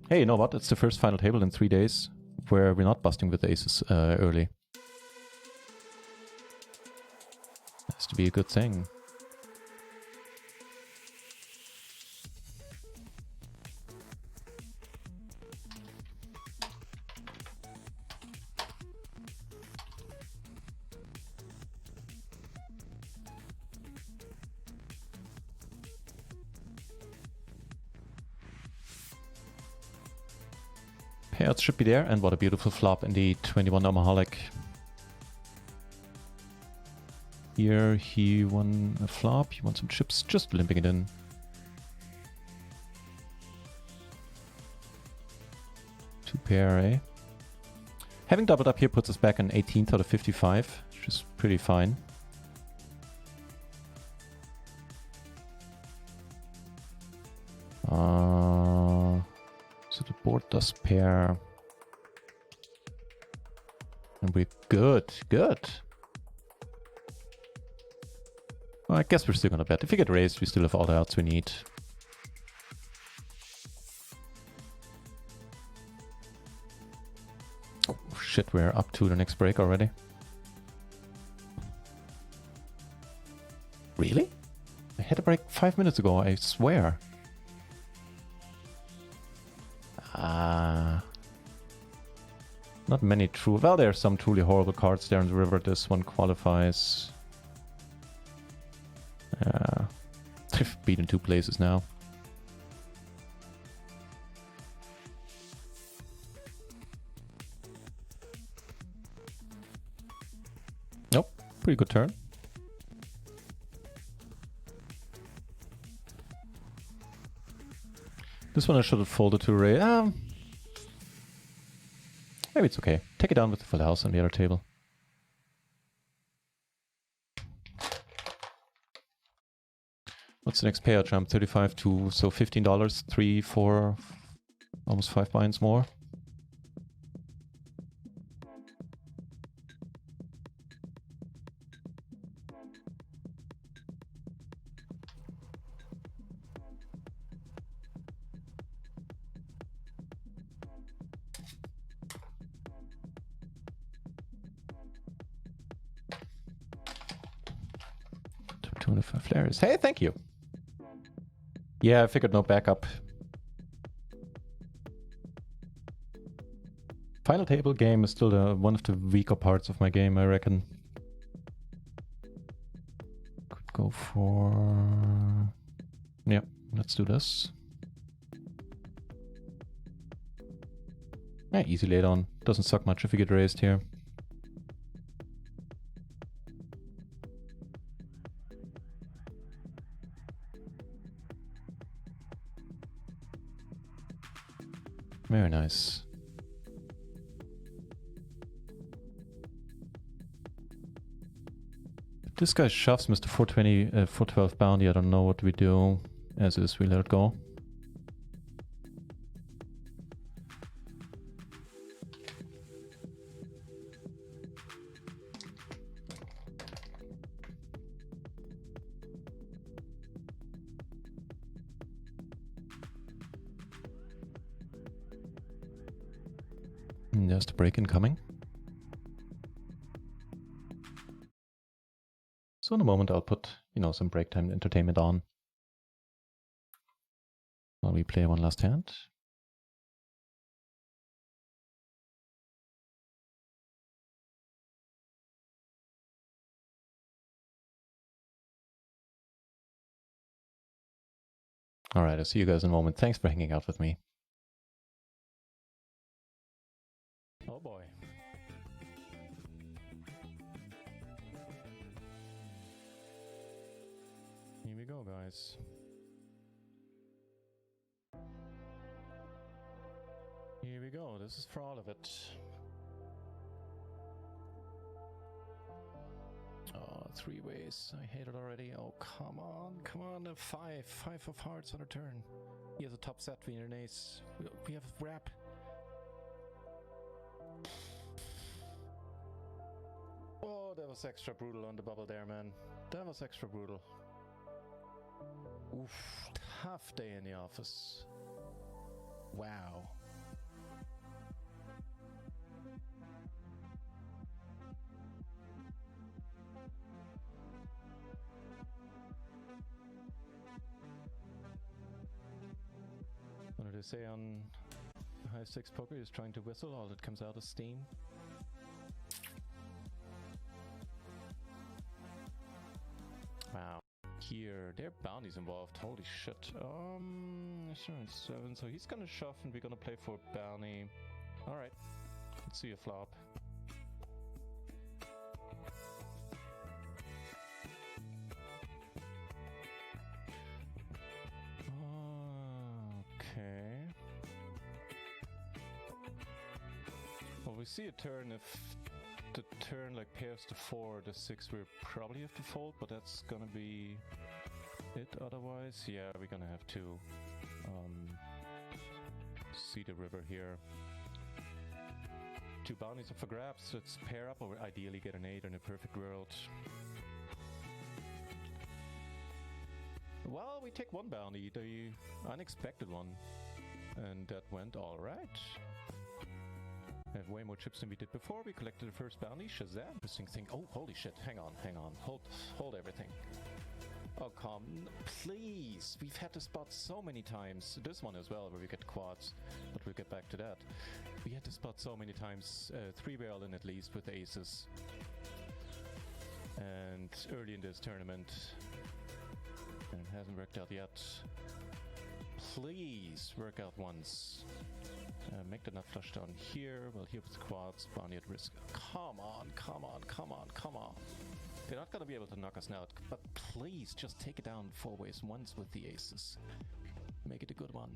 Hey, you know what? It's the first final table in 3 days where we're not busting with aces early. Has to be a good thing. Payouts should be there, and what a beautiful flop in the 21 Omaholic. Here he won a flop, he won some chips, just limping it in. Two pair, eh? Having doubled up here puts us back on 18th out of 55, which is pretty fine. So the board does pair. And we're good, good. Well, I guess we're still gonna bet. If we get raised, we still have all the outs we need. Oh shit, we're up to the next break already. Really? I had a break 5 minutes ago, I swear. Not many true... Well, there are some truly horrible cards there in the river. This one qualifies. I've beaten 2 places now. Nope, pretty good turn. This one I should have folded to raise. Maybe it's okay. Take it down with the full house on the other table. What's the next payout jump? 35 to, so $15, 3, 4, almost 5 binds more. Flares. Hey, thank you. Yeah, I figured no backup. Final table game is still one of the weaker parts of my game, I reckon. Could go for... Yeah, let's do this. Yeah, easy laid on. Doesn't suck much if we get raised here. Nice. If this guy shoves Mr. 420, 412 bounty, I don't know what we do. As is, we let it go. There's the break incoming. So in a moment I'll put, you know, some break time entertainment on while we play one last hand. Alright, I'll see you guys in a moment. Thanks for hanging out with me. Oh boy. Here we go, guys. Here we go. This is for all of it. Oh, 3 ways. I hate it already. Oh, come on. Come on. A 5. 5 of hearts on a turn. He has a top set. We need an ace. We have a wrap. Oh, that was extra brutal on the bubble there, man. That was extra brutal. Oof. Tough day in the office. Wow. What did I say on high stakes poker? He's trying to whistle, all that comes out is steam. Wow. Here, there are bounties involved. Holy shit. 7. So he's gonna shove and we're gonna play for bounty. Alright. Let's see a flop. Okay. Well, we see a turn. If the turn like pairs to 4, the 6 we probably have to fold, but that's gonna be it otherwise. Yeah, we're gonna have to see the river here. 2 bounties up for grabs. Let's pair up or ideally get an 8 in a perfect world. Well, we take 1 bounty, the unexpected one, and that went all right. We have way more chips than we did before. We collected the first bounty. Shazam! Interesting thing. Oh, holy shit! Hang on. Hold everything. Oh, come, please! We've had this spot so many times. This one as well, where we get quads, but we'll get back to that. We had this spot so many times. 3-way all in at least with aces, and early in this tournament. And it hasn't worked out yet. Please work out once. Make the nut flush down here. Well, here with quads, bounty at risk. Come on. They're not gonna be able to knock us out, but please just take it down 4 ways once with the aces. Make it a good one.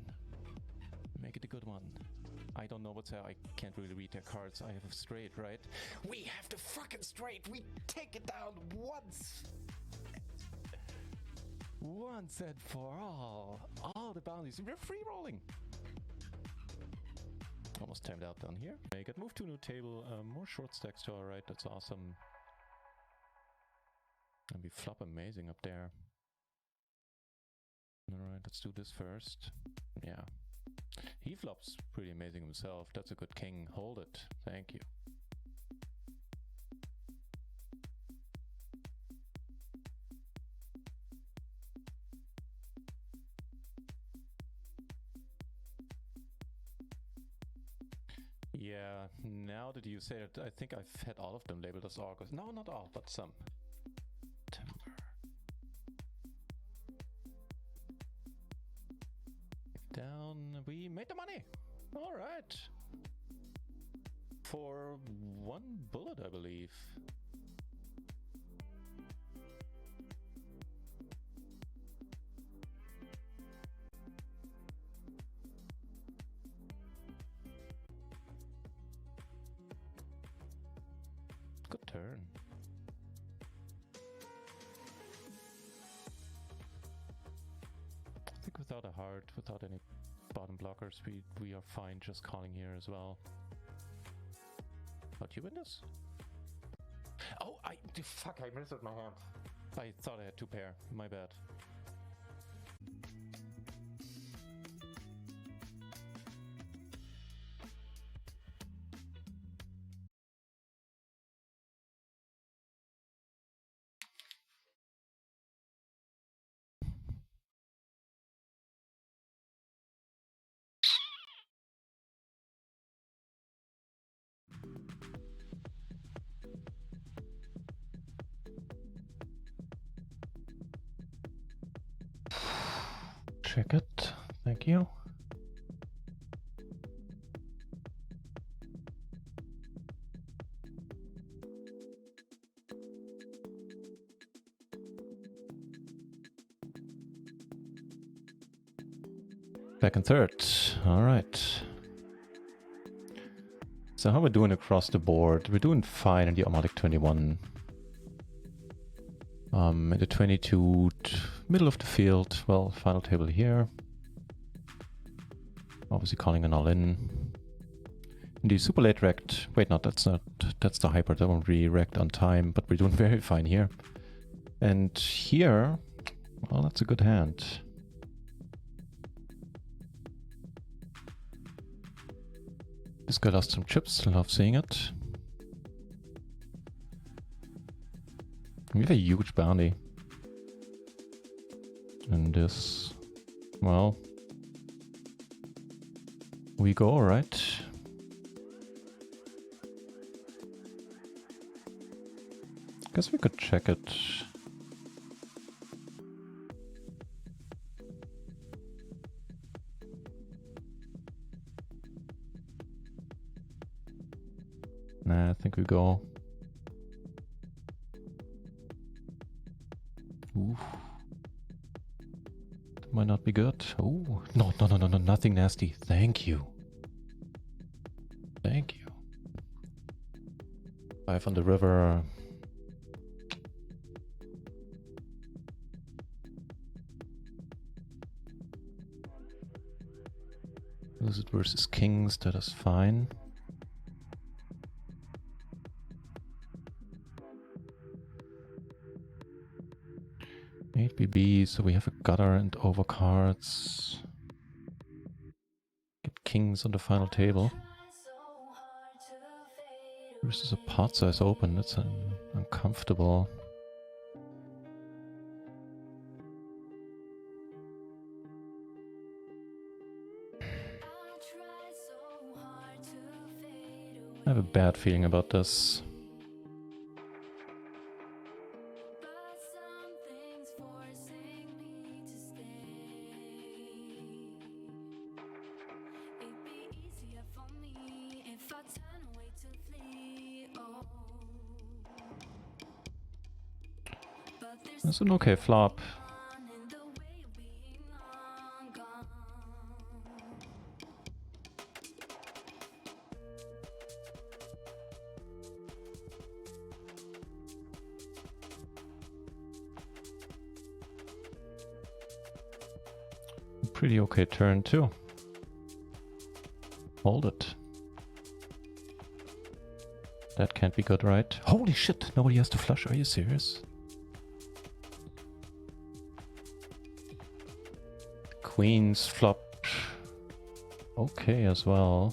I don't know what's how. I can't really read their cards. I have a straight, right? We have the fucking straight. We take it down once. Once and for all. All the bounties. We're free rolling. Almost timed out down here. I get moved to a new table. More short stacks to our right. That's awesome. And we flop amazing up there. Alright, let's do this first. Yeah. He flops pretty amazing himself. That's a good king. Hold it. Thank you. Yeah, now that you say it, I think I've had all of them labeled as August. No, not all, but some. September. Down, we made the money. All right. For 1 bullet, I believe. turn. I think without a heart, without any bottom blockers, we are fine just calling here as well. How'd you win this? Oh, fuck, I messed with my hand. I thought I had 2 pair. My bad. Check it. Thank you. Back in third. All right. So how are we doing across the board? We're doing fine in the Automatic 21. In the 22, middle of the field. Well, final table here. Obviously calling an all-in. In the super late rect. Wait, no, that's the hyper. That won't really rect on time, but we're doing very fine here. And here, well, that's a good hand. This guy lost some chips. Love seeing it. We have a huge bounty. And this, well, we go, right? Guess we could check it. Nah, I think we go. Oof. That might not be good. Oh, no, nothing nasty. Thank you. Thank you. 5 on the river. Lose it versus kings, that is fine. BB, so we have a gutter and overcards. Get kings on the final table. Versus a pot size open, that's uncomfortable. I have a bad feeling about this. That's an okay flop. Pretty okay turn too. Hold it. That can't be good, right? Holy shit, nobody has to flush, are you serious? Queens flop okay as well.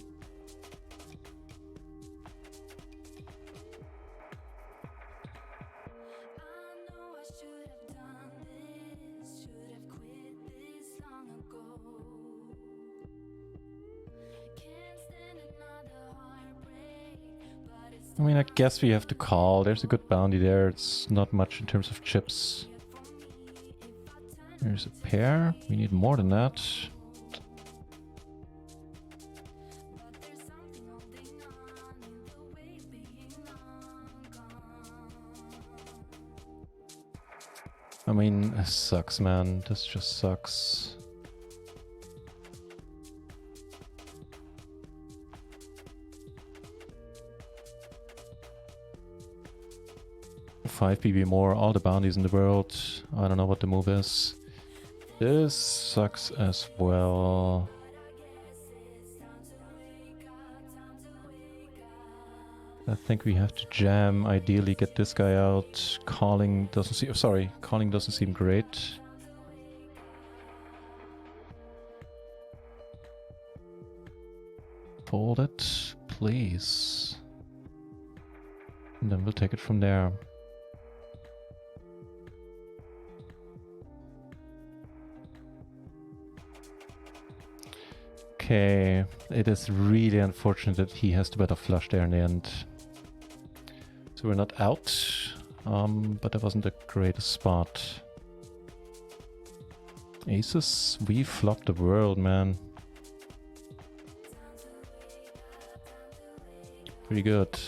I mean, I guess we have to call. There's a good bounty there. It's not much in terms of chips. There's a pair. We need more than that. I mean, this sucks, man. This just sucks. 5 BB more, all the bounties in the world. I don't know what the move is. This sucks as well. I think we have to jam, ideally get this guy out. Calling doesn't seem... Sorry, calling doesn't seem great. Fold it, please. And then we'll take it from there. Okay, it is really unfortunate that he has to bet a flush there in the end. So we're not out, but that wasn't the greatest spot. Aces, we flopped the world, man. Pretty good.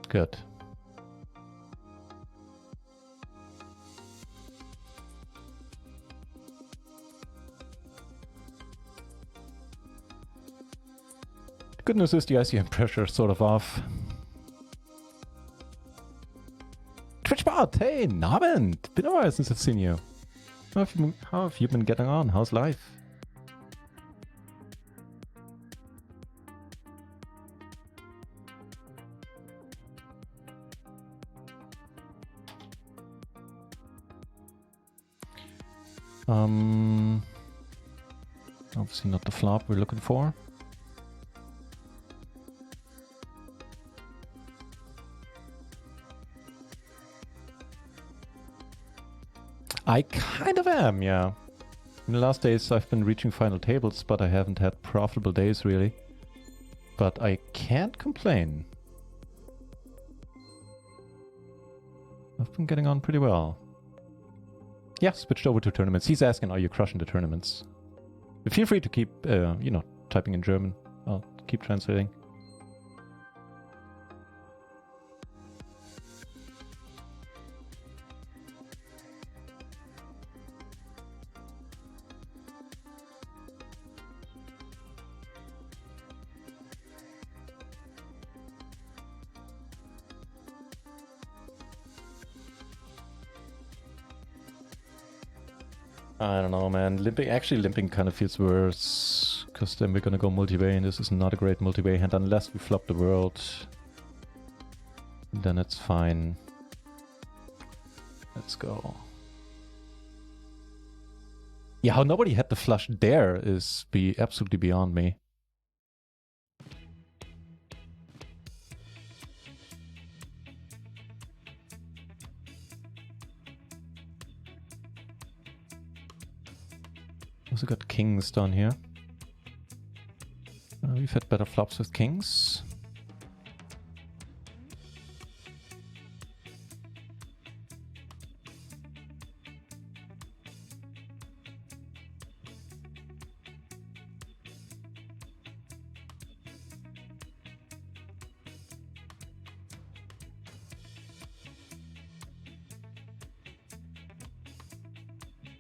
Good. Good news is the ICM pressure is sort of off. Twitchbot, hey, Nabend! Been a while since I've seen you. How have you been getting on? How's life? Obviously not the flop we're looking for. I kind of am, yeah. In the last days I've been reaching final tables, but I haven't had profitable days really. But I can't complain. I've been getting on pretty well. Yeah, switched over to tournaments. He's asking, are you crushing the tournaments? But feel free to keep, you know, typing in German. I'll keep translating. I don't know, man. Limping, actually limping kind of feels worse, because then we're gonna go multi-way, and this is not a great multi-way hand unless we flop the world. Then it's fine. Let's go. Yeah, how nobody had the flush there is absolutely beyond me. Also got kings down here. We've had better flops with kings.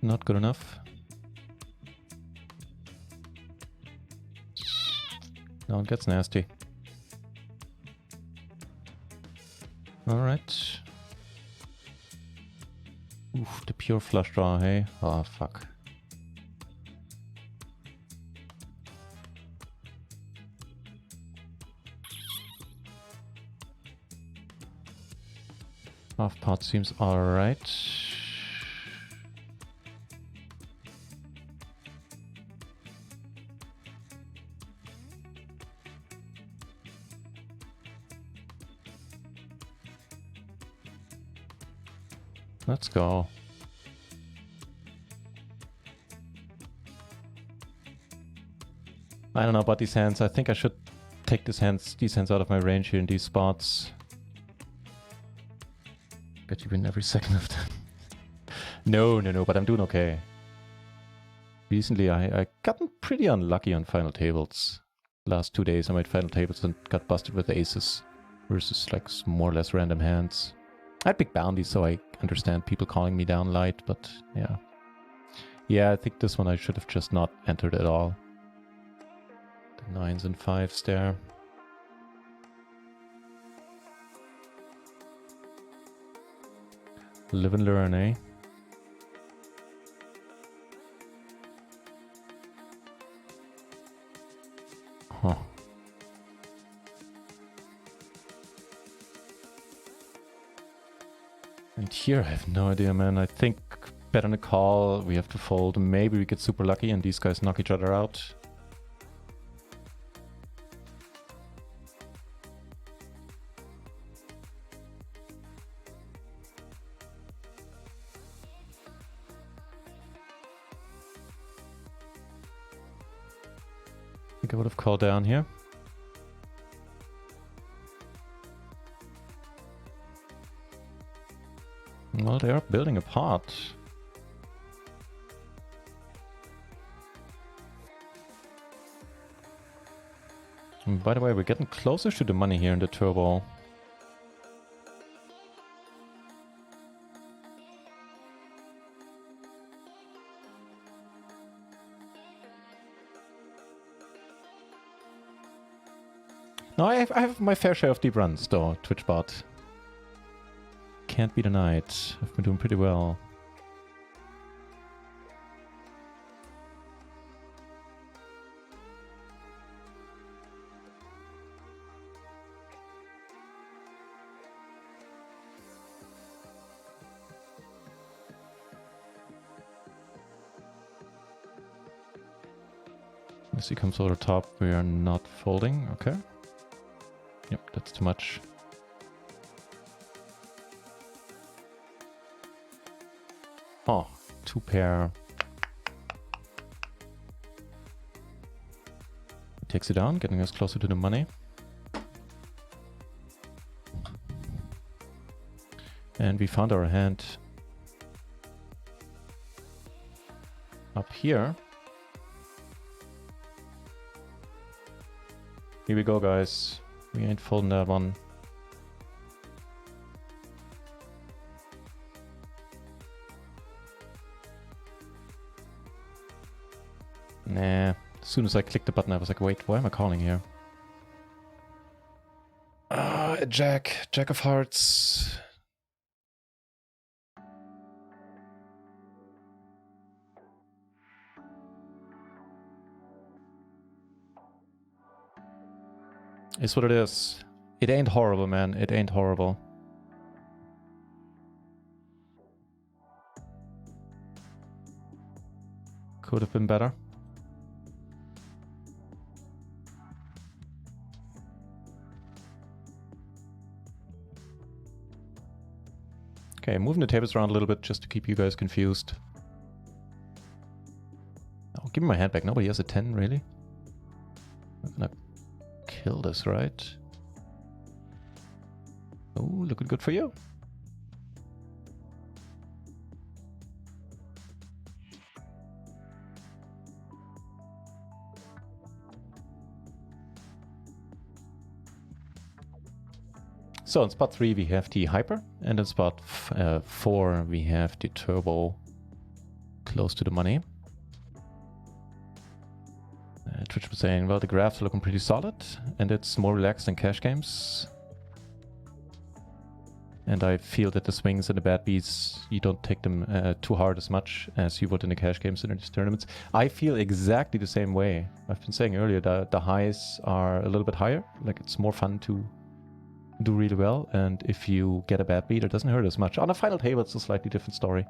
Not good enough. Now it gets nasty. Alright. Oof, the pure flush draw, hey? Oh, fuck. Half pot seems alright. Let's go. I don't know about these hands. I think I should take these hands out of my range here in these spots. Bet you win every second of them. No, but I'm doing okay. Recently, I gotten pretty unlucky on final tables. Last 2 days I made final tables and got busted with aces versus like more or less random hands. I had big bounties, so I understand people calling me down light, but yeah. Yeah, I think this one I should have just not entered at all. The 9s and 5s there. Live and learn, eh? Huh. And here I have no idea, man. I think bet on a call, we have to fold. Maybe we get super lucky and these guys knock each other out. I think I would have called down here. Well, they are building a pot. And by the way, we're getting closer to the money here in the turbo. No, I have my fair share of deep runs though, TwitchBot. Can't be denied. I've been doing pretty well. As he comes over the top, we are not folding. Okay. Yep, that's too much. Oh, 2 pair. Takes it down, getting us closer to the money. And we found our hand up here. Here we go, guys. We ain't folding that one. Nah. As soon as I clicked the button, I was like, wait, why am I calling here? A jack. Jack of hearts. Is what it is. It ain't horrible, man. It ain't horrible. Could have been better. Okay, moving the tables around a little bit just to keep you guys confused. Oh, give me my hand back. Nobody has a 10, really? I'm gonna kill this, right? Oh, looking good for you. So in spot 3 we have the hyper, and in spot 4 we have the turbo close to the money. Twitch was saying, well, the graphs are looking pretty solid, and it's more relaxed than cash games. And I feel that the swings and the bad beats, you don't take them too hard as much as you would in the cash games in these tournaments. I feel exactly the same way. I've been saying earlier that the highs are a little bit higher, like it's more fun to do really well, and if you get a bad beat, it doesn't hurt as much. On a final table, it's a slightly different story.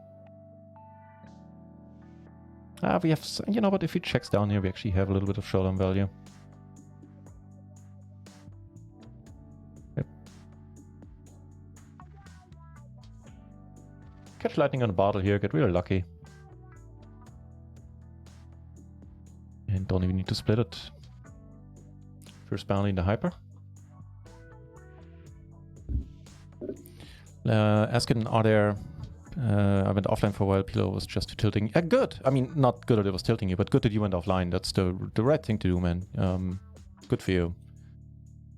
We have, you know what, if he checks down here, we actually have a little bit of showdown value. Yep. Catch lightning on a bottle here, get really lucky. And don't even need to split it. First bounty in the hyper. Asking, are there... I went offline for a while, PLO was just tilting. Good! I mean, not good that it was tilting you, but good that you went offline. That's the right thing to do, man. Good for you.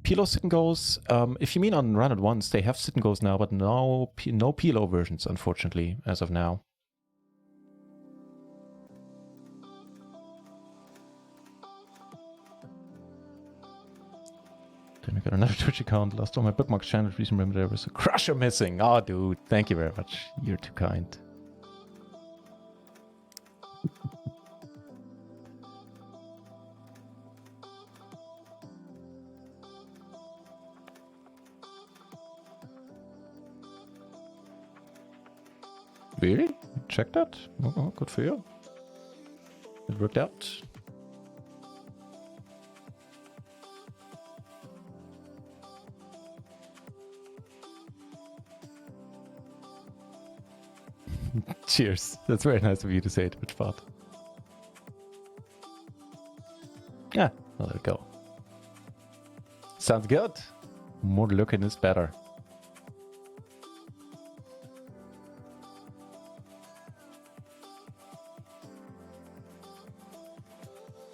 PLO sit and goes. If you mean on run at once, they have sit and goes now, but no PLO versions, unfortunately, as of now. Then I got another Twitch account. Lost all my bookmarks channel. Please remember there was a crusher missing. Oh, dude, thank you very much. You're too kind. Really? Check that? Oh, good for you. It worked out. Cheers. That's very nice of you to say it, which part? Yeah, I'll let it go. Sounds good. More looking is better.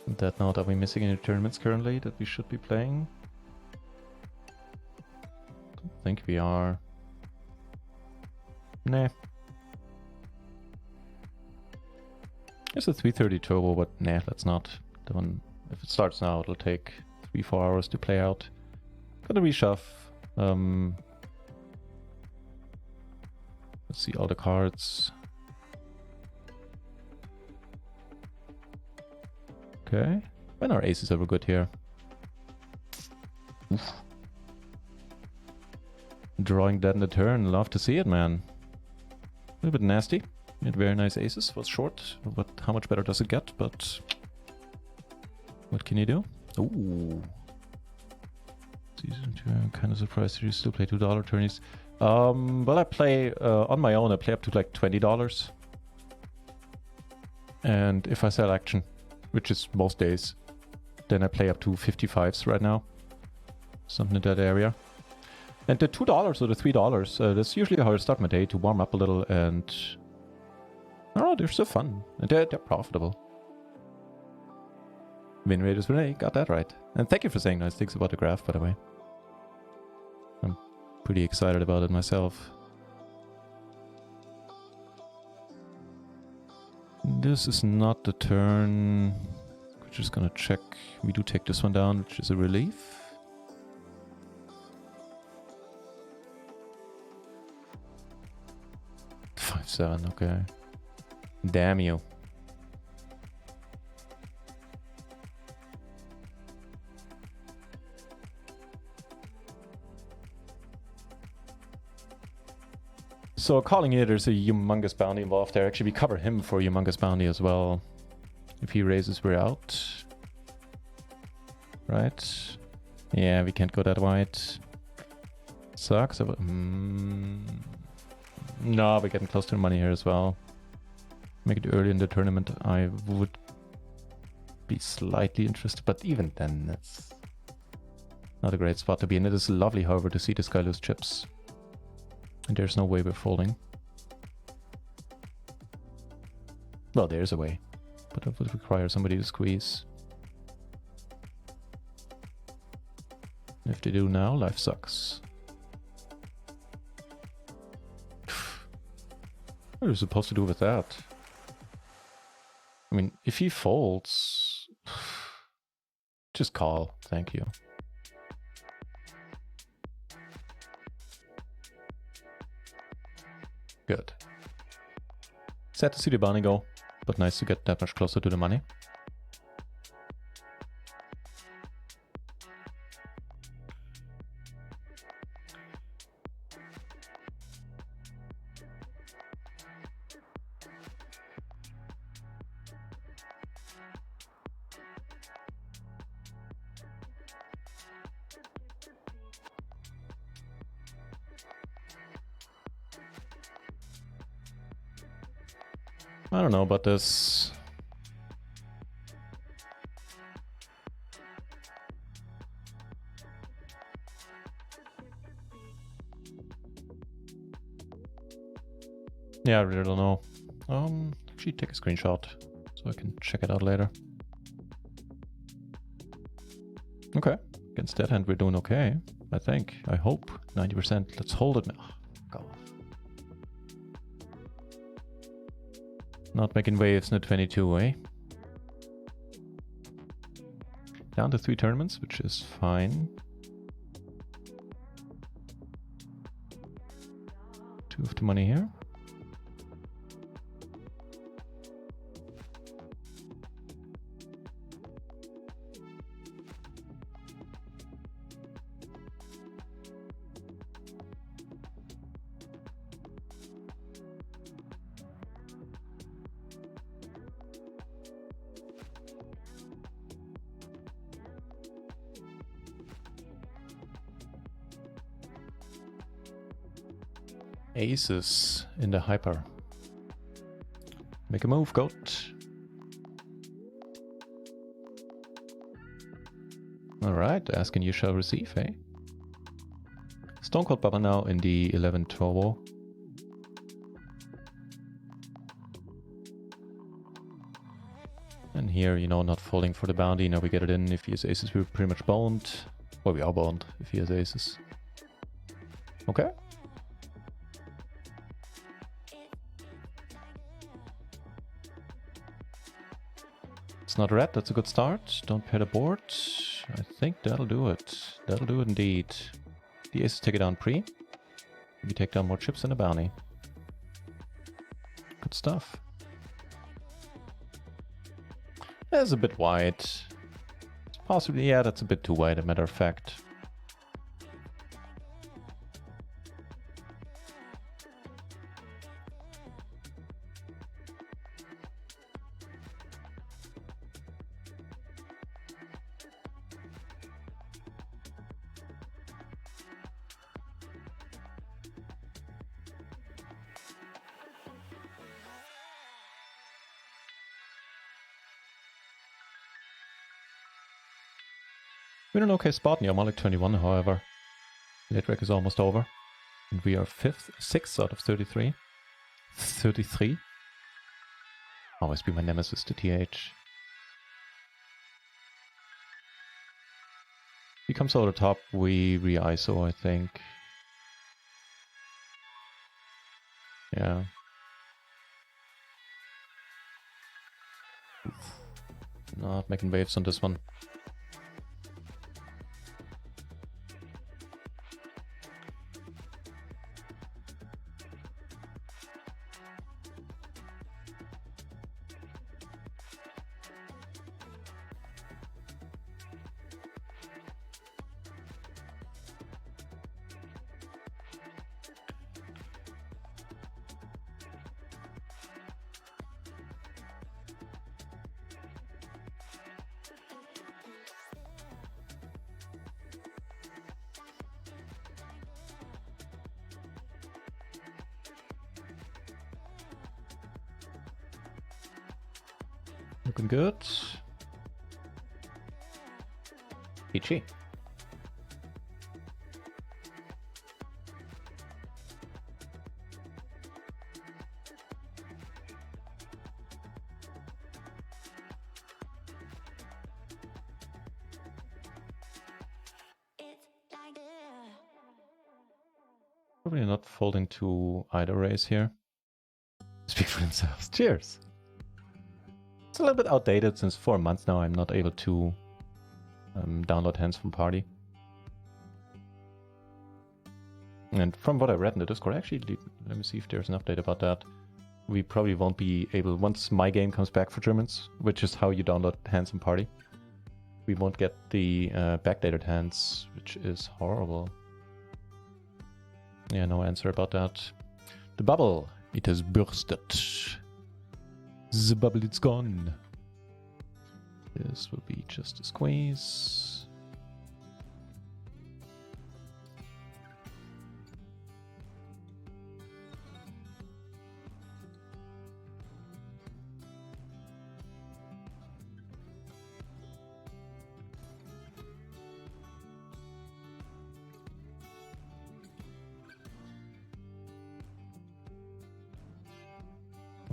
On that note, are we missing any tournaments currently that we should be playing? Don't think we are. Nah. It's a 330 turbo, but nah, let's not. The one, if it starts now, it'll take 3-4 hours to play out. Gotta reshove. Let's see all the cards. Okay. When are aces ever good here? Oof. Drawing dead in the turn. Love to see it, man. A little bit nasty. We had very nice aces. Was short, but how much better does it get? But what can you do? Ooh. Season 2. I'm kind of surprised you still play $2 tourneys. Well, I play on my own. I play up to like $20. And if I sell action, which is most days, then I play up to 55s right now. Something in that area. And the $2 or the $3, that's usually how I start my day, to warm up a little, and I don't know, they're so fun. And they're profitable. Win rate is Renee, got that right. And thank you for saying nice things about the graph, by the way. I'm pretty excited about it myself. This is not the turn. We're just gonna check. We do take this one down, which is a relief. $5-7, okay. Damn you. So calling it, there's a humongous bounty involved there. Actually, we cover him for a humongous bounty as well. If he raises, we're out. Right? Yeah, we can't go that wide. Sucks. No, we're getting close to the money here as well. Make it early in the tournament, I would be slightly interested, but even then, that's not a great spot to be in. It is lovely, however, to see this guy lose chips. And there's no way we're folding. Well, there's a way, but it would require somebody to squeeze. If they do now, life sucks. What are you supposed to do with that? I mean, if he folds, just call. Thank you. Good. Sad to see the bounty go, but nice to get that much closer to the money. I don't know about this. Yeah, I really don't know. Actually take a screenshot so I can check it out later. Okay, against that hand we're doing okay, I think. I hope. 90%. Let's hold it now. Go. Not making waves in the 22, eh? Down to 3 tournaments, which is fine. 2 of the money here. Aces in the hyper. Make a move, goat. Alright, asking you shall receive, eh? Stone Cold Baba now in the 11 turbo. And here, you know, not falling for the bounty. Now we get it in. If he has aces, we're pretty much boned. Well, we are boned if he has aces. Okay. It's not red, that's a good start. Don't pair the board. I think that'll do it. That'll do it indeed. The aces take it down pre. We take down more chips than a bounty. Good stuff. That's a bit wide. Possibly, yeah, that's a bit too wide, a matter of fact. We're in an okay spot near Malik 21, however. Late rec is almost over. And we are 5th, 6th out of 33. 33. Always be my nemesis to TH. He comes over the top, we re-ISO, I think. Yeah. Not making waves on this one. Looking good. Peachy. Probably not folding to either raise here. Speak for themselves. Cheers. It's a little bit outdated since 4 months now I'm not able to download hands from party. And from what I read in the Discord, actually, let me see if there's an update about that. We probably won't be able, once my game comes back for Germans, which is how you download hands from party, we won't get the backdated hands, which is horrible. Yeah, no answer about that. The bubble, it has bursted. The bubble, it's gone. This will be just a squeeze.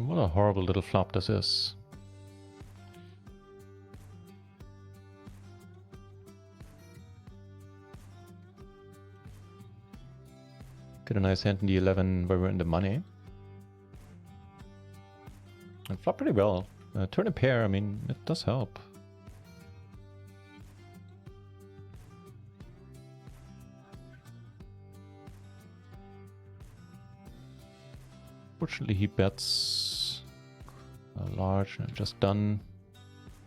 What a horrible little flop this is. Get a nice hand in the 11 where we're in the money. And flop pretty well. Turn a pair, I mean, it does help. Fortunately, he bets a large and just done.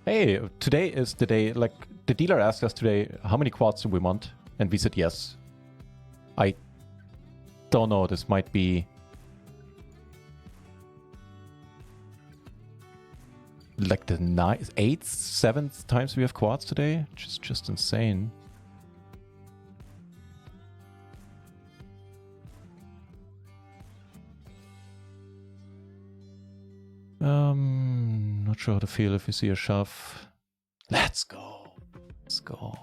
Hey, today is the day, like, the dealer asked us today, how many quads do we want? And we said yes. I don't know, this might be like the 9th, 8th, 7th times we have quads today. Just insane. Not sure how to feel if you see a shove. Let's go. Let's go.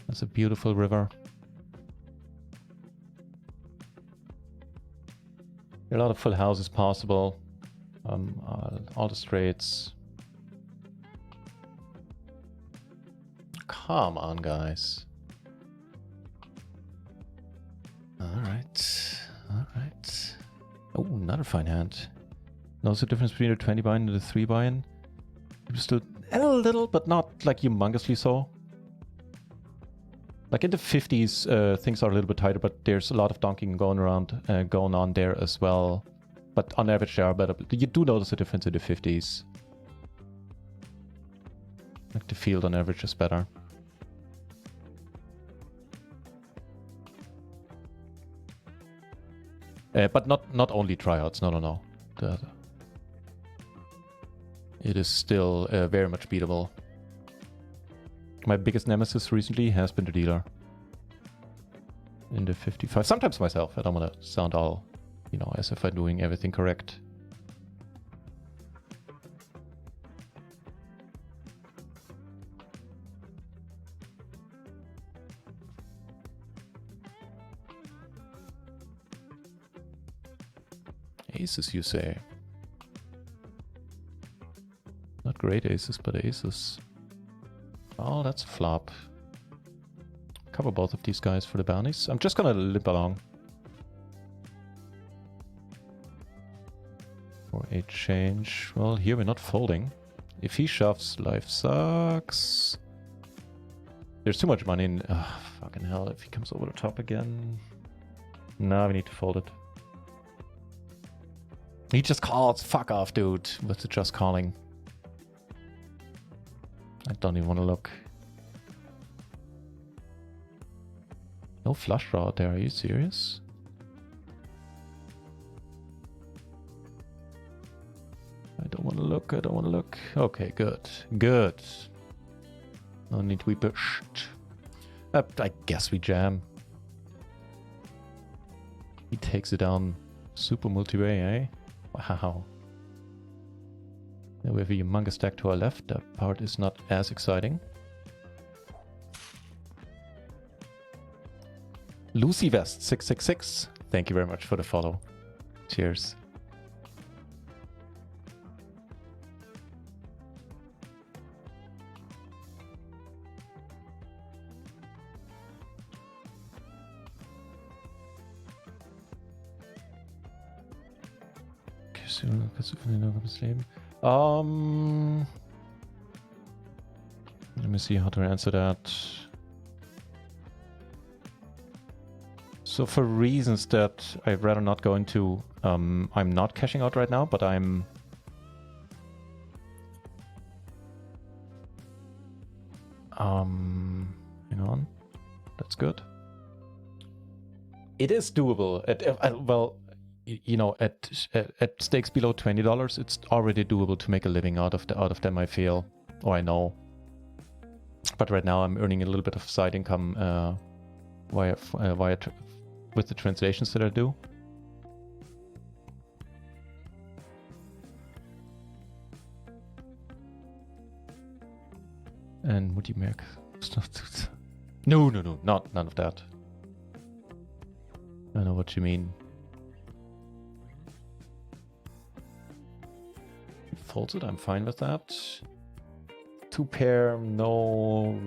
That's a beautiful river. A lot of full houses possible. All the straights. Come on, guys. Alright. Oh, another fine hand. Notice the difference between the 20 buy-in and the 3 buy-in. Just a little, but not like humongously so. Like in the 50s, things are a little bit tighter, but there's a lot of donking going on there as well. But on average, they are better. You do notice a difference in the 50s. Like the field on average is better. But not only tryouts. No. It is still very much beatable. My biggest nemesis recently has been the dealer. In the 55. Sometimes myself. I don't want to sound all, you know, as if I'm doing everything correct. Aces, you say? Not great aces, but aces. Oh, that's a flop. Cover both of these guys for the bounties. I'm just gonna limp along. For a change. Well, here we're not folding. If he shoves, life sucks. There's too much money in... Oh, fucking hell, if he comes over the top again... Nah, we need to fold it. He just calls. Fuck off, dude. With the just calling. I don't even want to look. No flush draw out there. Are you serious? I don't want to look. I don't want to look. Okay, good. Good. No need to be pushed. I guess we jam. He takes it down super multi-way, eh? Wow. Now we have a humongous stack to our left. That part is not as exciting. Lucy Vest 666. Thank you very much for the follow. Cheers. Let me see how to answer that. So for reasons that I'd rather not go into, I'm not cashing out right now, but I'm... hang on. That's good. It is doable. Well, you know, at stakes below $20, it's already doable to make a living out of them, I feel, or I know. But right now I'm earning a little bit of side income with the translations that I do. And would you make stuff? No, none of that. I know what you mean. Folds it, I'm fine with that. 2 pair, no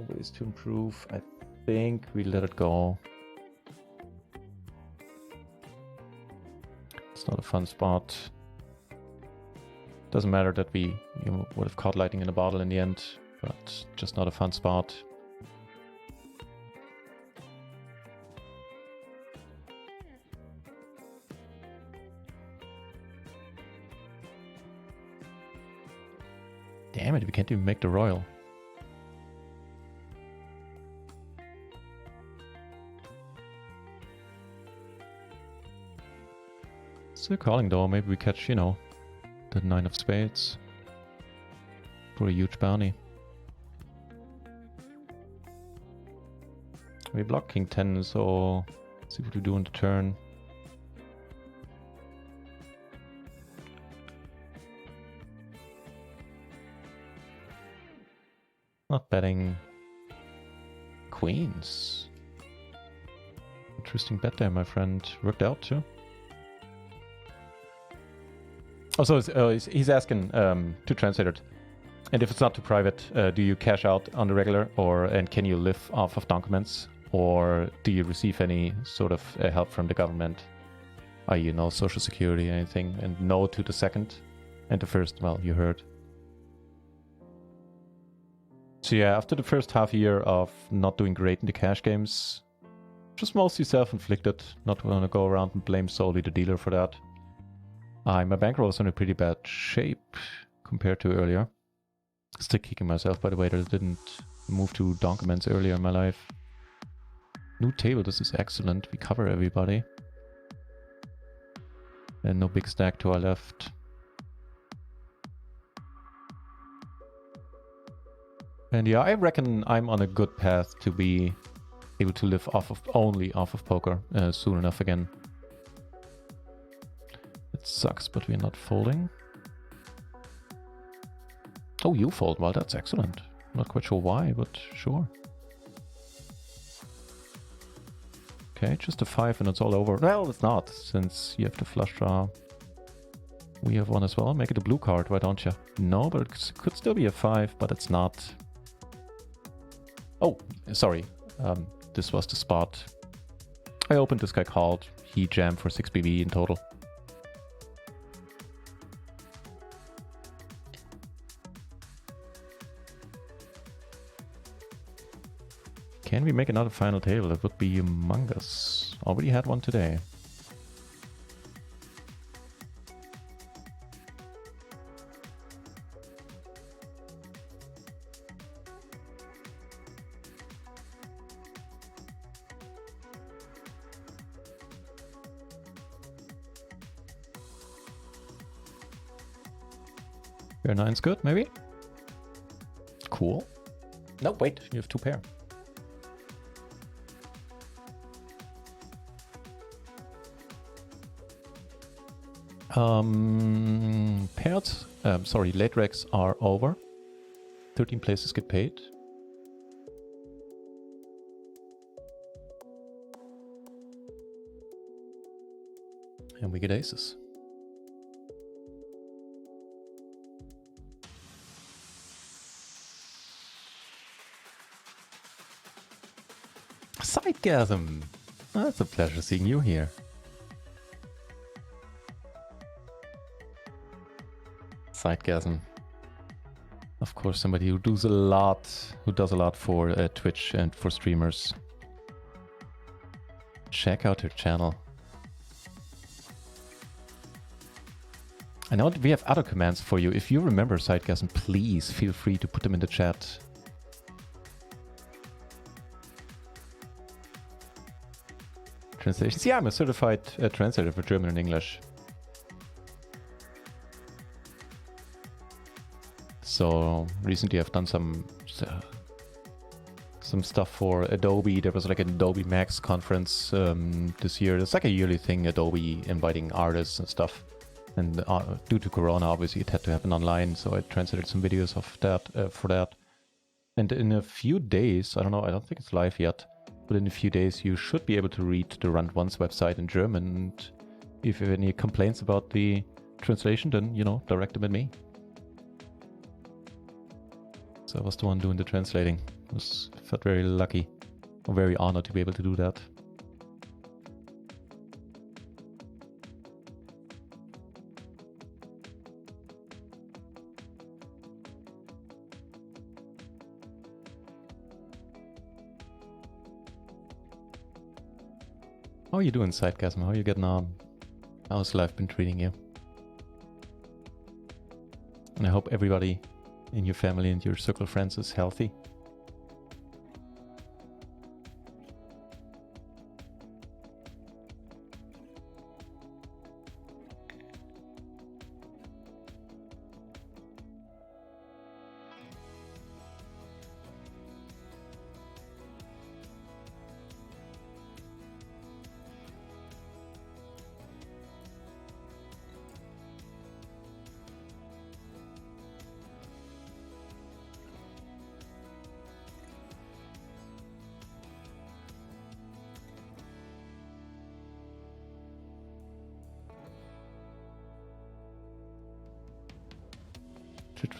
ways to improve. I think we let it go. It's not a fun spot. Doesn't matter that we would have caught lightning in a bottle in the end, but just not a fun spot. Damn it, we can't even make the royal. Still calling though, maybe we catch, you know, the 9 of spades for a huge bounty. We block king 10, so let's see what we do on the turn. Not betting queens. Interesting bet there, my friend. Worked out too. Oh, so he's asking to translate it. And if it's not too private, do you cash out on the regular, and can you live off of documents, or do you receive any sort of help from the government? I.e., no social security, anything, and no to the second, and the first. Well, you heard. So yeah, after the first half year of not doing great in the cash games, just mostly self-inflicted, not want to go around and blame solely the dealer for that. My bankroll is in a pretty bad shape compared to earlier. Still kicking myself, by the way, that I didn't move to documents earlier in my life. New table, this is excellent. We cover everybody. And no big stack to our left. And yeah, I reckon I'm on a good path to be able to live only off of poker soon enough again. It sucks, but we're not folding. Oh, you fold. Well, that's excellent. Not quite sure why, but sure. Okay, just a 5 and it's all over. Well, it's not, since you have the flush draw. We have one as well. Make it a blue card, why don't you? No, but it could still be a 5, but it's not. Oh, sorry. This was the spot. I opened, this guy called. He jammed for 6 BB in total. Can we make another final table? That would be humongous. Already had one today. Pair 9's good, maybe? Cool. No, wait, you have 2 pair. Paired, sorry, late regs are over. 13 places get paid. And we get aces. Sidegasm! Oh, it's a pleasure seeing you here. Sidegasm. Of course, somebody who does a lot for Twitch and for streamers. Check out her channel. I know we have other commands for you. If you remember Sidegasm, please feel free to put them in the chat. Translations? Yeah, I'm a certified translator for German and English. So recently I've done some stuff for Adobe. There was like an Adobe Max conference this year. It's like a yearly thing, Adobe inviting artists and stuff. And due to Corona, obviously it had to happen online. So I translated some videos of that for that. And in a few days, I don't know, I don't think it's live yet, but in a few days you should be able to read the Run Once website in German. And if you have any complaints about the translation, then, you know, direct them at me. So I was the one doing the translating. Felt very lucky. I'm very honored to be able to do that. How are you doing, Sidegasm? How are you getting on? How's life been treating you? And I hope everybody in your family and your circle of friends is healthy.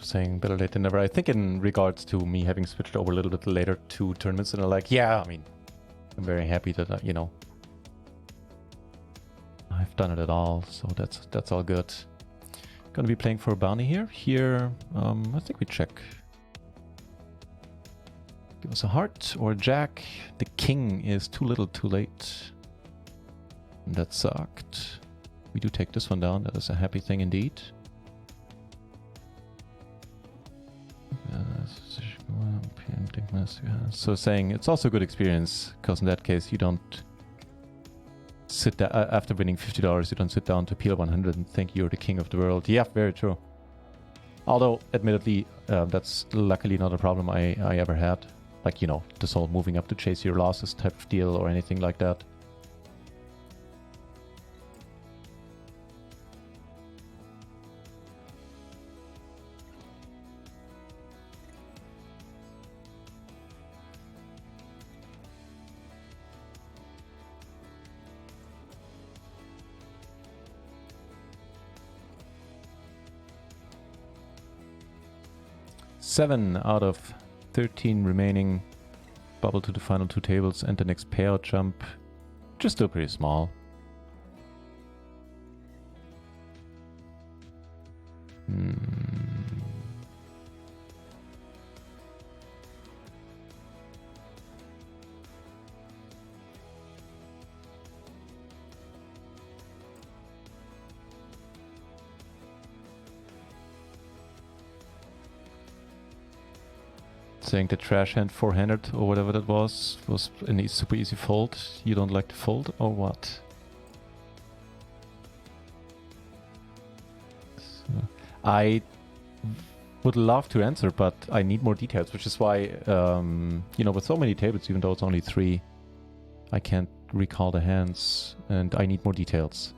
Saying better late than never. I think in regards to me having switched over a little bit later to tournaments, and I'm like, yeah, I mean, I'm very happy that, you know, I've done it at all, so that's all good. Gonna be playing for a bounty here. I think we check. Give us a heart or a jack. The king is too little too late. And that sucked. We do take this one down. That is a happy thing indeed. So saying it's also a good experience, because in that case you don't sit down after winning $50, you don't sit down to PL 100 and think you're the king of the world. Yeah, very true. Although, admittedly, that's luckily not a problem I ever had. Like, you know, this whole moving up to chase your losses type of deal or anything like that. Seven out of 13 remaining. Bubble to the final two tables and the next payout jump. Just still pretty small. Saying the trash hand 400 or whatever that was a super easy fold. You don't like to fold or what? So, I would love to answer, but I need more details, which is why, you know, with so many tables, even though it's only 3, I can't recall the hands and I need more details.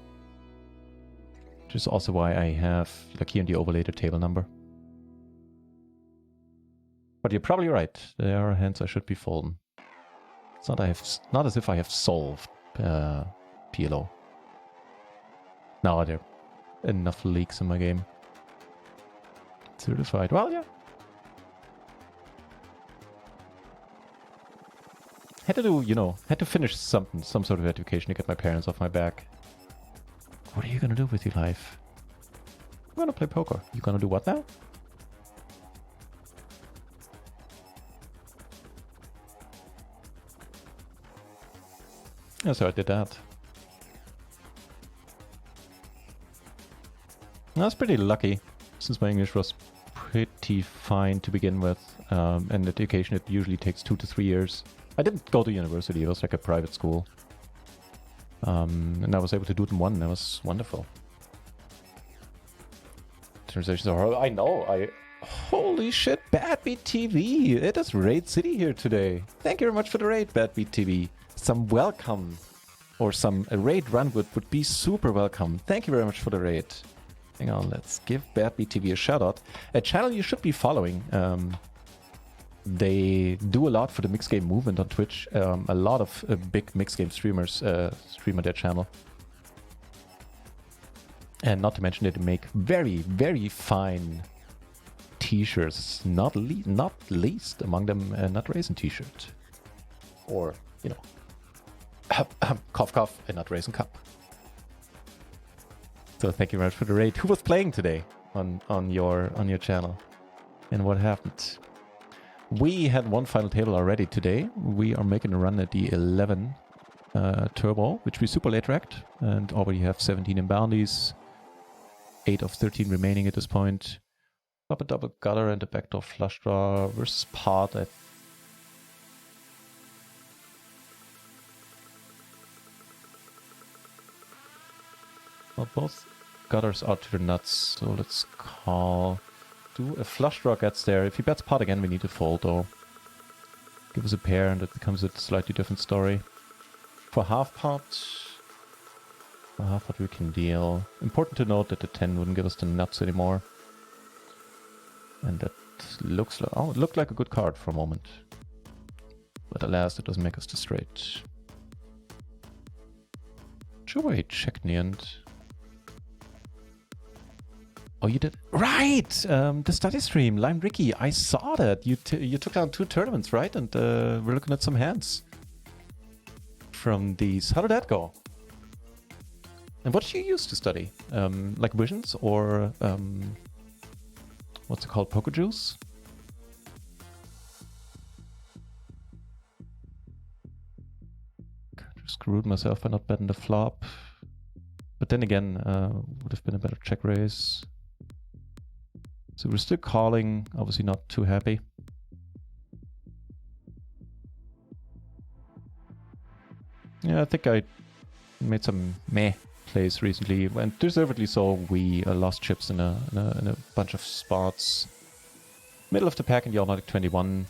Which is also why I have, like here in the overlay, the table number. But you're probably right. There are hands I should be folding. It's not as if I have solved PLO. Now are there enough leaks in my game? Certified. Well, yeah. Had to do, you know, had to finish some sort of education to get my parents off my back. What are you gonna do with your life? I'm gonna play poker. You gonna do what now? Yeah, so I did that. I was pretty lucky, since my English was pretty fine to begin with, and education, it usually takes 2 to 3 years. I didn't go to university, it was like a private school. And I was able to do it in one, and that was wonderful. Translations are horrible. I know, holy shit, Badbeat TV! It is Raid City here today. Thank you very much for the raid, Badbeat TV. Some welcome or some raid run would be super welcome. Thank you very much for the raid. Hang on, let's give Badbeat TV a shout out. A channel you should be following. They do a lot for the mixed game movement on Twitch. A lot of big mixed game streamers stream on their channel. And not to mention that they make very, very fine t-shirts. Not least among them a NutRaisin t-shirt. Or, you know, cough cough, a NutRaisin cup. So thank you very much for the raid. Who was playing today on your channel? And what happened? We had one final table already today. We are making a run at the 11 turbo, which we super late racked, and already have 17 in bounties, 8 of 13 remaining at this point. Up a double gutter and a backdoor flush draw versus pot. Well, both gutters are to the nuts, so let's call. Do a flush draw gets there. If he bets pot again, we need to fold though. Give us a pair and it becomes a slightly different story. For half pot we can deal. Important to note that the 10 wouldn't give us the nuts anymore. And that looks like, oh, it looked like a good card for a moment. But alas, it doesn't make us the straight. Sure, he checked in the end. Oh, you did? Right! The study stream, Lime Ricky, I saw that. You took down 2 tournaments, right? And we're looking at some hands from these. How did that go? And what did you use to study? Like visions or what's it called? Poker juice? Screwed myself by not betting the flop. But then again, would have been a better check raise. So we're still calling, obviously not too happy. Yeah, I think I made some meh plays recently, and deservedly so. We lost chips in a bunch of spots. Middle of the pack in the automatic 21.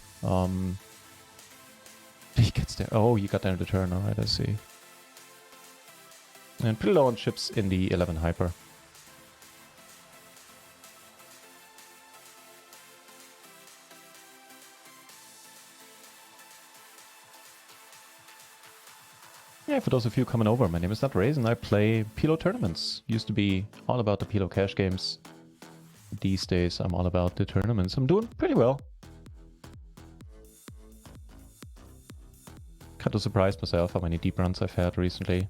He gets there. Oh, you got there in the turn. Alright, I see. And pretty low on chips in the 11 hyper. Yeah, for those of you coming over, my name is NutRaisin. I play PLO tournaments. Used to be all about the PLO cash games. These days, I'm all about the tournaments. I'm doing pretty well. Kind of surprised myself how many deep runs I've had recently.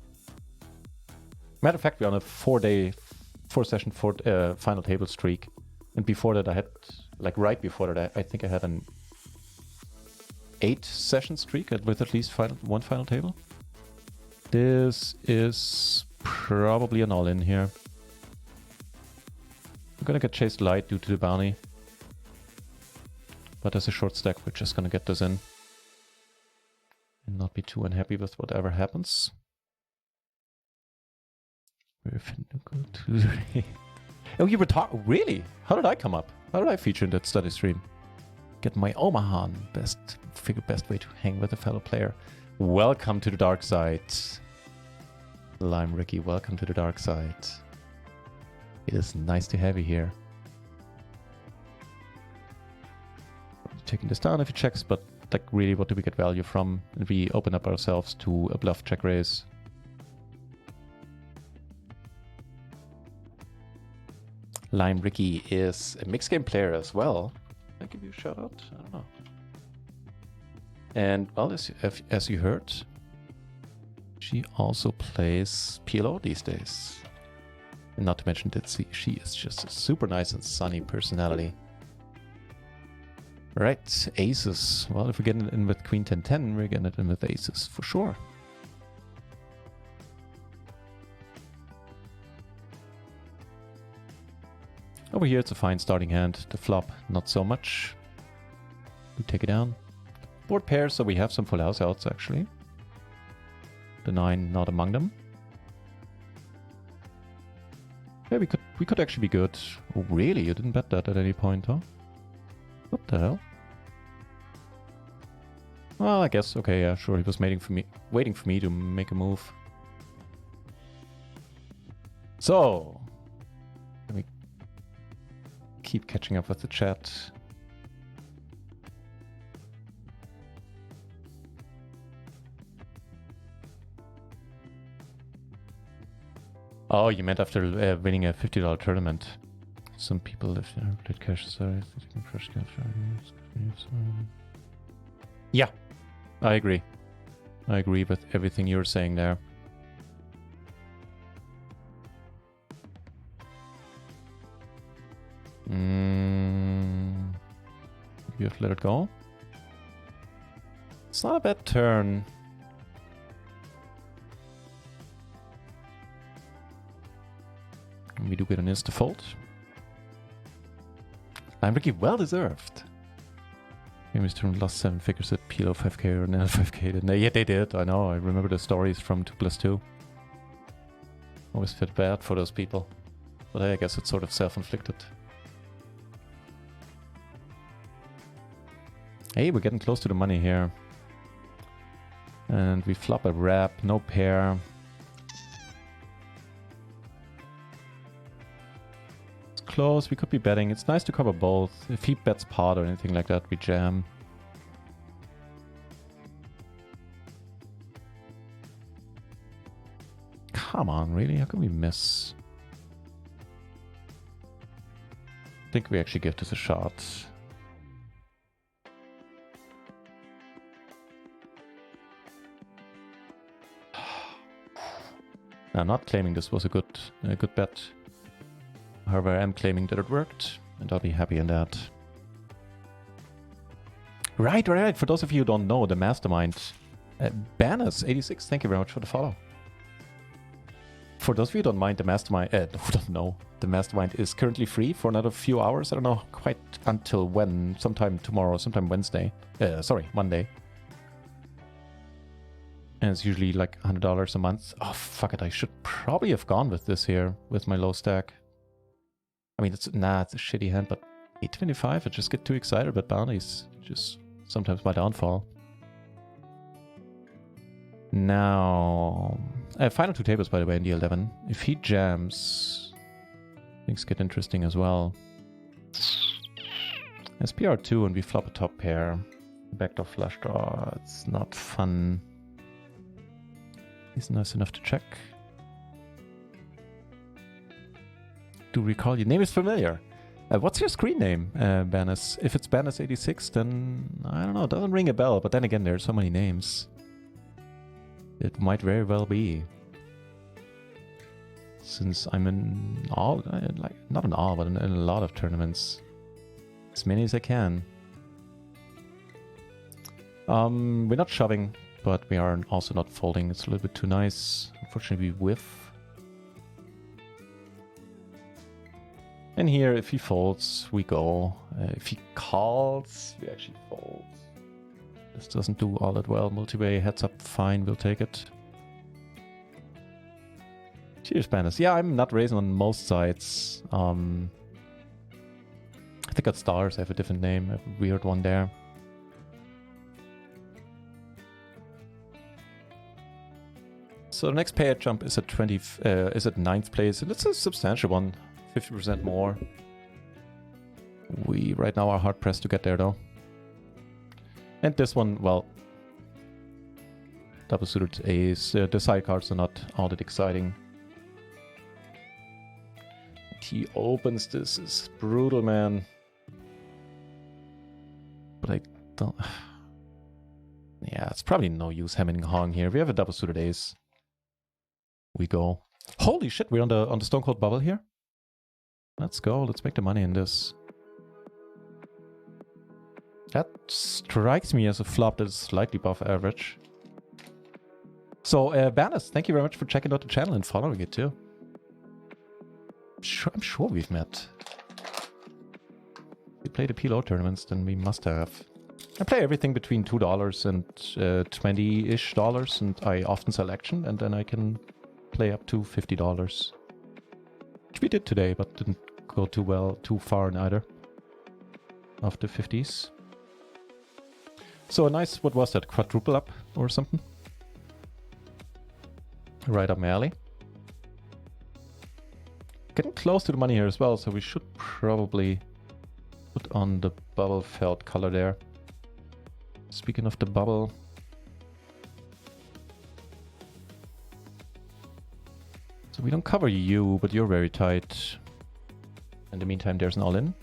Matter of fact, we're on a 4-session final table streak. And before that, I had, like right before that, I think I had an 8-session streak with at least one final table. This is probably an all-in here. We're gonna get chased light due to the bounty. But as a short stack, we're just gonna get this in. And not be too unhappy with whatever happens. Oh, you were talking? Really? How did I come up? How did I feature in that study stream? Get my Omaha. Best way to hang with a fellow player. Welcome to the dark side. Lime Ricky, welcome to the dark side. It is nice to have you here. Taking this down if he checks, but like really what do we get value from? We open up ourselves to a bluff check raise. Lime Ricky is a mixed game player as well. Can I give you a shout out? I don't know. And well, as you heard, she also plays PLO these days. And not to mention that she is just a super nice and sunny personality. Right, aces. Well, if we're getting it in with Queen 10-10, we're getting it in with aces for sure. Over here, it's a fine starting hand. The flop, not so much. We take it down. Board pairs, so we have some full house outs actually. The 9 not among them. Yeah, we could actually be good. Oh, really? You didn't bet that at any point, huh? What the hell? Well, I guess. Okay, yeah, sure. He was waiting for me to make a move. So, let me keep catching up with the chat. Oh, you meant after winning a $50 tournament. Some people left played cash. Sorry. Yeah, I agree. I agree with everything you're saying there. You have to let it go. It's not a bad turn. We do get an insta fold. I'm Ricky, well deserved. Famous turn lost 7 figures at PLO 5k or NL 5k. Didn't they? Yeah, they did. I know. I remember the stories from 2+2. Always felt bad for those people. But I guess it's sort of self-inflicted. Hey, we're getting close to the money here. And we flop a wrap, no pair. It's close, we could be betting. It's nice to cover both. If he bets pot or anything like that, we jam. Come on, really? How can we miss? I think we actually give this a shot. I'm not claiming this was a good bet. However, I am claiming that it worked, and I'll be happy in that. Right. For those of you who don't know, the mastermind, Banners86, thank you very much for the follow. For those of you who don't mind, the mastermind, who don't know, the mastermind is currently free for another few hours. I don't know quite until when. Sometime tomorrow, sometime Wednesday. Monday. And it's usually like $100 a month. Oh, fuck it. I should probably have gone with this here with my low stack. I mean, it's a shitty hand, but 825, I just get too excited about bounties. Just sometimes my downfall. Now, final 2 tables, by the way, in the 11. If he jams, things get interesting as well. SPR2 and we flop a top pair. Backdoor flush draw. It's not fun. He's nice enough to check. Do recall your name is familiar. What's your screen name, Bannis? If it's Bannis86, then I don't know. It doesn't ring a bell. But then again, there are so many names. It might very well be. Since I'm in all, not in all, but in a lot of tournaments. As many as I can. We're not shoving. But we are also not folding. It's a little bit too nice. Unfortunately, we whiff. And here, if he folds, we go. If he calls, we actually fold. This doesn't do all that well. Multi-way, heads up, fine. We'll take it. Cheers, Banners. Yeah, I'm NutRaisin on most sides. I think at Stars I have a different name. I have a weird one there. So the next pair jump is at 9th place, and it's a substantial one, 50% more. We right now are hard pressed to get there though. And this one, well, double suited ace. The sidecards are not all that exciting. He opens this, is brutal, man. But I don't. Yeah, it's probably no use hemming and hawing here. We have a double suited ace. We go. Holy shit, we're on the Stone Cold Bubble here. Let's go. Let's make the money in this. That strikes me as a flop that is slightly above average. So, Bannis, thank you very much for checking out the channel and following it too. I'm sure we've met. We play the PLO tournaments, then we must have. I play everything between $2 and $20-ish, and I often sell action, and then I can play up to $50. Which we did today, but didn't go too far in either of the 50s. So a nice, what was that, quadruple up or something? Right up my alley. Getting close to the money here as well, so we should probably put on the bubble felt color there. Speaking of the bubble, so we don't cover you, but you're very tight. In the meantime, there's an all-in.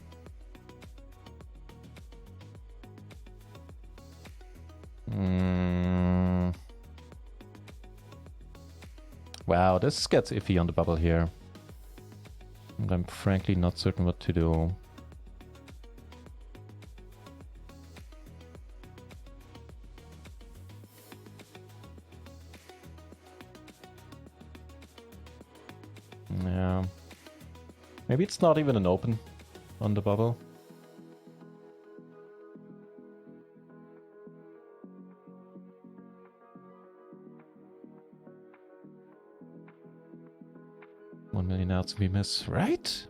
Wow, this gets iffy on the bubble here. And I'm frankly not certain what to do. Yeah. Maybe it's not even an open on the bubble. $1 million outs we miss, right?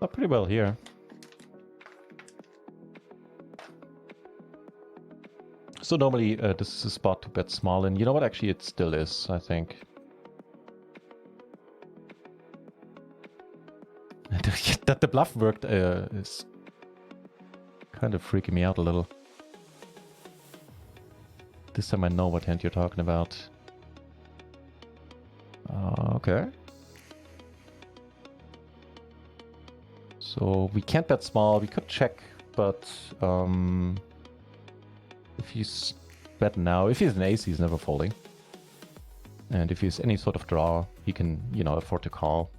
Not pretty well here. So normally this is a spot to bet small, and you know what? Actually, it still is, I think. That the bluff worked is kind of freaking me out a little. This time I know what hand you're talking about. Okay. So we can't bet small. We could check, but if he's bet now, if he's an ace, he's never folding. And if he's any sort of draw, he can, you know, afford to call.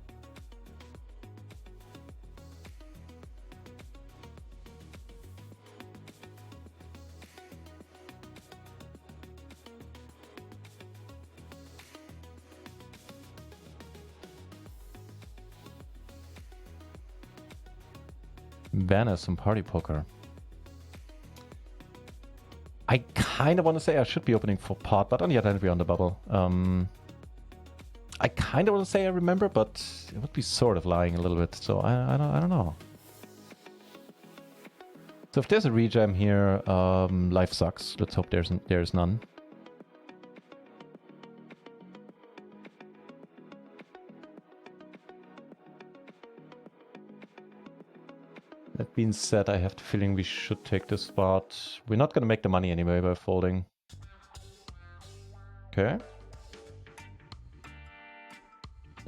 Ban us some party poker. I kind of want to say I should be opening for pot, but on the other hand, we're on the bubble. I kind of want to say I remember, but it would be sort of lying a little bit. So I don't know. So if there's a rejam here, life sucks. Let's hope there's none. That being said, I have the feeling we should take this spot. We're not going to make the money anyway by folding. Okay.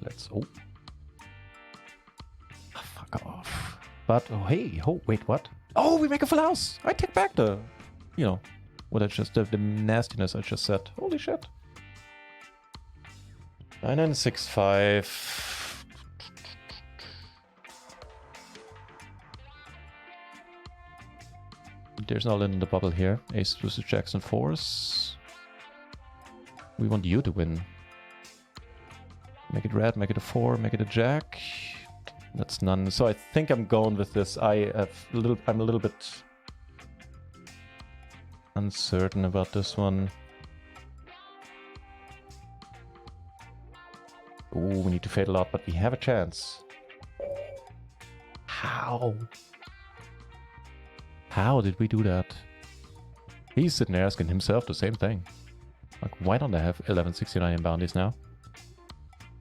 Let's... Oh. Oh, fuck off. But, oh, hey, oh, wait, what? Oh, we make a full house! I take back the, you know, what I just, the nastiness I just said. Holy shit. 9965. There's no all in the bubble here. Ace versus jacks and fours. We want you to win. Make it red, make it a 4, make it a jack. That's none. So I think I'm going with this. I'm a little bit uncertain about this one. Ooh, we need to fade a lot, but we have a chance. How? How did we do that? He's sitting there asking himself the same thing. Like, why don't I have 1169 in bounties now?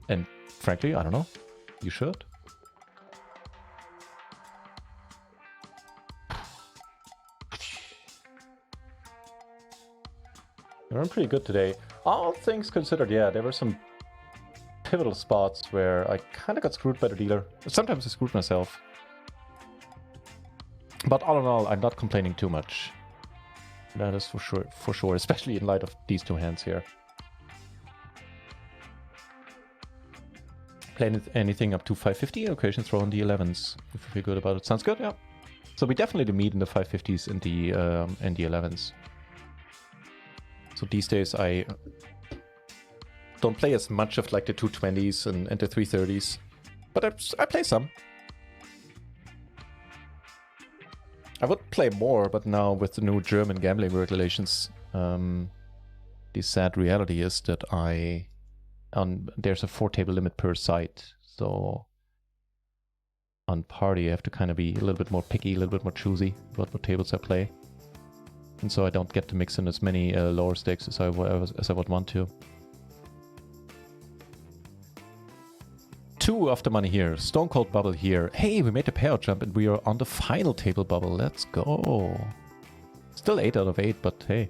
And frankly, I don't know. You should. We're pretty good today. All things considered, yeah, there were some pivotal spots where I kind of got screwed by the dealer. Sometimes I screwed myself. But all in all, I'm not complaining too much. That is for sure, especially in light of these two hands here. Playing anything up to 550, occasion throw in the 11s. If you feel good about it. Sounds good, yeah. So we definitely meet in the 550s and the 11s. So these days I don't play as much of like the 220s and the 330s. But I play some. I would play more, but now with the new German gambling regulations, the sad reality is that there's a 4-table limit per site. So on party, I have to kind of be a little bit more picky, a little bit more choosy about what tables I play. And so I don't get to mix in as many lower stakes as I would want to. 2 of the money here. Stone Cold Bubble here. Hey, we made the payout jump and we are on the final table bubble. Let's go. Still 8 out of 8, but hey.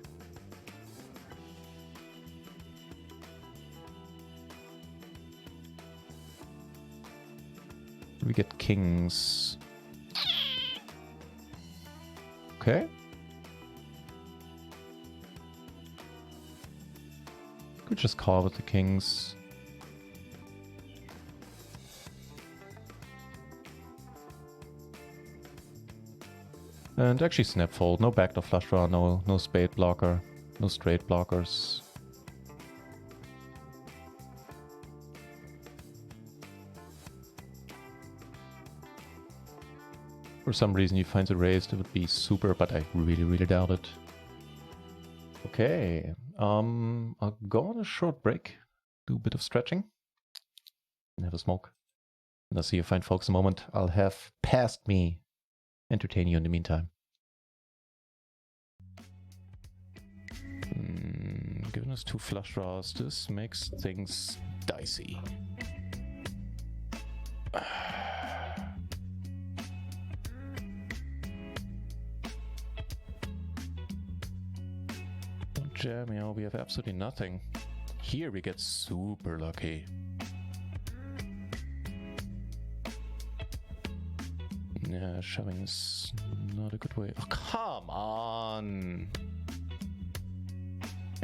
We get kings. Okay. Could just call with the kings. And actually snap fold. No backdoor flush draw, no spade blocker, no straight blockers. For some reason he finds a raise, that would be super, but I really doubt it. Okay, I'll go on a short break, do a bit of stretching, and have a smoke. And I'll see you fine folks in a moment. I'll have past me entertain you in the meantime. Given us 2 flush draws, this makes things dicey. Don't jam, you know, we have absolutely nothing. Here we get super lucky. Yeah, shoving is not a good way. Oh, come on!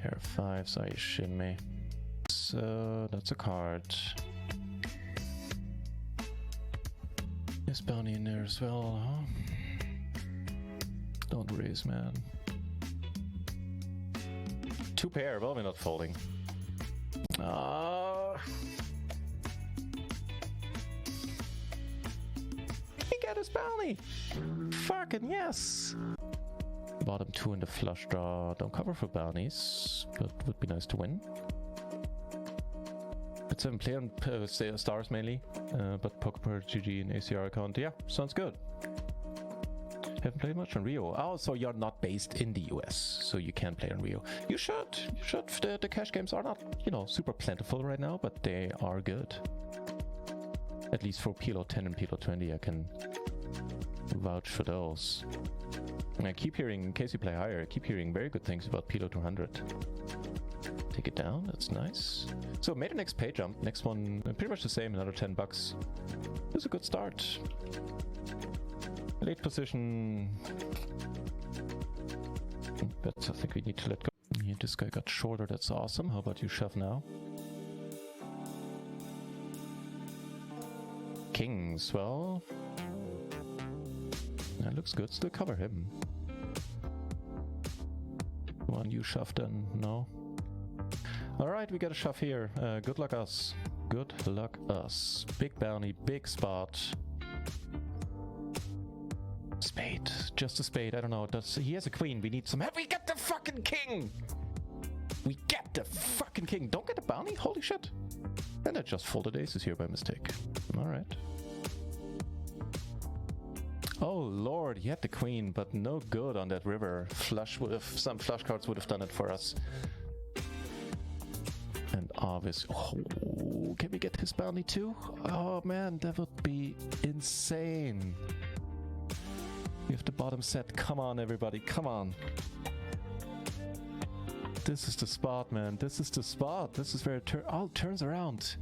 Air 5s, are you shitting me? So, that's a card. There's bounty in there as well, huh? Don't raise, man. 2 pair, well, we're not folding. He got his bounty! Fucking yes! Bottom 2 in the flush draw. Don't cover for bounties, but would be nice to win. It's 7 play on stars mainly, but Poker GG and ACR account. Yeah, sounds good. Haven't played much on Rio. Oh, so you're not based in the US, so you can play on Rio. You should. You should. The cash games are not, you know, super plentiful right now, but they are good. At least for PLO 10 and PLO 20, I can vouch for those. And I keep hearing, in case you play higher, I keep hearing very good things about PLO 200. Take it down, that's nice. So made a next pay jump, next one pretty much the same, another 10 bucks. It was a good start. Late position. But I think we need to let go. Yeah, this guy got shorter, that's awesome. How about you shove now? Kings, well... That looks good, still cover him. Come on, you shove then, no? Alright, we got a shove here. Good luck us. Good luck us. Big bounty, big spot. Spade, just a spade, I don't know. He has a queen, we need some help. We get the fucking king! We get the fucking king! Don't get a bounty? Holy shit! And I just folded aces here by mistake. Alright. Oh lord, he had the queen, but no good on that river. Flush would have, some flush cards would have done it for us. And obviously, oh, can we get his bounty too? Oh man, that would be insane. We have the bottom set, come on everybody, come on. This is the spot, man, this is the spot. This is where it all turns around.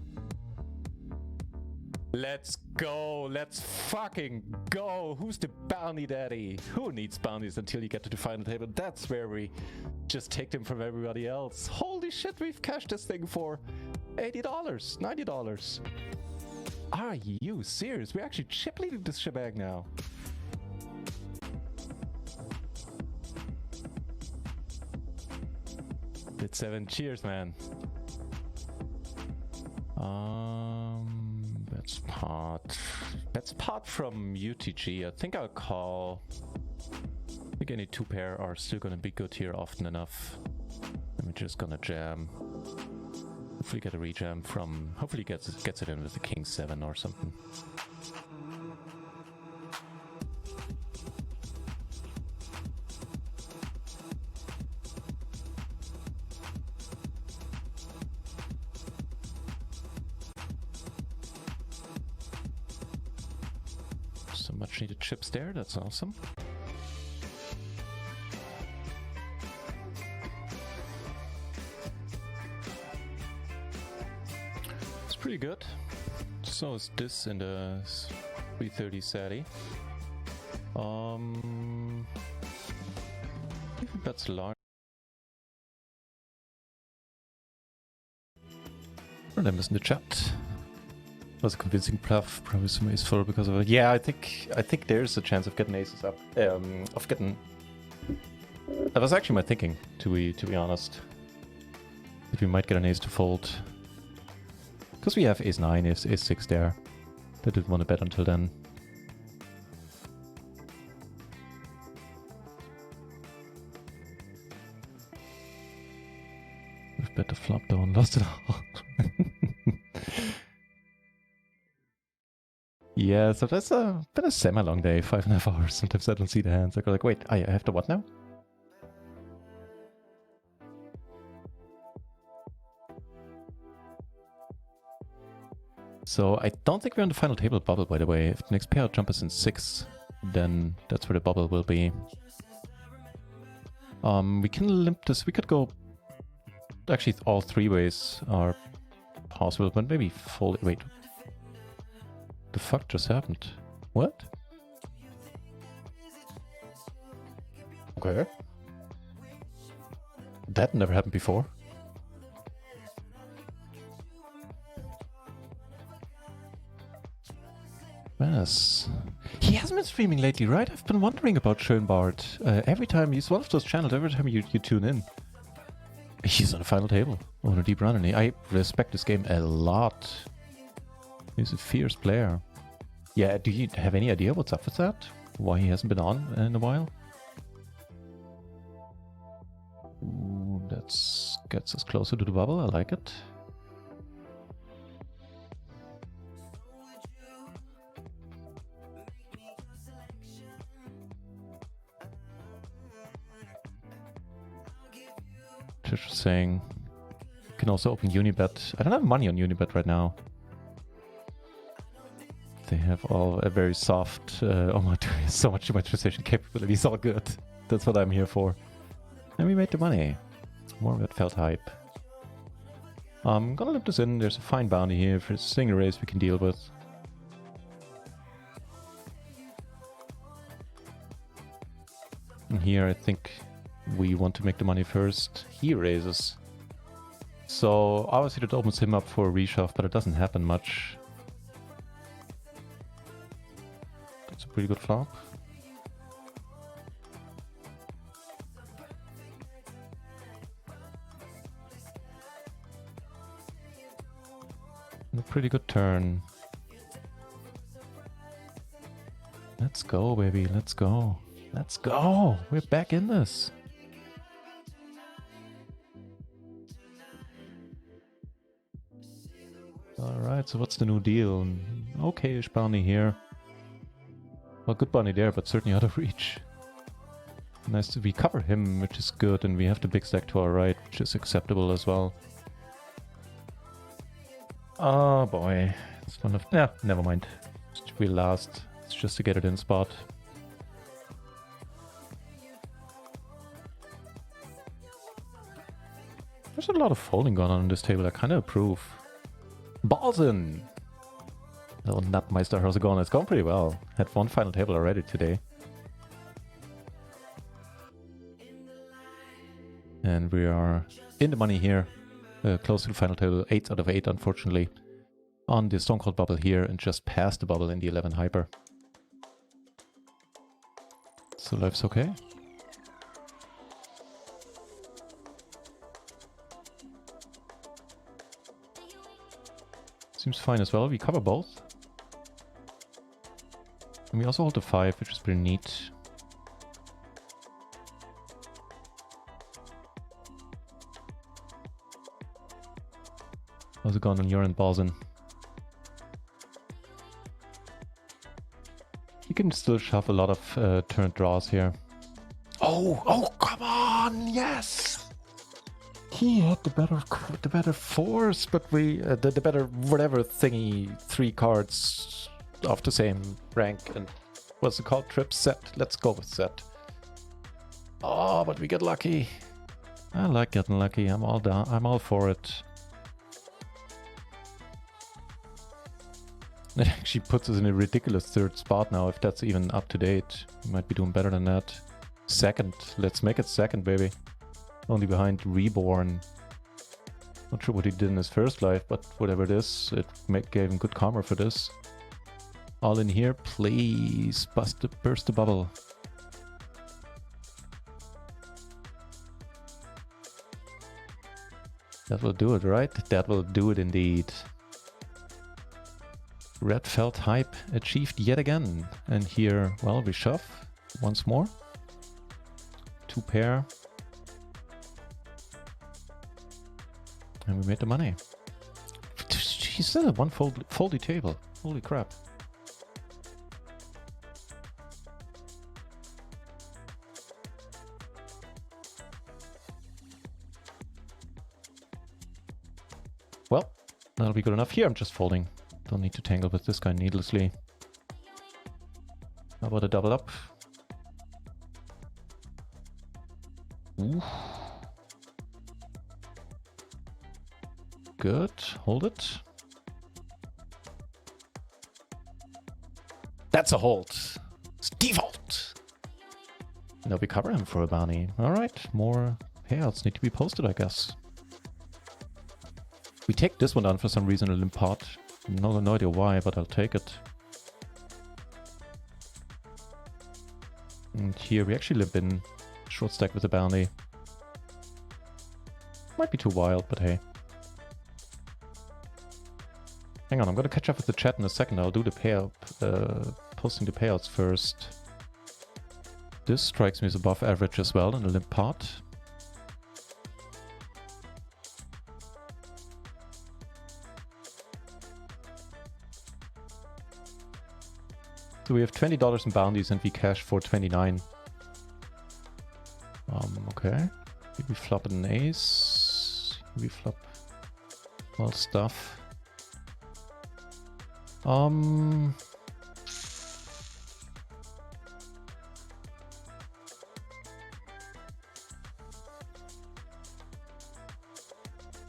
Let's go, let's fucking go. Who's the bounty daddy? Who needs bounties until you get to the final table? That's where we just take them from everybody else. Holy shit, we've cashed this thing for $80, $90. Are you serious? We're actually chip leading this shebang now. Bit 7, cheers man. That's pot from UTG. I think I'll call. I think any 2 pair are still gonna be good here often enough. I'm just gonna jam. Hopefully get a rejam from. Hopefully gets it in with the King 7 or something. So much needed chips there, that's awesome. It's pretty good. So is this in the 330 Sadie. That's large. And I missed in the chat. Was a convincing bluff. Probably some ace full because of it. Yeah, I think there's a chance of getting aces up. Of getting. That was actually my thinking, to be honest. That we might get an ace to fold. Because we have ace 9, ace 6 there. I didn't want to bet until then. We've bet the flop though and lost it all. Yeah, so that's been a semi-long day, 5.5 hours. Sometimes I don't see the hands. I go like, wait, I have to what now? So I don't think we're on the final table bubble, by the way. If the next payout jump is in 6, then that's where the bubble will be. We can limp this. We could go... Actually, all 3 ways are possible, but maybe fold... Wait. The fuck just happened? What? Okay. That never happened before. Yes. He hasn't been streaming lately, right? I've been wondering about Schönbart. Every time he's one of those channels, every time you tune in. He's on the final table on a deep run, and I respect this game a lot. He's a fierce player. Yeah, do you have any idea what's up with that? Why he hasn't been on in a while? Ooh, that gets us closer to the bubble, I like it. Tish was saying you can also open Unibet. I don't have money on Unibet right now. They have all a very soft, oh my god, so much transition capabilities, all good. That's what I'm here for. And we made the money. More of that felt hype. I'm gonna limp this in. There's a fine bounty here for a single raise we can deal with. And here I think we want to make the money first. He raises. So obviously that opens him up for a reshove, but it doesn't happen much. That's a pretty good flop. And a pretty good turn. Let's go, baby. Let's go. Let's go. We're back in this. Alright, so what's the new deal? Okay-ish bounty here. Well, good bounty there, but certainly out of reach. Nice to we cover him, which is good, and we have the big stack to our right, which is acceptable as well. Oh boy. It's one of... Yeah, never mind. We'll last. It's just to get it in spot. There's a lot of folding going on this table. I kind of approve. Balls in! Oh, Nutmeister, how's it going? It's going pretty well. Had one final table already today. And we are in the money here. Close to the final table. 8 out of 8, unfortunately. On the Stone Cold bubble here and just past the bubble in the 11 hyper. So life's okay. Seems fine as well. We cover both. And we also hold the 5, which is pretty neat. How's it going on your end, Balzin? You can still shove a lot of turn draws here. Oh, come on! Yes! He had the better force, but we the better whatever thingy 3 cards of the same rank. And what's it called? Trip set. Let's go with set. Oh, but we get lucky. I like getting lucky. I'm all down. I'm all for it. It actually puts us in a ridiculous third spot now, if that's even up to date. We might be doing better than that. Second. Let's make it second, baby. Only behind Reborn. Not sure what he did in his first life, but whatever it is, it gave him good karma for this. All in here, please. Burst the bubble. That will do it, right? That will do it indeed. Red felt hype achieved yet again. And here, well, we shove once more. 2 pair. And we made the money. He said a foldy table. Holy crap. Well, that'll be good enough. Here I'm just folding. Don't need to tangle with this guy needlessly. How about a double up? Ooh. Good. Hold it. That's a hold. It's default. Now we cover him for a bounty. Alright, more payouts need to be posted, I guess. We take this one down for some reason, a limp pot. No idea why, but I'll take it. And here we actually limp in short stack with a bounty. Might be too wild, but hey. Hang on, I'm gonna catch up with the chat in a second. I'll do the payout, posting the payouts first. This strikes me as above average as well in a limp pot. So we have $20 in bounties and we cash for 29. Okay. Here we flop an ace. Here we flop well stuff.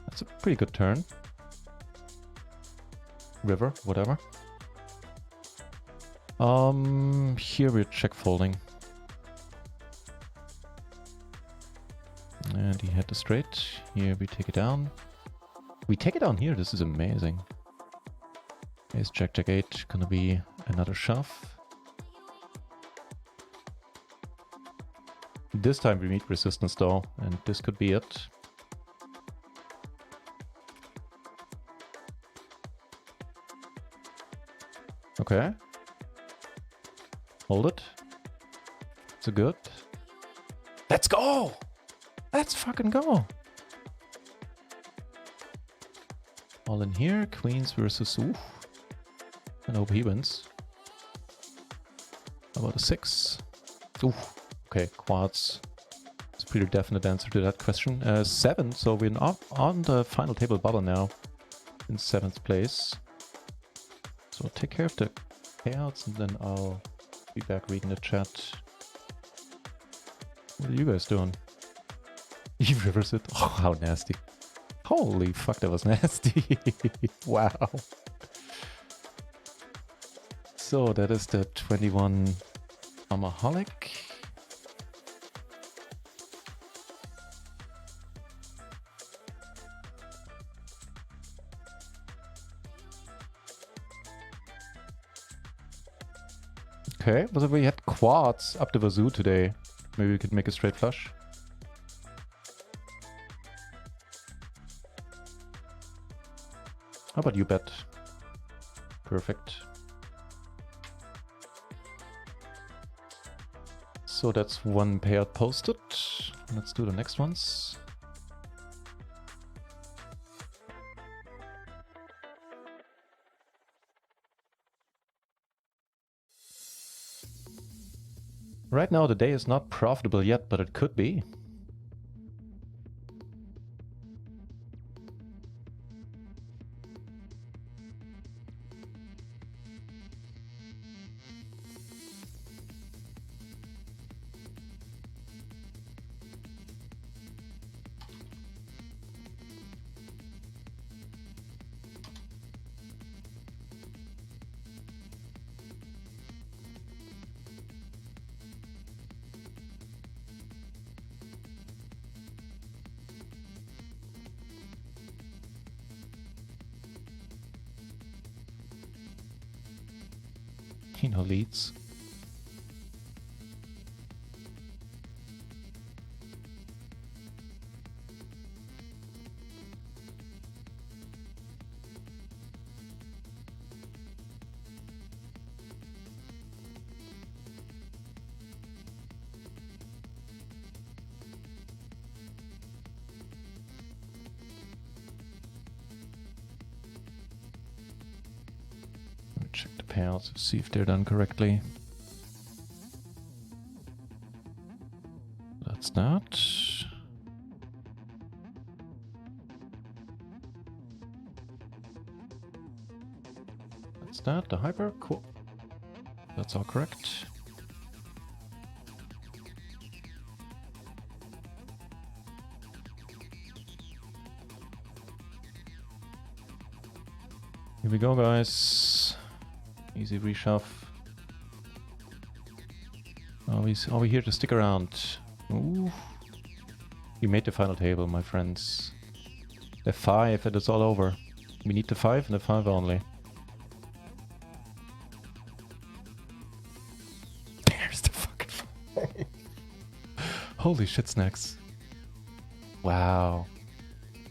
That's a pretty good turn. River, whatever. Here we're check folding. And he had the straight. Here we take it down. We take it down here, this is amazing. Ace jack jack 8, gonna be another shove. This time we meet resistance though, and this could be it. Okay. Hold it. It's a good. Let's go! Let's fucking go! All in here, queens versus oof. And hope he wins. How about a 6? Ooh, okay, quads. It's a pretty definite answer to that question. 7, so we're on the final table bubble now. In 7th place. So take care of the payouts and then I'll be back reading the chat. What are you guys doing? He rivers it. Oh, how nasty. Holy fuck, that was nasty. Wow. So that is the 21 Amaholic. Okay, but we had quads up the wazoo today. Maybe we could make a straight flush. How about you bet? Perfect. So that's one payout posted. Let's do the next ones. Right now the day is not profitable yet, but it could be. leads. Check the pairs, see if they're done correctly. That's not. That's not the hyper. Cool. That's all correct. Here we go, guys. Easy reshove. Are we here to stick around? Ooh. We made the final table, my friends. The 5 and it's all over. We need the 5 and the 5 only. There's the fucking 5. Holy shit snacks. Wow.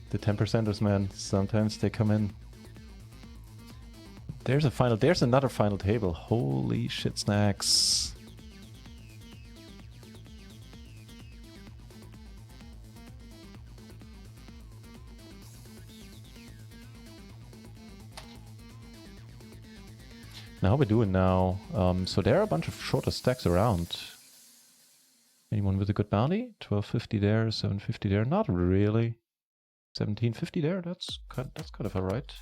The 10%ers, man. Sometimes they come in. There's a final, there's another final table. Holy shit snacks. Now how we doing now? So there are a bunch of shorter stacks around. Anyone with a good bounty? 1250 there, 750 there. Not really. 1750 there. That's kind of alright.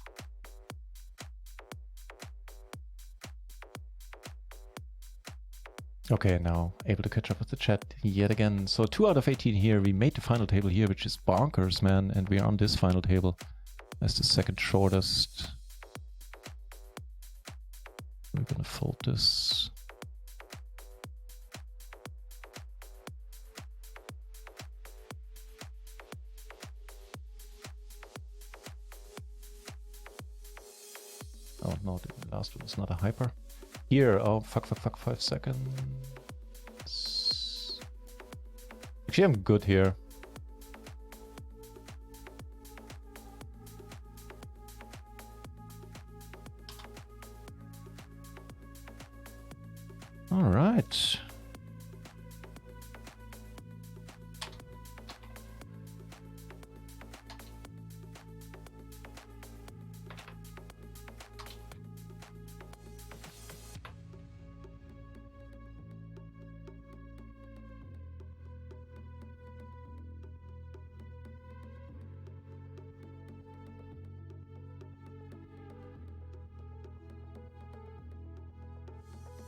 Okay, now able to catch up with the chat yet again. So 2 out of 18 here. We made the final table here, which is bonkers, man. And we are on this final table as the second shortest. We're gonna fold this. Oh no, the last one is not a hyper. Here, oh fuck, 5 seconds. Actually, I'm good here. All right.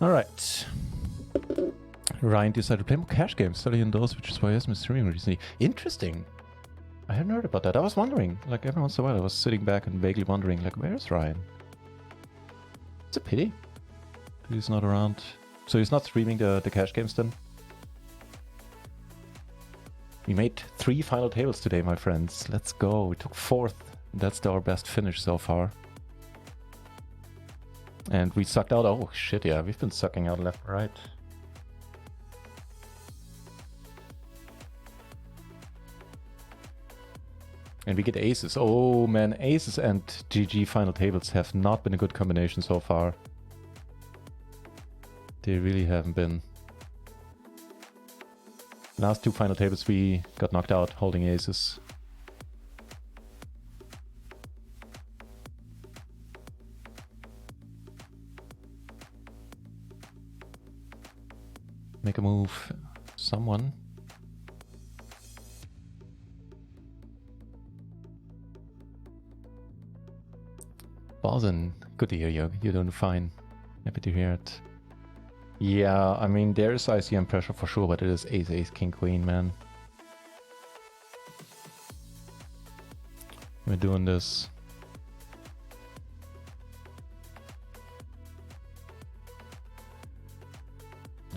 All right. Ryan decided to play more cash games, studying those, which is why he hasn't been streaming recently. Interesting. I hadn't heard about that. I was wondering, like every once in a while, I was sitting back and vaguely wondering, like, where's Ryan? It's a pity. He's not around. So he's not streaming the cash games then? We made 3 final tables today, my friends. Let's go. We took 4th. That's our best finish so far. And we sucked out. Oh shit, yeah, we've been sucking out left and right. And we get aces. Oh man, aces and GG final tables have not been a good combination so far. They really haven't been. Last 2 final tables we got knocked out holding aces. Make a move, someone. Balzen, good to hear you. You're doing fine. Happy to hear it. Yeah, I mean, there is ICM pressure for sure, but it is ace, ace, king, queen, man. We're doing this.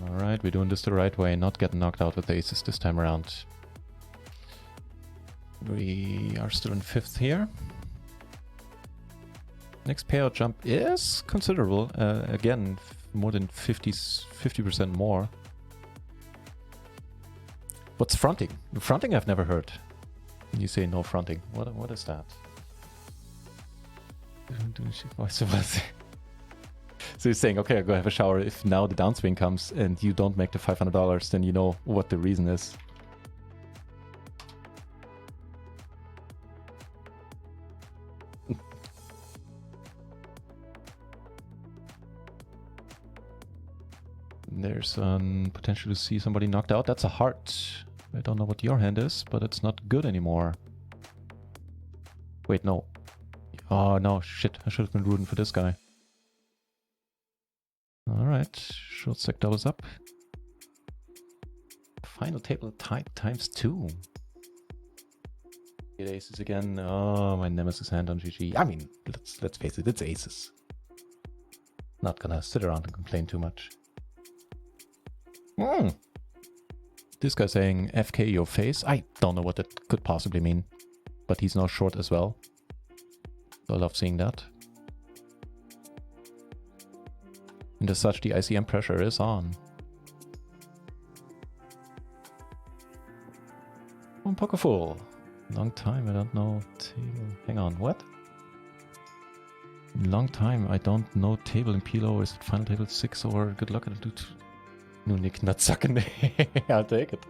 Alright, we're doing this the right way, not getting knocked out with aces this time around. We are still in 5th here. Next payout jump is considerable. Again, more than 50% more. What's fronting? Fronting I've never heard. You say no fronting. What is that? So you're saying, okay, I'll go have a shower. If now the downswing comes and you don't make the $500, then you know what the reason is. There's potential to see somebody knocked out. That's a heart. I don't know what your hand is, but it's not good anymore. Wait, no. Oh, no, shit. I should have been rooting for this guy. Alright, short stack doubles up. Final table tied ×2. Get aces again. Oh, my nemesis hand on GG. I mean, let's face it, it's aces. Not gonna sit around and complain too much. This guy saying FK your face. I don't know what that could possibly mean. But he's now short as well. So I love seeing that. And as such, the ICM pressure is on. One poker full. Long time, I don't know table. Hang on, what? Long time, I don't know table in PLO. Is it final table 6 or good luck? No, Nick, not sucking. I'll take it.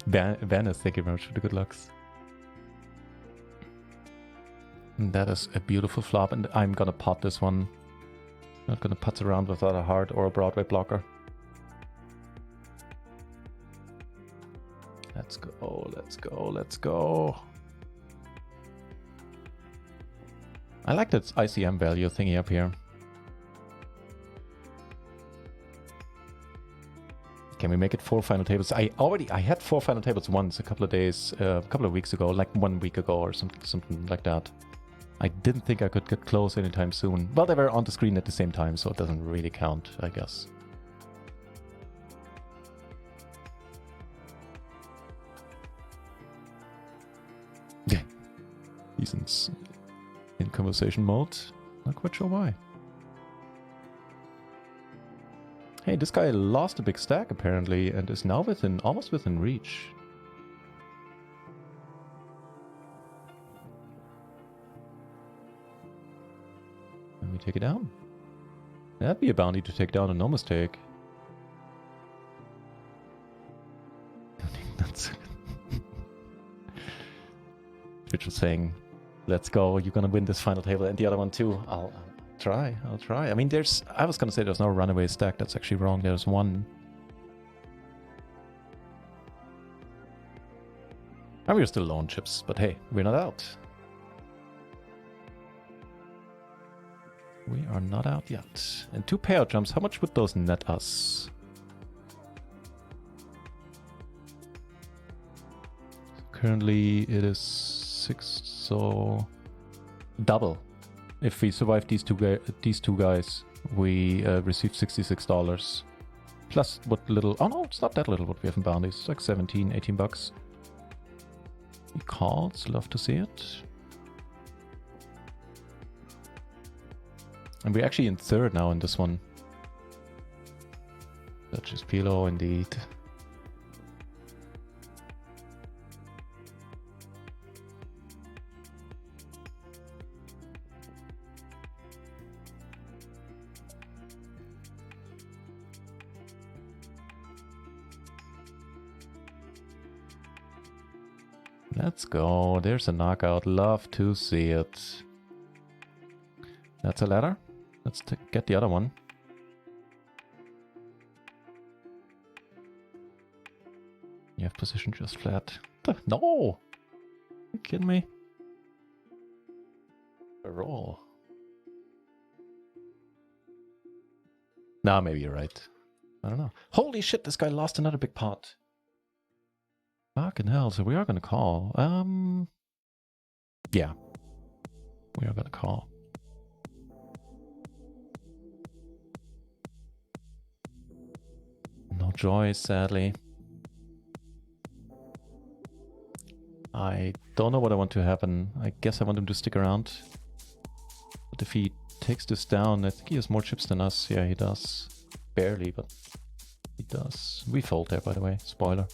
Vanice, thank you very much for the good lucks. And that is a beautiful flop, and I'm gonna pot this one. Not gonna putz around without a heart or a Broadway blocker. Let's go, let's go, let's go. I like that ICM value thingy up here. Can we make it 4 final tables? I had 4 final tables once a couple of weeks ago, like 1 week ago or something like that. I didn't think I could get close anytime soon. Well, they were on the screen at the same time, so it doesn't really count, I guess. Yeah. He's in conversation mode. Not quite sure why. Hey, this guy lost a big stack apparently and is now almost within reach. Let me take it down. That'd be a bounty to take down, a no mistake. That's Twitch was saying, let's go, you're gonna win this final table and the other one too. I'll try. I mean, I was gonna say there's no runaway stack. That's actually wrong. There's one. And we're still low on chips, but hey, we're not out. We are not out yet. And 2 payout jumps, how much would those net us? Currently it is 6, so double. If we survive these two guys, we receive $66. Plus what little... Oh no, it's not that little what we have in bounties. It's like 17, 18 bucks. He calls, love to see it. And we're actually in 3rd now in this one. Such as PLO indeed. Let's go. There's a knockout. Love to see it. That's a ladder. Let's get the other one. You have position just flat. No! Are you kidding me? A roll. Nah, maybe you're right. I don't know. Holy shit, this guy lost another big pot. Fucking hell, so we are gonna call. Yeah. We are gonna call. No joy, sadly. I don't know what I want to happen. I guess I want him to stick around. But if he takes this down. I think he has more chips than us. Yeah, he does. Barely, but he does. We fold there, by the way. Spoiler.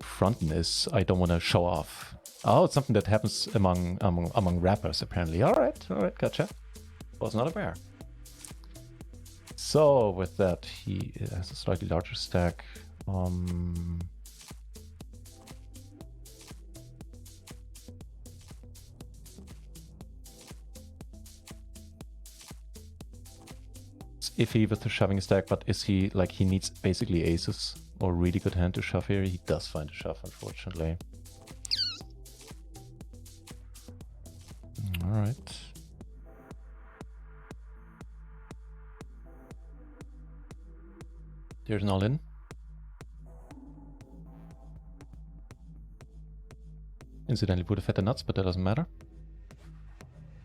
Fronten is I don't want to show off. Oh, it's something that happens among rappers, apparently. Alright, gotcha. Was not aware. So, with that, he has a slightly larger stack. It's iffy with the shoving stack, but is he, like, he needs basically aces or really good hand to shove here? He does find a shove, unfortunately. Alright. There's an all-in. Incidentally would have had the nuts, but that doesn't matter.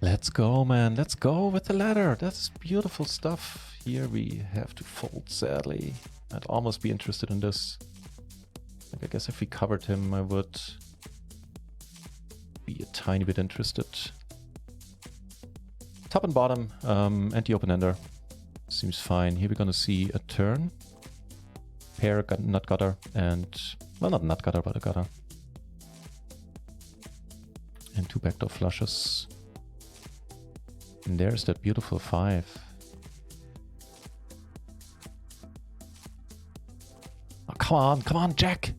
Let's go, man. Let's go with the ladder. That's beautiful stuff. Here we have to fold, sadly. I'd almost be interested in this. Like, I guess if we covered him, I would be a tiny bit interested. Top and bottom, and the open-ender. Seems fine. Here we're gonna see a turn. Pair, nut gutter, and... well, not nut gutter, but a gutter. And two backdoor flushes. And there's that beautiful 5. Oh, come on, Jack!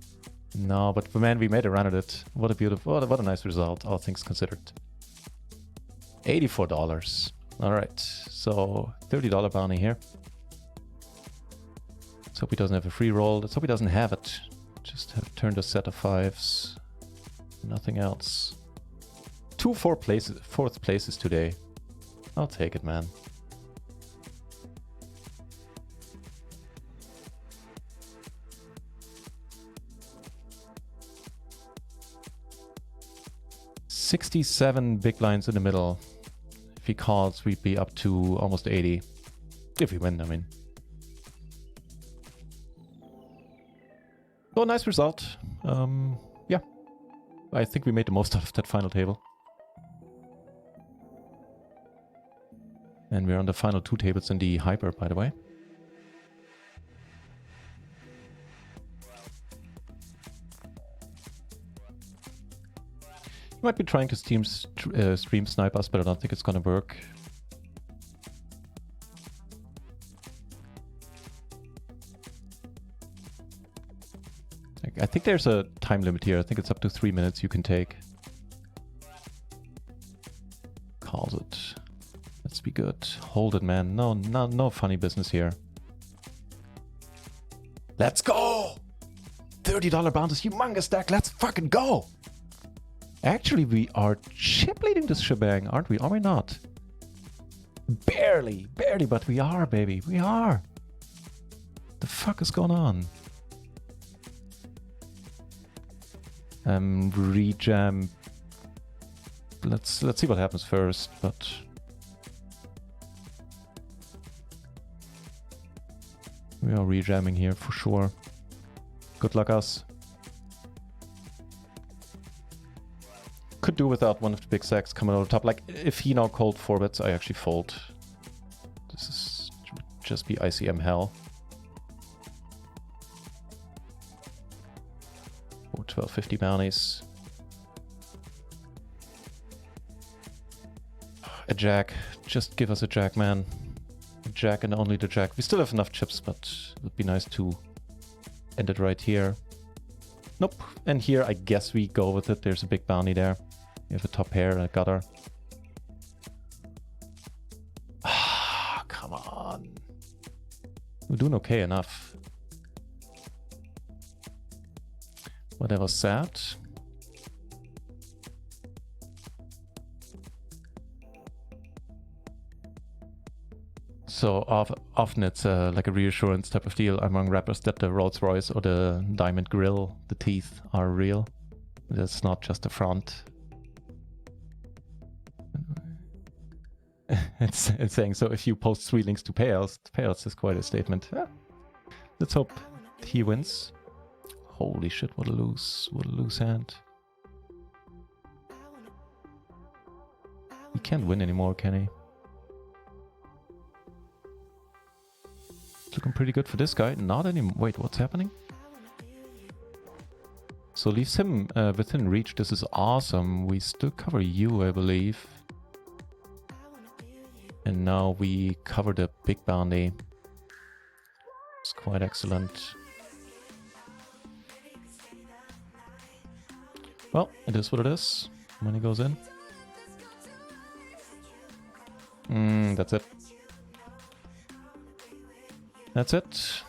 No, but man, we made a run at it. What a beautiful, what a nice result, all things considered. $84. Alright, so $30 bounty here. Let's hope he doesn't have a free roll. Let's hope he doesn't have it. Just have turned a set of 5s. Nothing else. 2 fourth places today. I'll take it, man. $67 big blinds in the middle. If he calls, we'd be up to almost 80. If we win, I mean. So, nice result. Yeah. I think we made the most out of that final table. And we're on the final 2 tables in the hyper, by the way. You might be trying to stream snipe us, but I don't think it's gonna work. I think there's a time limit here. I think it's up to 3 minutes you can take. Calls it. Let's be good. Hold it, man. No funny business here. Let's go! $30 bounties, humongous stack. Let's fucking go! Actually, we are chip leading this shebang, aren't we? Are we not? Barely, but we are, baby. We are. The fuck is going on? Rejam. Let's see what happens first, but we are rejamming here for sure. Good luck, us. Could do without one of the big sacks coming over top. Like, if he now called 4 bets, I actually fold. This would just be ICM hell. Or 1250 bounties. A jack. Just give us a jack, man. A jack and only the jack. We still have enough chips, but it would be nice to end it right here. Nope. And here, I guess we go with it. There's a big bounty there. We have a top pair and a gutter. Ah, come on. We're doing okay enough. Whatever sad. So often it's like a reassurance type of deal among rappers that the Rolls Royce or the diamond grill, the teeth are real. That's not just a front. It's saying, so if you post 3 links to payouts is quite a statement. Yeah. Let's hope he wins. Holy shit, what a loose hand. He can't win anymore, can he? It's looking pretty good for this guy. Not anymore. Wait, what's happening? So leaves him within reach. This is awesome. We still cover you, I believe. And now we cover the big bounty. It's quite excellent. Well, it is what it is. Money goes in. That's it. That's it.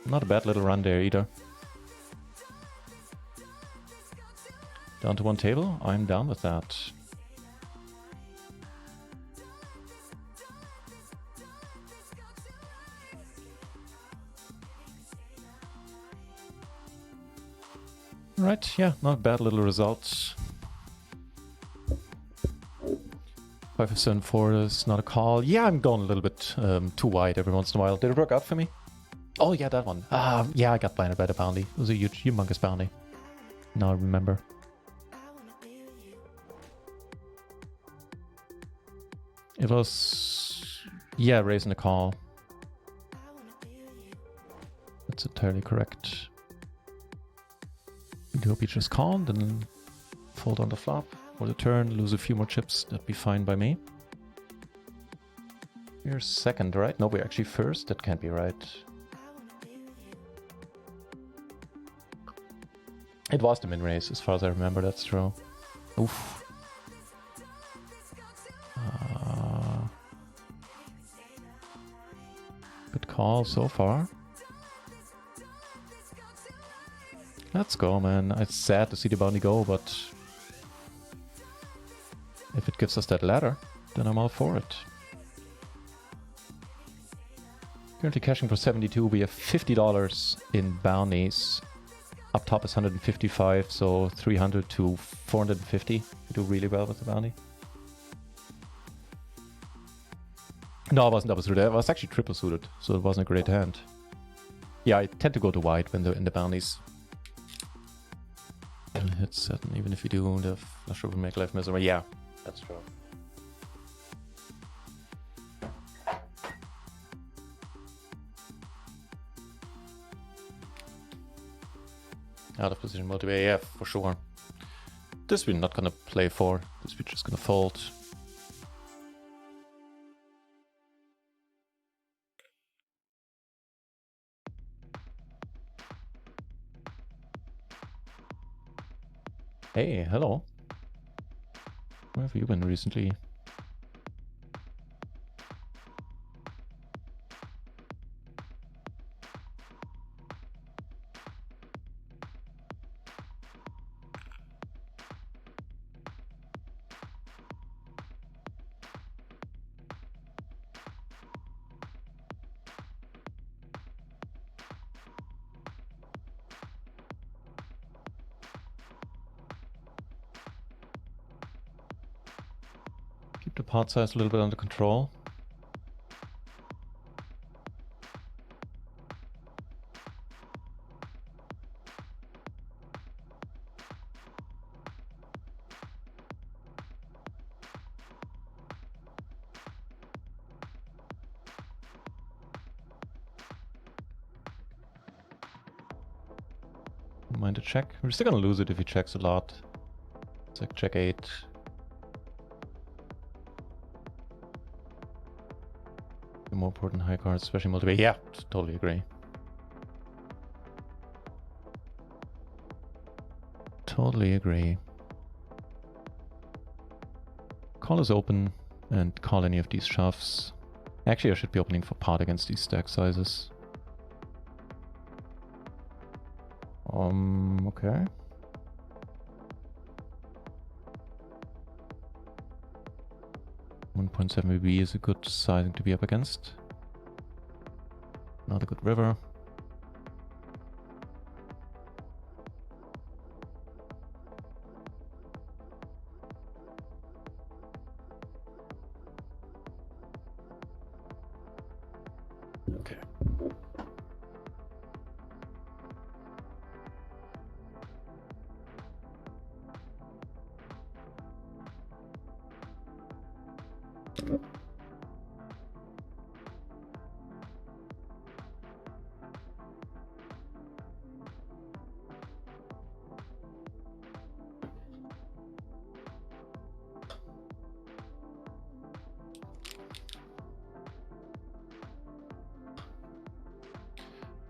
Not a bad little run there either. Down to one table? I'm down with that. Right, yeah, not bad little results. 574 is not a call. Yeah, I'm going a little bit too wide every once in a while. Did it work out for me? Oh yeah, that one. Yeah, I got blinded by the bounty. It was a huge, humongous bounty. Now I remember. It was... yeah, raising the call. That's entirely correct. I hope you just call, then fold on the flop for the turn, lose a few more chips. That'd be fine by me. We're second, right? No, we're actually first. That can't be right. It was the min raise, as far as I remember. That's true. Oof. Good call so far. Let's go, man. It's sad to see the bounty go, but if it gives us that ladder, then I'm all for it. Currently cashing for 72. We have $50 in bounties. Up top is 155, so 300 to 450. We do really well with the bounty. No, it wasn't double suited. It was actually triple suited, so it wasn't a great hand. Yeah, I tend to go to wide when they're in the bounties. Hit certain, even if you do the flush over make life miserable. Yeah, that's true. Out of position multi-way, yeah, for sure. This we're not gonna play for. This we're just gonna fold. Hey, hello. Where have you been recently? Keep the pot size a little bit under control. Don't mind a check. We're still gonna lose it if he checks a lot. It's like check 8. The more important high cards, especially multi-way. Yeah, totally agree. Totally agree. Call is open and call any of these shoves. Actually, I should be opening for pot against these stack sizes. Okay. .7 BB is a good sizing to be up against. Not a good river. Okay.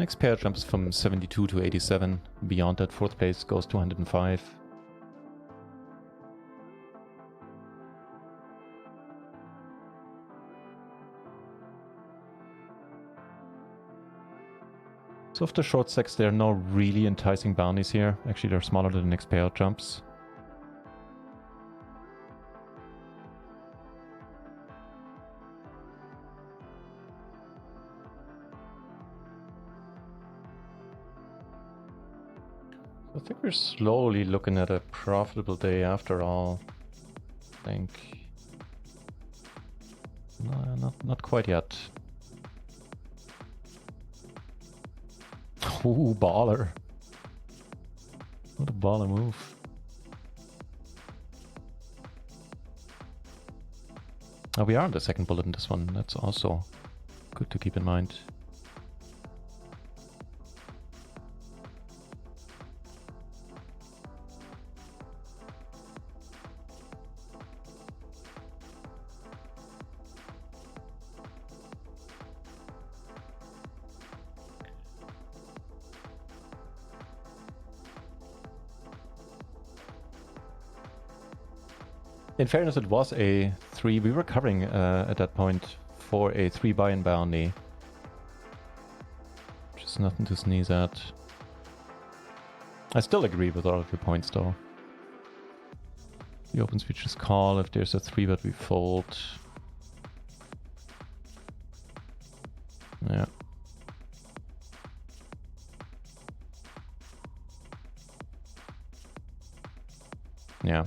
Next pair jumps from 72 to 87. Beyond that, fourth place goes to 105. So of the short stacks, there are no really enticing bounties here. Actually, they're smaller than the next payout jumps. I think we're slowly looking at a profitable day after all. I think. No, not quite yet. Ooh, baller. What a baller move. Oh, we are on the second bullet in this one. That's also good to keep in mind. In fairness, it was a 3. We were covering at that point for a 3 buy-in bounty. Just nothing to sneeze at. I still agree with all of your points though. The open speech is call if there's a 3 bet we fold. Yeah. Yeah.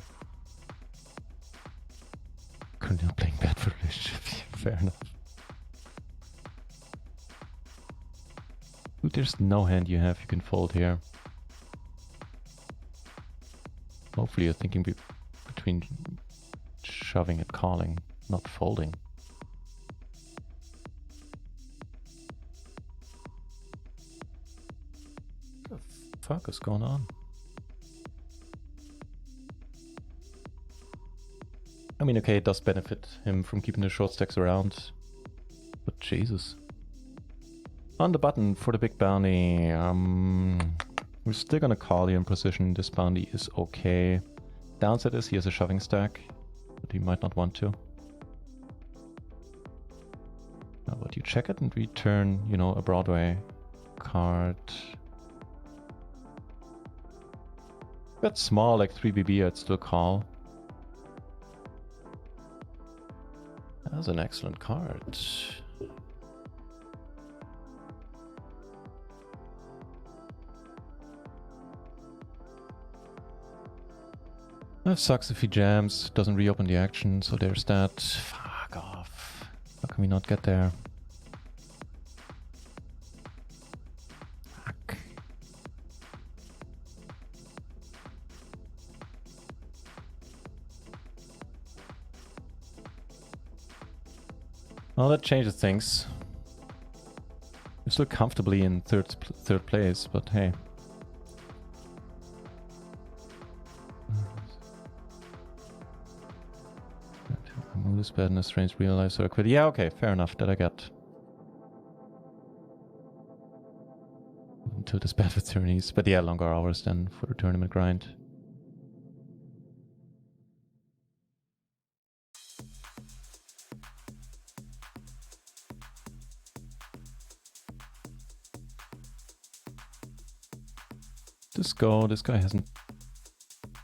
Cornell playing bad for relationship. Fair enough. Dude, there's no hand you have you can fold here. Hopefully you're thinking between shoving and calling, not folding. What the fuck is going on? I mean, okay, it does benefit him from keeping the short stacks around, but Jesus. On the button for the big bounty, we're still gonna call here in position. This bounty is okay. Downside is he has a shoving stack, but he might not want to. Now, but you check it and return, you know, a Broadway card. That's small, like 3BB, I'd still call. That's an excellent card. That sucks if he jams, doesn't reopen the action, so there's that. Fuck off. How can we not get there? Fuck. Well, that changes things. We're still comfortably in third place, but hey. Move this bad in a strange real life circuit. Yeah, okay, fair enough. That I get. Until this bad with tyrannies. But yeah, longer hours than for the tournament grind. This guy hasn't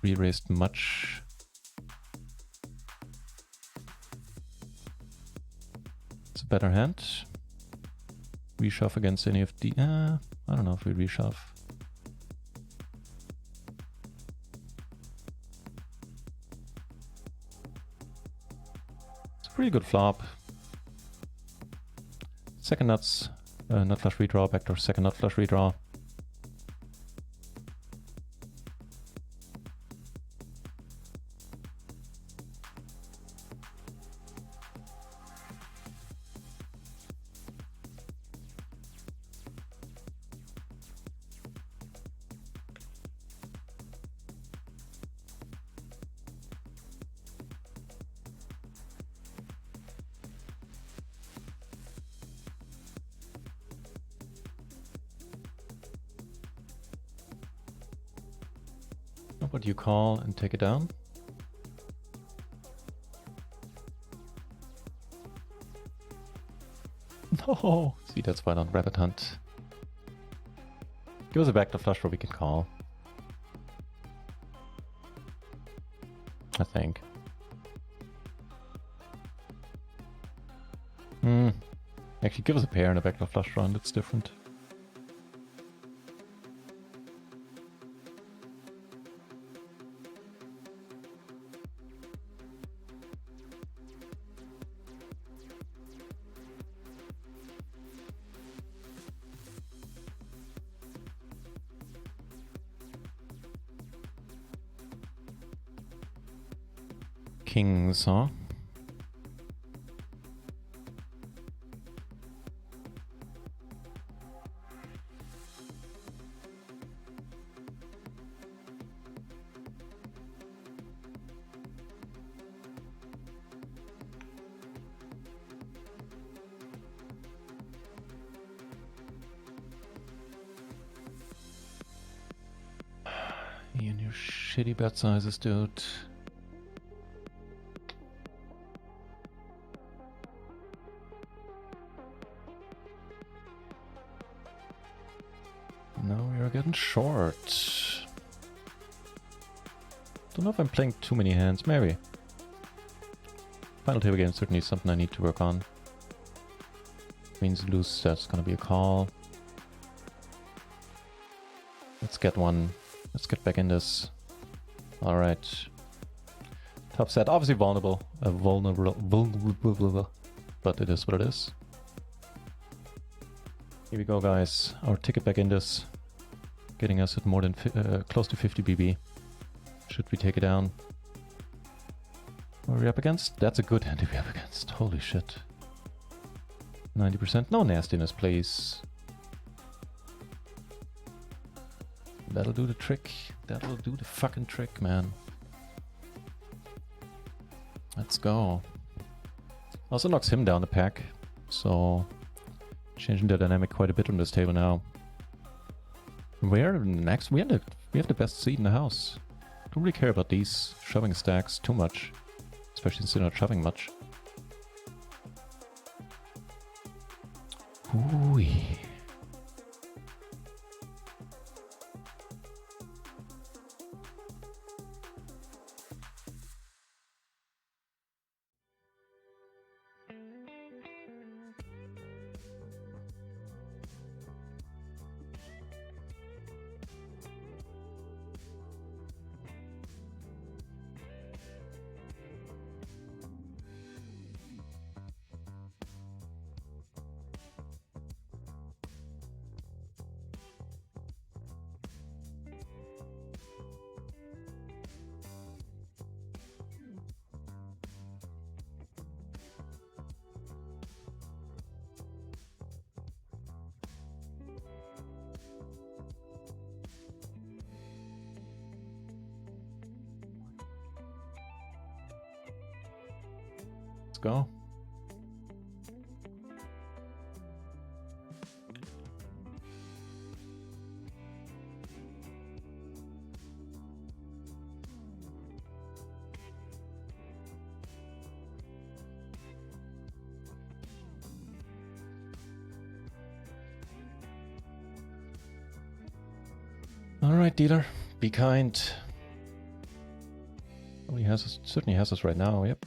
re-raised much. It's a better hand. Reshove against any of the... I don't know if we reshove. It's a pretty good flop. Second nuts, nut flush redraw, backdoor second nut flush redraw. about you call and take it down? No! See, that's why I don't rabbit hunt. Give us a backdoor flush where we can call. I think. Actually, give us a pair and a backdoor flush round, it's different. Kings, huh? You and your shitty bet sizes, dude. No, you're getting short. Don't know if I'm playing too many hands, maybe. Final table game is certainly something I need to work on. Queens loose, that's gonna be a call. Let's get one. Let's get back in this. Alright. Top set, obviously vulnerable. Vulnerable, but it is what it is. Here we go, guys. Our ticket back in this. Getting us at more than close to 50 BB. Should we take it down? What are we up against? That's a good hand to be up against. Holy shit. 90%. No nastiness, please. That'll do the trick. That'll do the fucking trick, man. Let's go. Also knocks him down the pack. So changing the dynamic quite a bit on this table now. We're next. We have the best seat in the house. Don't really care about these shoving stacks too much, especially since they're not shoving much. Ooh. Go. All right, dealer, be kind. Oh, he has us, certainly has us right now. Yep.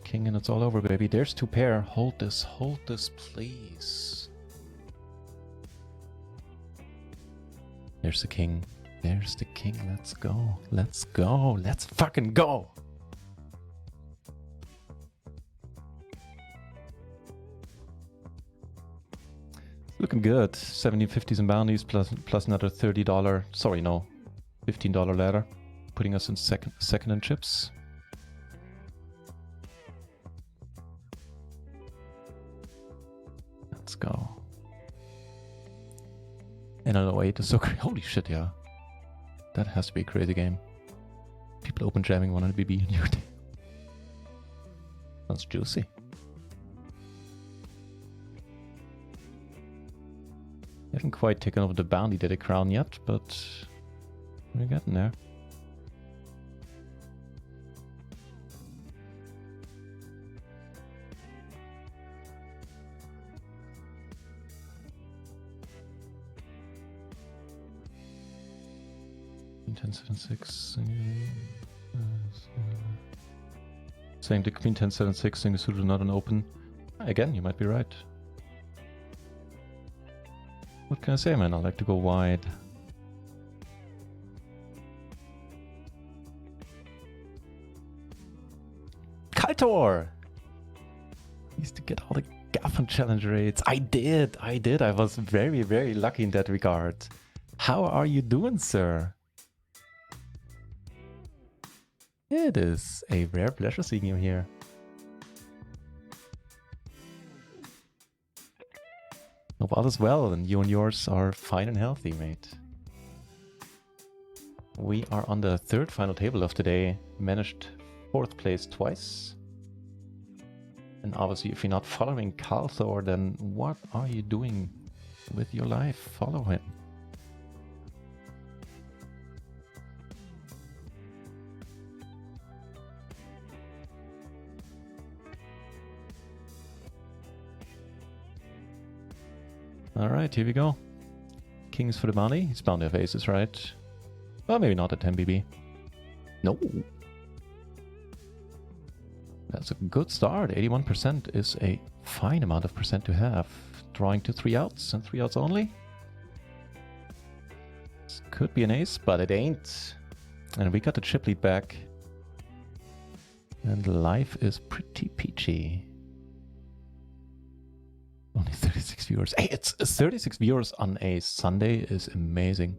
King and it's all over, baby. There's two pair. Hold this, please. There's the king. There's the king. Let's go. Let's go. Let's fucking go. Looking good. 1750s and bounties plus another $30. Sorry, no. $15 ladder. Putting us in second in chips. Let's go. And on the way to so holy shit, yeah. That has to be a crazy game. People open jamming 100 BB in your day. Sounds juicy. Haven't quite taken over the bounty crown yet, but We're getting there. Queen 10, 7, 6. Saying the Queen 10, 7, 6 single suited not an open. Again, you might be right. What can I say, man? I like to go wide. Kaltor! Used to get all the Gaffon challenge rates. I did. I was very, very lucky in that regard. How are you doing, sir? It is a rare pleasure seeing you here. Hope all is well and you and yours are fine and healthy, mate. We are on the third final table of today. Managed 4th place twice. And obviously if you're not following Kalthor, then what are you doing with your life? Follow him. Alright, here we go. Kings for the money. He's bound to have aces, right? Well, maybe not at 10 BB. No. That's a good start. 81% is a fine amount of percent to have. Drawing to 3 outs and 3 outs only. This could be an ace, but it ain't. And we got the chip lead back. And life is pretty peachy. Only 36 viewers. Hey, it's 36 viewers on a Sunday is amazing.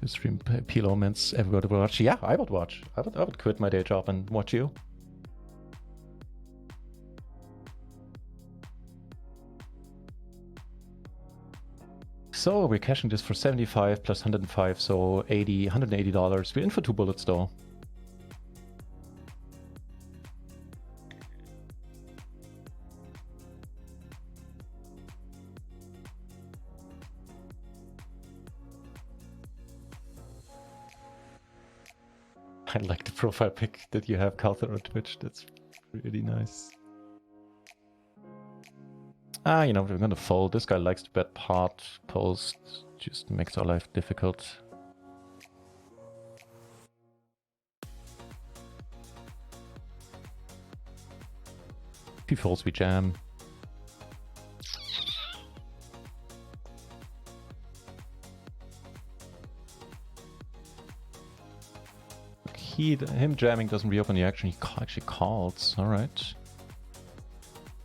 You stream PLO mints everybody would watch. Yeah, I would watch. I would quit my day job and watch you. So we're cashing this for 75 plus 105, so $180. We're in for 2 bullets though. I like the profile pic that you have, Kalthor, on Twitch. That's really nice. Ah, you know, we're gonna fold. This guy likes to bet pot, post. Just makes our life difficult. If he folds, we jam. Him jamming doesn't reopen the action. He actually calls. All right.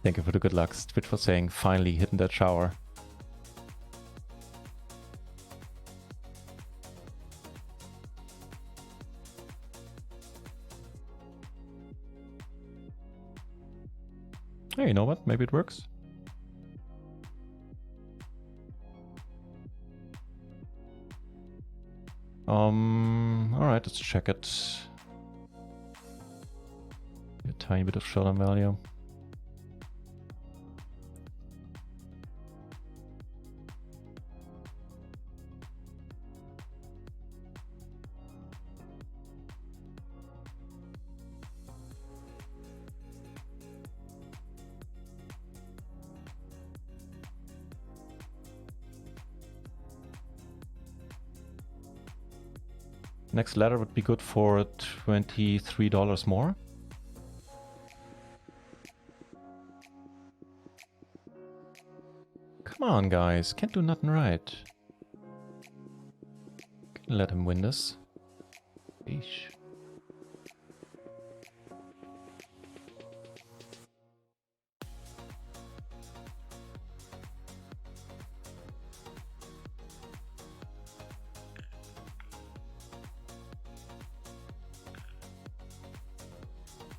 Thank you for the good luck. Twitch for saying finally hitting that shower. Hey, you know what? Maybe it works. Alright, let's check it. A tiny bit of showdown value. Next ladder would be good for $23 more. Come on, guys. Can't do nothing right. Can let him win this. Eesh.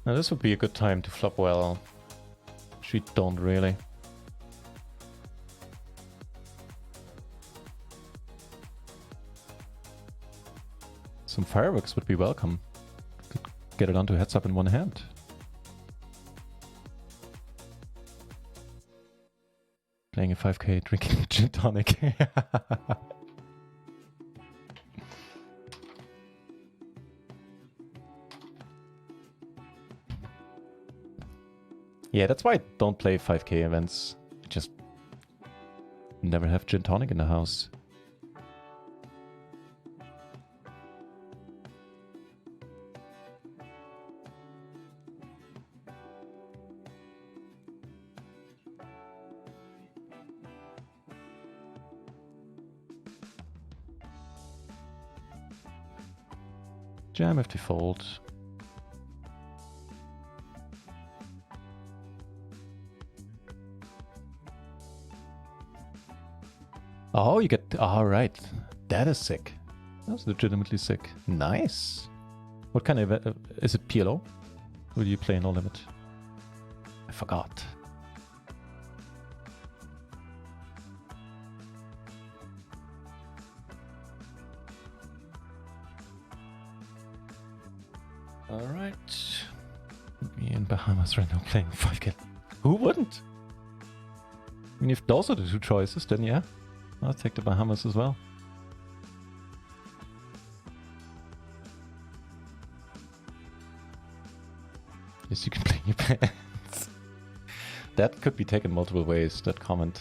Now this would be a good time to flop well. She don't really. Some fireworks would be welcome. Could get it onto heads up in one hand. Playing a 5k, drinking a gin tonic. Yeah, that's why I don't play 5k events. I just never have gin tonic in the house. Jam if default. Oh, you get... All right. That is sick. That's legitimately sick. Nice. What kind of... is it PLO? Or do you play no limit? I forgot. All right. Me and Bahamas right now playing 5k. Who wouldn't? I mean, if those are the two choices, then yeah. I'll take the Bahamas as well. Yes, you can play your pants. That could be taken multiple ways, that comment.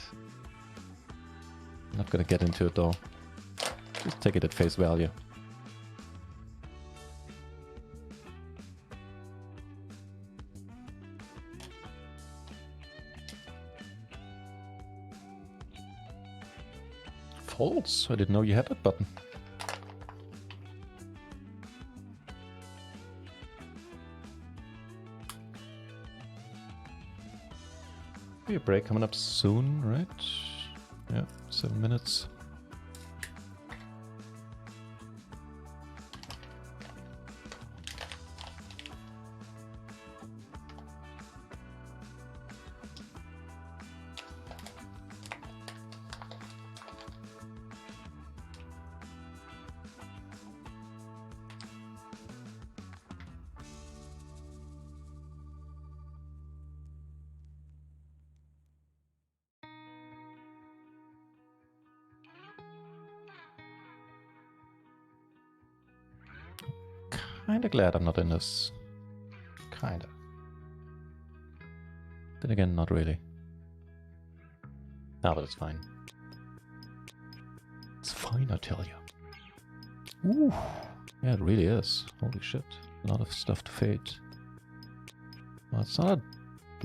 I'm not gonna get into it though. Just take it at face value. False. I didn't know you had that button. Be a break coming up soon, right? Yeah, 7 minutes. Kinda glad I'm not in this. Kinda. Then again, not really. No, but it's fine. It's fine, I tell you. Ooh. Yeah, it really is. Holy shit. A lot of stuff to fade. Well, it's not a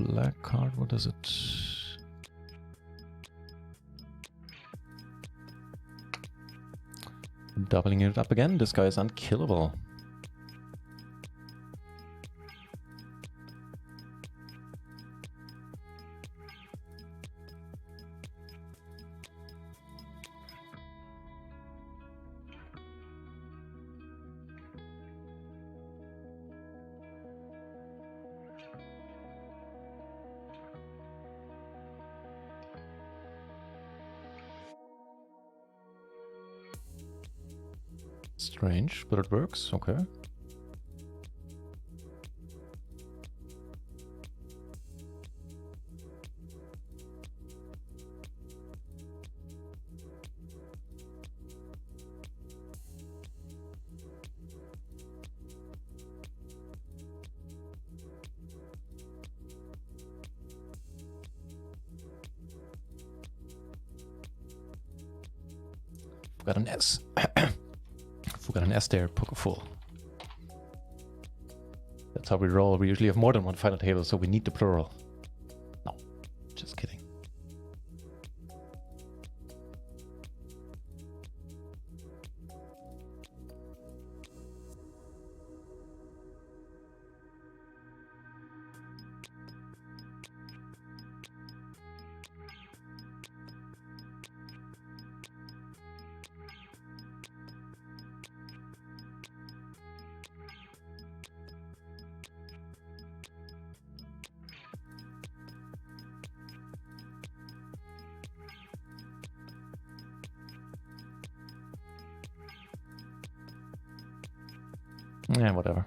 black card. What is it? I'm doubling it up again. This guy is unkillable. Strange, but it works. Okay. Got an S. We got an S there, poker full. That's how we roll. We usually have more than one final table, so we need the plural. No, just kidding. Yeah, whatever.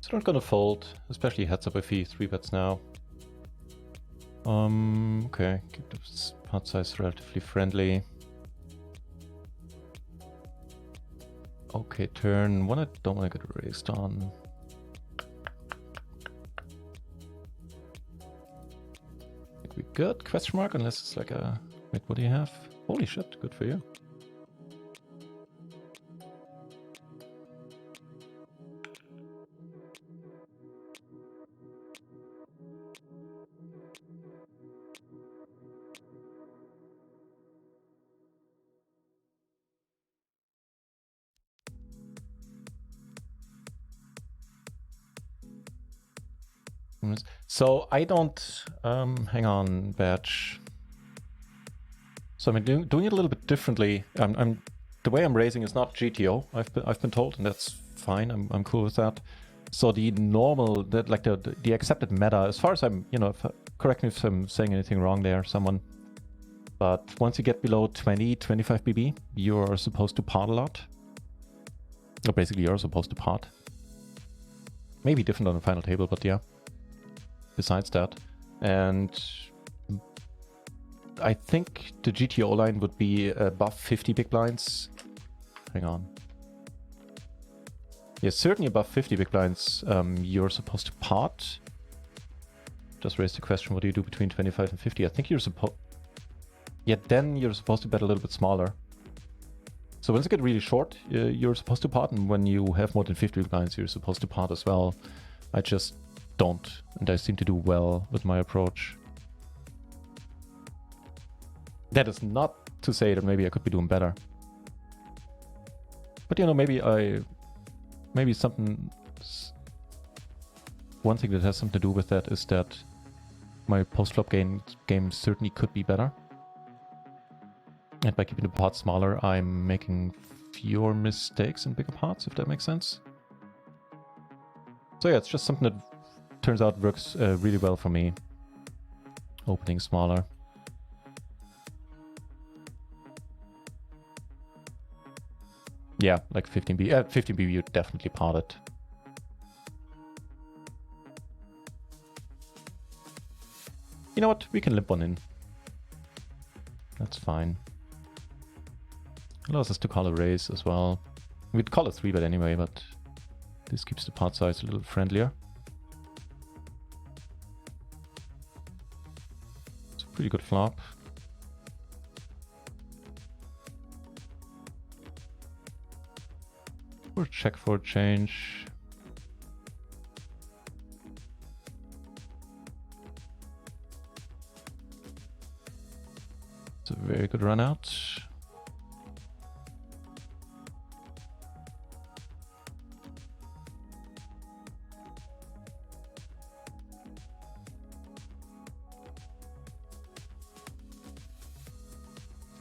So not gonna fold, especially heads up if he 3-bets now. Okay, keep the pot size relatively friendly. Okay, turn one. I don't want to get raised on. I think we good? Question mark? Unless it's like a. Wait, what do you have? Holy shit! Good for you. So I don't hang on, Batch. So I'm doing it a little bit differently. The way I'm raising is not GTO. I've been told, and that's fine. I'm cool with that. So the normal, the accepted meta, as far as I'm, correct me if I'm saying anything wrong there, someone. But once you get below 20, 25 BB, you're supposed to pot a lot. Or basically, you're supposed to pot. Maybe different on the final table, but yeah. Besides that, and I think the GTO line would be above 50 big blinds. Hang on. Yeah, certainly above 50 big blinds, you're supposed to pot. Just raised the question, what do you do between 25 and 50? I think you're supposed... Yeah, then you're supposed to bet a little bit smaller. So once you get really short, you're supposed to pot, and when you have more than 50 big blinds, you're supposed to pot as well. I just don't, and I seem to do well with my approach. That is not to say that maybe I could be doing better. But maybe something... One thing that has something to do with that is that my post-flop game certainly could be better. And by keeping the pot smaller, I'm making fewer mistakes in bigger pots, if that makes sense. So yeah, it's just something that turns out works really well for me. Opening smaller. Yeah, like 15 BB. 15 BB, you definitely pot it. You know what? We can limp one in. That's fine. Allows us to call a raise as well. We'd call a 3-bet anyway, but this keeps the pot size a little friendlier. It's a pretty good flop. Or check for a change. It's a very good run out.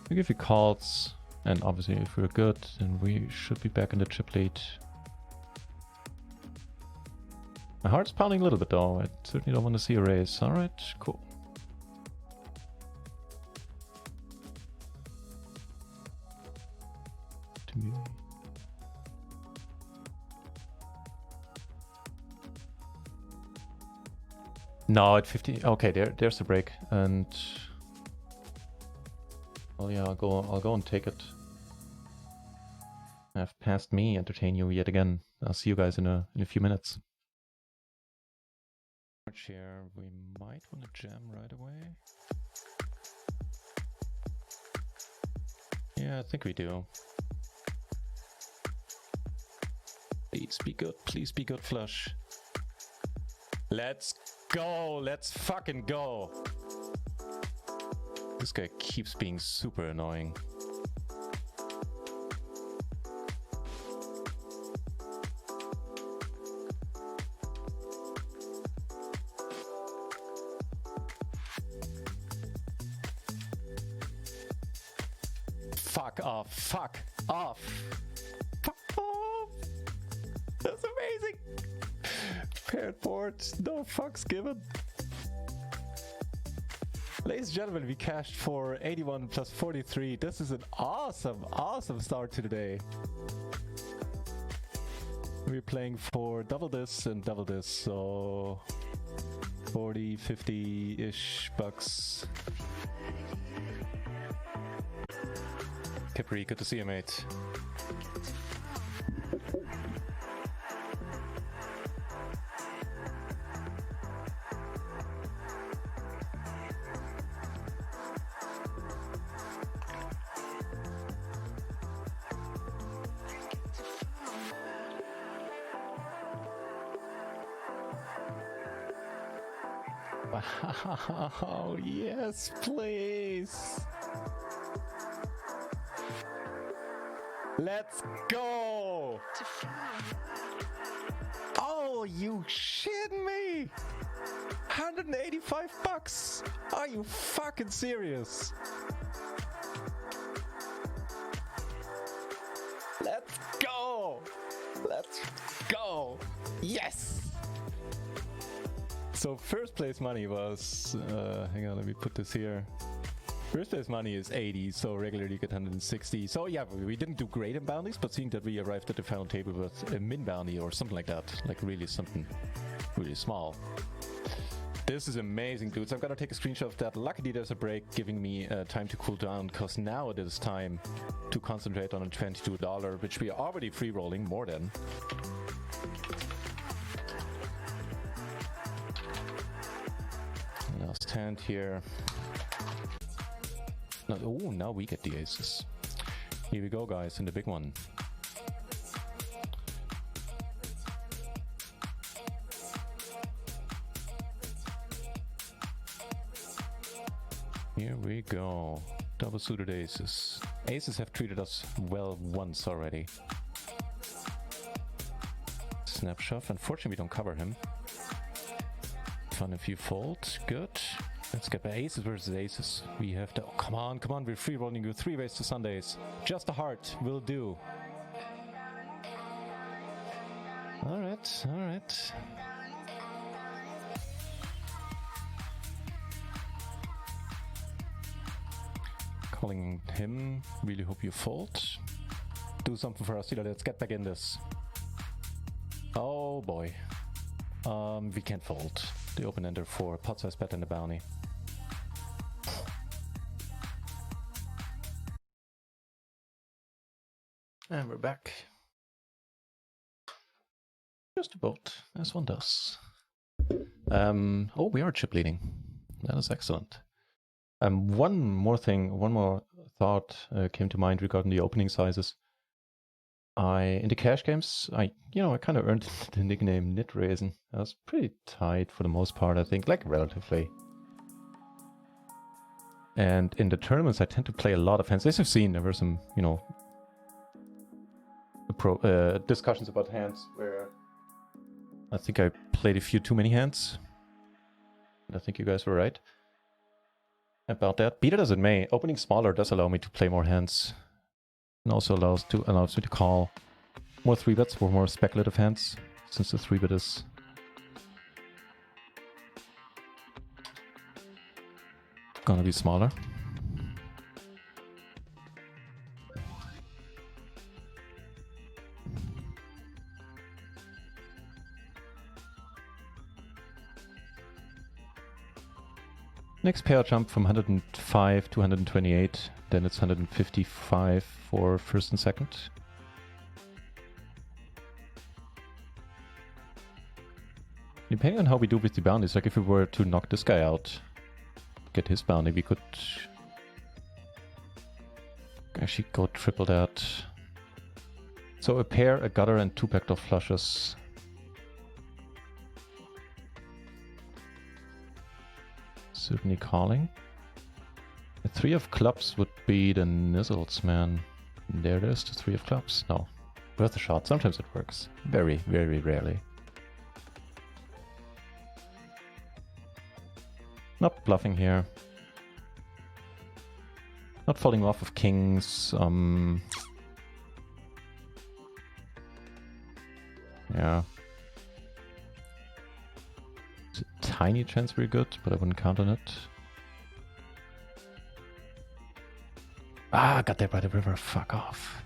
I think if he calls, and obviously if we're good, then we should be back in the chip lead. My heart's pounding a little bit though. I certainly don't want to see a raise. Alright, cool. No, at 50. Okay, there's the break, and well, yeah, I'll go and take it. Have passed me, entertain you yet again. I'll see you guys in a few minutes. Here, we might want to jam right away. Yeah, I think we do. Please be good. Please be good, flush. Let's go. Let's fucking go. This guy keeps being super annoying. Fuck off. Fuck off. Fuck off. That's amazing. Paired board. No fucks given. Ladies and gentlemen, we cashed for 81 plus 43. This is an awesome, awesome start to the day. We're playing for double this and double this, so 40, 50-ish bucks. Capri, good to see you, mate. Wow, yes, please. Let's go. Oh, you shitting me? 185 bucks. Are you fucking serious? Let's go. Let's go. Yes. So first place money was, hang on, let me put this here. First place money is 80, so regularly you get 160. So yeah, we didn't do great in bounties, but seeing that we arrived at the final table with a min bounty or something like that, like really something really small. This is amazing, dudes. I'm gonna take a screenshot of that. Luckily there's a break giving me time to cool down, because now it is time to concentrate on a $22, which we are already free rolling more than. Last hand here. No, oh, now we get the aces. Here we go, guys, in the big one. Here we go. Double suited aces. Aces have treated us well once already. Snap shove. Unfortunately, we don't cover him. Fun if you fold. Good. Let's get the aces versus aces. We have to. Oh, come on, come on. We're free rolling you 3 ways to Sundays. Just a heart will do. Alright, alright. Calling him. Really hope you fold. Do something for us, Tila. Let's get back in this. Oh boy. We can't fold. The open ender for pot size bet and the bounty. And we're back. Just about, as one does. Oh, we are chip leading. That is excellent. One more thing, one more thought came to mind regarding the opening sizes. In the cash games, I kind of earned the nickname NutRaisin. I was pretty tight for the most part, I think, like relatively. And in the tournaments, I tend to play a lot of hands. As you've seen, there were some, discussions about hands where I think I played a few too many hands. And I think you guys were right about that. Be that as it may, opening smaller does allow me to play more hands. And also allows me to call more 3-bets for more speculative hands, since the 3-bet is gonna be smaller. Next pair jump from 105 to 128, then it's 155 for first and second. Depending on how we do with the bounties, like if we were to knock this guy out, get his bounty, we could actually go triple that. So a pair, a gutter, and 2 backdoor flushes. Certainly calling. A 3 of clubs would be the nizzles, man. There it is, the 3 of clubs. No. Worth a shot. Sometimes it works. Very, very rarely. Not bluffing here. Not falling off of kings. Yeah. It's a tiny chance we're good, but I wouldn't count on it. Ah, got there by the river. Fuck off.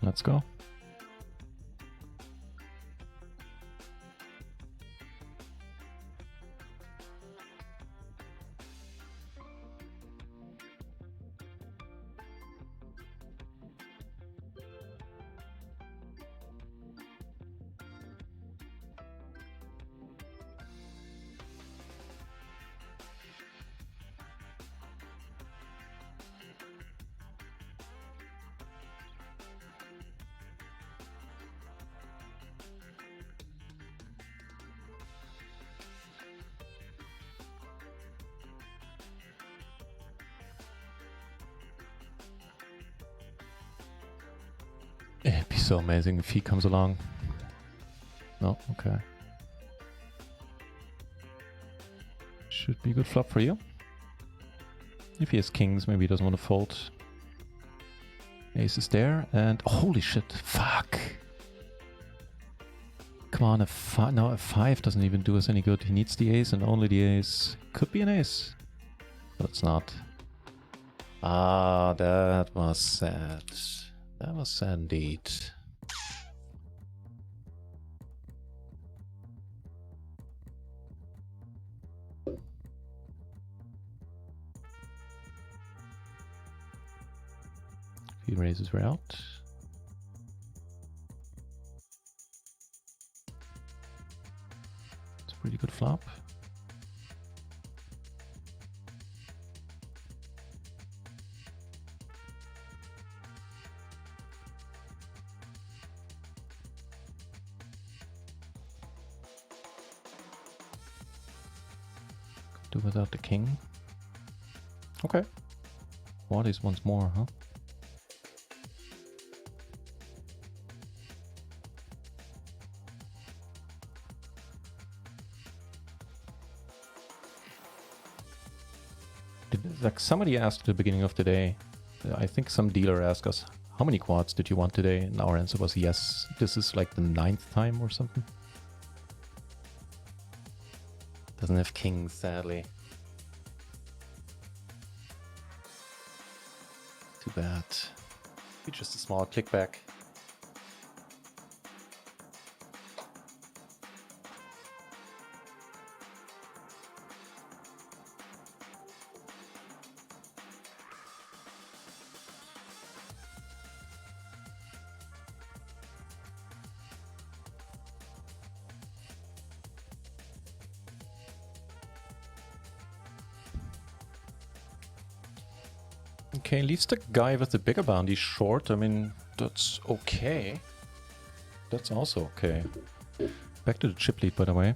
Let's go. It'd be so amazing if he comes along. No, okay. Should be a good flop for you. If he has kings, maybe he doesn't want to fold. Ace is there, and oh, holy shit, fuck. Come on, no, a 5 doesn't even do us any good. He needs the ace and only the ace. Could be an ace, but it's not. Ah, that was sad. That was sad indeed. Few raises were out. It's a pretty good flop. Do without the king. Okay. What is once more, huh? Like somebody asked at the beginning of the day, I think some dealer asked us, how many quads did you want today? And our answer was yes. This is like the 9th time or something. Doesn't have kings, sadly. Too bad. Be just a small kickback. Okay, leaves the guy with the bigger bounty short. I mean, that's okay. That's also okay. Back to the chip lead, by the way.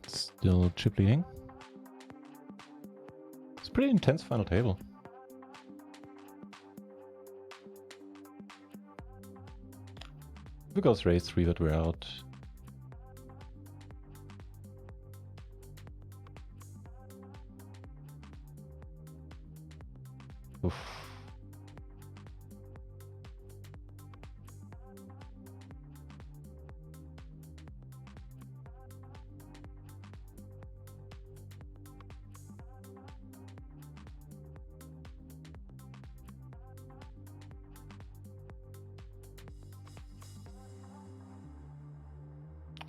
Still chip leading. It's a pretty intense final table. If it goes raise 3, but we're out. Oof.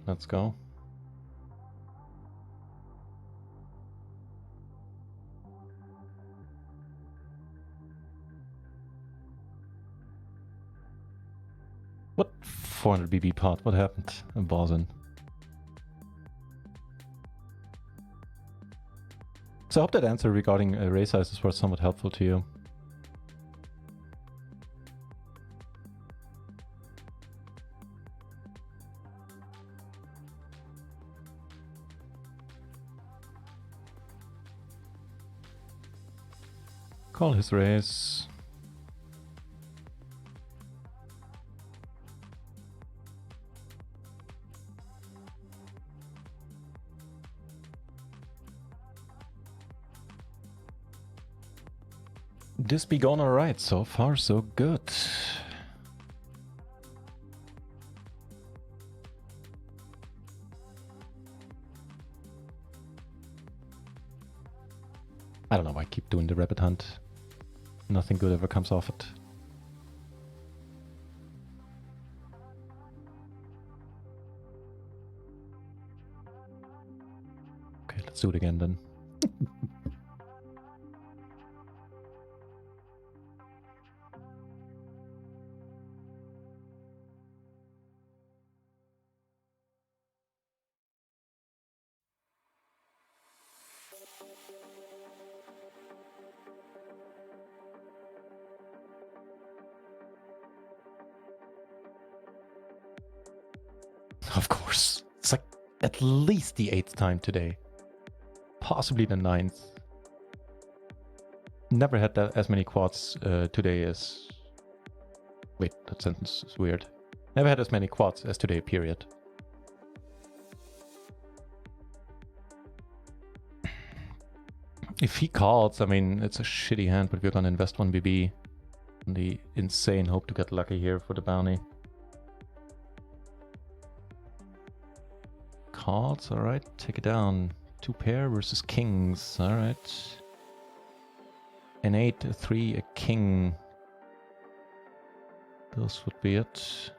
Let's go. What 400 BB pot? What happened? I'm buzzing. So I hope that answer regarding array sizes was somewhat helpful to you. Call his raise. This be gone alright, so far so good. I don't know why I keep doing the rabbit hunt. Nothing good ever comes off it. Okay, let's do it again then. Of course. It's like at least the 8th time today. Possibly the 9th. Never had that as many quads today as... Wait, that sentence is weird. Never had as many quads as today, period. If he calls, I mean, it's a shitty hand, but we're gonna invest 1 BB. And the insane hope to get lucky here for the bounty. Cards, alright, take it down. 2 pair versus kings, alright. An 8, a 3, a king. Those would be it.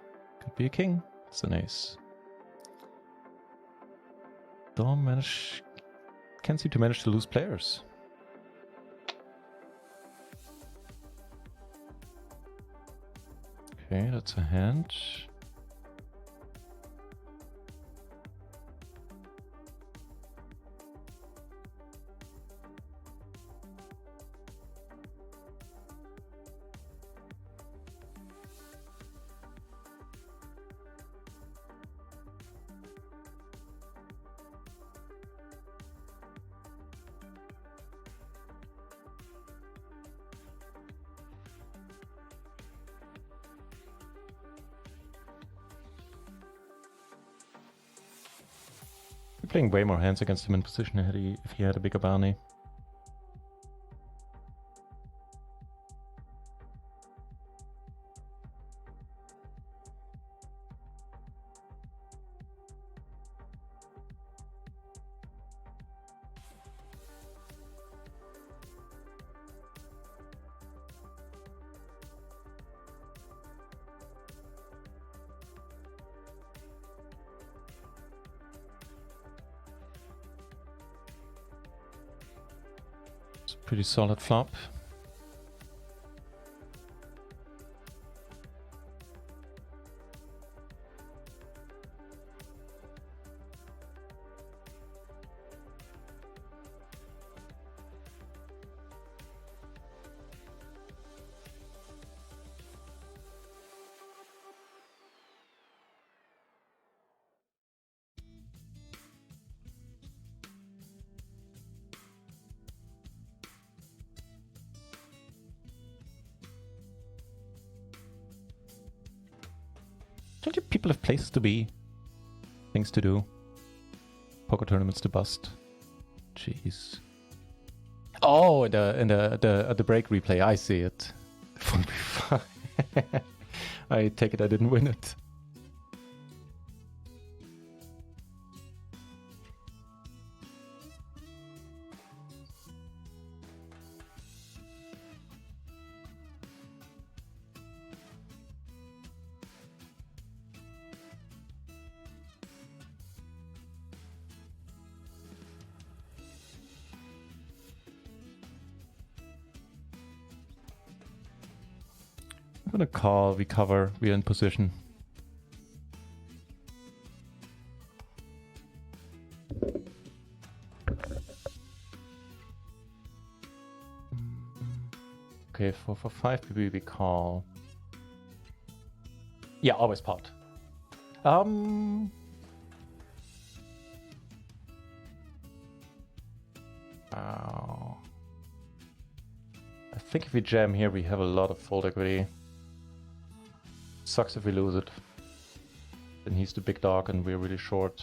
Could be a king. It's an ace. Can't seem to manage to lose players. Okay, that's a hand. Playing way more hands against him in position if he had a bigger bounty. Pretty solid flop. Don't you people have places to be? Things to do? Poker tournaments to bust? Jeez. Oh, the break replay, I see it. It won't be fun. I take it I didn't win it. I'm gonna call, we cover, we're in position. Okay, for 5 PB we call. Yeah, always pot. Oh. I think if we jam here we have a lot of fold equity. Sucks if we lose it. Then he's the big dog and we're really short.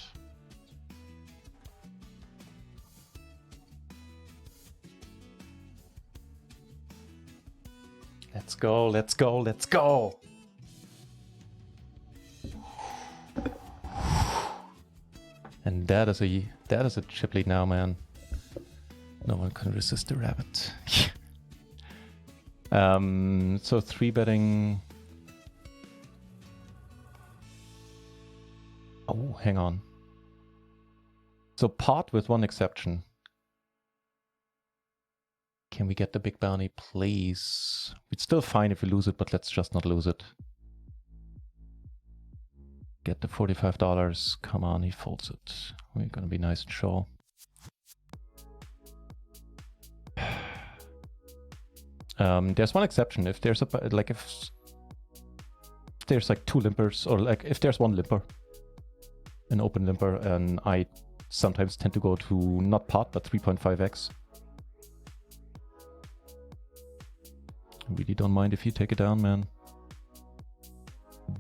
Let's go, let's go, let's go! And that is a chip lead now, man. No one can resist the rabbit. So 3-betting. Oh, hang on. So pot with one exception. Can we get the big bounty, please? It's still fine if we lose it, but let's just not lose it. Get the $45. Come on, he folds it. We're gonna be nice and sure. There's one exception. If there's if there's like 2 limpers, or like if there's one limper, an open limper, and I sometimes tend to go to not pot but 3.5x. I really don't mind if you take it down, man.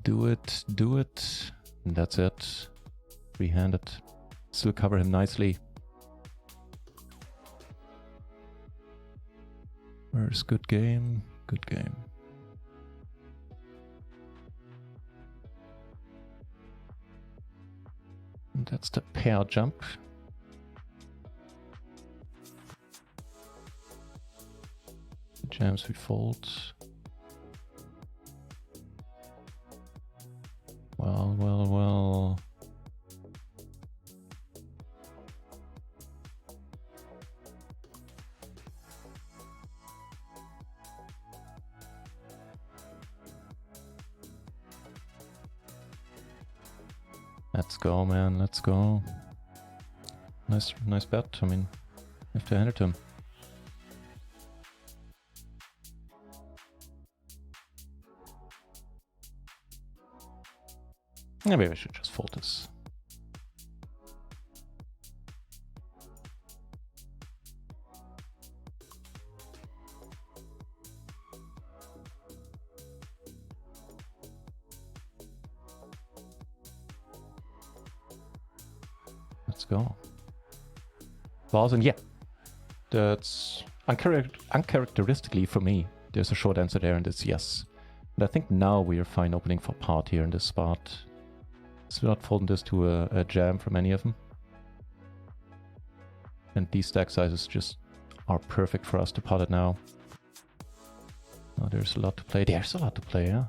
Do it, do it. And that's it. Three-handed. Still cover him nicely. Where's good game? Good game. And that's the pair jump. Jams we fold. Well, well, well. Let's go, man. Let's go. Nice bet. I mean, you have to hand it to him. Maybe I should just fold this. Let's go. Balls, and yeah, that's uncharacteristically for me. There's a short answer there, and it's yes. And I think now we are fine opening for pot here in this spot. So we're not folding this to a jam from any of them. And these stack sizes just are perfect for us to pot it now. Oh, there's a lot to play. There's a lot to play, yeah.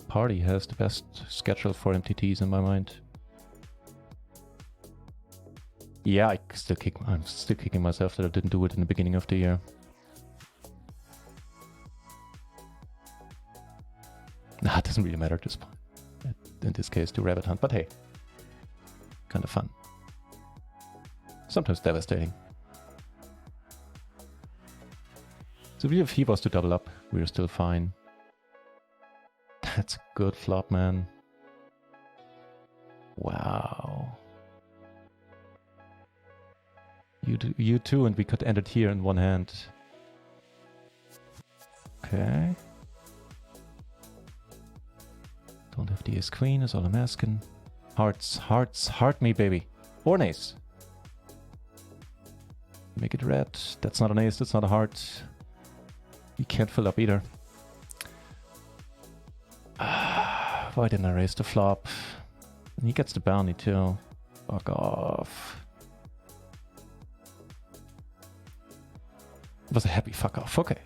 Party has the best schedule for MTTs in my mind. Yeah, I'm still kicking myself that I didn't do it in the beginning of the year. Nah, it doesn't really matter at this point. In this case, to rabbit hunt, but hey, kind of fun. Sometimes devastating. So if he was to double up, we're still fine. That's a good flop, man. Wow. You too, and we could end it here in one hand. Okay. ace queen is all I'm asking. Hearts, hearts, heart me, baby. Or an ace. Make it red. That's not an ace, that's not a heart. You can't fill up either. Why didn't I raise the flop? And he gets the bounty too. Fuck off. It was a happy fuck off, okay.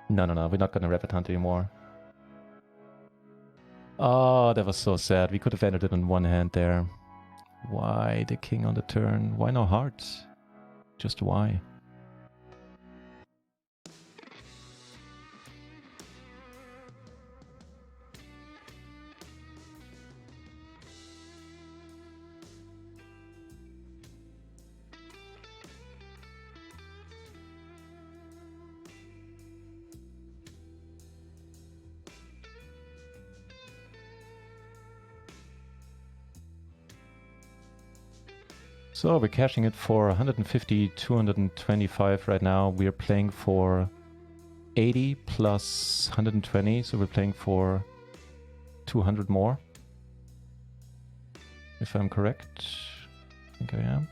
No, we're not gonna rabbit hunt anymore. Oh, that was so sad. We could have ended it in one hand there. Why the king on the turn? Why no hearts? Just why? So we're cashing it for 150, 225 right now. We're playing for 80 plus 120, so we're playing for 200 more. If I'm correct. I think I am.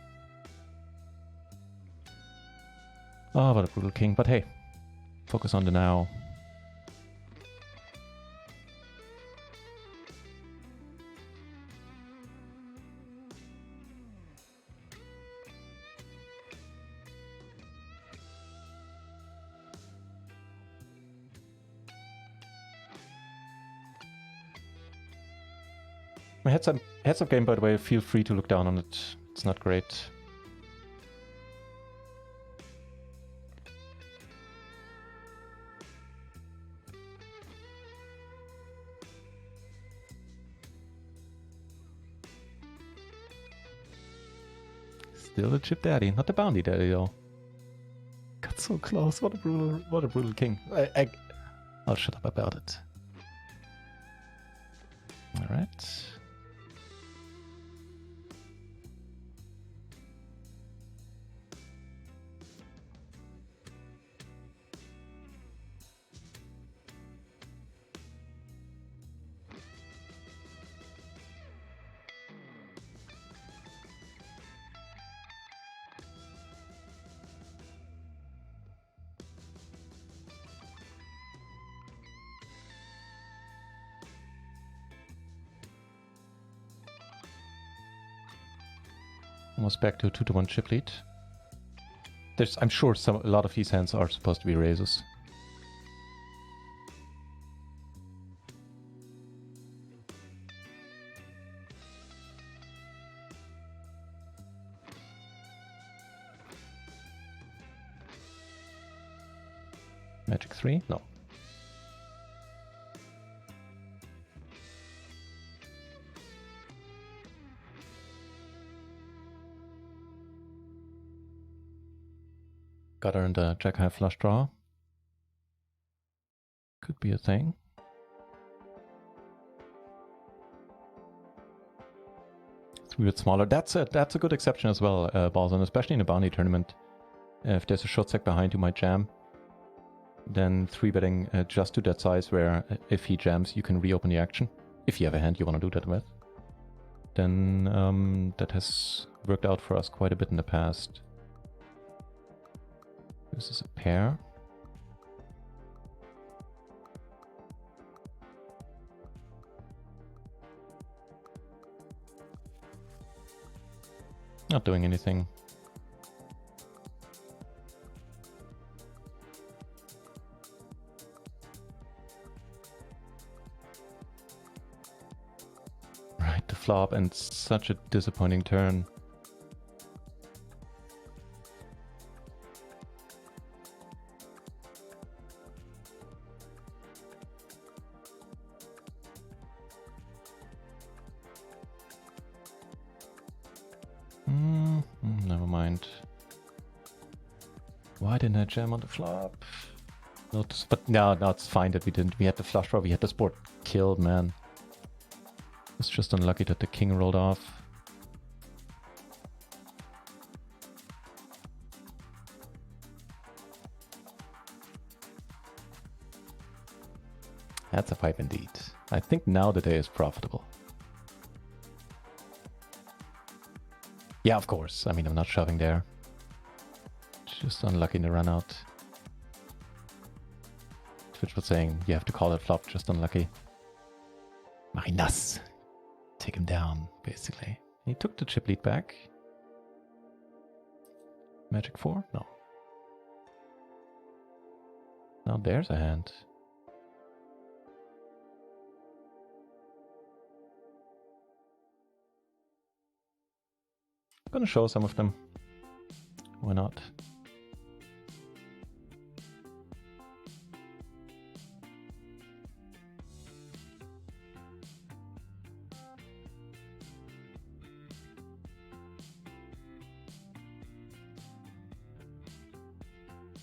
Oh, what a brutal king. But hey, focus on the now. My heads up game, by the way, feel free to look down on it. It's not great. Still a chip daddy, not the bounty daddy though. Got so close. What a brutal king. I'll shut up about it. All right. Almost back to a 2-1 chip lead. I'm sure a lot of these hands are supposed to be raises. Magic 3? No. Got her in the jack high flush draw. Could be a thing. It's a bit smaller. That's a good exception as well, Balzan, especially in a bounty tournament. If there's a short stack behind who might jam, then 3-betting just to that size where if he jams, you can reopen the action. If you have a hand you want to do that with. Then that has worked out for us quite a bit in the past. This is a pair. Not doing anything. Right, the flop and such a disappointing turn. Never mind. Why didn't I jam on the flop? But no, it's fine that we didn't. We had the flush draw, we had the board killed, man. It's just unlucky that the king rolled off. That's a 5 indeed. I think now the day is profitable. Yeah, of course. I mean, I'm not shoving there. Just unlucky in the run out. Twitch was saying you have to call it flop, just unlucky. Marinas. Take him down, basically. He took the chip lead back. Magic 4? No. Now there's a hand. I'm gonna show some of them. Why not?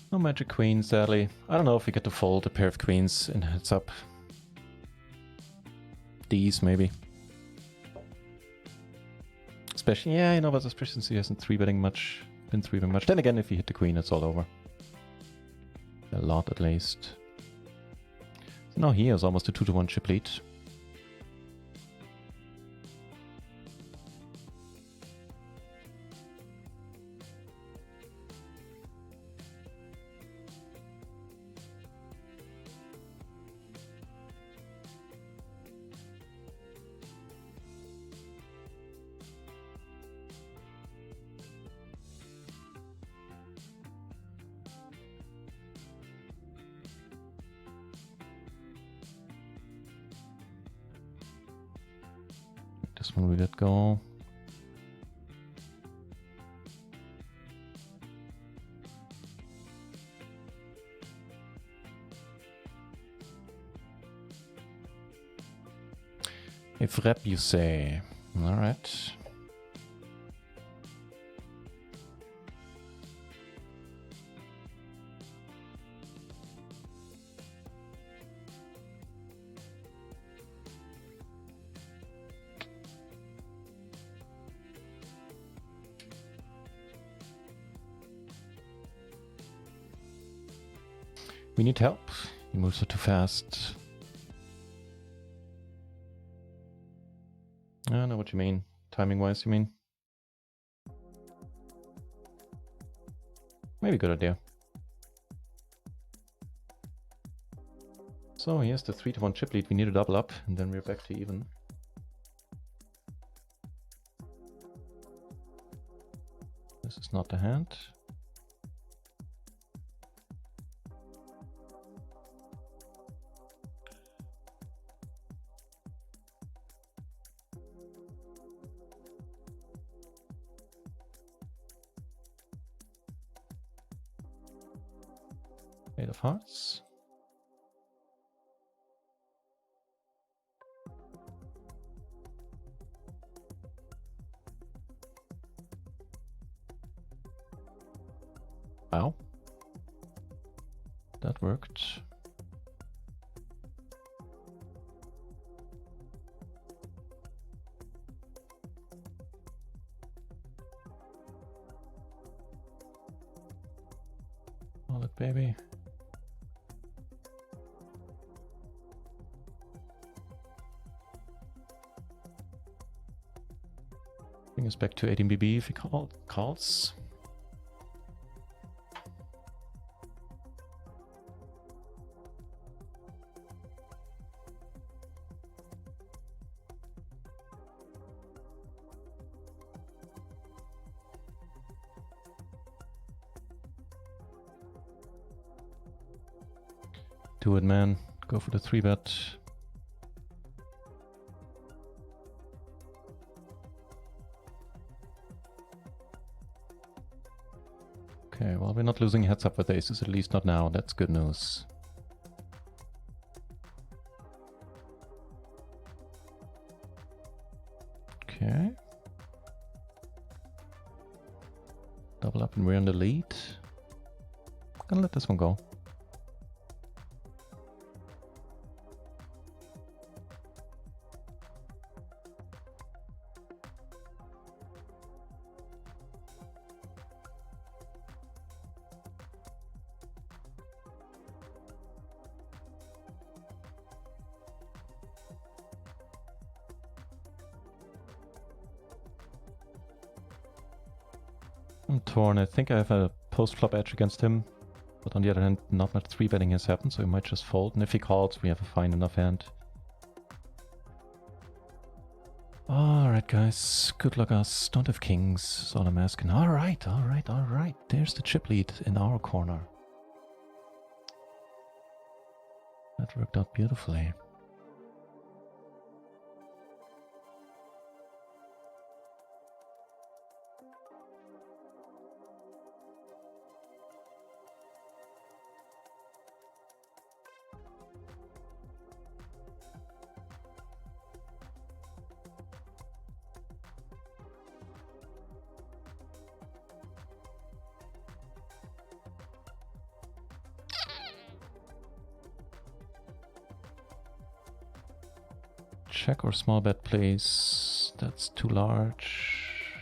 No magic queen, sadly. I don't know if we get to fold a pair of queens in heads up. These, maybe. Especially, yeah, you know, but especially since he hasn't been 3-betting much. Then again, if you hit the queen, it's all over. A lot, at least. So now he has almost a 2-to-1 chip lead. This one we let go. If rep, you say. All right. We need help. He moves too fast. I know what you mean. Timing-wise, you mean? Maybe a good idea. So here's the 3-to-1 chip lead. We need to double up, and then we're back to even. This is not the hand. Eight of hearts. Wow. That worked. Call it, baby. Bring us back to 18 BB if he calls. Do it, man. Go for the 3-bet. Okay, well, we're not losing heads up with aces, at least not now. That's good news. Okay. Double up and we're in the lead. Gonna let this one go. I'm torn. I think I have a post-flop edge against him. But on the other hand, not much 3-betting has happened, so he might just fold. And if he calls, we have a fine enough hand. Alright, guys. Good luck us. Don't have kings. That's all I'm asking. Alright, alright, alright. There's the chip lead in our corner. That worked out beautifully. Check or small bet, please. That's too large.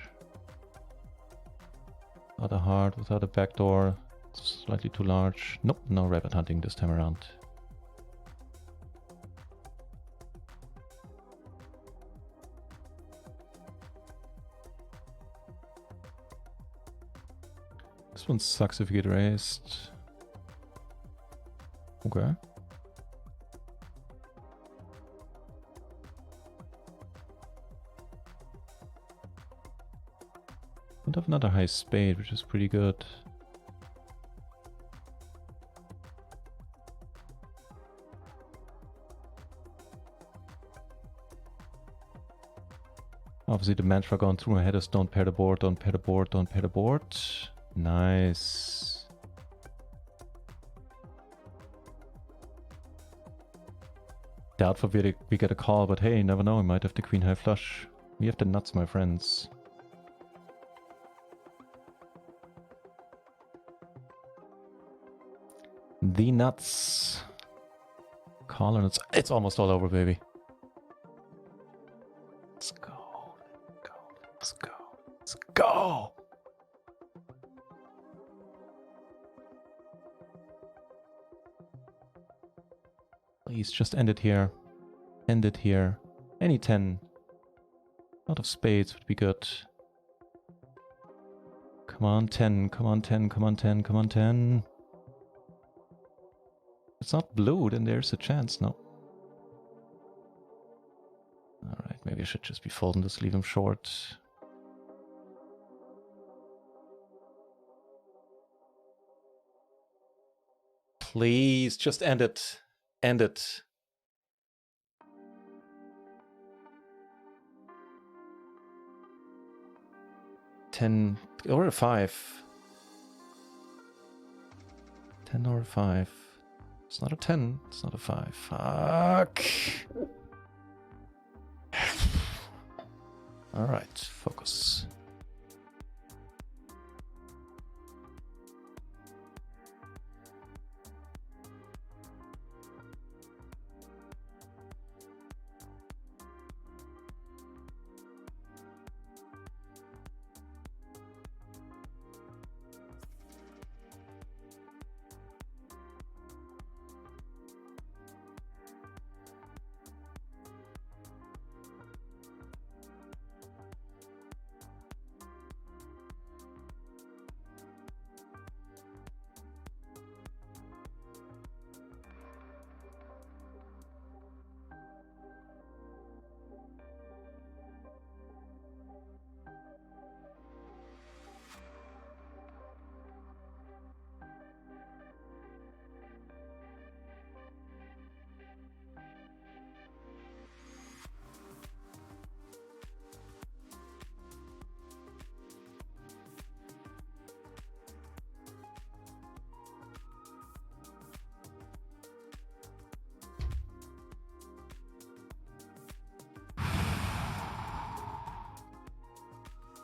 Without a heart, without a backdoor. It's slightly too large. Nope, no rabbit hunting this time around. This one sucks if you get raised. Okay. Don't have another high spade, which is pretty good. Obviously the mantra going through my head is don't pair the board, don't pair the board, don't pair the board. Nice. Doubtful we get a call, but hey, you never know, we might have the queen high flush. We have the nuts, my friends. The nuts. Call and it's almost all over, baby. Let's go. Let's go. Let's go. Please just end it here. End it here. Any 10. Out of spades would be good. Come on, 10. Come on, 10. Come on, 10. Come on, 10. It's not blue, then there's a chance, no. Alright, maybe I should just be folding this, leave him short. Please, just end it. End it. $10 or a 5. 10 or a 5. It's not a 10, it's not a 5. Fuck! Alright, focus.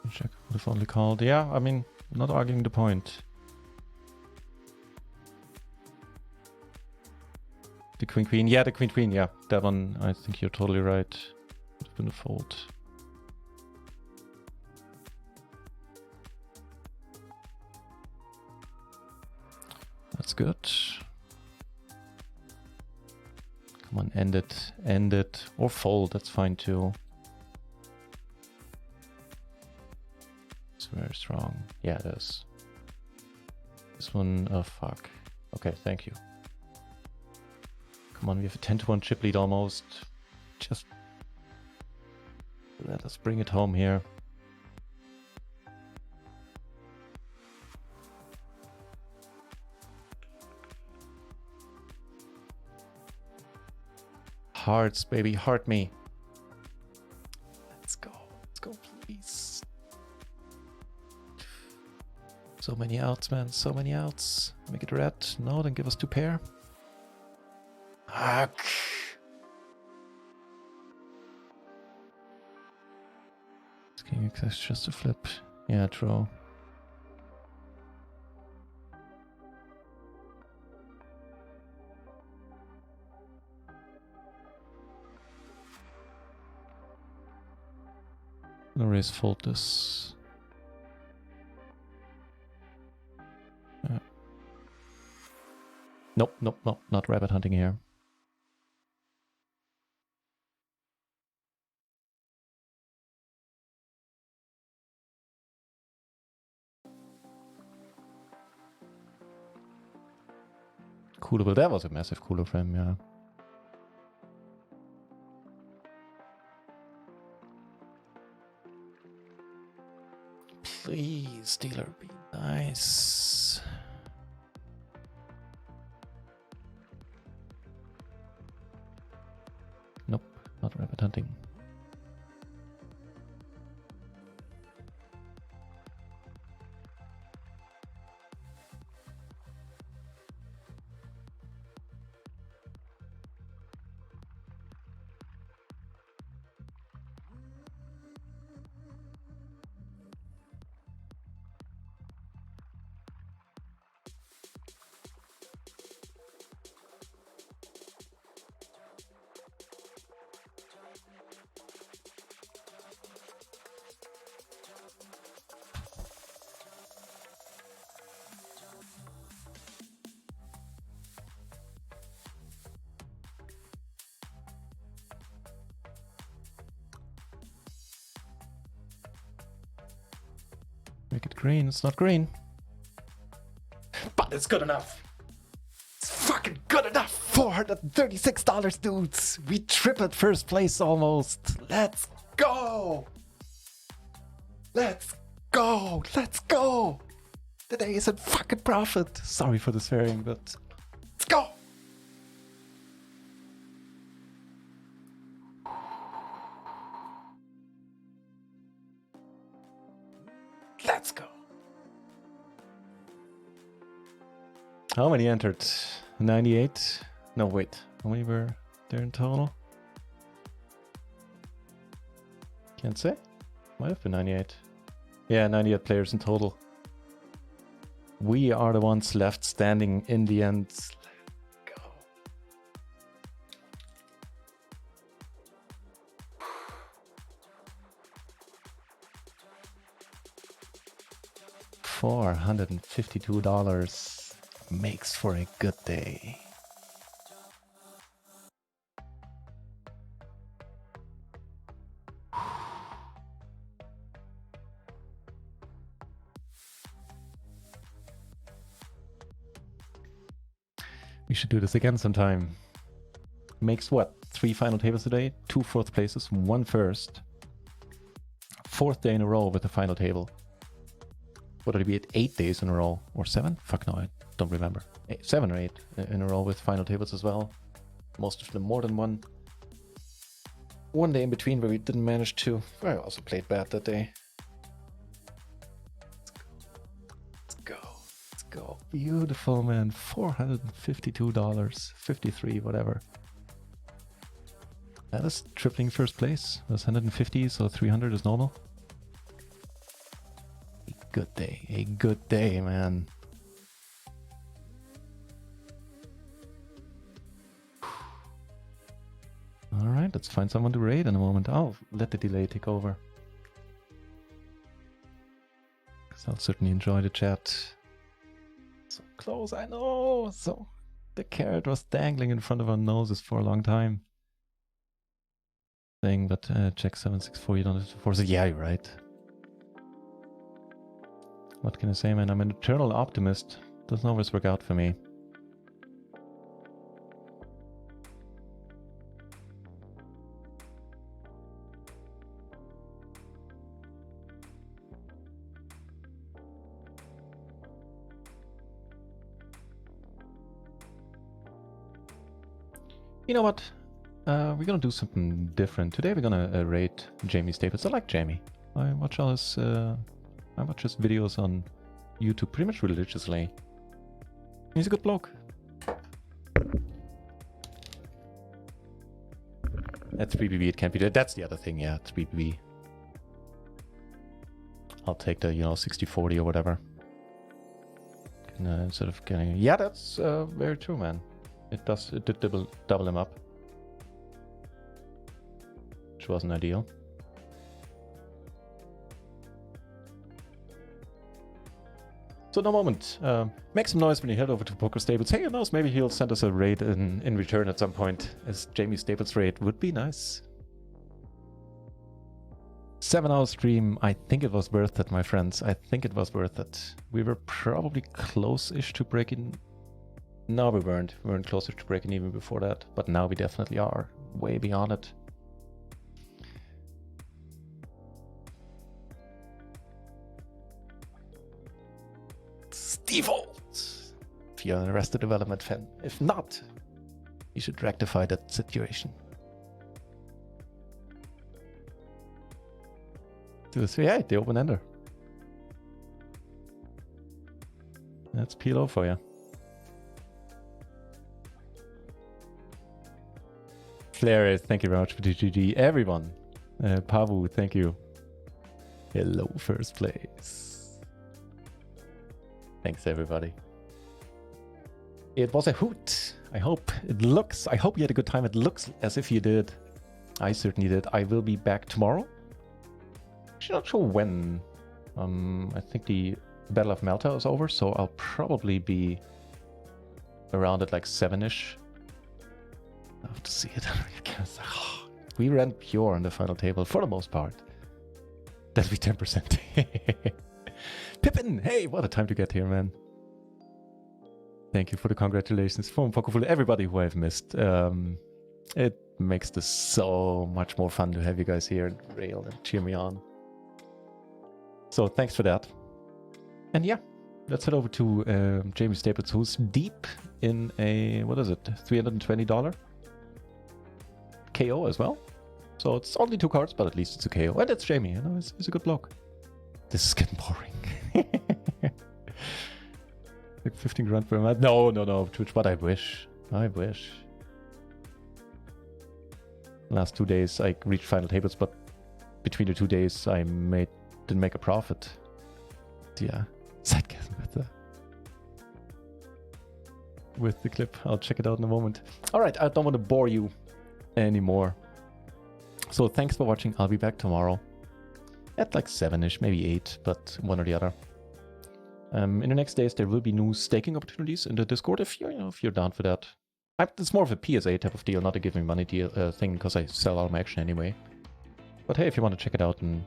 Check would have only called. Yeah, I mean, not arguing the point. The queen. Yeah, the queen. Yeah, that one. I think you're totally right. Would have been a fold. That's good. Come on, end it, or fold. That's fine too. very strong. Yeah, it is. This one, oh fuck. Okay, thank you. Come on, we have a 10-1 chip lead almost. Just let us bring it home here. Hearts, baby, heart me. Let's go, please. So many outs, man, so many outs. Make it red. No, then give us 2 pair. Fuck. King X just a flip. Yeah, true. I'm gonna raise fold this. Nope, not rabbit hunting here. Cooler, but that was a massive cooler frame, yeah. Please, dealer, be nice. Nope, not rabbit hunting. Make it green. It's not green. But it's good enough. It's fucking good enough. $436, dudes. We tripled first place almost. Let's go. Let's go. Let's go. The day is in fucking profit. Sorry for the swearing, but let's go. Let's go. How many entered? 98? No, wait. How many were there in total? Can't say. Might have been 98. Yeah, 98 players in total. We are the ones left standing in the end. Let's go. $452 makes for a good day. We should do this again sometime. Makes what? 3 final tables today, 2 fourth places, 1 first. 4th day in a row with the final table. What would it be at 8 days in a row? Or 7? Fuck no, I don't remember. 7 or 8 in a row with final tables as well. Most of them more than one. 1 day in between where we didn't manage to. I also played bad that day. Let's go. Let's go. Beautiful, man. $452. 53, whatever. That is tripling first place. That's 150, so 300 is normal. Good day, a good day, man. All right, let's find someone to raid in a moment. I'll let the delay take over, because I'll certainly enjoy the chat. So close, I know. So the carrot was dangling in front of our noses for a long time. Saying, but check 764, you don't have to force it. Yeah, you're right. What can I say, man? I'm an eternal optimist. Doesn't always work out for me. You know what? We're gonna do something different. Today we're gonna raid Jamie Staples. I like Jamie. I watch all his videos on YouTube pretty much religiously. He's a good bloke. That's 3BB, it can't be that. That's the other thing, yeah, it's 3BB. I'll take the, 60-40 or whatever. Instead of getting... Yeah, that's very true, man. It did double him up. Which wasn't ideal. So in a moment, make some noise when you head over to Poker Staples. Hey, who knows, maybe he'll send us a raid in return at some point, as Jamie Staples raid would be nice. 7-hour stream, I think it was worth it, my friends. I think it was worth it. We were probably close-ish to breaking... No, we weren't. We weren't closer to breaking even before that. But now we definitely are. Way beyond it. Default! If you're an Arrested Development fan. If not, you should rectify that situation. 2-3-8, the open-ender. That's PLO for you. Flair, thank you very much for the GG. Everyone. Pavu, thank you. Hello, first place. Thanks, everybody. It was a hoot. I hope you had a good time. It looks as if you did. I certainly did. I will be back tomorrow. Actually, not sure when. I think the Battle of Malta is over, so I'll probably be around at like 7-ish. I have to see it. We ran pure on the final table for the most part. That'll be 10%. Pippin! Hey, what a time to get here, man. Thank you for the congratulations from Pokerful, everybody who I've missed. It makes this so much more fun to have you guys here and rail and cheer me on. So thanks for that. And yeah, let's head over to Jamie Staples, who's deep in a, what is it, $320 KO as well. So it's only 2 cards, but at least it's a KO. And it's Jamie, he's a good bloke. This is getting boring. Like 15 grand per month. No, Twitch, but I wish. Last 2 days I reached final tables, but between the 2 days I didn't make a profit. Yeah, sarcasm with the clip. I'll check it out in a moment. Alright, I don't want to bore you anymore. So thanks for watching. I'll be back tomorrow at like 7-ish, maybe 8, but one or the other. In the next days there will be new staking opportunities in the Discord if you're down for that. It's more of a PSA type of deal, not a give me money deal thing, because I sell all my action anyway. But hey, if you want to check it out and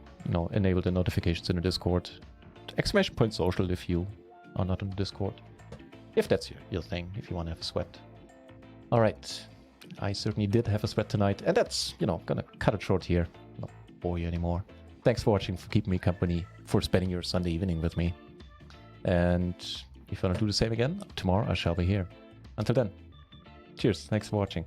enable the notifications in the Discord, !social if you are not in the Discord. If that's your thing, if you want to have a sweat. Alright, I certainly did have a sweat tonight, and that's, gonna cut it short here. Not bore you anymore. Thanks for watching, for keeping me company, for spending your Sunday evening with me. And if you want to do the same again, tomorrow I shall be here. Until then, cheers, thanks for watching.